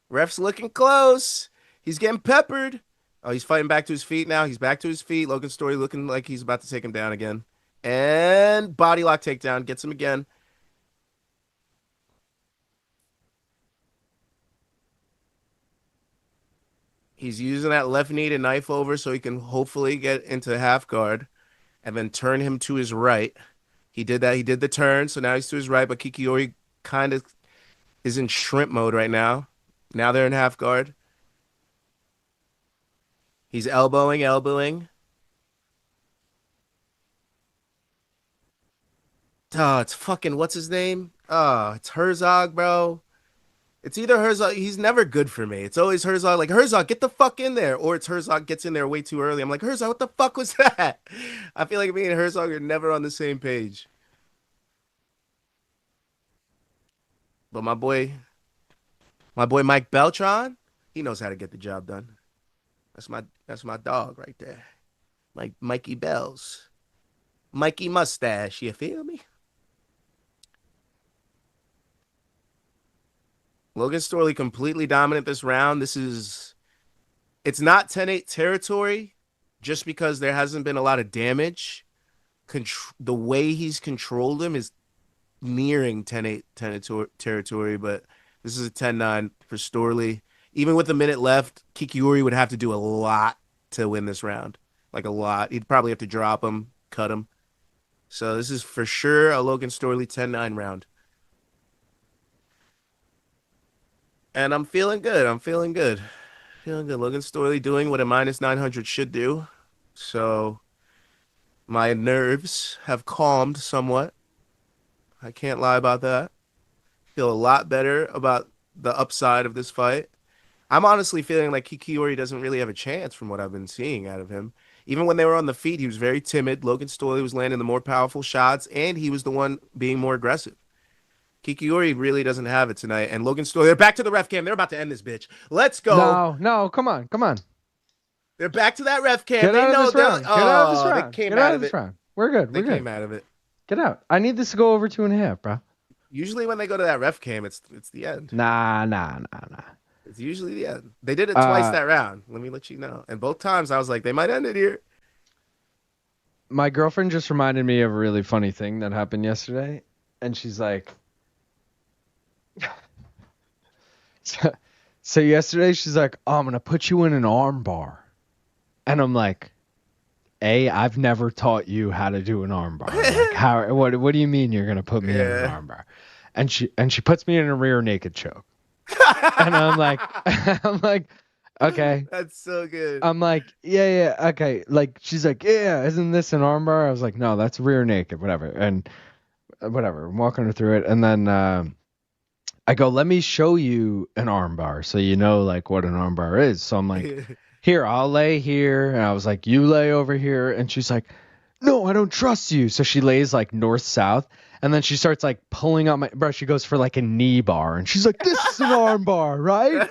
Ref's looking close. He's getting peppered. Oh, he's fighting back to his feet now. He's back to his feet. Logan Storley looking like he's about to take him down again. And body lock takedown. Gets him again. He's using that left knee to knife over so he can hopefully get into half guard and then turn him to his right. He did that. He did the turn, so now he's to his right, but Kikuiri kind of is in shrimp mode right now. Now they're in half guard. He's elbowing. Oh, it's fucking, what's his name? Oh, it's Herzog, bro. It's either Herzog. He's never good for me. It's always Herzog. Like, Herzog, get the fuck in there. Or it's Herzog gets in there way too early. I'm like, Herzog, what the fuck was that? I feel like me and Herzog are never on the same page. But my boy Mike Beltran, he knows how to get the job done. That's my dog right there. Mikey Bells. Mikey Mustache, you feel me? Logan Storley completely dominant this round. It's not 10-8 territory just because there hasn't been a lot of damage. The way he's controlled him is nearing 10-8 territory, but this is a 10-9 for Storley. Even with a minute left, Kikuiri would have to do a lot to win this round. Like a lot. He'd probably have to drop him, cut him. So this is for sure a Logan Storley 10-9 round. And I'm feeling good. Feeling good. Logan Storley doing what a -900 should do. So my nerves have calmed somewhat. I can't lie about that. Feel a lot better about the upside of this fight. I'm honestly feeling like Kikuiri doesn't really have a chance from what I've been seeing out of him. Even when they were on the feet, he was very timid. Logan Storley was landing the more powerful shots, and he was the one being more aggressive. Kikuiri really doesn't have it tonight. And Logan Storley, they're back to the ref cam. They're about to end this bitch. Let's go.
No, come on.
They're back to that ref cam.
Get out of this round. Get out of this round.
They came
Get out of this round. We're good.
They came out of it.
Get out. I need this to go over 2.5, bro.
Usually when they go to that ref cam, it's the end.
Nah.
It's usually the end. They did it twice that round. Let me let you know. And both times I was like, they might end it here.
My girlfriend just reminded me of a really funny thing that happened yesterday. And she's like, so yesterday she's like, oh, I'm going to put you in an arm bar. And I'm like, I've never taught you how to do an arm bar. Like, what do you mean you're going to put me in an arm bar? And she puts me in a rear naked choke. And I'm like, okay.
That's so good.
I'm like, yeah, okay. Like, she's like, yeah, isn't this an arm bar? I was like, no, that's rear naked, whatever. And whatever, I'm walking her through it. And then I go, let me show you an arm bar so you know, like, what an arm bar is. So I'm like, here, I'll lay here. And I was like, you lay over here. And she's like, no, I don't trust you. So she lays, like, north-south. And then she starts, like, pulling out my... Bro, she goes for, like, a knee bar. And she's like, this is an arm bar, right?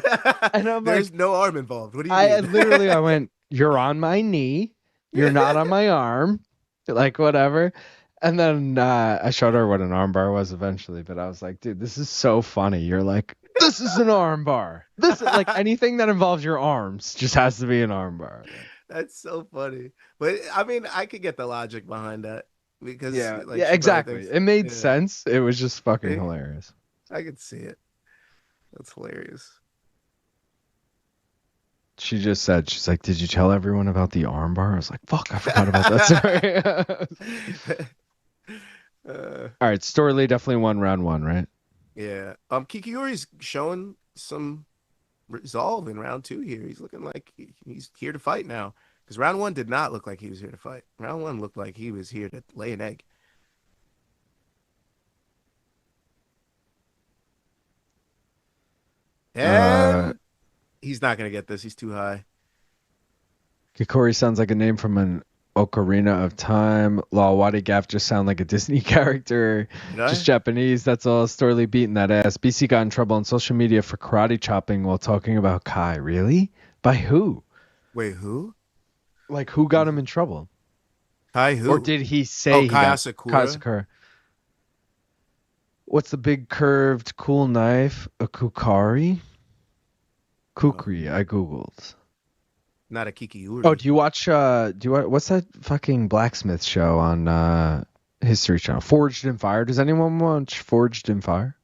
And I'm
There's
like...
no arm involved. What do you mean?
Literally, I went, you're on my knee. You're not on my arm. Like, whatever. And then I showed her what an arm bar was eventually. But I was like, dude, this is so funny. You're like, this is an arm bar. This is, like, anything that involves your arms just has to be an arm bar.
That's so funny. But, I mean, I could get the logic behind that. because
Yeah,
like
yeah,
she probably
exactly.
thinks,
It made
yeah,
sense. It was just fucking
eh,
hilarious.
I could see it. That's hilarious.
She just said, she's like, "Did you tell everyone about the armbar?" I was like, "Fuck, I forgot about that." Sorry.
uh,
All right, Storley definitely won round one, right?
yeah. Kikuiri's showing some resolve in round two here. He's looking like he's here to fight now. Because round one did not look like he was here to fight. Round one looked like he was here to lay an egg.
Uh,
And he's not going to get this. He's too high.
Kikuiri sounds like a name from an Ocarina of Time. Lawwadi Gaff just sound like a Disney character.
Did I?
Just Japanese, that's all. Storley beating that ass. BC got in trouble on social media for karate chopping while talking about Kai. Really? By who?
Wait, who?
Like, who got him in trouble?
Kai who?
Or did he say
Oh,
he
Kai
got
Asakura.
Sakura? What's the big curved cool knife? A Kukari? Kukri, I googled.
Not a Kikiuri.
Oh, do you watch what's that fucking blacksmith show on History Channel? Forged in Fire. Does anyone watch Forged in Fire?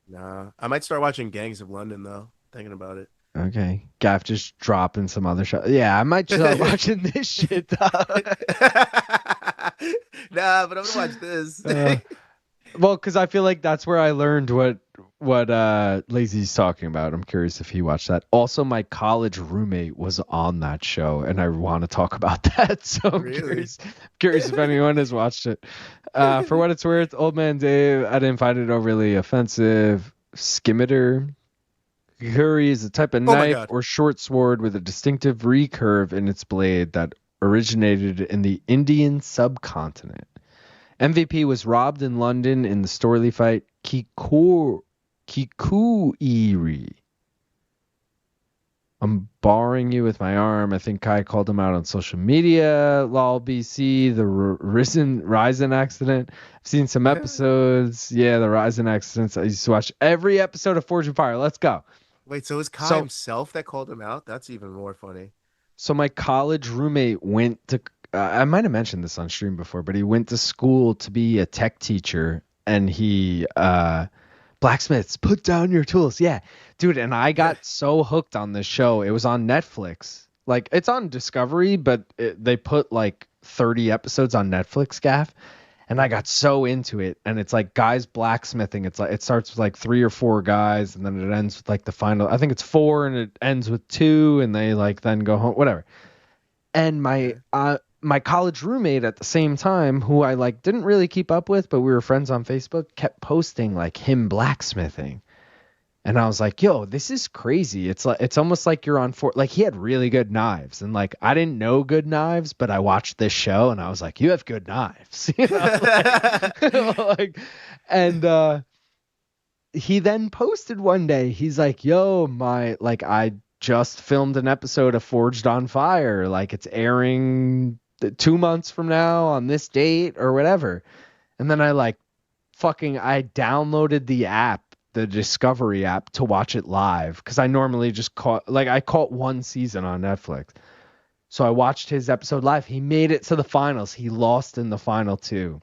Nah. I might start watching Gangs of London, though. Thinking about it.
Okay. Gaff just dropping some other show. Yeah, I might start watching this shit, though.
Nah, but I'm gonna watch this.
Well, because I feel like that's where I learned what Lazy's talking about. I'm curious if he watched that. Also, my college roommate was on that show, and I want to talk about that. So I'm
Really?
curious if anyone has watched it. For what it's worth, Old Man Dave, I didn't find it overly offensive. Skimitar. Kikuiri is a type of
Oh my
knife
God.
or short sword with a distinctive recurve in its blade that originated in the Indian subcontinent. MVP was robbed in London in the Storley fight. Kikuiri. I'm barring you with my arm. I think Kai called him out on social media. Lol BC, the Ryzen accident. I've seen some episodes. Yeah, the Ryzen accidents. I used to watch every episode of Forge and Fire. Let's go.
Wait, so it was Kai himself that called him out? That's even more funny.
So my college roommate went to I might have mentioned this on stream before, but he went to school to be a tech teacher, and he blacksmiths, put down your tools. Yeah, dude, and I got so hooked on this show. It was on Netflix. Like, it's on Discovery, but they put like 30 episodes on Netflix, Gaff. And I got so into it, and it's like guys blacksmithing. It's like it starts with like 3 or 4 guys, and then it ends with like the final. I think it's 4, and it ends with 2, and they like then go home, whatever. And my college roommate at the same time, who I like didn't really keep up with, but we were friends on Facebook, kept posting like him blacksmithing. And I was like, yo, this is crazy. It's like, it's almost like you're on like he had really good knives. And like, I didn't know good knives, but I watched this show and I was like, you have good knives. You know? Like, and he then posted one day, he's like, yo, I just filmed an episode of Forged on Fire. Like, it's airing 2 months from now on this date or whatever. And then I downloaded the app, the Discovery app, to watch it live, because I normally just caught one season on Netflix. So I watched his episode live. He made it to the finals. He lost in the final 2.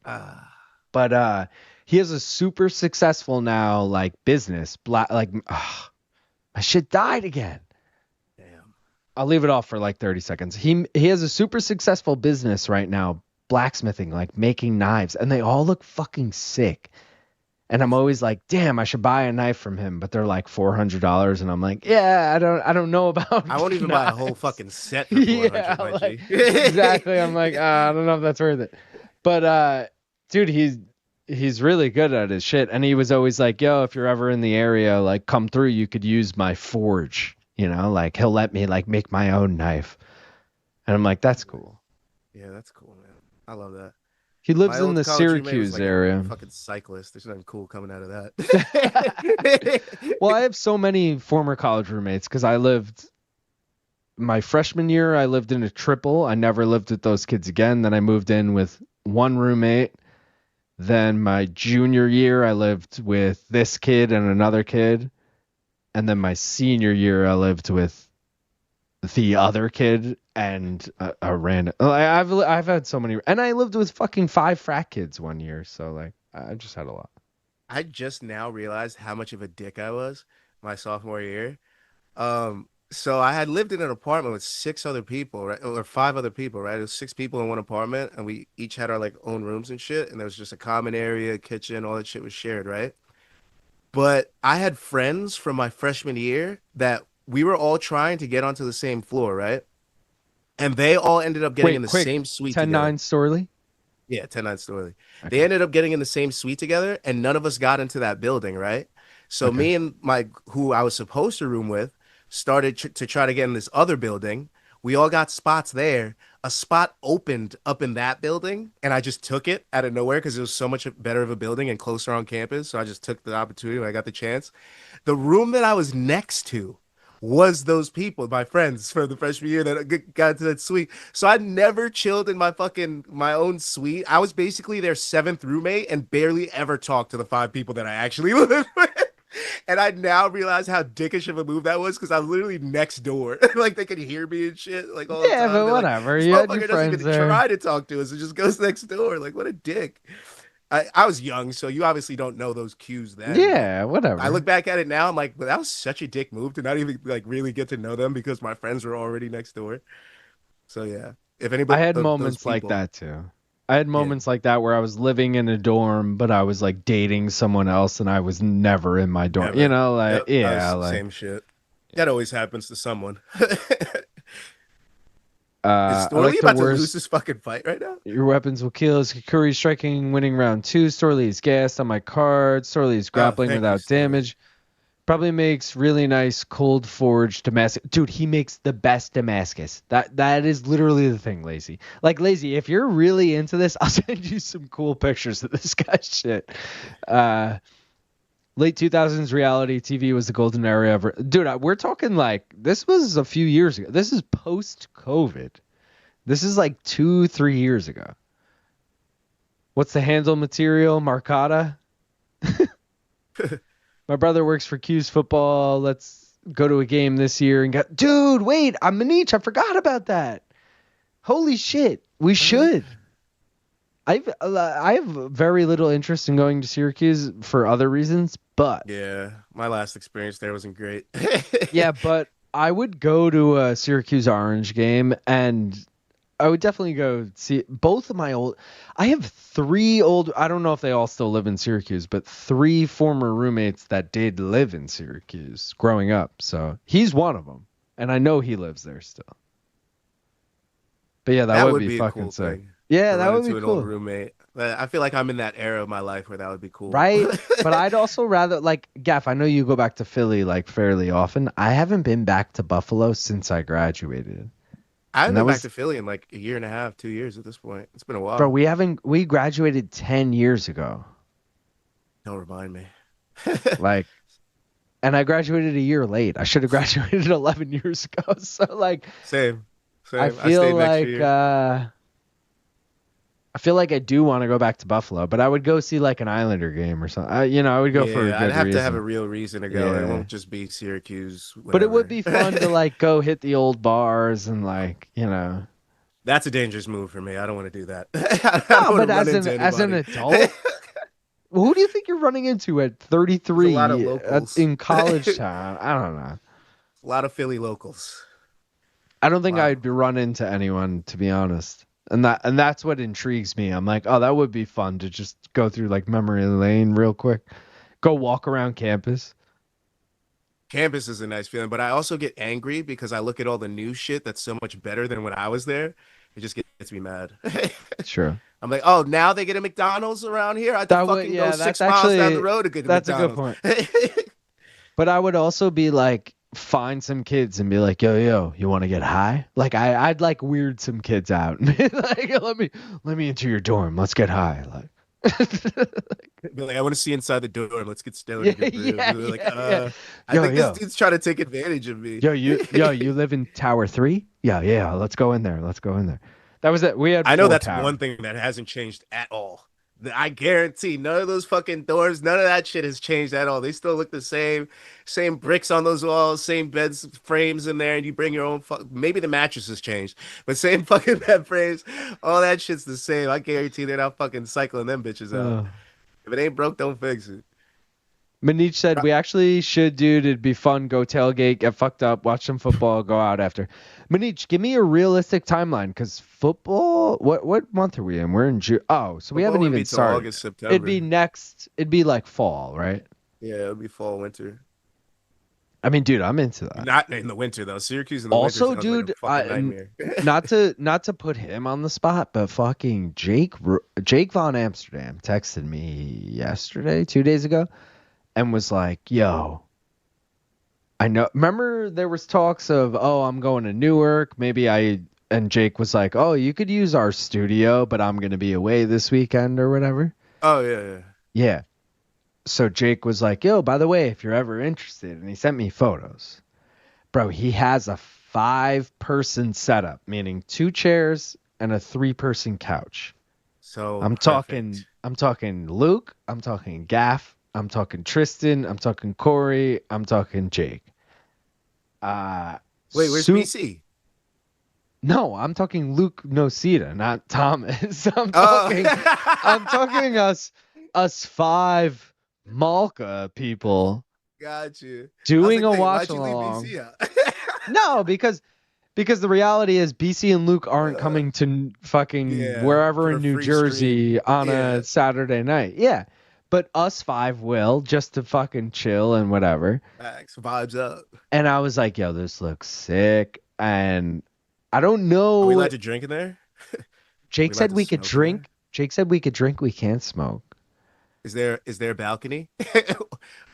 But he has a super successful now like business. My shit died again.
Damn.
I'll leave it off for like 30 seconds. He has a super successful business right now, blacksmithing, like making knives, and they all look fucking sick. And I'm always like, damn, I should buy a knife from him, but they're like $400, and I'm like, yeah, I don't know about.
I won't even
knives.
buy a whole fucking set for 400.
Yeah,
my
like,
G.
exactly. I'm like, I don't know if that's worth it. But dude, he's really good at his shit, and he was always like, yo, if you're ever in the area, like, come through. You could use my forge. You know, like, he'll let me like make my own knife, and I'm like, that's cool.
Yeah, that's cool, man. I love that.
He lives
My
in the
old college roommate was
Syracuse
like
area.
a fucking cyclist. There's nothing cool coming out of that.
Well, I have so many former college roommates because my freshman year, I lived in a triple. I never lived with those kids again. Then I moved in with one roommate. Then my junior year, I lived with this kid and another kid. And then my senior year, I lived with the other kid and a random. Like, I've had so many, and I lived with fucking 5 frat kids one year, so like I just had a lot.
I just now realized how much of a dick I was my sophomore year. So I had lived in an apartment with 6 other people, right? Or 5 other people, right? It was 6 people in one apartment, and we each had our like own rooms and shit. And there was just a common area, kitchen, all that shit was shared, right? But I had friends from my freshman year that we were all trying to get onto the same floor, right? And they all ended up getting in
Wait,
the
quick,
same suite
10-9
together.
Storley.
Yeah, 10-9 Storley. They
Okay,
ended up getting in the same suite together, and none of us got into that building, right? So
okay.
me and my who I was supposed to room with started to try to get in this other building. We all got spots there. A spot opened up in that building, and I just took it out of nowhere because it was so much better of a building and closer on campus. So I just took the opportunity when I got the chance. The room that I was next to was those people, my friends from the freshman year that got to that suite. So I never chilled in my own suite. I was basically their 7th roommate and barely ever talked to the 5 people that I actually lived with. And I now realize how dickish of a move that was because I was literally next door. Like they could hear me and shit like all the
Yeah,
time.
but
They're like,
whatever.
this
You had your
motherfucker doesn't
friends
even
there.
try to talk to us. It just goes next door. Like, what a dick. I was young, so you obviously don't know those cues then, but
Yeah,
I look
whatever.
back at it now, I'm like, well, that was such a dick move to not even like really get to know them because my friends were already next door. So yeah, if
I
anybody
had
those
moments like
people,
that too. I had
yeah,
moments like that where I was living in a dorm, but I was like dating someone else and I was never in my dorm. You
never.
know, like,
Yep, I
yeah,
was
like,
same shit. That always happens to someone. Is
I like
Storley
the
about to lose
worst.
this fucking fight right now?
Your weapons will kill. Kikuiri striking, winning round 2. Storley is gassed on my card. Storley is
Oh,
grappling
thank you,
without
Storley.
damage. Probably makes really nice cold forged Damascus. Dude, he makes the best Damascus. That is literally the thing, Lazy. Like Lazy, if you're really into this, I'll send you some cool pictures of this guy's shit. Uh, Late 2000s reality TV was the golden era ever. Dude, we're talking like this was a few years ago. This is post COVID. This is like 2-3 years ago. What's the handle material? Marcata. My brother works for Q's football. Let's go to a game this year and get. Dude, wait, I'm Manich. I forgot about that. Holy shit, we should. I have very little interest in going to Syracuse for other reasons, but
Yeah, my last experience there wasn't great.
yeah, but I would go to a Syracuse Orange game and I would definitely go see both of my old. I have 3 old. I don't know if they all still live in Syracuse, but 3 former roommates that did live in Syracuse growing up. So he's one of them, and I know he lives there still. But yeah, that
That
would
would
be
be a
fucking
cool
sick.
thing
Yeah,
to
that
run
would be
into an old
cool,
roommate. I feel like I'm in that era of my life where that would be cool.
right? But I'd also rather like Gaff. I know you go back to Philly like fairly often. I haven't been back to Buffalo since I graduated,
I haven't
and that
been back
was
to Philly in like a year and a half, 2 years at this point. It's been a
bro.
while.
We graduated 10 years ago.
Don't remind me.
Like, and I graduated a year late. I should have graduated 11 years ago. So like
Same,
I
same. I
feel
stayed an extra
like
year.
I feel like I do want to go back to Buffalo, but I would go see like an Islander game or something. I would go for a
Yeah, I'd
good
have to have a
reason.
real reason to go. It
Yeah.
won't just be Syracuse,
But it would
whatever.
be fun to like go hit the old bars and like.
That's a dangerous move for me. I don't want to do that. I don't
No,
want to
but
run into
as an
anybody.
adult, who do you think you're running into at
There's a lot of
33
locals.
in college town? I don't know.
A lot of Philly locals.
I don't think
Wow.
I'd be run into anyone, to be honest. And that's what intrigues me. I'm like, oh, that would be fun to just go through like memory lane real quick. Go walk around campus.
Campus is a nice feeling, but I also get angry because I look at all the new shit that's so much better than when I was there. It just gets me mad.
Sure.
I'm like, oh, now they get a McDonald's around here. I have to
That would
fucking go
yeah,
six
that's
miles down the
actually
road to get a
that's a good
McDonald's.
point. But I would also be like find some kids and be like, yo, you want to get high? Like I'd like weird some kids out. Like let me into your dorm. Let's get high. Like
Be like, I want to see inside the door. Let's get stoned
yeah,
and get bruised.
yeah,
They're like,
yeah, yeah.
I
Yo,
think this
yo.
dude's trying to take advantage of me.
You live in Tower 3? Yeah, let's go in there. Let's go in there. That was it. We had
I know
4
that's one
towers.
thing that hasn't changed at all. I guarantee none of those fucking doors, none of that shit has changed at all. They still look the same. Same bricks on those walls, same beds frames in there, and you bring your own. Maybe the mattress has changed, but same fucking bed frames. All that shit's the same. I guarantee they're not fucking cycling them bitches out.
Uh,
If it ain't broke, don't fix it.
Manich said we actually should, dude. It'd be fun. Go tailgate, get fucked up, watch some football, go out after. Manich, give me a realistic timeline, because football. What month are we in? We're in June. Oh, so we haven't even started.
August, September.
It'd be next. It'd be like fall, right?
Yeah, it'll be fall, winter.
I mean, dude, I'm into that.
Not in the winter though. Syracuse in the
Also,
winter. Also,
dude,
like a fucking nightmare.
not to put him on the spot, but fucking Jake Von Amsterdam texted me yesterday, 2 days ago, and was like, "Yo, I know. Remember there was talks of, oh, I'm going to Newark. Maybe I." And Jake was like, "Oh, you could use our studio, but I'm gonna be away this weekend or whatever."
Oh yeah.
Yeah. So Jake was like, "Yo, by the way, if you're ever interested," and he sent me photos. Bro, he has a 5-person setup, meaning 2 chairs and a 3-person couch.
So
I'm talking Luke, I'm talking Gaff, I'm talking Tristan, I'm talking Corey, I'm talking Jake.
Wait, where's BC?
No, I'm talking Luke Nocita, not Thomas. I'm talking us 5 Malka people.
Got you.
Doing a watch along. No, because the reality is BC and Luke aren't coming to fucking wherever in New Jersey stream on a Saturday night. Yeah. But us 5 will, just to fucking chill and whatever.
Max, vibes up.
And I was like, yo, this looks sick. And I don't know.
Are we allowed to drink in there?
Jake said we could drink. Jake said we could drink. We can't smoke.
Is there a balcony?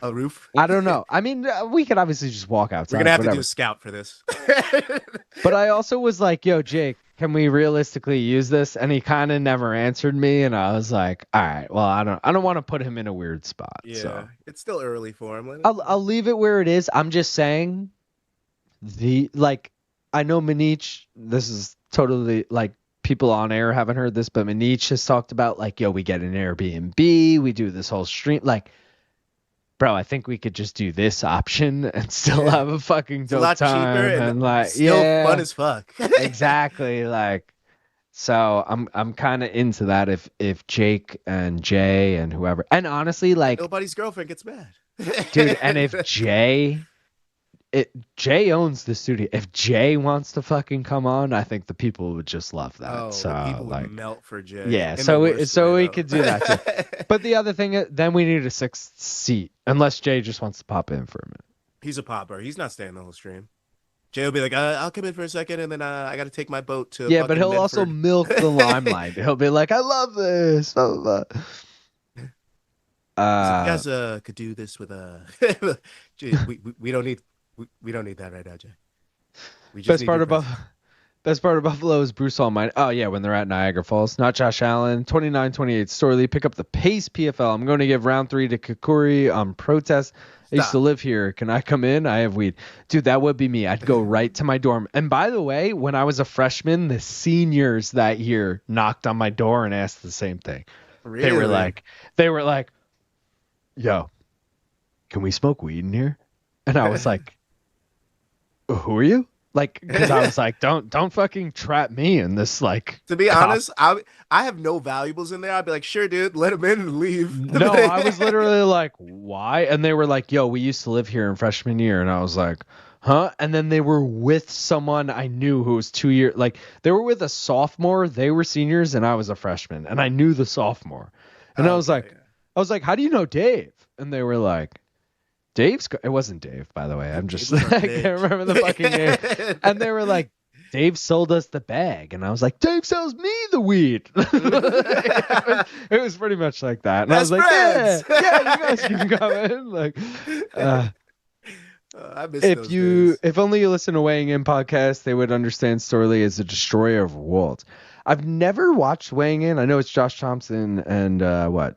A roof?
I don't know. I mean, we could obviously just walk outside.
We're going to have to do a scout for this.
But I also was like, yo, Jake, can we realistically use this? And he kind of never answered me. And I was like, all right, well, I don't want to put him in a weird spot.
Yeah,
so.
It's still early for him.
I'll leave it where it is. I'm just saying I know Manich, this is totally people on air haven't heard this, but Manich has talked about yo, we get an Airbnb, we do this whole stream. Bro, I think we could just do this option and still have a fucking dope
lot
time
cheaper
and
still fun as fuck.
Exactly. So I'm kind of into that if Jake and Jay and whoever, and honestly,
nobody's girlfriend gets mad,
dude. And if Jay owns the studio. If Jay wants to fucking come on, I think the people would just love that.
Oh,
so
the people would melt for Jay.
Yeah, so we could do that too. But the other thing, then we need a 6th seat, unless Jay just wants to pop in for a minute.
He's a popper. He's not staying the whole stream. Jay will be like, I'll come in for a second, and then I got to take my boat to.
Yeah, but he'll
Medford.
also milk the limelight. He'll be like, I love this. Blah, blah, blah.
You guys could do this with we don't need. We don't need that right now, Jay.
Best part of Buffalo is Bruce Almighty. Oh, yeah, when they're at Niagara Falls. Not Josh Allen. 29-28 Storley. Pick up the pace PFL. I'm going to give round 3 to Kikuiri on protest. I used to live here. Can I come in? I have weed. Dude, that would be me. I'd go right to my dorm. And by the way, when I was a freshman, the seniors that year knocked on my door and asked the same thing.
Really?
They were like, yo, can we smoke weed in here? And I was like, who are you? Because I was like, don't fucking trap me in this
To be honest, I have no valuables in there. I'd be like, sure, dude, let him in and leave.
No, I was literally like, why? And they were like, yo, we used to live here in freshman year. And I was like, huh? And then they were with someone I knew who was 2 years. They were with a sophomore. They were seniors, and I was a freshman. And I knew the sophomore. And I was like, how do you know Dave? And they were like, it wasn't Dave, by the way. I'm just I can't remember the fucking name. And they were like, Dave sold us the bag. And I was like, Dave sells me the weed. It was pretty much like that. And
Best
I was
friends.
like, yeah, you guys can come in.
I miss those days.
If only you listen to Weighing In podcast, they would understand Storley as a destroyer of worlds. I've never watched Weighing In. I know it's Josh Thompson and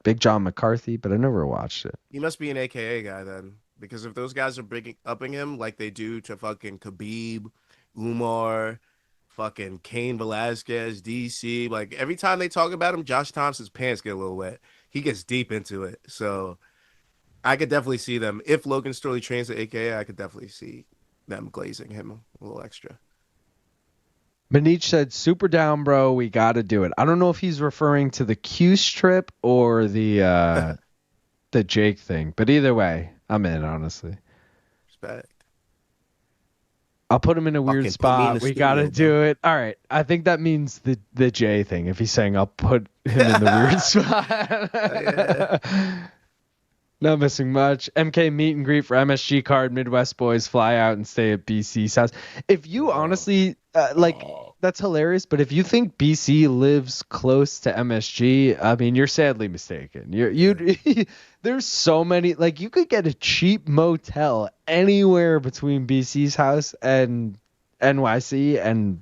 Big John McCarthy, but I never watched it.
He must be an AKA guy then. Because if those guys are upping him like they do to fucking Khabib, Umar, fucking Cain Velasquez, DC. Like every time they talk about him, Josh Thompson's pants get a little wet. He gets deep into it. So I could definitely see them. If Logan Storley trains at AKA, I could definitely see them glazing him a little extra.
Manich said, super down, bro. We got to do it. I don't know if he's referring to the Q strip or the Jake thing, but either way, I'm in, honestly.
Respect.
I'll put him in a weird spot. We got to do it. All right. I think that means the J thing. If he's saying I'll put him in the weird spot. Yeah. Not missing much. MK meet and greet for MSG card. Midwest boys fly out and stay at BC's house. If you honestly that's hilarious. But if you think BC lives close to MSG, I mean, you're sadly mistaken. There's so many. Like, you could get a cheap motel anywhere between BC's house and NYC and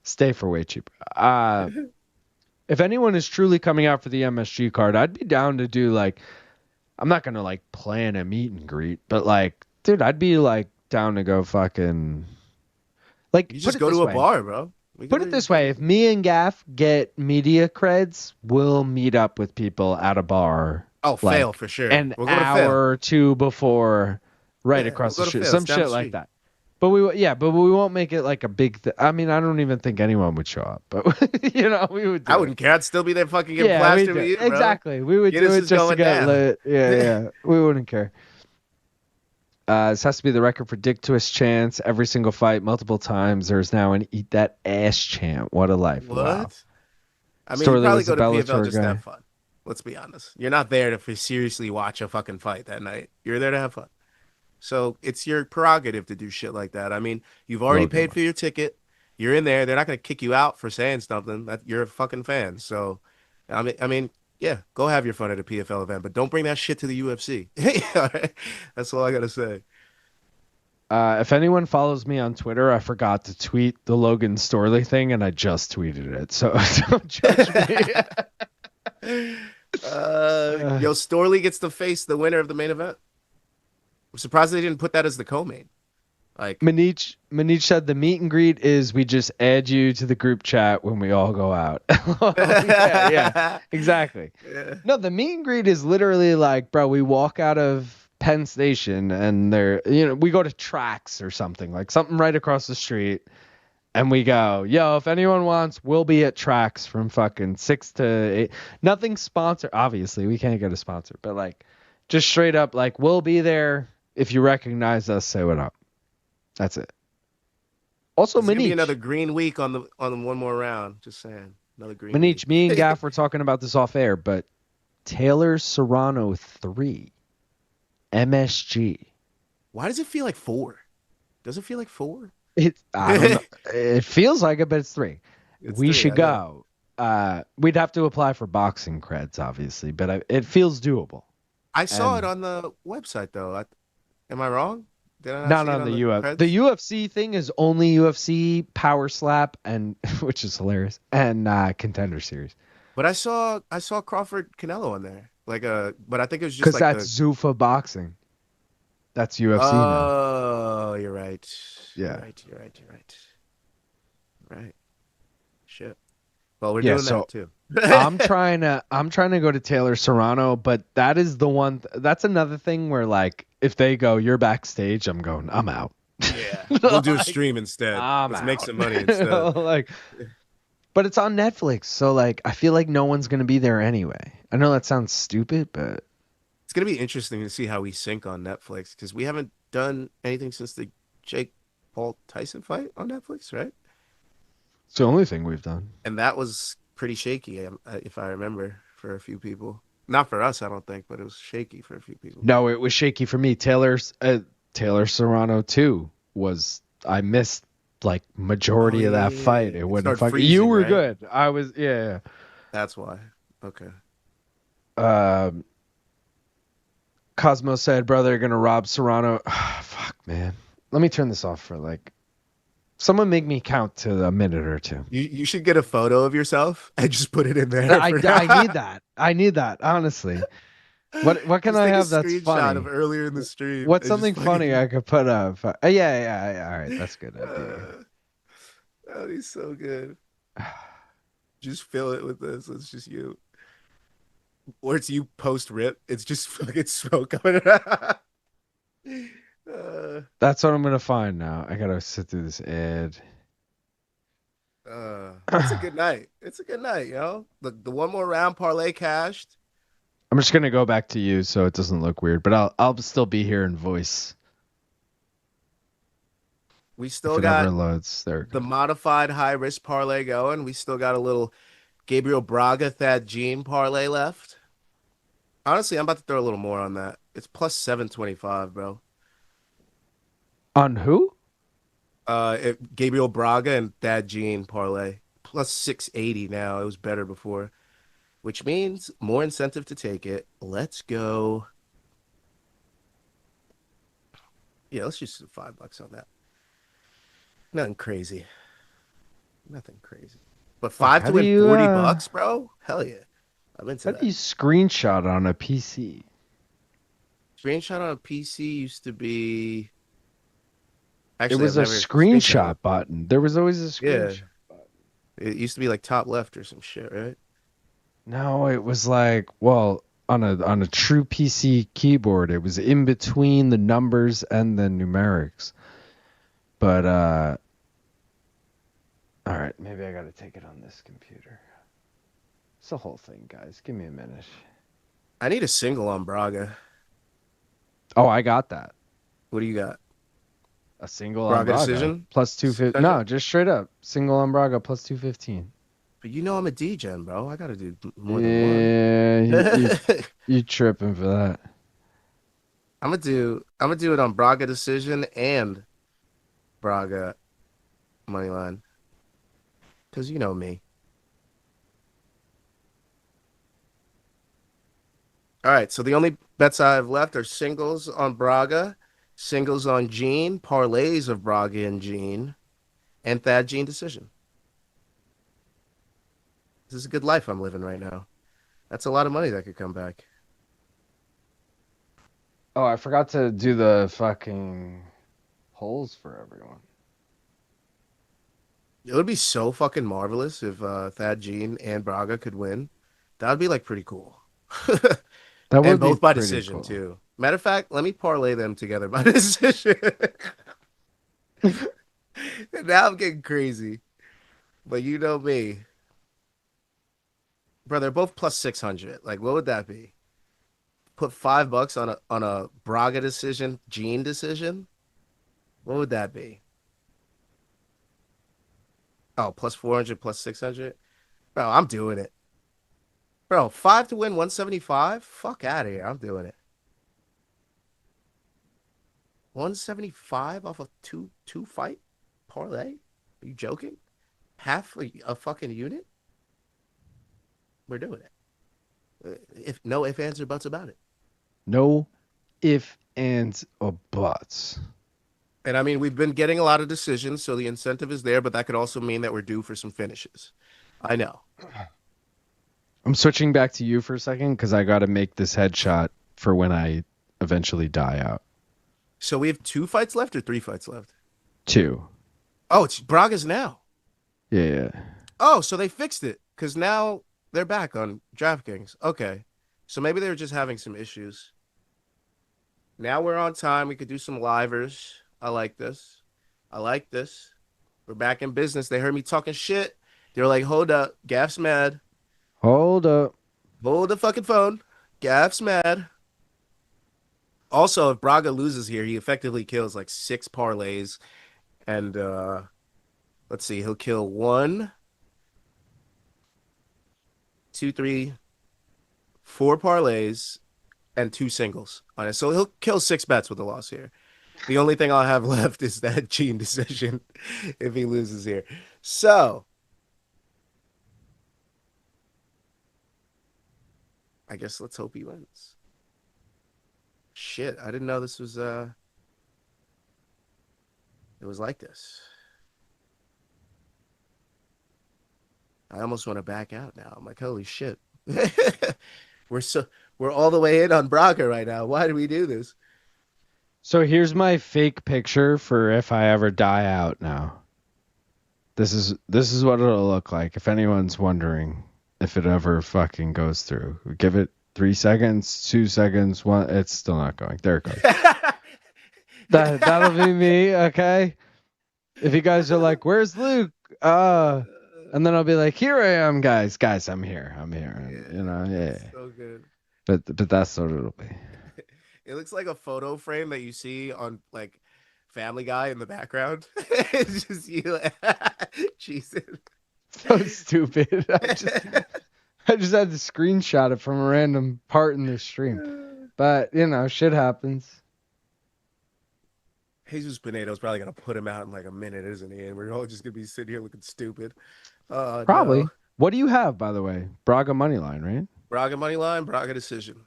stay for way cheaper. If anyone is truly coming out for the MSG card, I'd be down to do like. I'm not going to like plan a meet and greet, but like, dude, I'd be like down to go fucking like,
you just go to a bar, bro.
Put it this way. If me and Gaff get media creds, we'll meet up with people at a bar.
Oh, like, fail for sure.
An hour or two before across the street. Some shit like that. But we won't make it like a big I mean, I don't even think anyone would show up, but we would do
I wouldn't care. I'd still be there fucking getting plastered with you, bro.
Exactly. We would do it just to get lit. Yeah. We wouldn't care. This has to be the record for Dick Twist chants. Every single fight, multiple times. There's now an eat that ass chant. What a life.
What?
Wow.
I mean, you probably go to PFL just to have fun. Let's be honest. You're not there to seriously watch a fucking fight that night. You're there to have fun. So it's your prerogative to do shit like that. I mean, you've already paid for your ticket. You're in there. They're not going to kick you out for saying something. That you're a fucking fan. So, I mean, yeah, go have your fun at a PFL event, but don't bring that shit to the UFC. That's all I got to say.
If anyone follows me on Twitter, I forgot to tweet the Logan Storley thing, and I just tweeted it. So don't judge me.
Storley gets to face the winner of the main event. I'm surprised they didn't put that as the co-main. Like
Manich said, the meet and greet is we just add you to the group chat when we all go out. yeah, exactly. Yeah. No, the meet and greet is literally like, bro, we walk out of Penn Station and we go to Tracks or something, like something right across the street, and we go, yo, if anyone wants, we'll be at Tracks from fucking 6 to 8. Nothing sponsored, obviously. We can't get a sponsor, but like just straight up, like, we'll be there. If you recognize us, say what up. That's it. Also, Manich.
Be another green week on the one more round. Just saying, another green.
Manich, me and Gaff were talking about this off air, but Taylor Serrano 3, MSG.
Why does it feel like 4? Does it feel like 4?
I don't know. It feels like it, but it's 3. We should go. We'd have to apply for boxing creds, obviously, but it feels doable.
I saw it on the website, though. Am I wrong? Did I
not on the UFC. The UFC thing is only UFC, Power Slap, and which is hilarious, and Contender Series.
But I saw Crawford Canelo on there, but I think it was just
because that's Zuffa Boxing. That's UFC now.
Oh, you're right.
Yeah,
you're right. Right. Shit. Well, we're doing that too.
I'm trying to go to Taylor Serrano, but that is the one. That's another thing where, like, if they go, you're backstage, I'm going, I'm out.
Yeah, we'll do a stream instead. Let's make some money instead.
But it's on Netflix, so like, I feel like no one's gonna be there anyway. I know that sounds stupid, but
it's gonna be interesting to see how we sync on Netflix because we haven't done anything since the Jake Paul Tyson fight on Netflix, right?
It's the only thing we've done,
and that was pretty shaky, if I remember, for a few people. Not for us, I don't think, but it was shaky for a few people.
No, it was shaky for me. Taylor Serrano 2 was, I missed like majority of that fight. It wouldn't fucking. You were right? Good. I was, yeah.
That's why. Okay.
Cosmo said, "Bro, they're gonna rob Serrano." Fuck, man. Let me turn this off for like. Someone make me count to a minute or two.
You should get a photo of yourself and just put it in there.
I need that. I need that, honestly. What can I have that's funny?
Of earlier in the stream.
What's something funny I could put up? Yeah. All right, that's good.
Oh, he's so good. Just fill it with this. It's just you. Or it's you post rip. It's just fucking smoke coming out.
That's what I'm gonna find now. I gotta sit through this ad.
It's a good night. It's a good night, yo. The one more round parlay cashed.
I'm just gonna go back to you so it doesn't look weird, but I'll still be here in voice
We
if
still
it ever
got
loads. There it
the
goes.
modified high risk parlay going. We still got a little Gabriel Braga Thad Gene parlay left. Honestly, I'm about to throw a little more on that. It's plus 725, bro.
On who?
Gabriel Braga and Thad Gene parlay plus 680 now. It was better before, which means more incentive to take it. Let's go. Yeah, let's just do $5 on that. Nothing crazy. Nothing crazy. But
Fuck,
five
how
to
do
win
you,
40 bucks, bro? Hell yeah. I'm into
How
that.
do you screenshot on a PC?
Screenshot on a PC used to be.
It
Actually,
was
I've
a
never screenshot.
screenshot button. There was always a
Yeah,
screenshot button.
it used to be like top left or some shit, right?
No, it was like, well, on a true PC keyboard, it was in between the numbers and the numerics. But all right, maybe I gotta take it on this computer. It's the whole thing, guys. Give me a minute.
I need a single on Braga.
Oh, I got that.
What do you got?
A single on
Braga
Braga
decision?
plus 250. No, just straight up single on Braga plus 215.
But you know I'm a DGen, bro. I gotta do more than
Yeah, you,
one.
you tripping for that.
I'm gonna do it on Braga decision and Braga money line. Cause you know me. All right, so the only bets I have left are singles on Braga, singles on Gene, parlays of Braga and Gene, and Thad Gene decision. This is a good life I'm living right now. That's a lot of money that could come back.
Oh, I forgot to do the fucking holes for everyone.
It would be so fucking marvelous if Thad Gene and Braga could win. That would be like pretty cool.
That
And
would be
both by
pretty
decision
cool.
too. Matter of fact, let me parlay them together by decision. Now I'm getting crazy. But you know me. Bro, they're both plus 600. Like, what would that be? Put $5 on a Braga decision, Gene decision? What would that be? Oh, plus 400, plus 600? Bro, I'm doing it. Bro, 5 to win 175? Fuck out of here. I'm doing it. 175 off of two fight parlay? Are you joking? Half a fucking unit? We're doing it. If no ifs, ands, or buts about it.
No if, ands, or buts.
And I mean, we've been getting a lot of decisions, so the incentive is there, but that could also mean that we're due for some finishes. I know.
I'm switching back to you for a second because I got to make this headshot for when I eventually die out.
So we have 2 fights left or 3 fights left?
2.
Oh, it's Braga's now.
Yeah.
Oh, so they fixed it because now they're back on DraftKings. Okay. So maybe they were just having some issues. Now we're on time. We could do some livers. I like this. I like this. We're back in business. They heard me talking shit. They were like, hold up. Gaff's mad.
Hold up.
Hold the fucking phone. Gaff's mad. Also, if Braga loses here, he effectively kills like 6 parlays. And let's see, he'll kill 1, 2, 3, 4 parlays and 2 singles on it. So he'll kill 6 bets with a loss here. The only thing I'll have left is that Gene decision if he loses here. So I guess let's hope he wins. Shit, I didn't know this was it was like this. I almost want to back out now. I'm like, holy shit. We're all the way in on Braga right now. Why did we do this?
So here's my fake picture for if I ever die out now. This is what it'll look like if anyone's wondering if it ever fucking goes through. Give it 3 seconds, 2 seconds, one. It's still not going. There it goes. That'll be me. Okay. If you guys are like, "Where's Luke?" And then I'll be like, "Here I am, guys. Guys, I'm here. I'm here." And, yeah.
So good.
But that's what it'll be.
It looks like a photo frame that you see on like Family Guy in the background. It's just you. Jesus.
So stupid. I just had to screenshot it from a random part in the stream. But shit happens.
Jesus Pinedo's probably gonna put him out in like a minute, isn't he? And we're all just gonna be sitting here looking stupid.
Probably.
No.
What do you have, by the way? Braga money line, right?
Braga money line, Braga decision.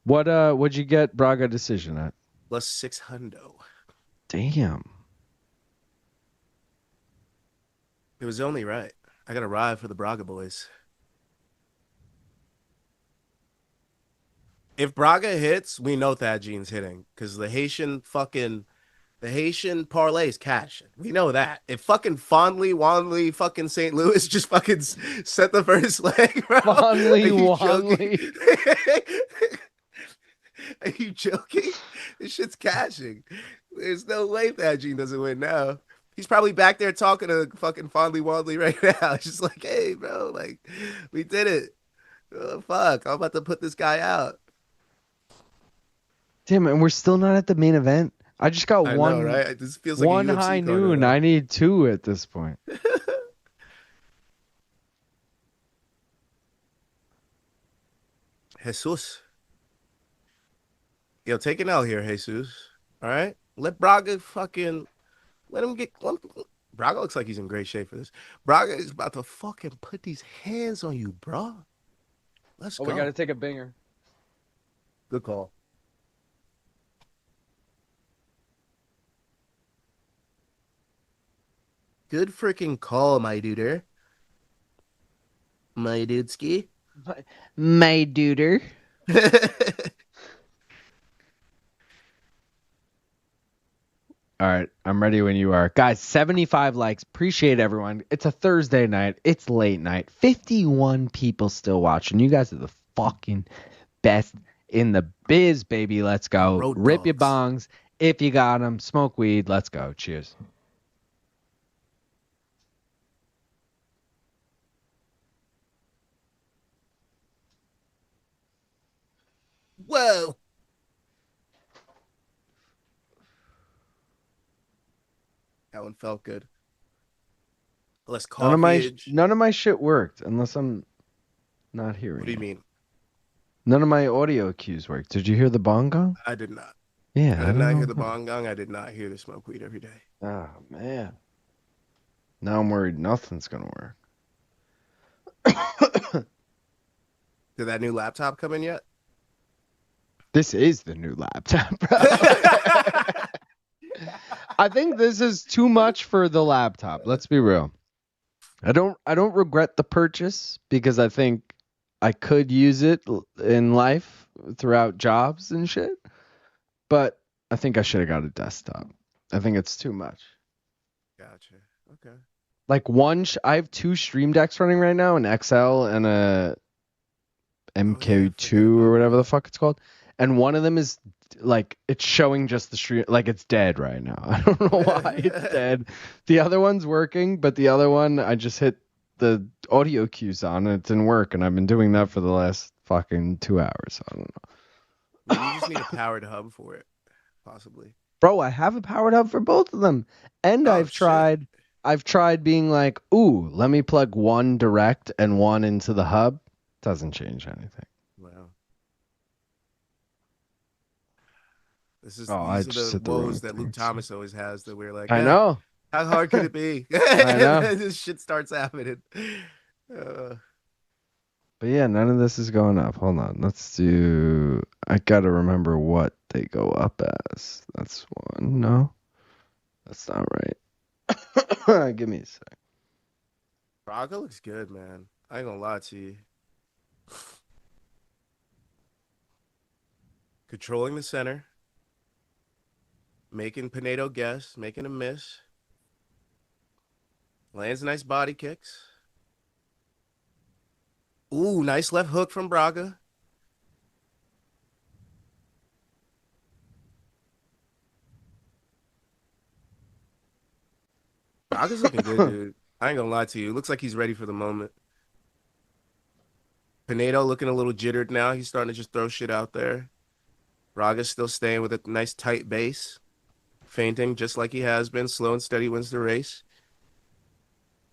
What'd you get Braga decision at?
Plus 600.
Damn.
It was only right. I got to ride for the Braga boys. If Braga hits, we know Thadjean's hitting because the Haitian parlay is cashing. We know that. If fucking Wanley, fucking St. Louis just fucking set the first leg, bro.
Wanley.
Are you joking? This shit's cashing. There's no way Thadjean doesn't win now. He's probably back there talking to fucking Wanley right now. It's just like, hey, bro, like, we did it. Oh, fuck, I'm about to put this guy out.
Damn, and we're still not at the main event. I just got one.
Know, right? This feels like
one high noon. I need 2 at this point.
Jesus. Yo, take an L here, Jesus. All right? Let Braga fucking... Let him get... Braga looks like he's in great shape for this. Braga is about to fucking put these hands on you, bro. Let's go.
We got to take a binger.
Good call. Good freaking call, my duder. My dudeski.
My duder. All right, I'm ready when you are. Guys, 75 likes. Appreciate everyone. It's a Thursday night. It's late night. 51 people still watching. You guys are the fucking best in the biz, baby. Let's go.
Road
Rip
dogs.
your bongs if you got them. Smoke weed. Let's go. Cheers.
Whoa. That one felt good. Less coffee.
None of my shit worked unless I'm not hearing.
What do you mean?
None of my audio cues worked. Did you hear the bong gong?
I did not.
Yeah.
I did not hear the bong gong. I did not hear the smoke weed every day.
Oh, man. Now I'm worried nothing's going to work.
Did that new laptop come in yet?
This is the new laptop, bro. I think this is too much for the laptop. Let's be real. I don't regret the purchase because I think I could use it in life throughout jobs and shit. But I think I should have got a desktop. I think it's too much.
Gotcha. Okay.
Like I have 2 Stream Decks running right now, an XL and a MK2 or whatever the fuck it's called. And one of them is like it's showing just the stream, like it's dead right now. I don't know why it's dead. The other one's working, but the other one I just hit the audio cues on and it didn't work, and I've been doing that for the last fucking 2 hours. So I don't know.
Maybe you just need a powered hub for it, possibly.
Bro, I have a powered hub for both of them, and I've tried being like, ooh, let me plug one direct and one into the hub. Doesn't change anything.
Wow. These
I
are
just
the
hit the wrong
woes that Luke
thing.
Thomas always has that we're like,
I know.
How hard could it be?
I know.
This shit starts happening.
But yeah, none of this is going up. Hold on. Let's do... I gotta remember what they go up as. That's one. No? That's not right. Give me a sec.
Braga looks good, man. I ain't gonna lie to you. Controlling the center. Making Pinedo guess. Making him miss. Lands nice body kicks. Ooh, nice left hook from Braga. Braga's looking good, dude. I ain't gonna lie to you. Looks like he's ready for the moment. Pinedo looking a little jittered now. He's starting to just throw shit out there. Braga's still staying with a nice tight base. Feinting just like he has been. Slow and steady wins the race.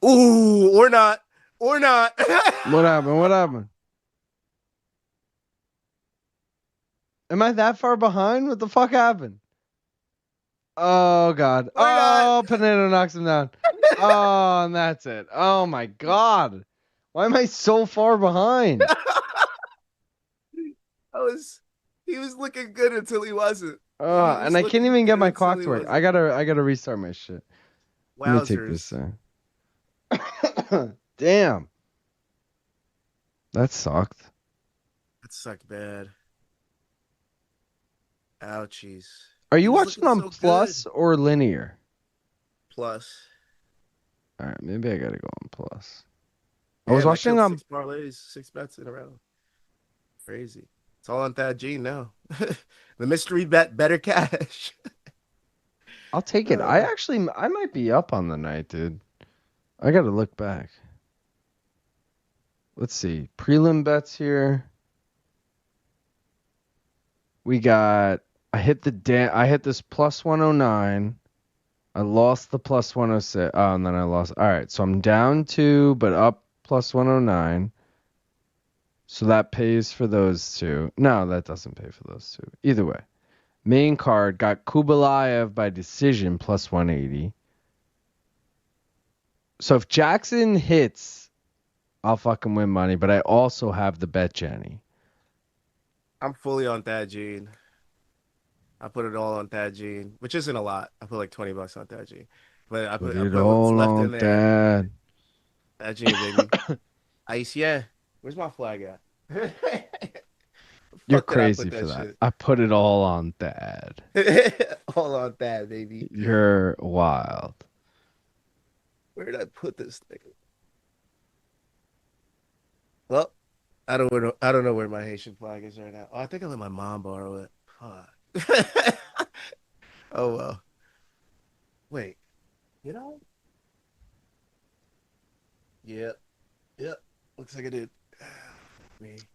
Ooh, or not. Or not.
What happened? What happened? Am I that far behind? What the fuck happened? Oh God.
Or not.
Pinedo knocks him down. Oh, and that's it. Oh my God. Why am I so far behind?
He was looking good until he wasn't.
And I can't even get my clock to work. I gotta restart my shit. Let me take this thing. Damn. That sucked.
That sucked bad. Ouchies.
Are you watching on Plus or linear?
Plus.
All right, maybe I gotta go on Plus.
I
was watching on
6 parlays, 6 bets in a row. Crazy. It's all on Taekyun now. The mystery bet, better cash.
I'll take it. I might be up on the night, dude. I gotta look back. Let's see. Prelim bets here. We got I hit this plus 109. I lost the plus 106. Oh, and then I lost. All right, so I'm down 2 but up plus 109. So that pays for those two. No, that doesn't pay for those two. Either way. Main card got Khaybulaev by decision plus 180. So if Jackson hits, I'll fucking win money, but I also have the bet Jenny.
I'm fully on Taekyun. I put it all on Taekyun, which isn't a lot. I put like $20 on Taekyun. But I put
it
what's
all
left
on
in there.
Dad.
Taekyun, baby. Ice, yeah. Where's my flag at?
You're crazy for that. I put it all on Dad.
All on Dad, baby.
You're wild.
Where did I put this thing? Well, I don't know where my Haitian flag is right now. Oh, I think I let my mom borrow it. Fuck. Oh well. Wait. You know? Yep. Looks like I did.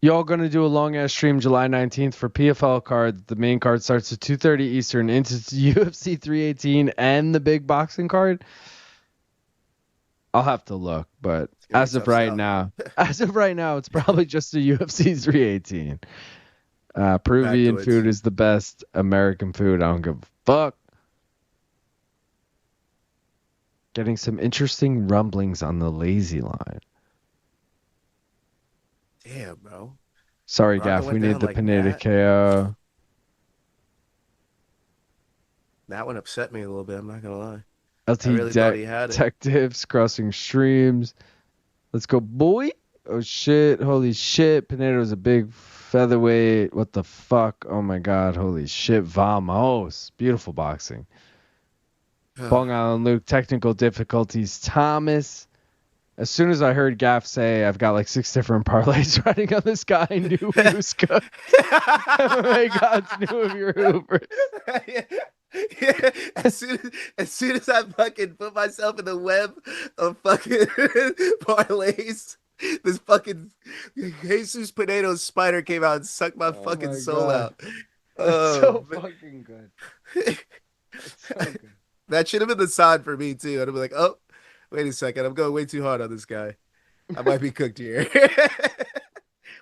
Y'all gonna do a long ass stream July 19th for PFL card. The main card starts at 2:30 Eastern into UFC 318 and the big boxing card. I'll have to look, but as of right now, it's probably just a UFC 318. Peruvian food is the best American food. I don't give a fuck. Getting some interesting rumblings on the lazy line.
Damn, bro.
Sorry, Gaff. We need the Pinedo KO.
That one upset me a little bit. I'm not gonna lie.
LT Detectives crossing streams. Let's go, boy. Oh shit! Holy shit! Pinedo's a big featherweight. What the fuck? Oh my god! Holy shit! Vamos! Beautiful boxing. Bong Island Luke. Technical difficulties. Thomas. As soon as I heard Gaff say, I've got like 6 different parlays running on this guy, I knew he was cooked. MMA gods knew of your Ubers.
Yeah. As soon as I fucking put myself in the web of fucking parlays, this fucking Jesus Pinedo spider came out and sucked my fucking soul out.
That's so fucking good. That's so good.
That should have been the sign for me too. I'd be like, oh, wait a second, I'm going way too hard on this guy. I might be cooked here.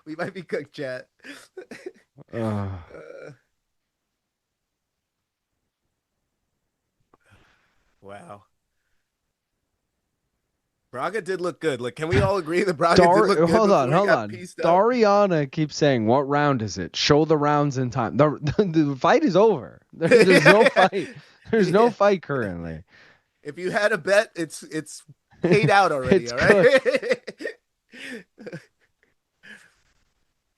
We might be cooked, chat. Wow. Braga did look good. Like, can we all agree that Braga did look good?
Hold on. Dariana keeps saying, "What round is it? Show the rounds in time." The fight is over. There's no fight. There's no fight currently.
If you had a bet, it's paid out already. All right.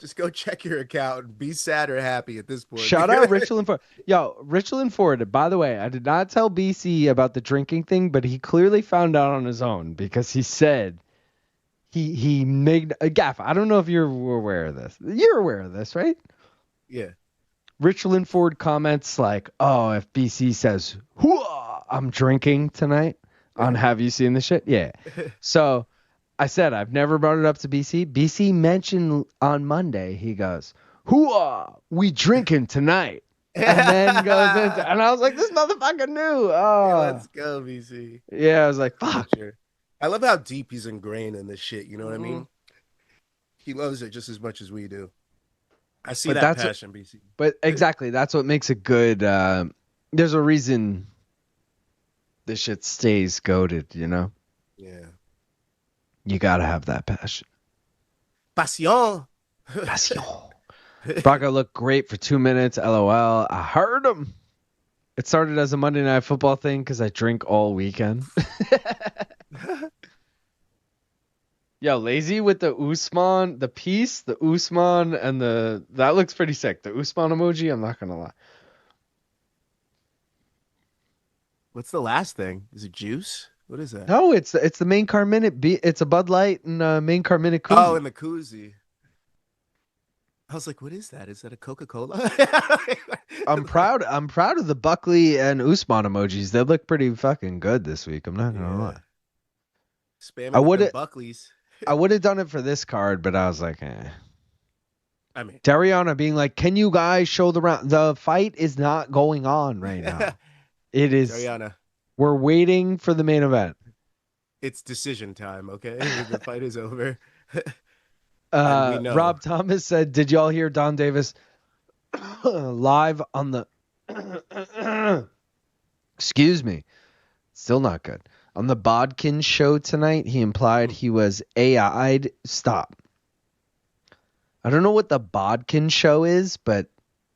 Just go check your account and be sad or happy at this point.
Shout out Richland Ford. Yo, Richland Ford, by the way, I did not tell BC about the drinking thing, but he clearly found out on his own because he said he made a gaff. I don't know if you're aware of this. You're aware of this, right?
Yeah.
Richland Ford comments like, oh, if BC says, "Hooah, I'm drinking tonight," on Have You Seen the Shit? Yeah. So I said, I've never brought it up to BC. BC mentioned on Monday, he goes, "Hooah, we drinking tonight." And then goes into, and I was like, this motherfucker knew. Oh.
Yeah, let's go, BC.
Yeah, I was like, fuck.
I love how deep he's ingrained in this shit. You know what I mean? He loves it just as much as we do. I see that passion, BC.
But exactly, that's what makes it good. There's a reason this shit stays goated, you know?
Yeah.
You gotta have that passion.
Passion.
Passion. Braga looked great for 2 minutes. LOL. I heard him. It started as a Monday Night Football thing because I drink all weekend. Yo, lazy with the Usman, the piece, the Usman, and that looks pretty sick. The Usman emoji, I'm not gonna lie.
What's the last thing? Is it juice? What is that?
No, it's the main car minute. It's a Bud Light and main car minute koozie.
Oh, in the koozie. I was like, what is that? Is that a Coca-Cola?
I'm proud of the Buckley and Usman emojis. They look pretty fucking good this week. I'm not gonna lie.
Spamming Buckleys.
I would have done it for this card, but I was like, eh.
I mean,
Dariana being like, can you guys show the round? The fight is not going on right now. It is.
Dariana.
We're waiting for the main event.
It's decision time, okay? The fight is over.
Rob Thomas said, did y'all hear Don Davis live on the excuse me, still not good, on the Bodkin show tonight? He implied he was AI'd. Stop. I don't know what the Bodkin show is, but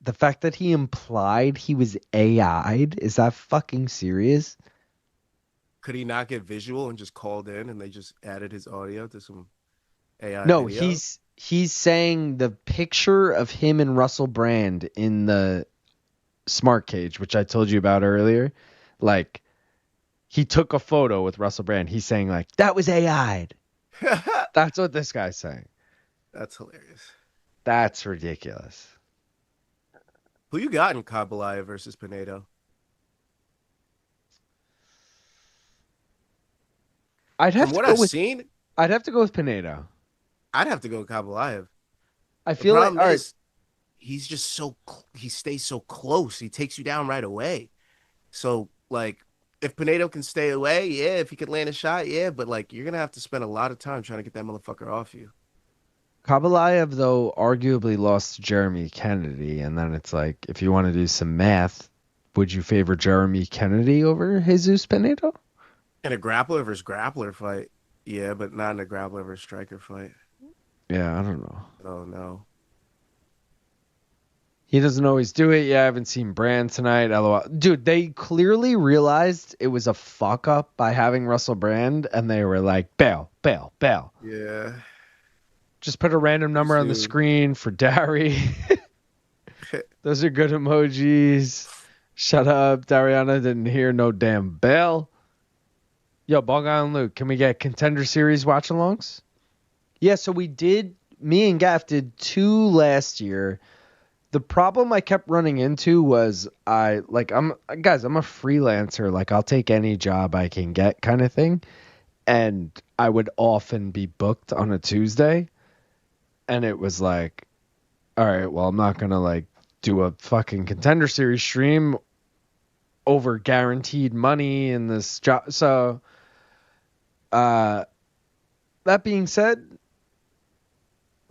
the fact that he implied he was AI'd, is that fucking serious?
Could he not get visual and just called in and they just added his audio to some AI
No,
video?
he's saying the picture of him and Russell Brand in the smart cage, which I told you about earlier. Like, he took a photo with Russell Brand. He's saying, like, that was AI'd. That's what this guy's saying.
That's hilarious.
That's ridiculous.
Who you got in Khaybulaev versus Pinedo?
I'd have
From
to
what
go
I've
to go with Pinedo.
I'd have to go with Khaybulaev.
I feel like
he's just he stays so close. He takes you down right away. So, like, if Pinedo can stay away, yeah. If he could land a shot, yeah. But, like, you're going to have to spend a lot of time trying to get that motherfucker off you.
Khaybulaev, though, arguably lost to Jeremy Kennedy. And then it's like, if you want to do some math, would you favor Jeremy Kennedy over Jesus Pinedo?
In a grappler versus grappler fight, yeah, but not in a grappler versus striker fight.
Yeah, I don't know.
Oh, no.
He doesn't always do it. Yeah, I haven't seen Brand tonight. LOL. Dude, they clearly realized it was a fuck up by having Russell Brand, and they were like, bail.
Yeah.
Just put a random number on the screen for Dari. Those are good emojis. Shut up. Dariana didn't hear no damn bell. Yo, Ball Guy and Luke, can we get Contender Series watch-alongs? Yeah, so me and Gaff did 2 last year. The problem I kept running into was I'm a freelancer. Like, I'll take any job I can get kind of thing. And I would often be booked on a Tuesday. And it was like, all right, well, I'm not going to, like, do a fucking Contender Series stream over guaranteed money in this job. So, that being said,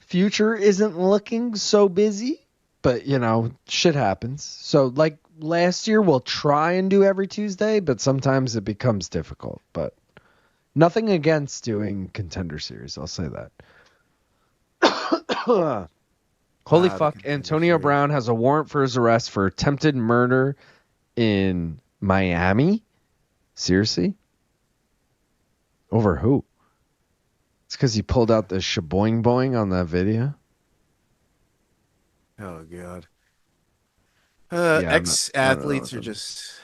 future isn't looking so busy, but, you know, shit happens. So, like, last year, we'll try and do every Tuesday, but sometimes it becomes difficult. But nothing against doing Contender Series, I'll say that. Holy fuck, Antonio Brown has a warrant for his arrest for attempted murder in Miami? Seriously? Over who? It's because he pulled out the shaboing boing on that video?
Oh God.
Yeah, I don't know what
Ex-athletes are
that is.
just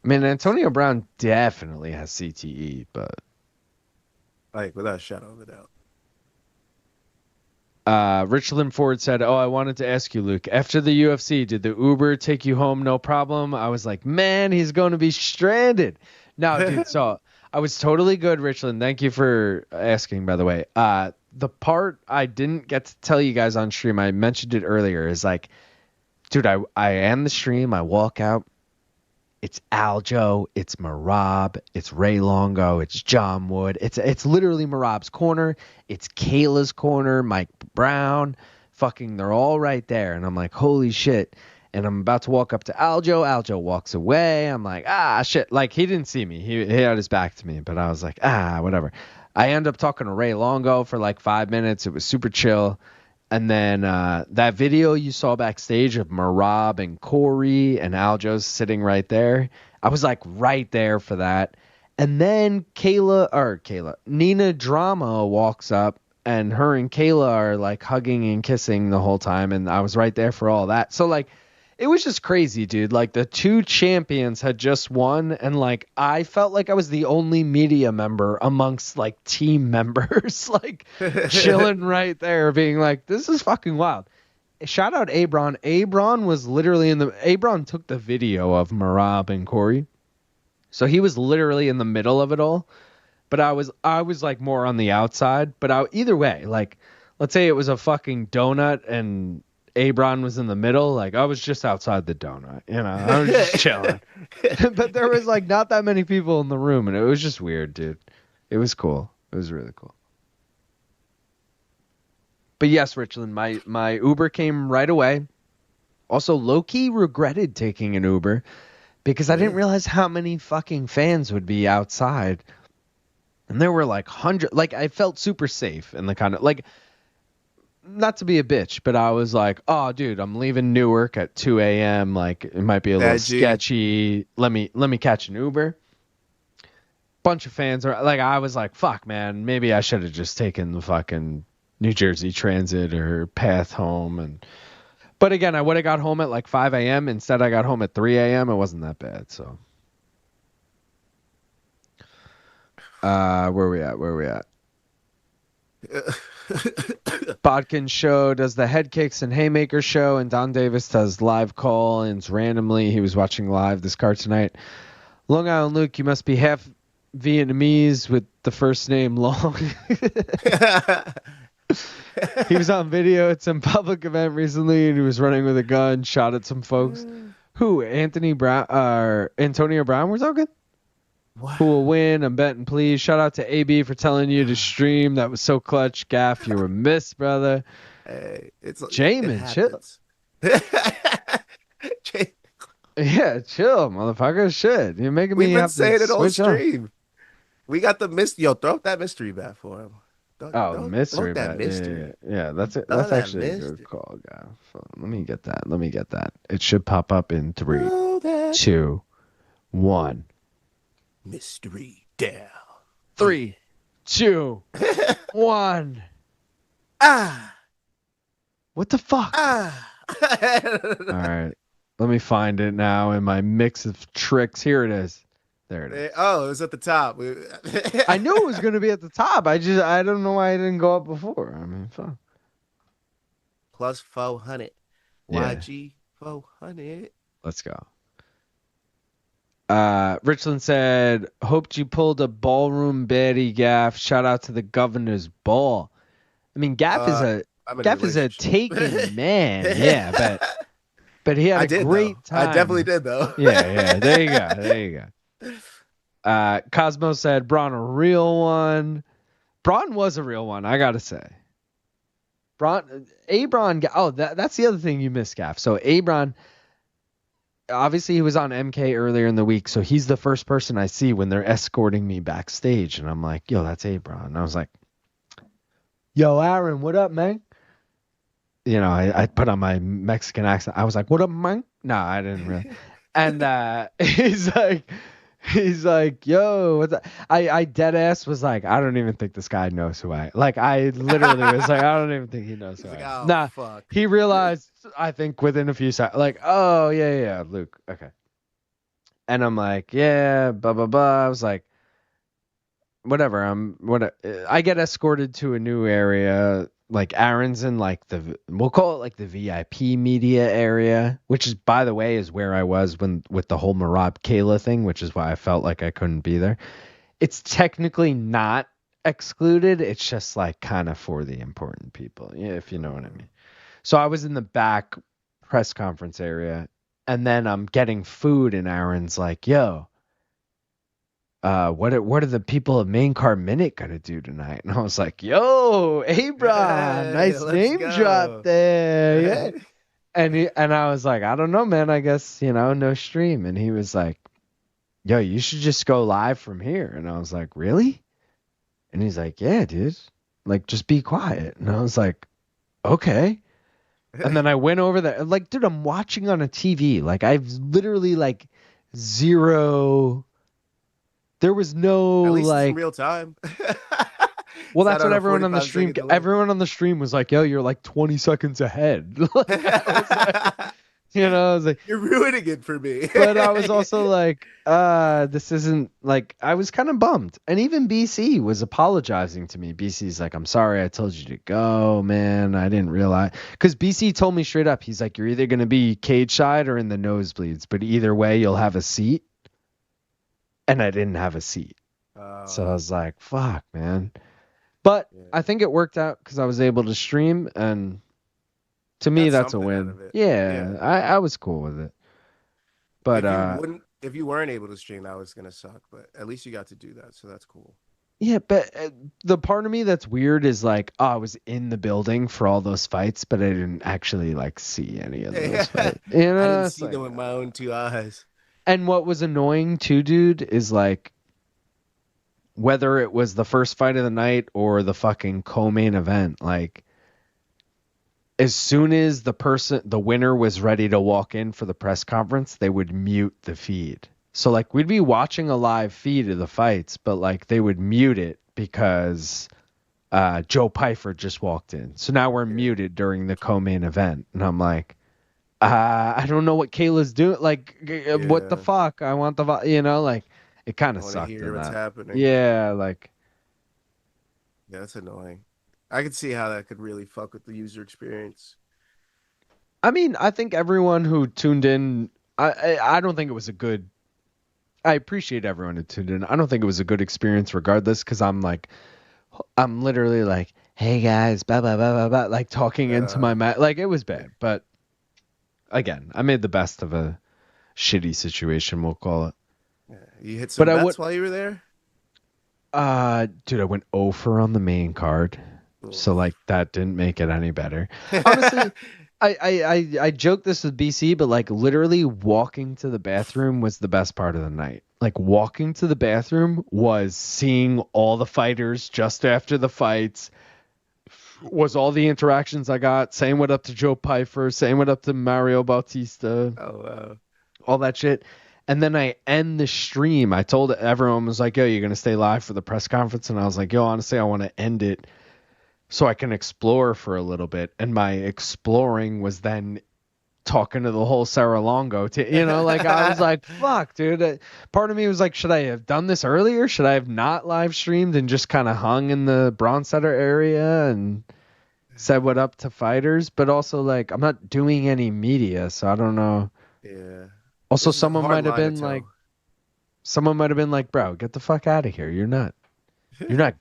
I mean, Antonio Brown definitely has CTE, but
like without a shadow of a doubt.
Richland Ford said, "Oh, I wanted to ask you, Luke. After the UFC, did the Uber take you home? No problem." I was like, "Man, he's going to be stranded." No, dude. So I was totally good, Richland. Thank you for asking, by the way. The part I didn't get to tell you guys on stream, I mentioned it earlier, is like, dude, I end the stream, I walk out. It's Aljo, it's Marab, it's Ray Longo, it's John Wood. It's literally Marab's corner. It's Kayla's corner, Mike Brown. Fucking, they're all right there. And I'm like, holy shit. And I'm about to walk up to Aljo. Aljo walks away. I'm like, shit. Like, he didn't see me. He had his back to me. But I was like, whatever. I end up talking to Ray Longo for like 5 minutes. It was super chill. And then that video you saw backstage of Marab and Corey and Aljo's sitting right there, I was like right there for that. And then Nina Drama walks up and her and Kayla are like hugging and kissing the whole time. And I was right there for all that. So like, it was just crazy, dude. Like the two champions had just won, and like I felt like I was the only media member amongst like team members, like chilling right there, being like, "This is fucking wild." Shout out Abron. Abron was literally Abron took the video of Marab and Corey, so he was literally in the middle of it all. But I was like more on the outside. But either way, like let's say it was a fucking donut and Abron was in the middle, like I was just outside the donut, I was just chilling. But there was like not that many people in the room, and it was just weird, dude. It was cool. It was really cool. But yes, Richland, my Uber came right away. Also, low-key regretted taking an Uber because I didn't realize how many fucking fans would be outside. And there were like hundreds, like I felt super safe in the kind of like, not to be a bitch, but I was like, oh, dude, I'm leaving Newark at 2 a.m. Like, it might be a little sketchy. Let me catch an Uber. Bunch of fans are like, I was like, fuck, man, maybe I should have just taken the fucking New Jersey Transit or Path home. But again, I would have got home at like 5 a.m. Instead, I got home at 3 a.m. It wasn't that bad, so. Where we at? Bodkin show does the head kicks and haymaker show, and Don Davis does live call-ins randomly. He was watching live this card tonight. Long Island Luke, you must be half Vietnamese with the first name Long. He was on video at some public event recently, and he was running with a gun, shot at some folks. Who? Antonio Brown we're talking? What? Who will win? I'm betting, please. Shout out to AB for telling you to stream. That was so clutch. Gaff, you were missed, brother.
Hey,
Jamin, chill. Yeah, chill, motherfucker. Shit, you're making me have to
saying it on
stream.
We got the mystery. Yo, throw up that mystery bat for him.
Mystery bat. Yeah, that's it. That's actually a good call, Gaff. Let me get that. It should pop up in 3, 2, 1.
Mystery down.
3, 2, 1. What the fuck? All right. Let me find it now in my mix of tricks. Here it is. There it is.
Oh, it was at the top.
I knew it was going to be at the top. I don't know why it didn't go up before. I mean, fuck.
Plus 400. YG 400.
Let's go. Richland said, hoped you pulled a ballroom baddie, Gaff. Shout out to the governor's ball. I mean, Gaff is a taken man. Yeah, but he had a great time.
I definitely did, though.
Yeah. There you go. Cosmo said, Braun a real one. Braun was a real one, I gotta say. That's the other thing you missed, Gaff. So Abron, obviously he was on MK earlier in the week, so he's the first person I see when they're escorting me backstage, and I'm like, yo, that's Abron. And I was like, yo, Aaron, what up, man? I put on my Mexican accent. I was like, what up, man? No, I didn't really. And he's like, He's like, yo, what's that? I dead ass was like, I don't even think this guy knows who I like. I literally was like, I don't even think he knows who
He's
I
like,
am.
oh,
Nah,
fuck.
he realized, I think within a few seconds, like, oh, yeah, Luke. Okay. And I'm like, yeah, blah, blah, blah. I was like, whatever. I get escorted to a new area. Like Aaron's in like we'll call it like the VIP media area, which is, by the way, is where I was with the whole Marab Kayla thing, which is why I felt like I couldn't be there. It's technically not excluded. It's just like kind of for the important people, yeah, if you know what I mean. So I was in the back press conference area, and then I'm getting food, and Aaron's like, yo, what are the people of Main Car Minute gonna do tonight? And I was like, yo, Abron,
Hey,
nice
let's
name
go.
drop there. Yeah. And I was like, I don't know, man. I guess, no stream. And he was like, yo, you should just go live from here. And I was like, really? And he's like, yeah, dude. Like, just be quiet. And I was like, okay. And then I went over there. Like, dude, I'm watching on a TV. Like, I've literally like zero. There was no
At least it's in
like
real time.
Well,
It's
that's
not
what
on a
everyone on the
45
stream.
second delay.
Everyone on the stream was like, "Yo, you're like 20 seconds ahead." Like, I was like,
You're ruining it for me.
but I was also like, this isn't like. I was kind of bummed, and even BC was apologizing to me. BC's like, "I'm sorry, I told you to go, man. I didn't realize." Because BC told me straight up, he's like, "You're either gonna be cage side or in the nosebleeds, but either way, you'll have a seat." And I didn't have a seat, so I was like, "Fuck, man." But
Yeah.
I think it worked out because I was able to stream, and to me, that's a
something out
win.
of it.
Yeah, I was cool with it. But
if you weren't able to stream, that was gonna suck. But at least you got to do that, so that's cool.
yeah, but the part of me that's weird is like, oh, I was in the building for all those fights, but I didn't actually like see any of those fights.
I didn't
It's
see
like,
them with my own two eyes.
and what was annoying too, dude, is like, whether it was the first fight of the night or the fucking co-main event, like, as soon as the winner was ready to walk in for the press conference, they would mute the feed. So like we'd be watching a live feed of the fights, but like they would mute it because Joe Pyfer just walked in. So now we're muted during the co-main event. And I'm like, I don't know what Kayla's doing. Like, what the fuck? I want the, like, it kind of sucked.
Hear what's happening.
Yeah, like.
Yeah, that's annoying. I could see how that could really fuck with the user experience.
I mean, I think everyone who tuned in, I don't think it was a good. I appreciate everyone who tuned in. I don't think it was a good experience, regardless, because I'm literally like, hey guys, blah blah blah blah blah, like talking into my mat. Like, it was bad, but again, I made the best of a shitty situation. We'll call it.
Yeah. You hit some bets while you were there?
Dude, I went 0 for on the main card. So like that didn't make it any better. Honestly, I joked this with BC, but like literally walking to the bathroom was the best part of the night. Like walking to the bathroom was seeing all the fighters just after the fights, was all the interactions I got, saying what up to Joe Pyfer, saying what up to Mario Bautista.
Oh wow.
All that shit. And then I end the stream. I told everyone, was like, yo, you're going to stay live for the press conference? And I was like, yo, honestly, I want to end it so I can explore for a little bit. And my exploring was then talking to the whole Sarah Longo. Like, I was like, fuck, dude. Part of me was like, should I have done this earlier? Should I have not live streamed and just kind of hung in the Bronze Setter area and said what up to fighters? But also, like, I'm not doing any media, so I don't know.
Yeah.
Also, someone might have been like, bro, get the fuck out of here. You're not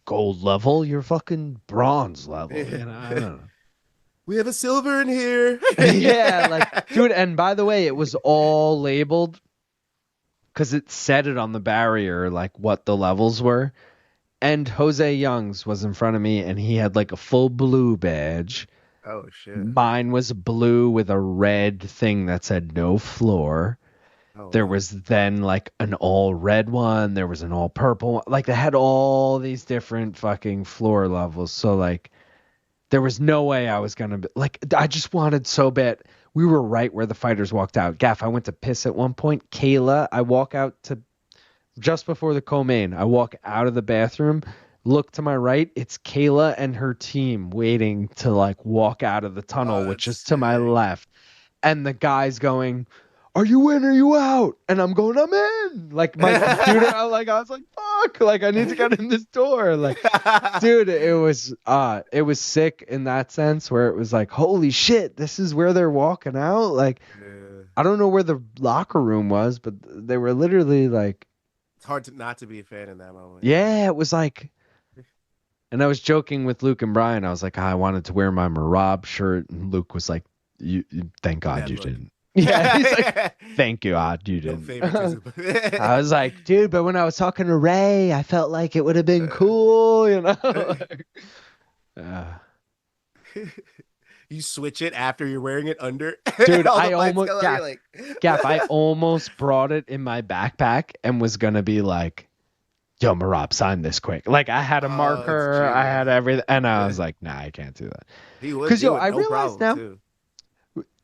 gold level. You're fucking bronze level. I don't know.
We have a silver in here.
Yeah, like, dude. And by the way, it was all labeled because it said it on the barrier, like what the levels were. And Jose Youngs was in front of me, and he had like a full blue badge.
Oh shit.
Mine was blue with a red thing that said no floor. There was then like an all red one. There was an all purple one. Like, they had all these different fucking floor levels. So like, there was no way I was going to be like, I just wanted so bad. We were right where the fighters walked out. Gaff, I went to piss at one point. Kayla, I walk out to just before the co-main. I walk out of the bathroom, look to my right. It's Kayla and her team waiting to like walk out of the tunnel, which is to my left. And the guy's going, "Are you in? Are you out?" And I'm going, "I'm in." Like my computer, I was like, "Fuck!" Like I need to get in this door. Like, dude, it was sick in that sense where it was like, holy shit, this is where they're walking out. Like, I don't know where the locker room was, but they were literally like,
it's hard to not to be a fan in that moment.
Yeah, it was like. And I was joking with Luke and Brian. I was like, I wanted to wear my Marab shirt, and Luke was like, "You thank God you didn't." Yeah, he's like, "Thank God you didn't." I was like, "Dude, but when I was talking to Ray, I felt like it would have been cool, you know."
You switch it after you're wearing it under.
Dude, I almost Gaff, I almost brought it in my backpack and was gonna be like, "Yo, Marab, sign this quick." Like I had a marker, I had everything, and I was like, "Nah, I can't do that." Because I realize now,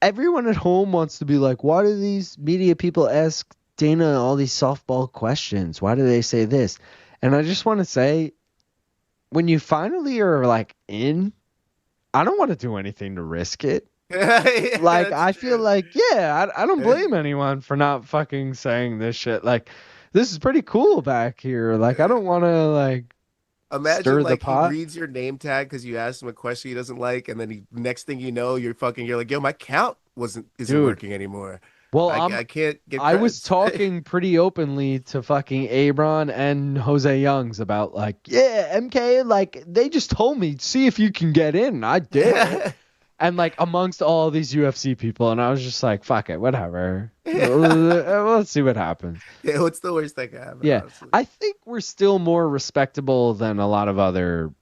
everyone at home wants to be like, "Why do these media people ask Dana all these softball questions? Why do they say this?" And I just want to say, when you finally are like in, I don't want to do anything to risk it. Like I feel like, I don't blame anyone for not fucking saying this shit. Like, this is pretty cool back here. Like, I don't want to like
imagine like
he
reads your name tag because you asked him a question he doesn't like, and then next thing you know, you're like, "Yo, my count isn't working anymore."
Well,
I can't get.
I was talking pretty openly to fucking Abron and Jose Youngs about like, MK, like they just told me, see if you can get in. I did. And like amongst all these UFC people, and I was just like, fuck it, whatever. Let's see what happens.
Yeah, what's the worst that can happen?
Yeah,
honestly?
I think we're still more respectable than a lot of other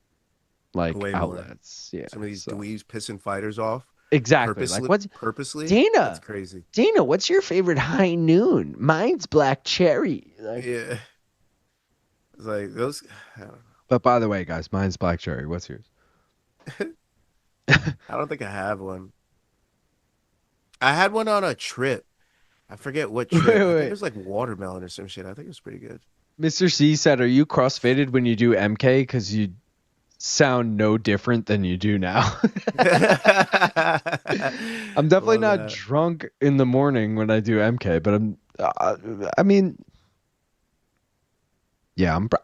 like outlets. Yeah,
some of these dweebs pissing fighters off.
Exactly. Like what's
purposely?
Dana?
That's crazy.
Dana, what's your favorite high noon? Mine's black cherry. Like,
yeah. It's like those. I don't know.
But by the way, guys, mine's black cherry. What's yours?
I don't think I have one. I had one on a trip. I forget what trip. I think it was like watermelon or some shit. I think it was pretty good.
Mr. C said, "Are you crossfaded when you do MK? Because you sound no different than you do now." I'm definitely not drunk in the morning when I do MK, but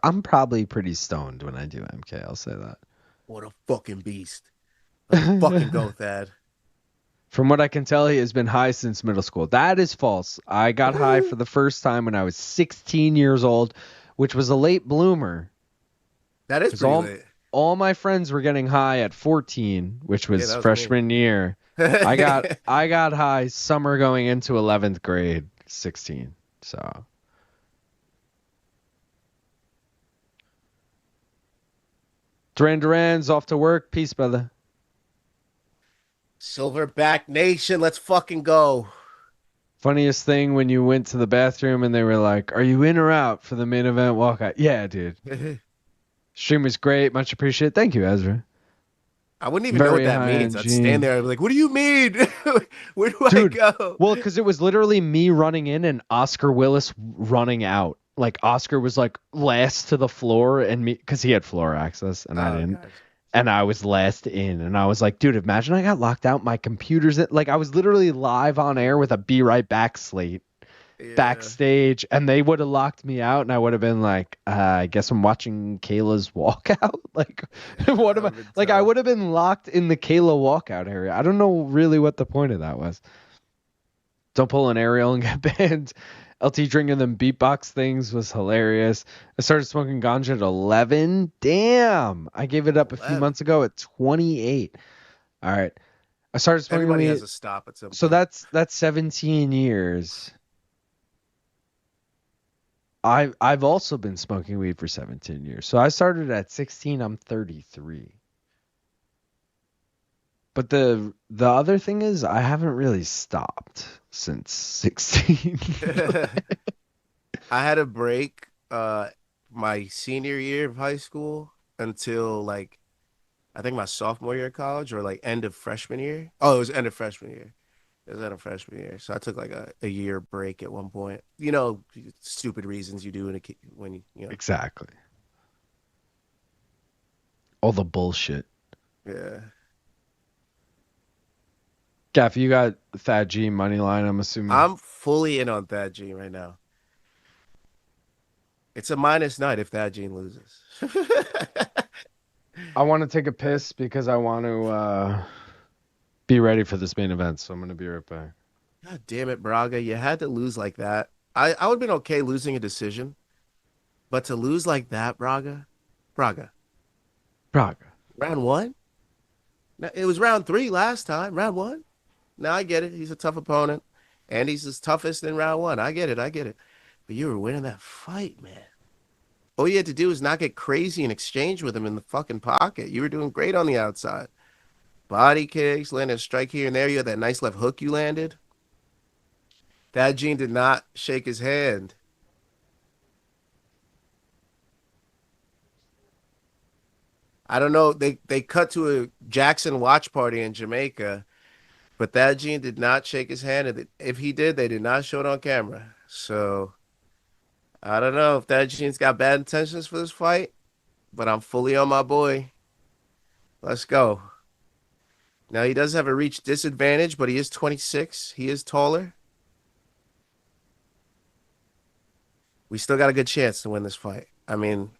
I'm probably pretty stoned when I do MK. I'll say that.
What a fucking beast! Let's fucking go, Thad.
From what I can tell, he has been high since middle school. That is false. I got high for the first time when I was 16 years old, which was a late bloomer.
That is pretty late.
All my friends were getting high at 14, which was freshman year. I got high summer going into 11th grade, 16. So Duran's off to work. Peace, brother.
Silverback Nation, let's fucking go.
Funniest thing when you went to the bathroom and they were like, "Are you in or out for the main event walkout?" Yeah, dude. Stream was great. Much appreciated. Thank you, Ezra.
I wouldn't even know what that means. I'd stand there and be like, "What do you mean? Where do I go?"
Well, because it was literally me running in and Oscar Willis running out. Like Oscar was like last to the floor and me, because he had floor access and I didn't. Gosh. And I was last in, and I was like, dude, imagine I got locked out. My computer's like, I was literally live on air with a Be Right Back slate backstage, and they would have locked me out, and I would have been like, I guess I'm watching Kayla's walkout. Like, what am I? Like, I would have been locked in the Kayla walkout area. I don't know really what the point of that was. Don't pull an aerial and get banned. LT drinking them beatbox things was hilarious. I started smoking ganja at 11. Damn. I gave it up 11. A few months ago at 28. All right. I started smoking.
Everybody has a stop at some point.
So that's 17 years. I've also been smoking weed for 17 years. So I started at 16. I'm 33. But the other thing is I haven't really stopped since 16.
I had a break my senior year of high school until like I think my sophomore year of college or like end of freshman year. Oh, it was end of freshman year. It was at a freshman year, so I took like a year break at one point. You know, stupid reasons you do when you know.
Exactly. All the bullshit.
Yeah.
Gaff, you got Thad G money line, I'm assuming.
I'm fully in on Thad Gene right now. It's a -9 if Thad Gene loses.
I want to take a piss because I want to be ready for this main event, so I'm going to be right back.
God damn it, Braga. You had to lose like that. I would have been okay losing a decision, but to lose like that, Braga.
Braga.
Round one? Now, it was round 3 last time. Round 1? Now I get it. He's a tough opponent, and he's his toughest in round 1. I get it. But you were winning that fight, man. All you had to do was not get crazy and exchange with him in the fucking pocket. You were doing great on the outside. Body kicks, landed a strike here and there. You had that nice left hook you landed. Thad Gene did not shake his hand. I don't know. They cut to a Jackson watch party in Jamaica, but Thad Gene did not shake his hand. And if he did, they did not show it on camera. So I don't know if Thad Gene's got bad intentions for this fight, but I'm fully on my boy. Let's go. Now he does have a reach disadvantage, but he is 26. He is taller. We still got a good chance to win this fight. I mean,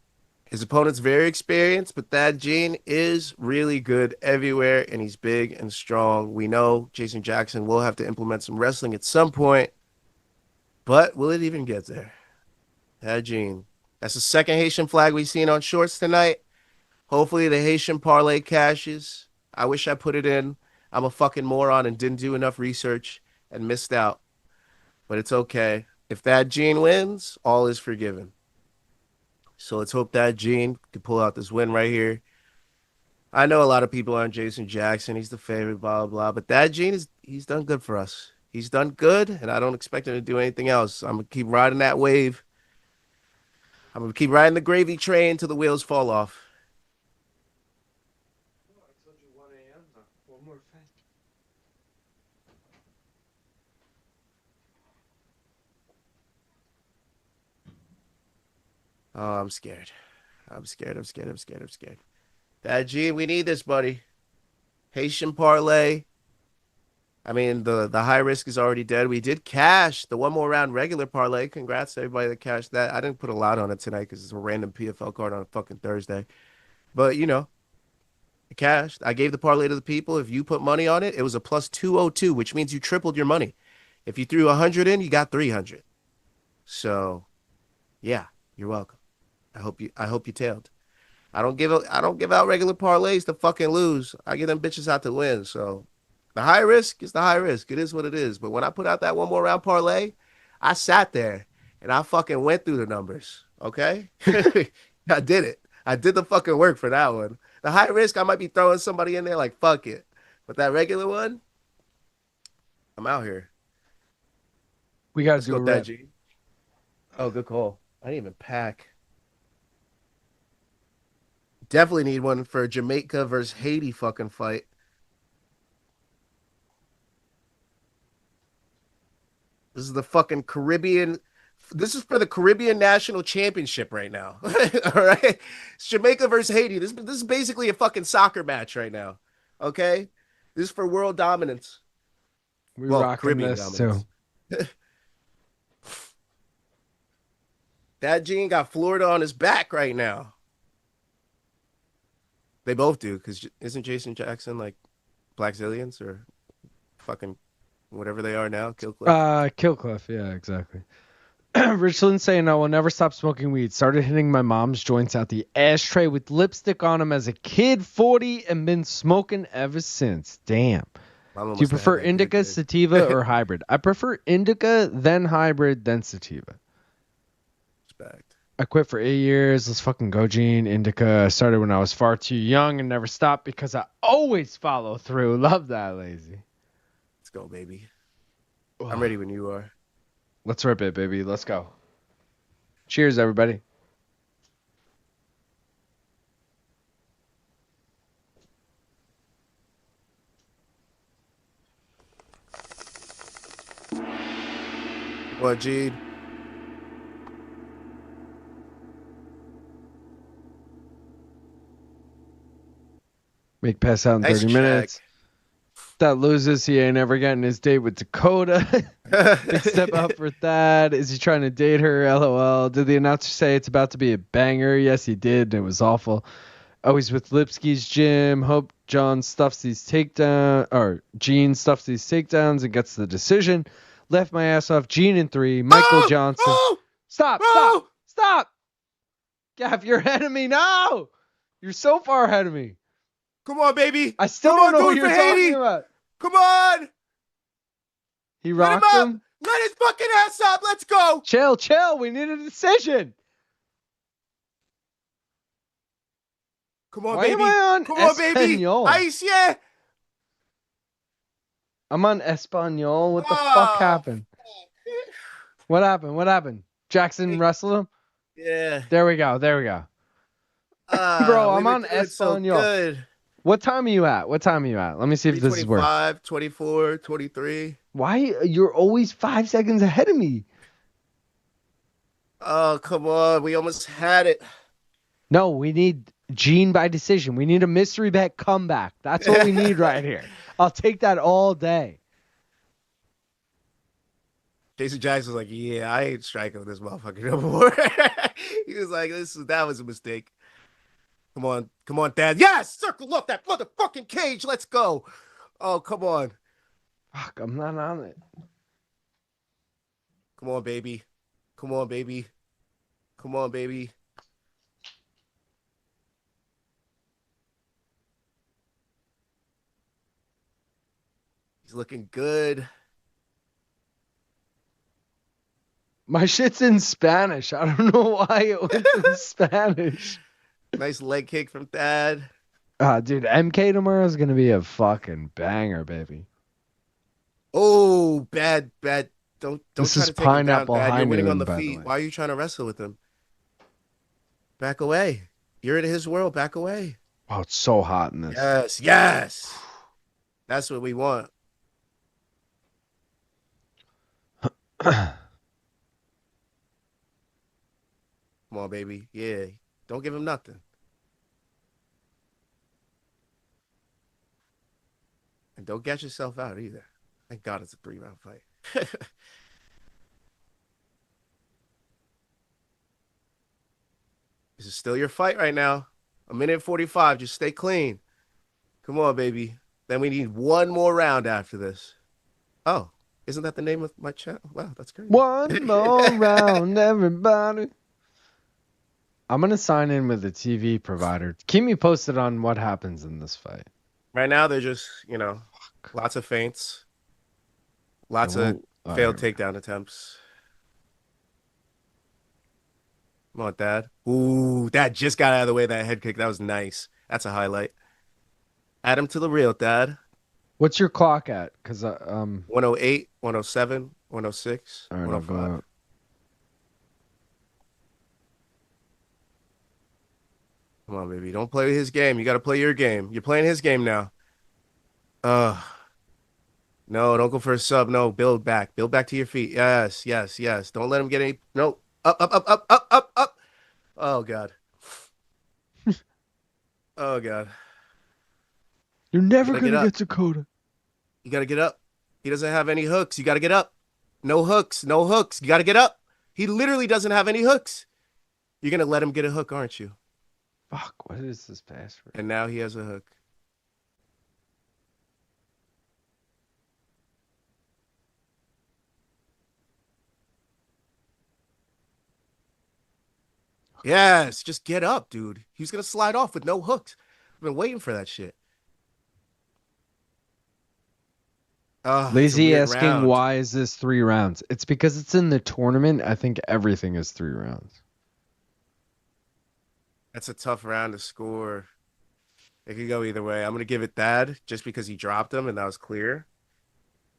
his opponent's very experienced, but Thad Gene is really good everywhere, and he's big and strong. We know Jason Jackson will have to implement some wrestling at some point, but will it even get there? Thad Gene. That's the second Haitian flag we've seen on shorts tonight. Hopefully the Haitian parlay cashes. I wish I put it in. I'm a fucking moron and didn't do enough research and missed out. But it's okay. If Thad Gene wins, all is forgiven. So let's hope Thad Gene can pull out this win right here. I know a lot of people aren't Jason Jackson. He's the favorite, blah, blah, blah. But Thad Gene, he's done good for us. He's done good, and I don't expect him to do anything else. I'm going to keep riding that wave. I'm going to keep riding the gravy train till the wheels fall off.
I told you 1 a.m. One more thing.
Oh, I'm scared. I'm scared. Thad Gene, we need this, buddy. Haitian parlay. I mean, the high risk is already dead. We did cash the one more round regular parlay. Congrats to everybody that cashed that. I didn't put a lot on it tonight because it's a random PFL card on a fucking Thursday. But, you know, it cashed. I gave the parlay to the people. If you put money on it, it was a plus 202, which means you tripled your money. If you threw 100 in, you got 300. So, yeah, you're welcome. I hope you tailed. I don't give out regular parlays to fucking lose. I give them bitches out to win. So the high risk is the high risk. It is what it is. But when I put out that one more round parlay, I sat there and I fucking went through the numbers. Okay? I did it. I did the fucking work for that one. The high risk, I might be throwing somebody in there like fuck it. But that regular one, I'm out here.
We got to do a rep.
Oh, good call. I didn't even pack. Definitely need one for Jamaica versus Haiti fucking fight. This is the fucking Caribbean. This is for the Caribbean National Championship right now. All right. It's Jamaica versus Haiti. This is basically a fucking soccer match right now. Okay. This is for world dominance.
We rocking Caribbean this dominance. Too.
That Gene got Florida on his back right now. They both do, because isn't Jason Jackson like Black Zillions or fucking whatever they are now?
Killcliff. Killcliff, yeah, exactly. Richland saying, I will never stop smoking weed. Started hitting my mom's joints out the ashtray with lipstick on them as a kid, 40, and been smoking ever since. Damn. Do you prefer indica, sativa, or hybrid? I prefer indica, then hybrid, then sativa.
Respect.
I quit for 8 years. Let's fucking go, Gene. Indica. I started when I was far too young and never stopped because I always follow through. Love that, lazy.
Let's go, baby. I'm ready when you are.
Let's rip it, baby. Let's go. Cheers, everybody.
What, Gene?
Make pass out in
Nice
30
check.
minutes. That loses. He ain't ever getting his date with Dakota. Big step up for Thad. Is he trying to date her? LOL. Did the announcer say it's about to be a banger? Yes, he did. It was awful. Oh, he's with Lipsky's gym. Hope Gene stuffs these takedowns and gets the decision. Left my ass off. Gene in 3. Michael Johnson.
Oh!
Stop.
Oh!
Gav, you're ahead of me. No! You're so far ahead of me.
Come on, baby.
I still don't know what you're talking about.
Come on.
He
Let
rocked
him up.
him.
Let his fucking ass up. Let's go.
Chill. We need a decision.
Come on,
Why
baby.
am I on
Come on, baby.
Espanol?
Ice, yeah.
I'm on Espanol. What the
Oh.
fuck happened? What happened? Jackson wrestled him?
Yeah.
There we go. Bro, I'm on Espanol.
So good.
What time are you at? Let me see if this is worth.
25, 24, 23.
Why? You're always 5 seconds ahead of me.
Oh, come on. We almost had it.
No, we need Gene by decision. We need a mystery bet comeback. That's what we need right here. I'll take that all day.
Jason Jackson's like, yeah, I ain't striking with this motherfucker no more. He was like, that was a mistake. Come on, Dad. Yes! Circle up that motherfucking cage. Let's go. Oh, come on.
Fuck, I'm not on it.
Come on, baby. He's looking good.
My shit's in Spanish. I don't know why it was in Spanish.
Nice leg kick from Thad.
Dude, MK tomorrow is going to be a fucking banger, baby.
Oh, bad. Don't
This
try
is
to take him down,
pineapple
Thad. You're winning
Heineken,
on the
by the
feet.
way.
Why are you trying to wrestle with him? Back away. You're in his world. Back away.
Oh, it's so hot in this.
Yes. That's what we want. Come on, baby. Yeah. Don't give him nothing. And don't get yourself out either. Thank God it's a 3-round fight. This is still your fight right now. 1:45. Just stay clean. Come on, baby. Then we need one more round after this. Oh, isn't that the name of my channel? Wow, that's great.
One more round, everybody. I'm going to sign in with the TV provider. Keep me posted on what happens in this fight.
Right now, they're just, lots of feints. Lots of failed takedown attempts. Come on, Dad. Ooh, Dad just got out of the way of that head kick. That was nice. That's a highlight. Add him to the reel, Dad.
What's your clock at? 'Cause
108, 107, 106,
all right,
105. Come on, baby. Don't play his game. You got to play your game. You're playing his game now. No, don't go for a sub. No, build back. Build back to your feet. Yes. Don't let him get any. No. Up. Oh, God. Oh, God.
You're never going to get Dakota.
You got to get up. He doesn't have any hooks. You got to get up. No hooks. You got to get up. He literally doesn't have any hooks. You're going to let him get a hook, aren't you?
Fuck, what is this password?
And now he has a hook. Yes, just get up, dude. He's going to slide off with no hooks. I've been waiting for that shit.
Lazy asking, why is this 3 rounds? It's because it's in the tournament. I think everything is 3 rounds.
That's a tough round to score. It could go either way. I'm going to give it Thad just because he dropped him and that was clear.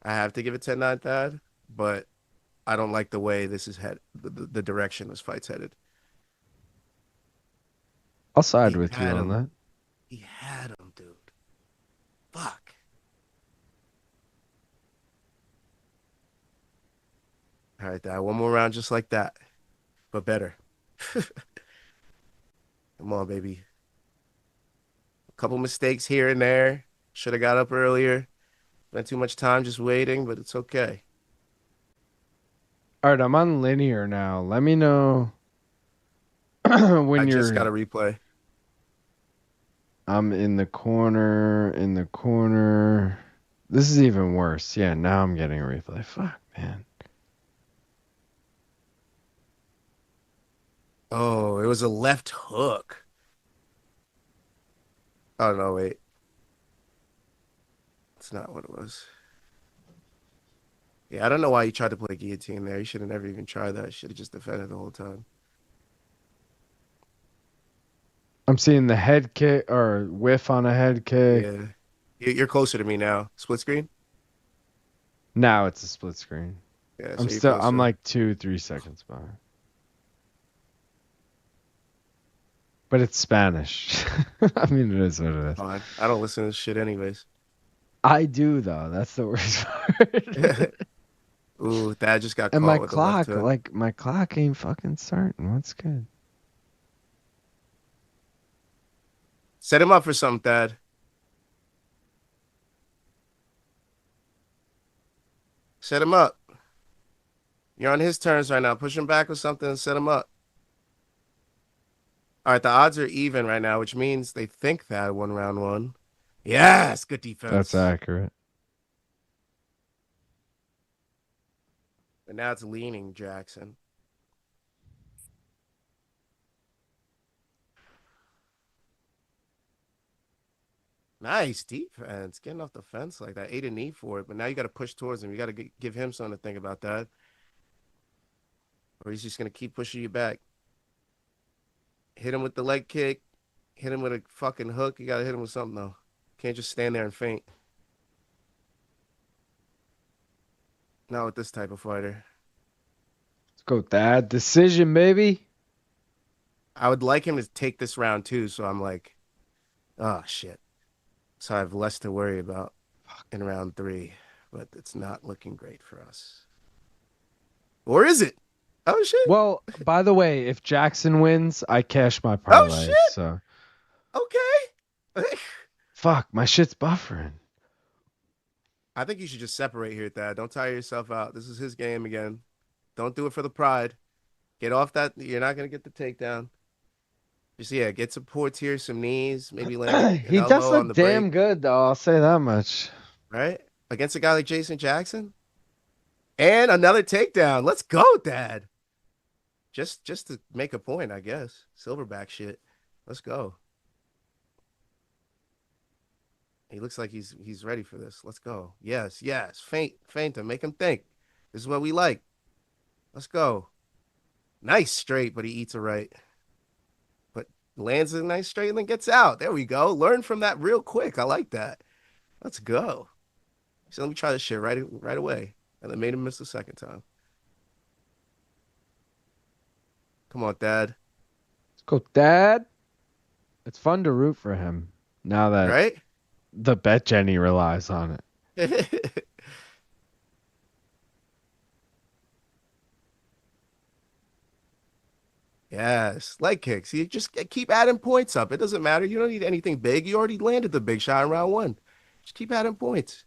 I have to give it 10-9 Thad, but I don't like the way this is headed, the direction this fight's headed.
I'll side with you on that.
He had him, dude. Fuck. All right, Dad. One more round just like that, but better. Come on, baby. A couple mistakes here and there. Should have got up earlier. Spent too much time just waiting, but it's okay.
All right, I'm on linear now. Let me know when
I
you're.
just got a replay.
I'm in the corner. This is even worse. Yeah, now I'm getting a replay. Fuck, man.
Oh, it was a left hook. Oh, no, wait. That's not what it was. Yeah, I don't know why he tried to play guillotine there. He should have never even tried that. Should have just defended the whole time.
I'm seeing the head kick or whiff on a head kick.
Yeah. You're closer to me now. Split screen?
Now it's a split screen.
Yeah,
I'm
so
I'm like 2-3 seconds behind. But it's Spanish. I mean, it is what it is.
fine. I don't listen to this shit anyways.
I do though. That's the worst part.
Ooh, Dad just got
And
caught
my
with
clock,
the left hook.
like my clock ain't fucking starting. What's good?
Set him up for something, Dad. Set him up. You're on his turns right now. Push him back or something and set him up. All right, the odds are even right now, which means they think that won round one. Yes, good defense.
That's accurate.
But now it's leaning Jackson. Nice defense. Getting off the fence like that. Ate a knee for it, but now you got to push towards him. You got to give him something to think about that. Or he's just going to keep pushing you back. Hit him with the leg kick. Hit him with a fucking hook. You got to hit him with something, though. Can't just stand there and faint. Not with this type of fighter.
Let's go, Dad. Decision, baby.
I would like him to take this round, too, so I'm like, oh, shit. So I have less to worry about in round 3, but it's not looking great for us. Or is it? Oh, shit.
Well, by the way, if Jackson wins, I cash my parlay.
shit.
So
Okay.
fuck, my shit's buffering.
I think you should just separate here, Dad. Don't tire yourself out. This is his game again. Don't do it for the pride. Get off that. You're not going to get the takedown. Just, yeah, get some ports here, some knees, maybe land
He
an
does
elbow on
look
the
damn
break,
good, though. I'll say that much.
right? Against a guy like Jason Jackson. And another takedown. Let's go, Dad. Just to make a point, I guess. Silverback shit. Let's go. He looks like he's ready for this. Let's go. Yes. Feint him. Make him think. This is what we like. Let's go. Nice straight, but he eats it right. But lands a nice straight and then gets out. There we go. Learn from that real quick. I like that. Let's go. So let me try this shit right away. And then made him miss the second time. Come on, Dad.
Let's go, Dad. It's fun to root for him now that
Right?
the bet Jenny relies on it.
Yes, leg kicks. You just keep adding points up. It doesn't matter. You don't need anything big. You already landed the big shot in round 1. Just keep adding points.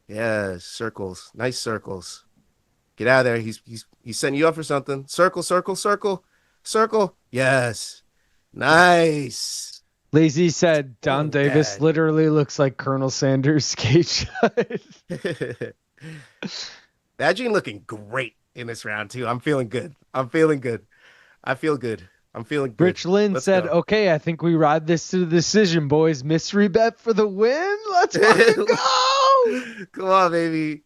Yes, circles. Nice circles. Get out of there. He's setting you up for something. Circle. Yes. Nice.
Lazy said Don
Oh,
Davis
Dad.
literally looks like Colonel Sanders' skate shot.
Badging looking great in this round too. I'm feeling good. I feel good. I'm feeling good.
Rich Lynn
Let's
said,
go.
okay, I think we ride this to the decision, boys. Mystery bet for the win. Let's fucking go.
Come on, baby.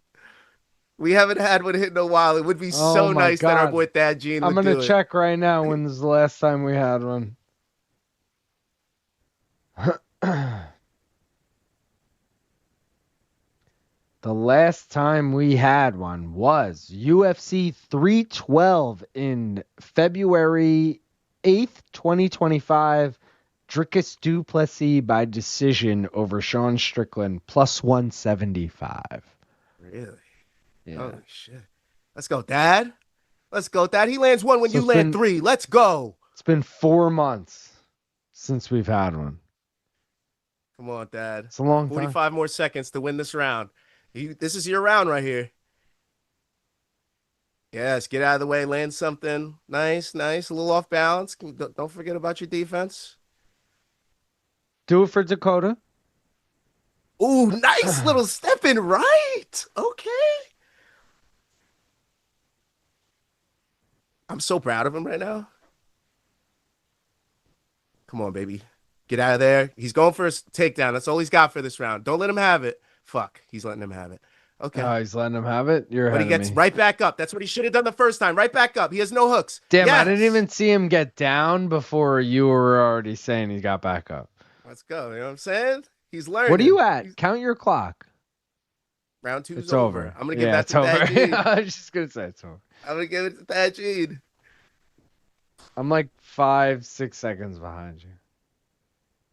We haven't had one hit in a while. It would be
Oh
so
my
nice that our
God.
boy Thad Gene
I'm
would
going
do
to
it.
check right now when's the last time we had one. The last time we had one was UFC 312 in February 8th, 2025. Dricus du Plessis by decision over Sean Strickland, plus 175.
Really?
Yeah.
Holy shit. Let's go, Dad. Let's go, Dad. He lands one when
So
you land 3. Let's go.
It's been 4 months since we've had one.
Come on, Dad.
It's a long
45 more seconds to win this round. This is your round right here. Yes, get out of the way, land something. Nice. A little off balance. Don't forget about your defense.
Do it for Dakota.
Ooh, nice little step in right. Okay. I'm so proud of him right now. Come on, baby. Get out of there. He's going for a takedown. That's all he's got for this round. Don't let him have it. Fuck. He's letting him have it. Okay.
Oh, he's letting him have it?
But he gets right back up. That's what he should have done the first time. Right back up. He has no hooks.
Damn,
yes.
I didn't even see him get down before you were already saying he got back up.
Let's go. You know what I'm saying? He's learning.
What are you at? Count your clock.
Round 2 is
it's over.
I'm going to give that to Taekyun.
I was just going to say it's over.
I'm going to give it to Taekyun.
I'm like 5-6 seconds behind you.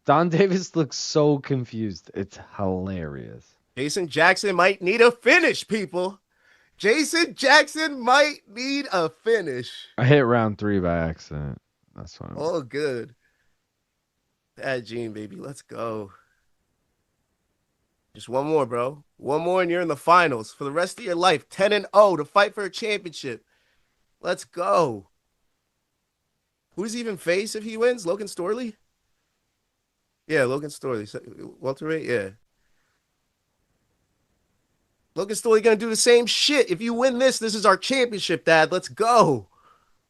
Don Davis looks so confused. It's hilarious.
Jason Jackson might need a finish, people. Jason Jackson might need a finish.
I hit round 3 by accident. That's what I'm...
Oh, good. Taekyun, baby. Let's go. Just one more, bro. One more and you're in the finals for the rest of your life. 10-0 to fight for a championship. Let's go. Who does he even face if he wins? Logan Storley? Yeah, Logan Storley. Welterweight? Yeah. Logan Storley going to do the same shit. If you win this is our championship, Dad. Let's go.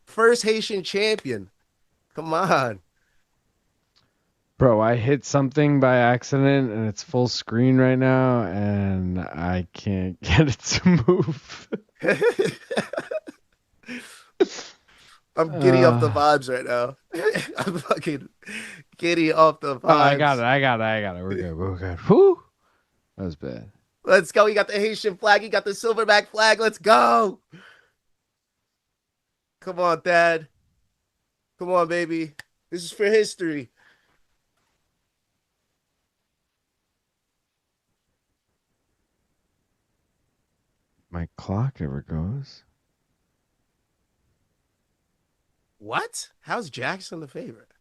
First Haitian champion. Come on.
Bro, I hit something by accident and it's full screen right now and I can't get it to move.
I'm giddy off the vibes right now. I'm fucking giddy off the vibes.
Oh, I got it. We're good. Whew. That was bad.
Let's go. You got the Haitian flag. You got the silverback flag. Let's go. Come on, Dad. Come on, baby. This is for history.
My clock ever goes.
What? How's Jackson the favorite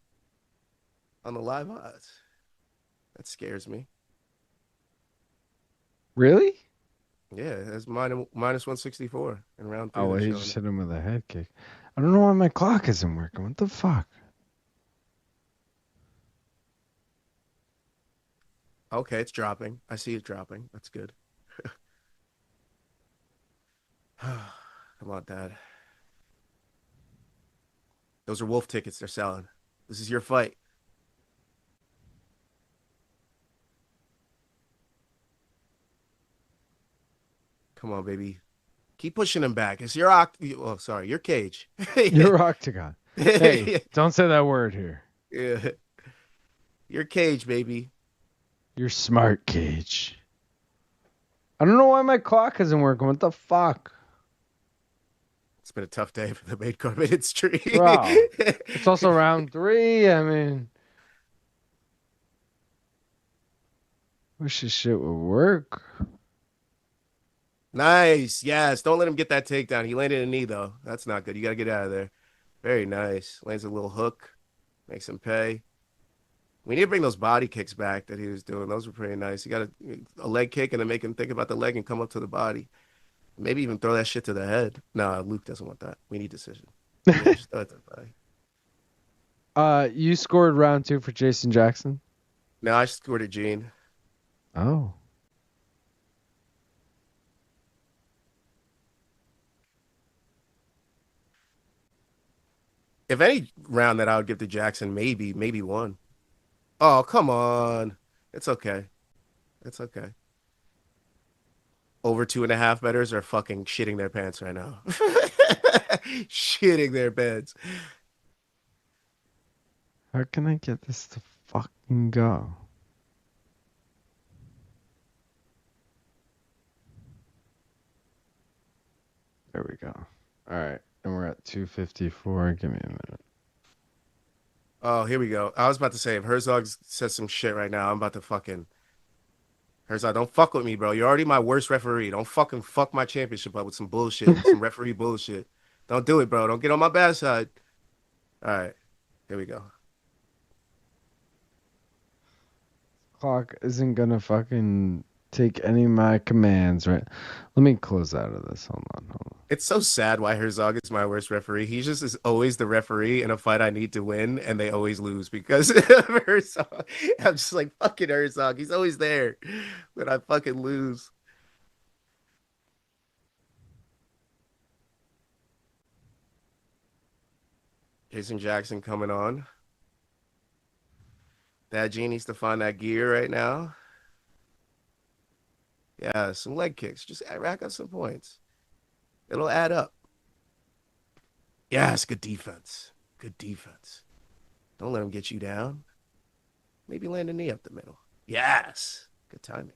on the live odds? That scares me.
Really?
Yeah, it's minus 164 in round 3.
Oh, well, he just hit him with a head kick. I don't know why my clock isn't working. What the fuck?
Okay, it's dropping. I see it dropping. That's good. Come on, Dad. Those are Wolf tickets they're selling. This is your fight. Come on, baby. Keep pushing him back. It's your your cage.
Your octagon. Hey, don't say that word here.
Yeah. Your cage, baby.
Your smart cage. I don't know why my clock isn't working. What the fuck?
It's been a tough day for the main card ministry.
Bro, it's also round 3. I mean, wish this shit would work.
Nice. Yes. Don't let him get that takedown. He landed a knee, though. That's not good. You got to get out of there. Very nice. Lands a little hook. Makes him pay. We need to bring those body kicks back that he was doing. Those were pretty nice. You got a leg kick and then make him think about the leg and come up to the body. Maybe even throw that shit to the head. No, Luke doesn't want that. We need decision. Just throw it to the body.
You scored round 2 for Jason Jackson?
No, I scored a Gene.
Oh.
If any round that I would give to Jackson, maybe 1. Oh, come on. It's okay. It's okay. Over 2.5 bettors are fucking shitting their pants right now. Shitting their beds.
How can I get this to fucking go? There we go. All right. And we're at 254. Give me a minute.
Oh, here we go. I was about to say, if Herzog says some shit right now, I'm about to fucking... Herzog, don't fuck with me, bro. You're already my worst referee. Don't fucking fuck my championship up with some bullshit, some referee bullshit. Don't do it, bro. Don't get on my bad side. All right, here we go.
Clock isn't gonna fucking take any of my commands, right? Let me close out of this. Hold on.
It's so sad why Herzog is my worst referee. He just is always the referee in a fight I need to win, and they always lose because of Herzog. I'm just like, fucking Herzog. He's always there when I fucking lose. Jason Jackson coming on. That G needs to find that gear right now. Yeah, some leg kicks. Just rack up some points. It'll add up. Yes, good defense. Good defense. Don't let him get you down. Maybe land a knee up the middle. Yes. Good timing.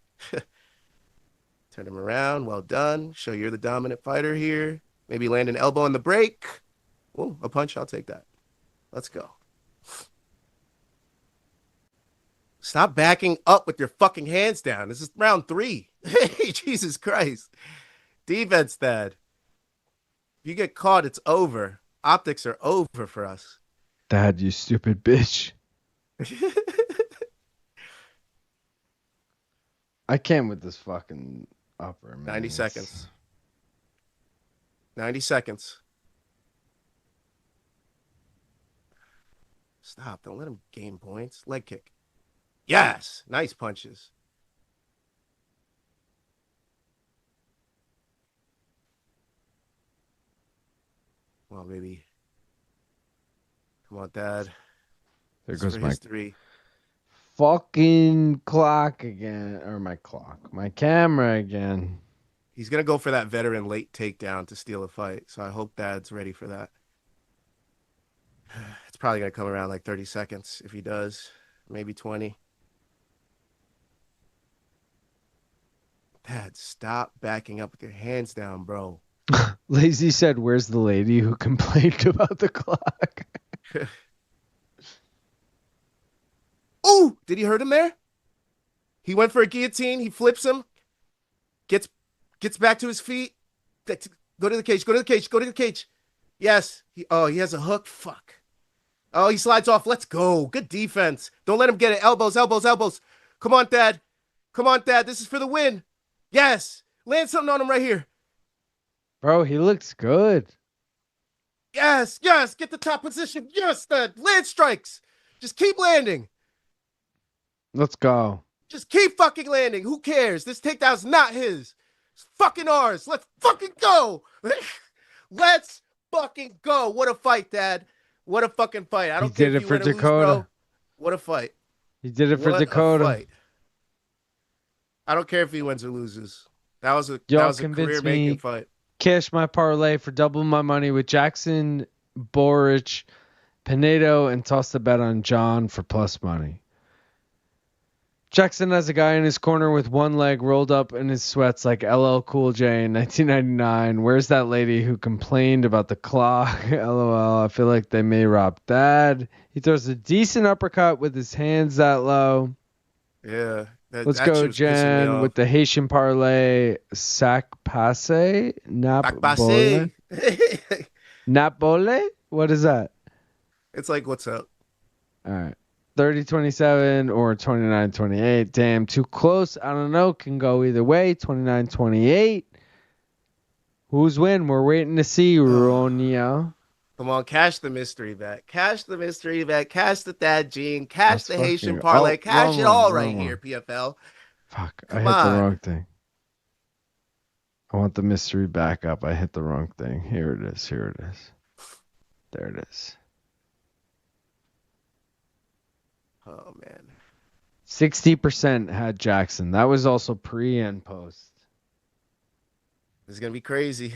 Turn him around. Well done. Show you're the dominant fighter here. Maybe land an elbow in the break. Oh, a punch. I'll take that. Let's go. Stop backing up with your fucking hands down. This is round 3. Hey, Jesus Christ. Defense, Dad. If you get caught, it's over. Optics are over for us.
Dad, you stupid bitch. I can't with this fucking upper, man.
90 seconds. 90 seconds. Stop. Don't let him gain points. Leg kick. Yes. Nice punches. Come on, baby. Come on, Dad.
There goes my
history.
Fucking clock again. Or my camera again.
He's going to go for that veteran late takedown to steal a fight. So I hope Dad's ready for that. It's probably going to come around like 30 seconds if he does. Maybe 20. Dad, stop backing up with your hands down, bro.
Lazy said, where's the lady who complained about the clock?
Oh, did he hurt him there? He went for a guillotine. He flips him. Gets back to his feet. Go to the cage. Go to the cage. Go to the cage. Yes. He has a hook. Fuck. Oh, he slides off. Let's go. Good defense. Don't let him get it. Elbows, elbows, elbows. Come on, Dad. Come on, Dad. This is for the win. Yes. Land something on him right here.
Bro, he looks good.
Yes. Yes. Get the top position. Yes, Dad. Land strikes. Just keep landing.
Let's go.
Just keep fucking landing. Who cares? This takedown's not his. It's fucking ours. Let's fucking go. Let's fucking go. What a fight, Dad. What a fucking fight. I don't care if you win or lose, bro. What a fight.
He did it for Dakota.
Fight. I don't care if he wins or loses. That was a career-making fight.
Cash my parlay for double my money with Jackson, Borics, Pinedo, and toss the bet on John for plus money. Jackson has a guy in his corner with one leg rolled up in his sweats like LL Cool J in 1999. Where's that lady who complained about the clock? LOL. I feel like they may rob Dad. He throws a decent uppercut with his hands that low.
Yeah.
Let's go, Jen, with the Haitian parlay. Sac passe? Napole? Napole? What is that?
It's like, what's up?
All right. 30-27 or 29-28. Damn, too close. I don't know. Can go either way. 29-28. Who's win? We're waiting to see, Ronia.
Come on, cash the mystery bet. Cash the mystery bet. Cash the Dad Gene. Cash the Haitian parlay. Cash it all right here, PFL.
Fuck, I hit the wrong thing. I want the mystery back up. I hit the wrong thing. Here it is. Here it is. There it is.
Oh, man.
60% had Jackson. That was also pre and post.
This is going to be crazy.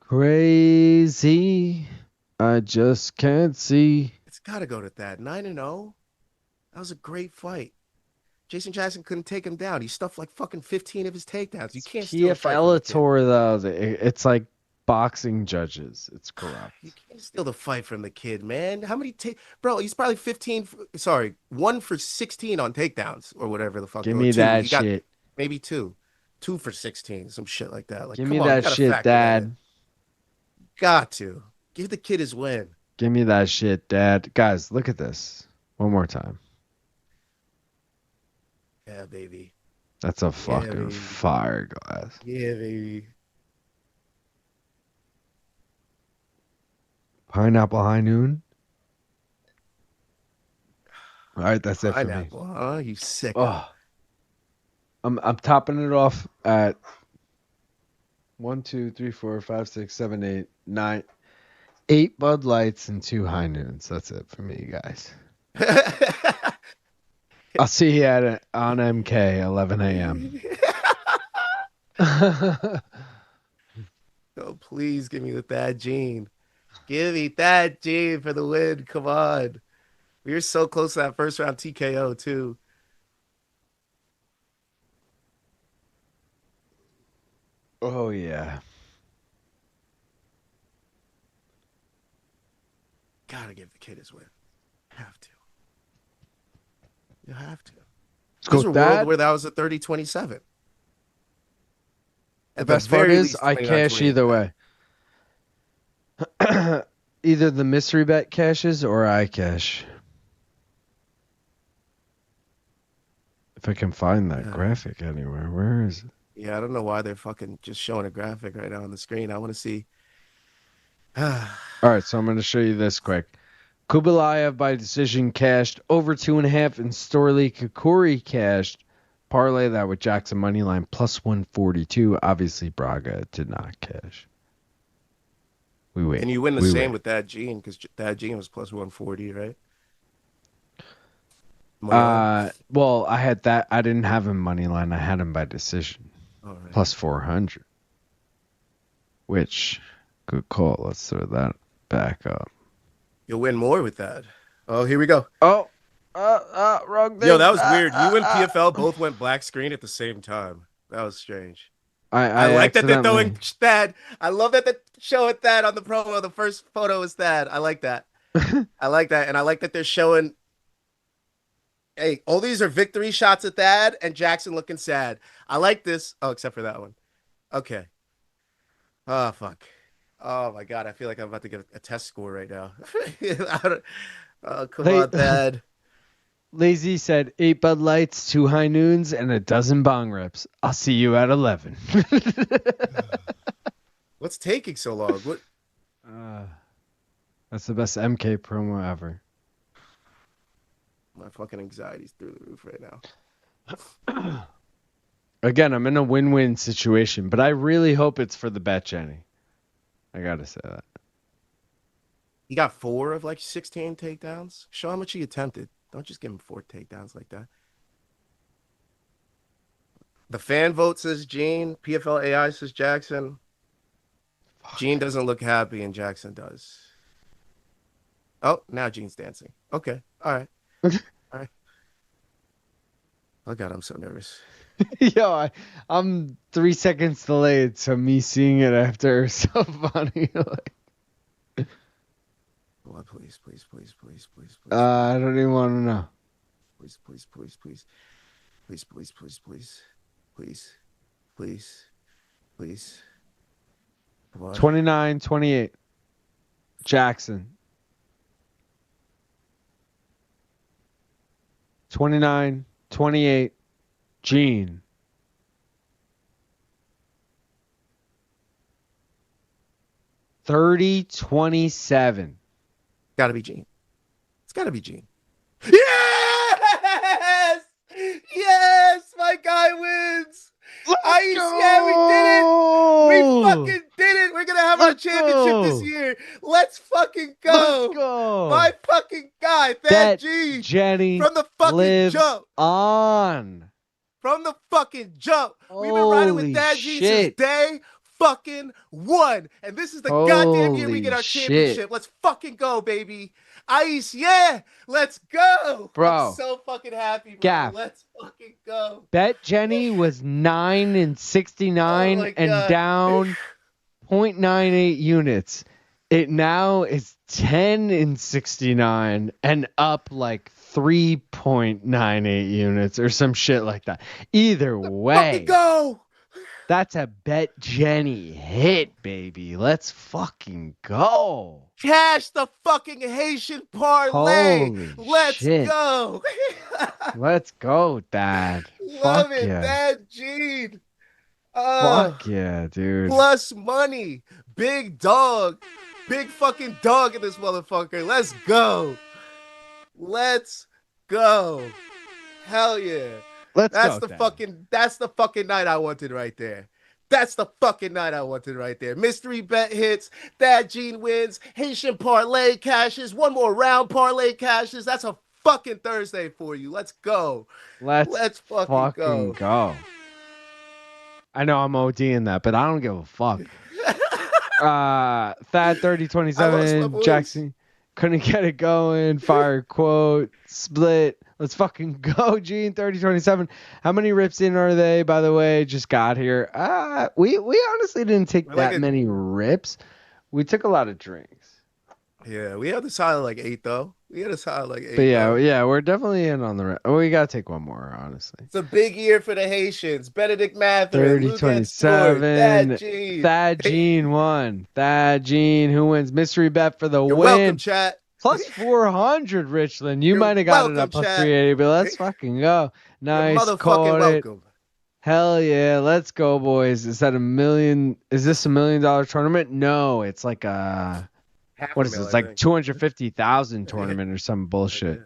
Crazy. I just can't see.
It's got to go to that. 9-0. That was a great fight. Jason Jackson couldn't take him down. He stuffed like fucking 15 of his takedowns. You can't steal a fight from
PFL tour, though. It's like boxing judges. It's corrupt.
You can't steal the fight from the kid, man. How many bro, he's probably 1 for 16 on takedowns or whatever the fuck.
Give me that shit.
Maybe 2. 2 for 16, some shit like that. Like,
give me that shit, Dad.
Got to. Give the kid his win.
Give me that shit, Dad. Guys, look at this. One more time.
Yeah, baby.
That's a fucking fire glass.
Yeah, baby.
Pineapple high noon. All right, that's it for me.
Pineapple, huh? You sick.
Oh. I'm topping it off at 1, 2, 3, 4, 5, 6, 7, 8, 9, 8 Bud Lights and 2 high noons. That's it for me, guys. I'll see you on MK 11 a.m.
Oh, please give me the Thad Gene. Give me Thad Gene for the win. Come on. We were so close to that first round TKO, too.
Oh, yeah.
Gotta give the kid his win. Have to. You have to.
There's
a world where that was a 30-27.
The best part is I cash either way. Either the mystery bet cashes or I cash. If I can find that graphic anywhere. Where is it?
Yeah, I don't know why they're fucking just showing a graphic right now on the screen. I want to see.
All right, so I'm going to show you this quick. Khaybulaev by decision cashed over 2.5, and Storley Kikuiri cashed. Parlay that with Jackson money line plus 142. Obviously, Braga did not cash. We win.
And you win the same with that Gene because that Gene was plus 140, right?
Well, I had that. I didn't have him money line. I had him by decision.
Right.
Plus 400. Which, good call. Let's throw that back up.
You'll win more with that. Oh, here we go.
Oh, wrong thing.
Yo, that was weird. You and PFL both went black screen at the same time. That was strange.
I
like that they're throwing Thad. I love that they're showing Thad on the promo. The first photo is Thad. I like that. I like that. And I like that they're showing. Hey, all these are victory shots at Thad and Jackson looking sad. I like this. Oh, except for that one. Okay. Oh, fuck. Oh, my God. I feel like I'm about to get a test score right now. Oh, come on, Thad.
Lazy said 8 Bud Lights, 2 high noons, and a dozen bong rips. I'll see you at 11.
What's taking so long? What?
That's the best MK promo ever.
My fucking anxiety's through the roof right now.
Again, I'm in a win-win situation, but I really hope it's for the bet, Jenny. I gotta say that.
He got 4 of like 16 takedowns. Show how much he attempted. Don't just give him 4 takedowns like that. The fan vote says Gene. PFL AI says Jackson. Fuck. Gene doesn't look happy and Jackson does. Oh, now Gene's dancing. Okay. All right. All right. Oh, God, I'm so nervous.
Yo, I'm 3 seconds delayed, so me seeing it after is so funny.
Oh, please.
I don't even want to know.
Please. Come on.
29-28. Jackson. 29-28. Gene. 30-27.
Gotta be Gene. It's gotta be Gene. Yes! Yes! My guy wins! Yeah, we did it! We fucking did it! We're gonna have our championship this year! Let's fucking go!
Let's go!
My fucking guy, Thad G!
Jenny
from the fucking jump!
On!
From the fucking jump! We've been riding with Thad G since day fucking 1. And this is the goddamn year we get our championship. Let's fucking go, baby. Ice, yeah, let's go.
Bro.
I'm so fucking happy, bro.
Gaff.
Let's fucking go.
Bet Jenny was 9-69 and down 0.98 units. It now is 10 in 69 and up like 3.98 units or some shit like that. Either way,
go.
that's a Bet Jenny hit, baby. Let's fucking go.
Cash the fucking Haitian parlay.
Holy
Let's
shit.
go.
Let's go, Dad.
Love
Fuck
it,
yeah.
Dad Gene.
Fuck yeah, dude.
Plus money. Big dog. Big fucking dog in this motherfucker. Let's go. Let's go. Hell yeah. That's the fucking night I wanted right there. That's the fucking night I wanted right there. Mystery bet hits. Dad Gene wins. Haitian parlay cashes. One more round parlay cashes. That's a fucking Thursday for you. Let's go. Let's fucking go.
I know I'm ODing that, but I don't give a fuck. Thad 3027 Jackson couldn't get it going. Fire quote split. Let's fucking go, Gene 3027. How many rips in are they? By the way, just got here. We honestly didn't take that many rips. We took a lot of drinks.
Yeah, we had a solid like 8 though.
But yeah, we're definitely in on the rip. We gotta take one more, honestly.
It's a big year for the Haitians. Benedict Matherin,
3027. Thad Gene won. Thad Gene, who wins mystery bet for the win?
Welcome, chat.
Plus 400, Richland. You might have got it up plus 380, but let's fucking go. Nice.
Motherfucking welcome.
Hell yeah. Let's go, boys. Is that $1 million? Is this $1 million tournament? No, it's like what is it? It's like 250,000 tournament or some bullshit.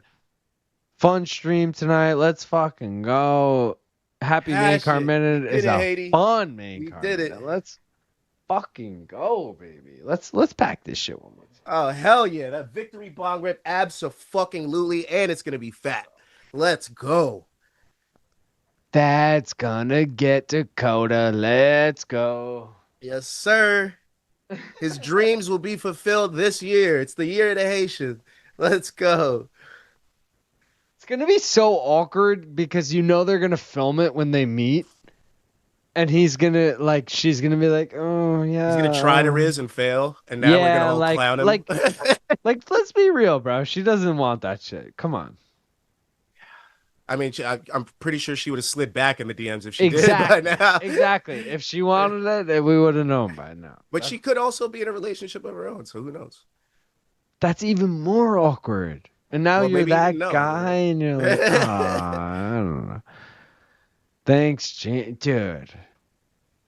Fun stream tonight. Let's fucking go. Happy main card minute is a fun main card. We did it. Let's fucking go, baby. Let's pack this shit one more time.
Oh, hell yeah. That victory bong rip abso-fucking-lutely, and it's going to be fat. Let's go.
That's gonna get Dakota. Let's go.
Yes, sir. His dreams will be fulfilled this year. It's the year of the Haitian. Let's go.
It's going to be so awkward because you know they're going to film it when they meet. And he's going to, like, she's going to be like, oh, yeah.
He's going to try to Riz and fail. And now we're going to all clown him.
Like, let's be real, bro. She doesn't want that shit. Come on.
I mean, I'm pretty sure she would have slid back in the DMs if she did by now.
Exactly. If she wanted it, we would have known by now.
But she could also be in a relationship of her own, so who knows?
That's even more awkward. And now you're that guy, and you're like, I don't know. Thanks, dude.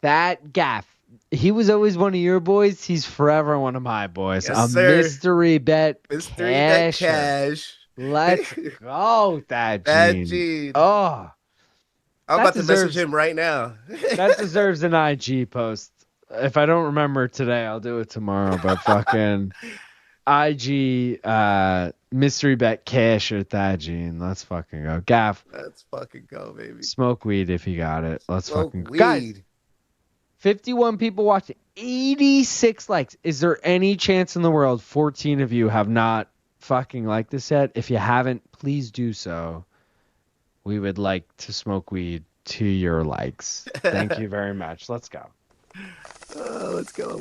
That gaff. He was always one of your boys. He's forever one of my boys.
Yes, sir.
Mystery bet
cash.
Let's go, Thad Gene. Oh.
I'm about to message him right now.
That deserves an IG post. If I don't remember today, I'll do it tomorrow. But fucking IG mystery bet cash or Thad Gene. Let's fucking go. Gaff.
Let's fucking go, baby.
Smoke weed if you got it. Let's fucking go.
Weed.
Guys, 51 people watching. 86 likes. Is there any chance in the world 14 of you have not fucking liked this yet? If you haven't, please do so. We would like to smoke weed to your likes. Thank you very much. Let's go.
Let's go.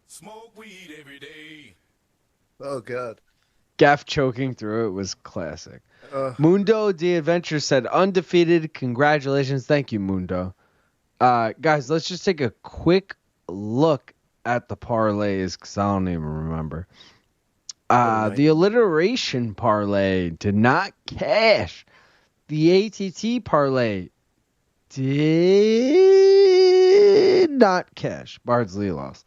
Smoke weed every day.
Oh, God.
Gaff choking through it was classic. Mundo the Adventure said, undefeated. Congratulations. Thank you, Mundo. Guys, let's just take a quick look at the parlays because I don't even remember. The alliteration parlay did not cash. The ATT parlay did not cash. Bardsley lost.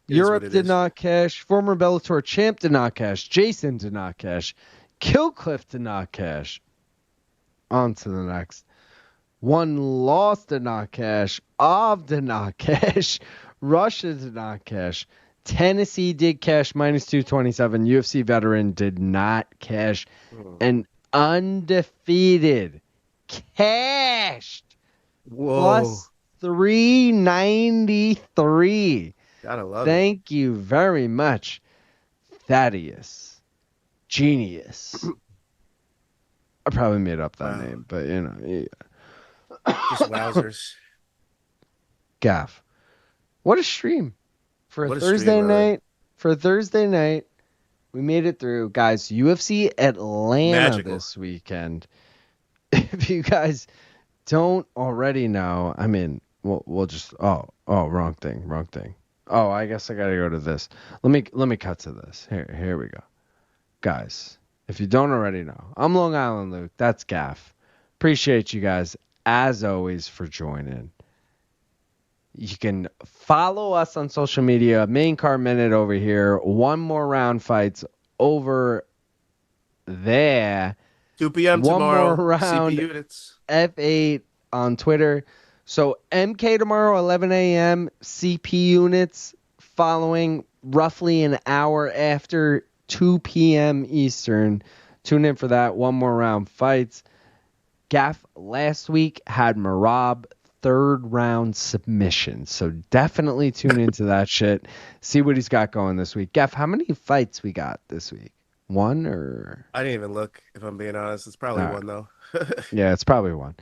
Europe did not cash. Former Bellator champ did not cash. Jason did not cash. Killcliff did not cash. On to the next. One loss did not cash. Ov did not cash. Russia did not cash. Tennessee did cash minus 227. UFC veteran did not cash. And undefeated cashed.
Whoa.
Plus 393.
Gotta love it.
Thank you very much, Thaddeus. Genius. I probably made up that name, but you know. Yeah.
Just wowzers.
Gaff. What a stream. For
What
a
a stream,
Thursday
brother.
night. For a Thursday night, we made it through. Guys, UFC Atlanta
Magical.
this weekend. If you guys don't already know, I mean, we'll just wrong thing. Oh, I guess I gotta go to this. Let me cut to this. Here we go. Guys, if you don't already know, I'm Long Island Luke. That's Gaff. Appreciate you guys as always for joining. You can follow us on social media. Main Card Minute over here. One More Round Fights over there.
2 p.m.
One
tomorrow.
more round.
CP units.
F8 on Twitter. So MK tomorrow, 11 a.m. CP units following roughly an hour after 2 p.m. Eastern. Tune in for that. One More Round Fights. Gaff last week had Marab third round submission. So definitely tune into that shit. See what he's got going this week. Gaff, how many fights we got this week? One or?
I didn't even look, if I'm being honest. It's probably one, though.
Yeah, it's probably one.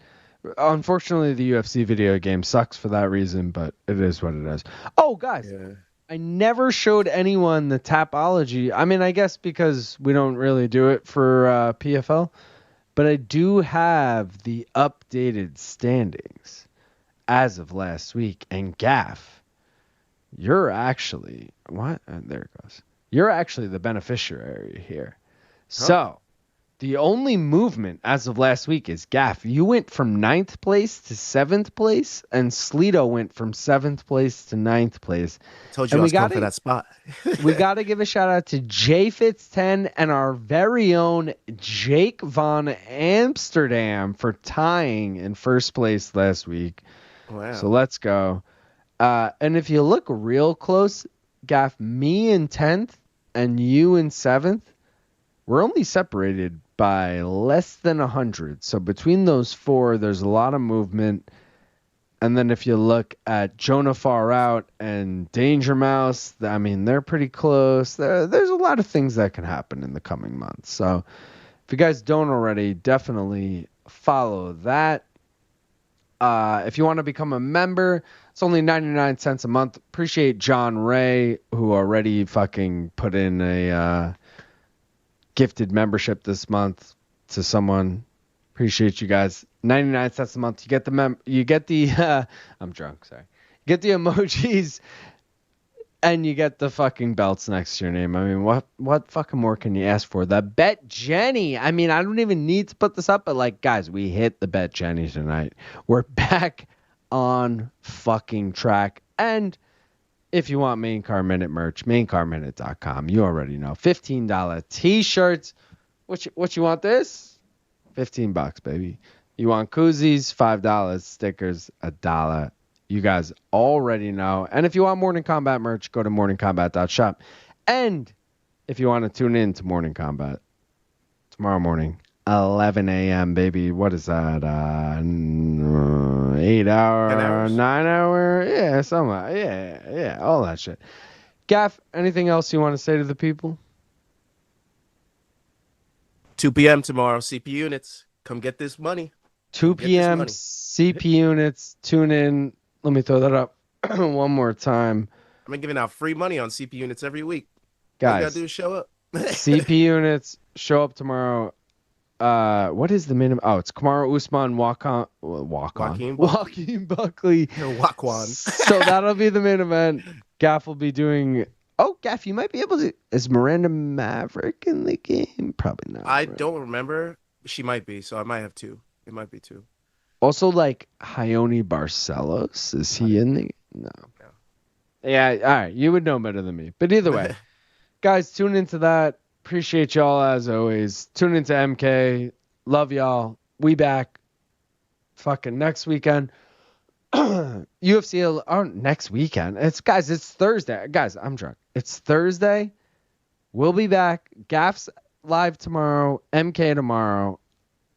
Unfortunately, the UFC video game sucks for that reason, but it is what it is. Oh, guys,
Yeah.
I never showed anyone the Tapology. I mean, I guess because we don't really do it for PFL, but I do have the updated standings as of last week. And Gaff, you're actually what? There it goes. You're actually the beneficiary here. So the only movement as of last week is Gaff. You went from 9th place to 7th place, and Sleeto went from 7th place to 9th place.
Told you I was coming for that spot.
We got to give a shout out to JFitz10 and our very own Jake Von Amsterdam for tying in first place last week.
Wow.
So let's go. And if you look real close, Gaff, me in 10th and you in 7th, we're only separated by less than 100. So between those four, there's a lot of movement. And then if you look at Jonah Far Out and Danger Mouse, I mean, they're pretty close. There's a lot of things that can happen in the coming months. So if you guys don't already, definitely follow that. If you want to become a member, it's only 99 cents a month. Appreciate John Ray, who already fucking put in a gifted membership this month to someone. Appreciate you guys. 99 cents a month. You get the I'm drunk, sorry. You get the emojis and you get the fucking belts next to your name. I mean, what fucking more can you ask for? The Bet Jenny. I mean, I don't even need to put this up, but like, guys, we hit the Bet Jenny tonight. We're back on fucking track. And if you want Main Card Minute merch, maincardminute.com. You already know. $15 t-shirts. What you want this? $15, baby. You want koozies? $5. Stickers? $1. You guys already know. And if you want Morning Combat merch, go to morningcombat.shop. And if you want to tune in to Morning Combat tomorrow morning, 11 a.m., baby. What is that? 8 hour, 9 hour? Yeah, something. Yeah, all that shit. Gaff, anything else you want to say to the people?
2 p.m. tomorrow, CP units. Come get this money.
2 p.m. CP units. Tune in. Let me throw that up one more time.
I've been giving out free money on CP units every week.
Guys,
all you gotta do is show up.
CP units, show up tomorrow. What is the minimum? Oh, it's Kamaru Usman, Joaquin Buckley.
Wakwan.
So that'll be the main event. Gaff will be doing. Oh, Gaff, you might be able to. Is Miranda Maverick in the game? Probably not.
I don't remember. She might be, so I might have two. It might be two.
Also, like Ione Barcelos, is he in the? No. Yeah, all right. You would know better than me. But either way, guys, tune into that. Appreciate y'all as always. Tune into MK. Love y'all. We back fucking next weekend. UFC next weekend. It's Thursday. Guys, I'm drunk. It's Thursday. We'll be back. Gaff's live tomorrow. MK tomorrow.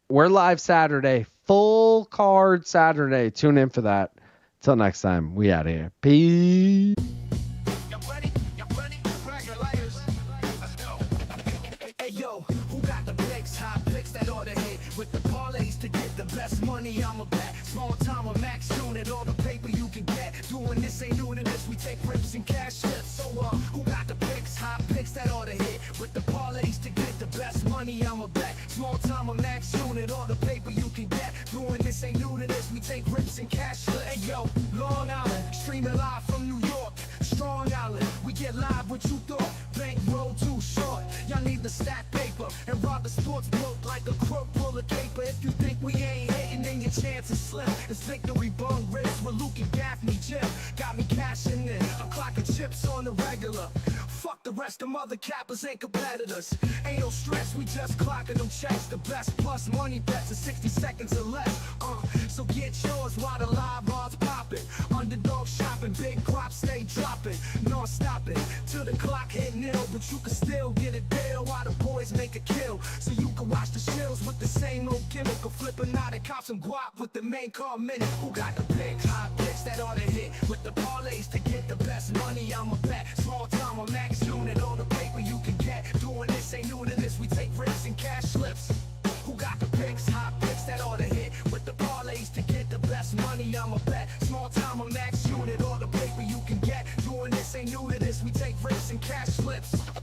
We're live Saturday. Full card Saturday. Tune in for that. Till next time. We out of here. Peace.
money, I'm a bet. Small time or max unit, all the paper you can get. Doing this ain't new to this, we take rips and cash hits. So who got the picks? Hot picks that ought to hit. With the parlays to get the best money, I'm a bet. Small time or max unit, all the paper you can get. Doing this ain't new to this, we take rips and cash hits. Hey yo, Long Island, streaming live from New York. Strong Island, we get live what you thought. Bankroll too short, y'all need the stat paper and rob the sports book like a crook full of paper. If you think we ain't hitting, then your chance is slim. It's victory bung race with Luke and Gaffney Jim. Got me cashing in, I'm clocking chips on the regular. Fuck the rest, them other cappers ain't competitors. Ain't no stress, we just clocking them checks. The best plus money bets in 60 seconds or less. So get yours while the live odds popping. Underdog shopping, big props stay dropping. Non-stopping, till the clock hit nil. But you can still get a deal while the boys make a kill. So you can watch the shills with the same old gimmick. Or flipping out and cop some guap with the main car minute. Who got the big hot picks that ought to hit? With the parlays to get the best money, I'm a bet. Small time or max unit, all the paper you can get. Doing this ain't new to this,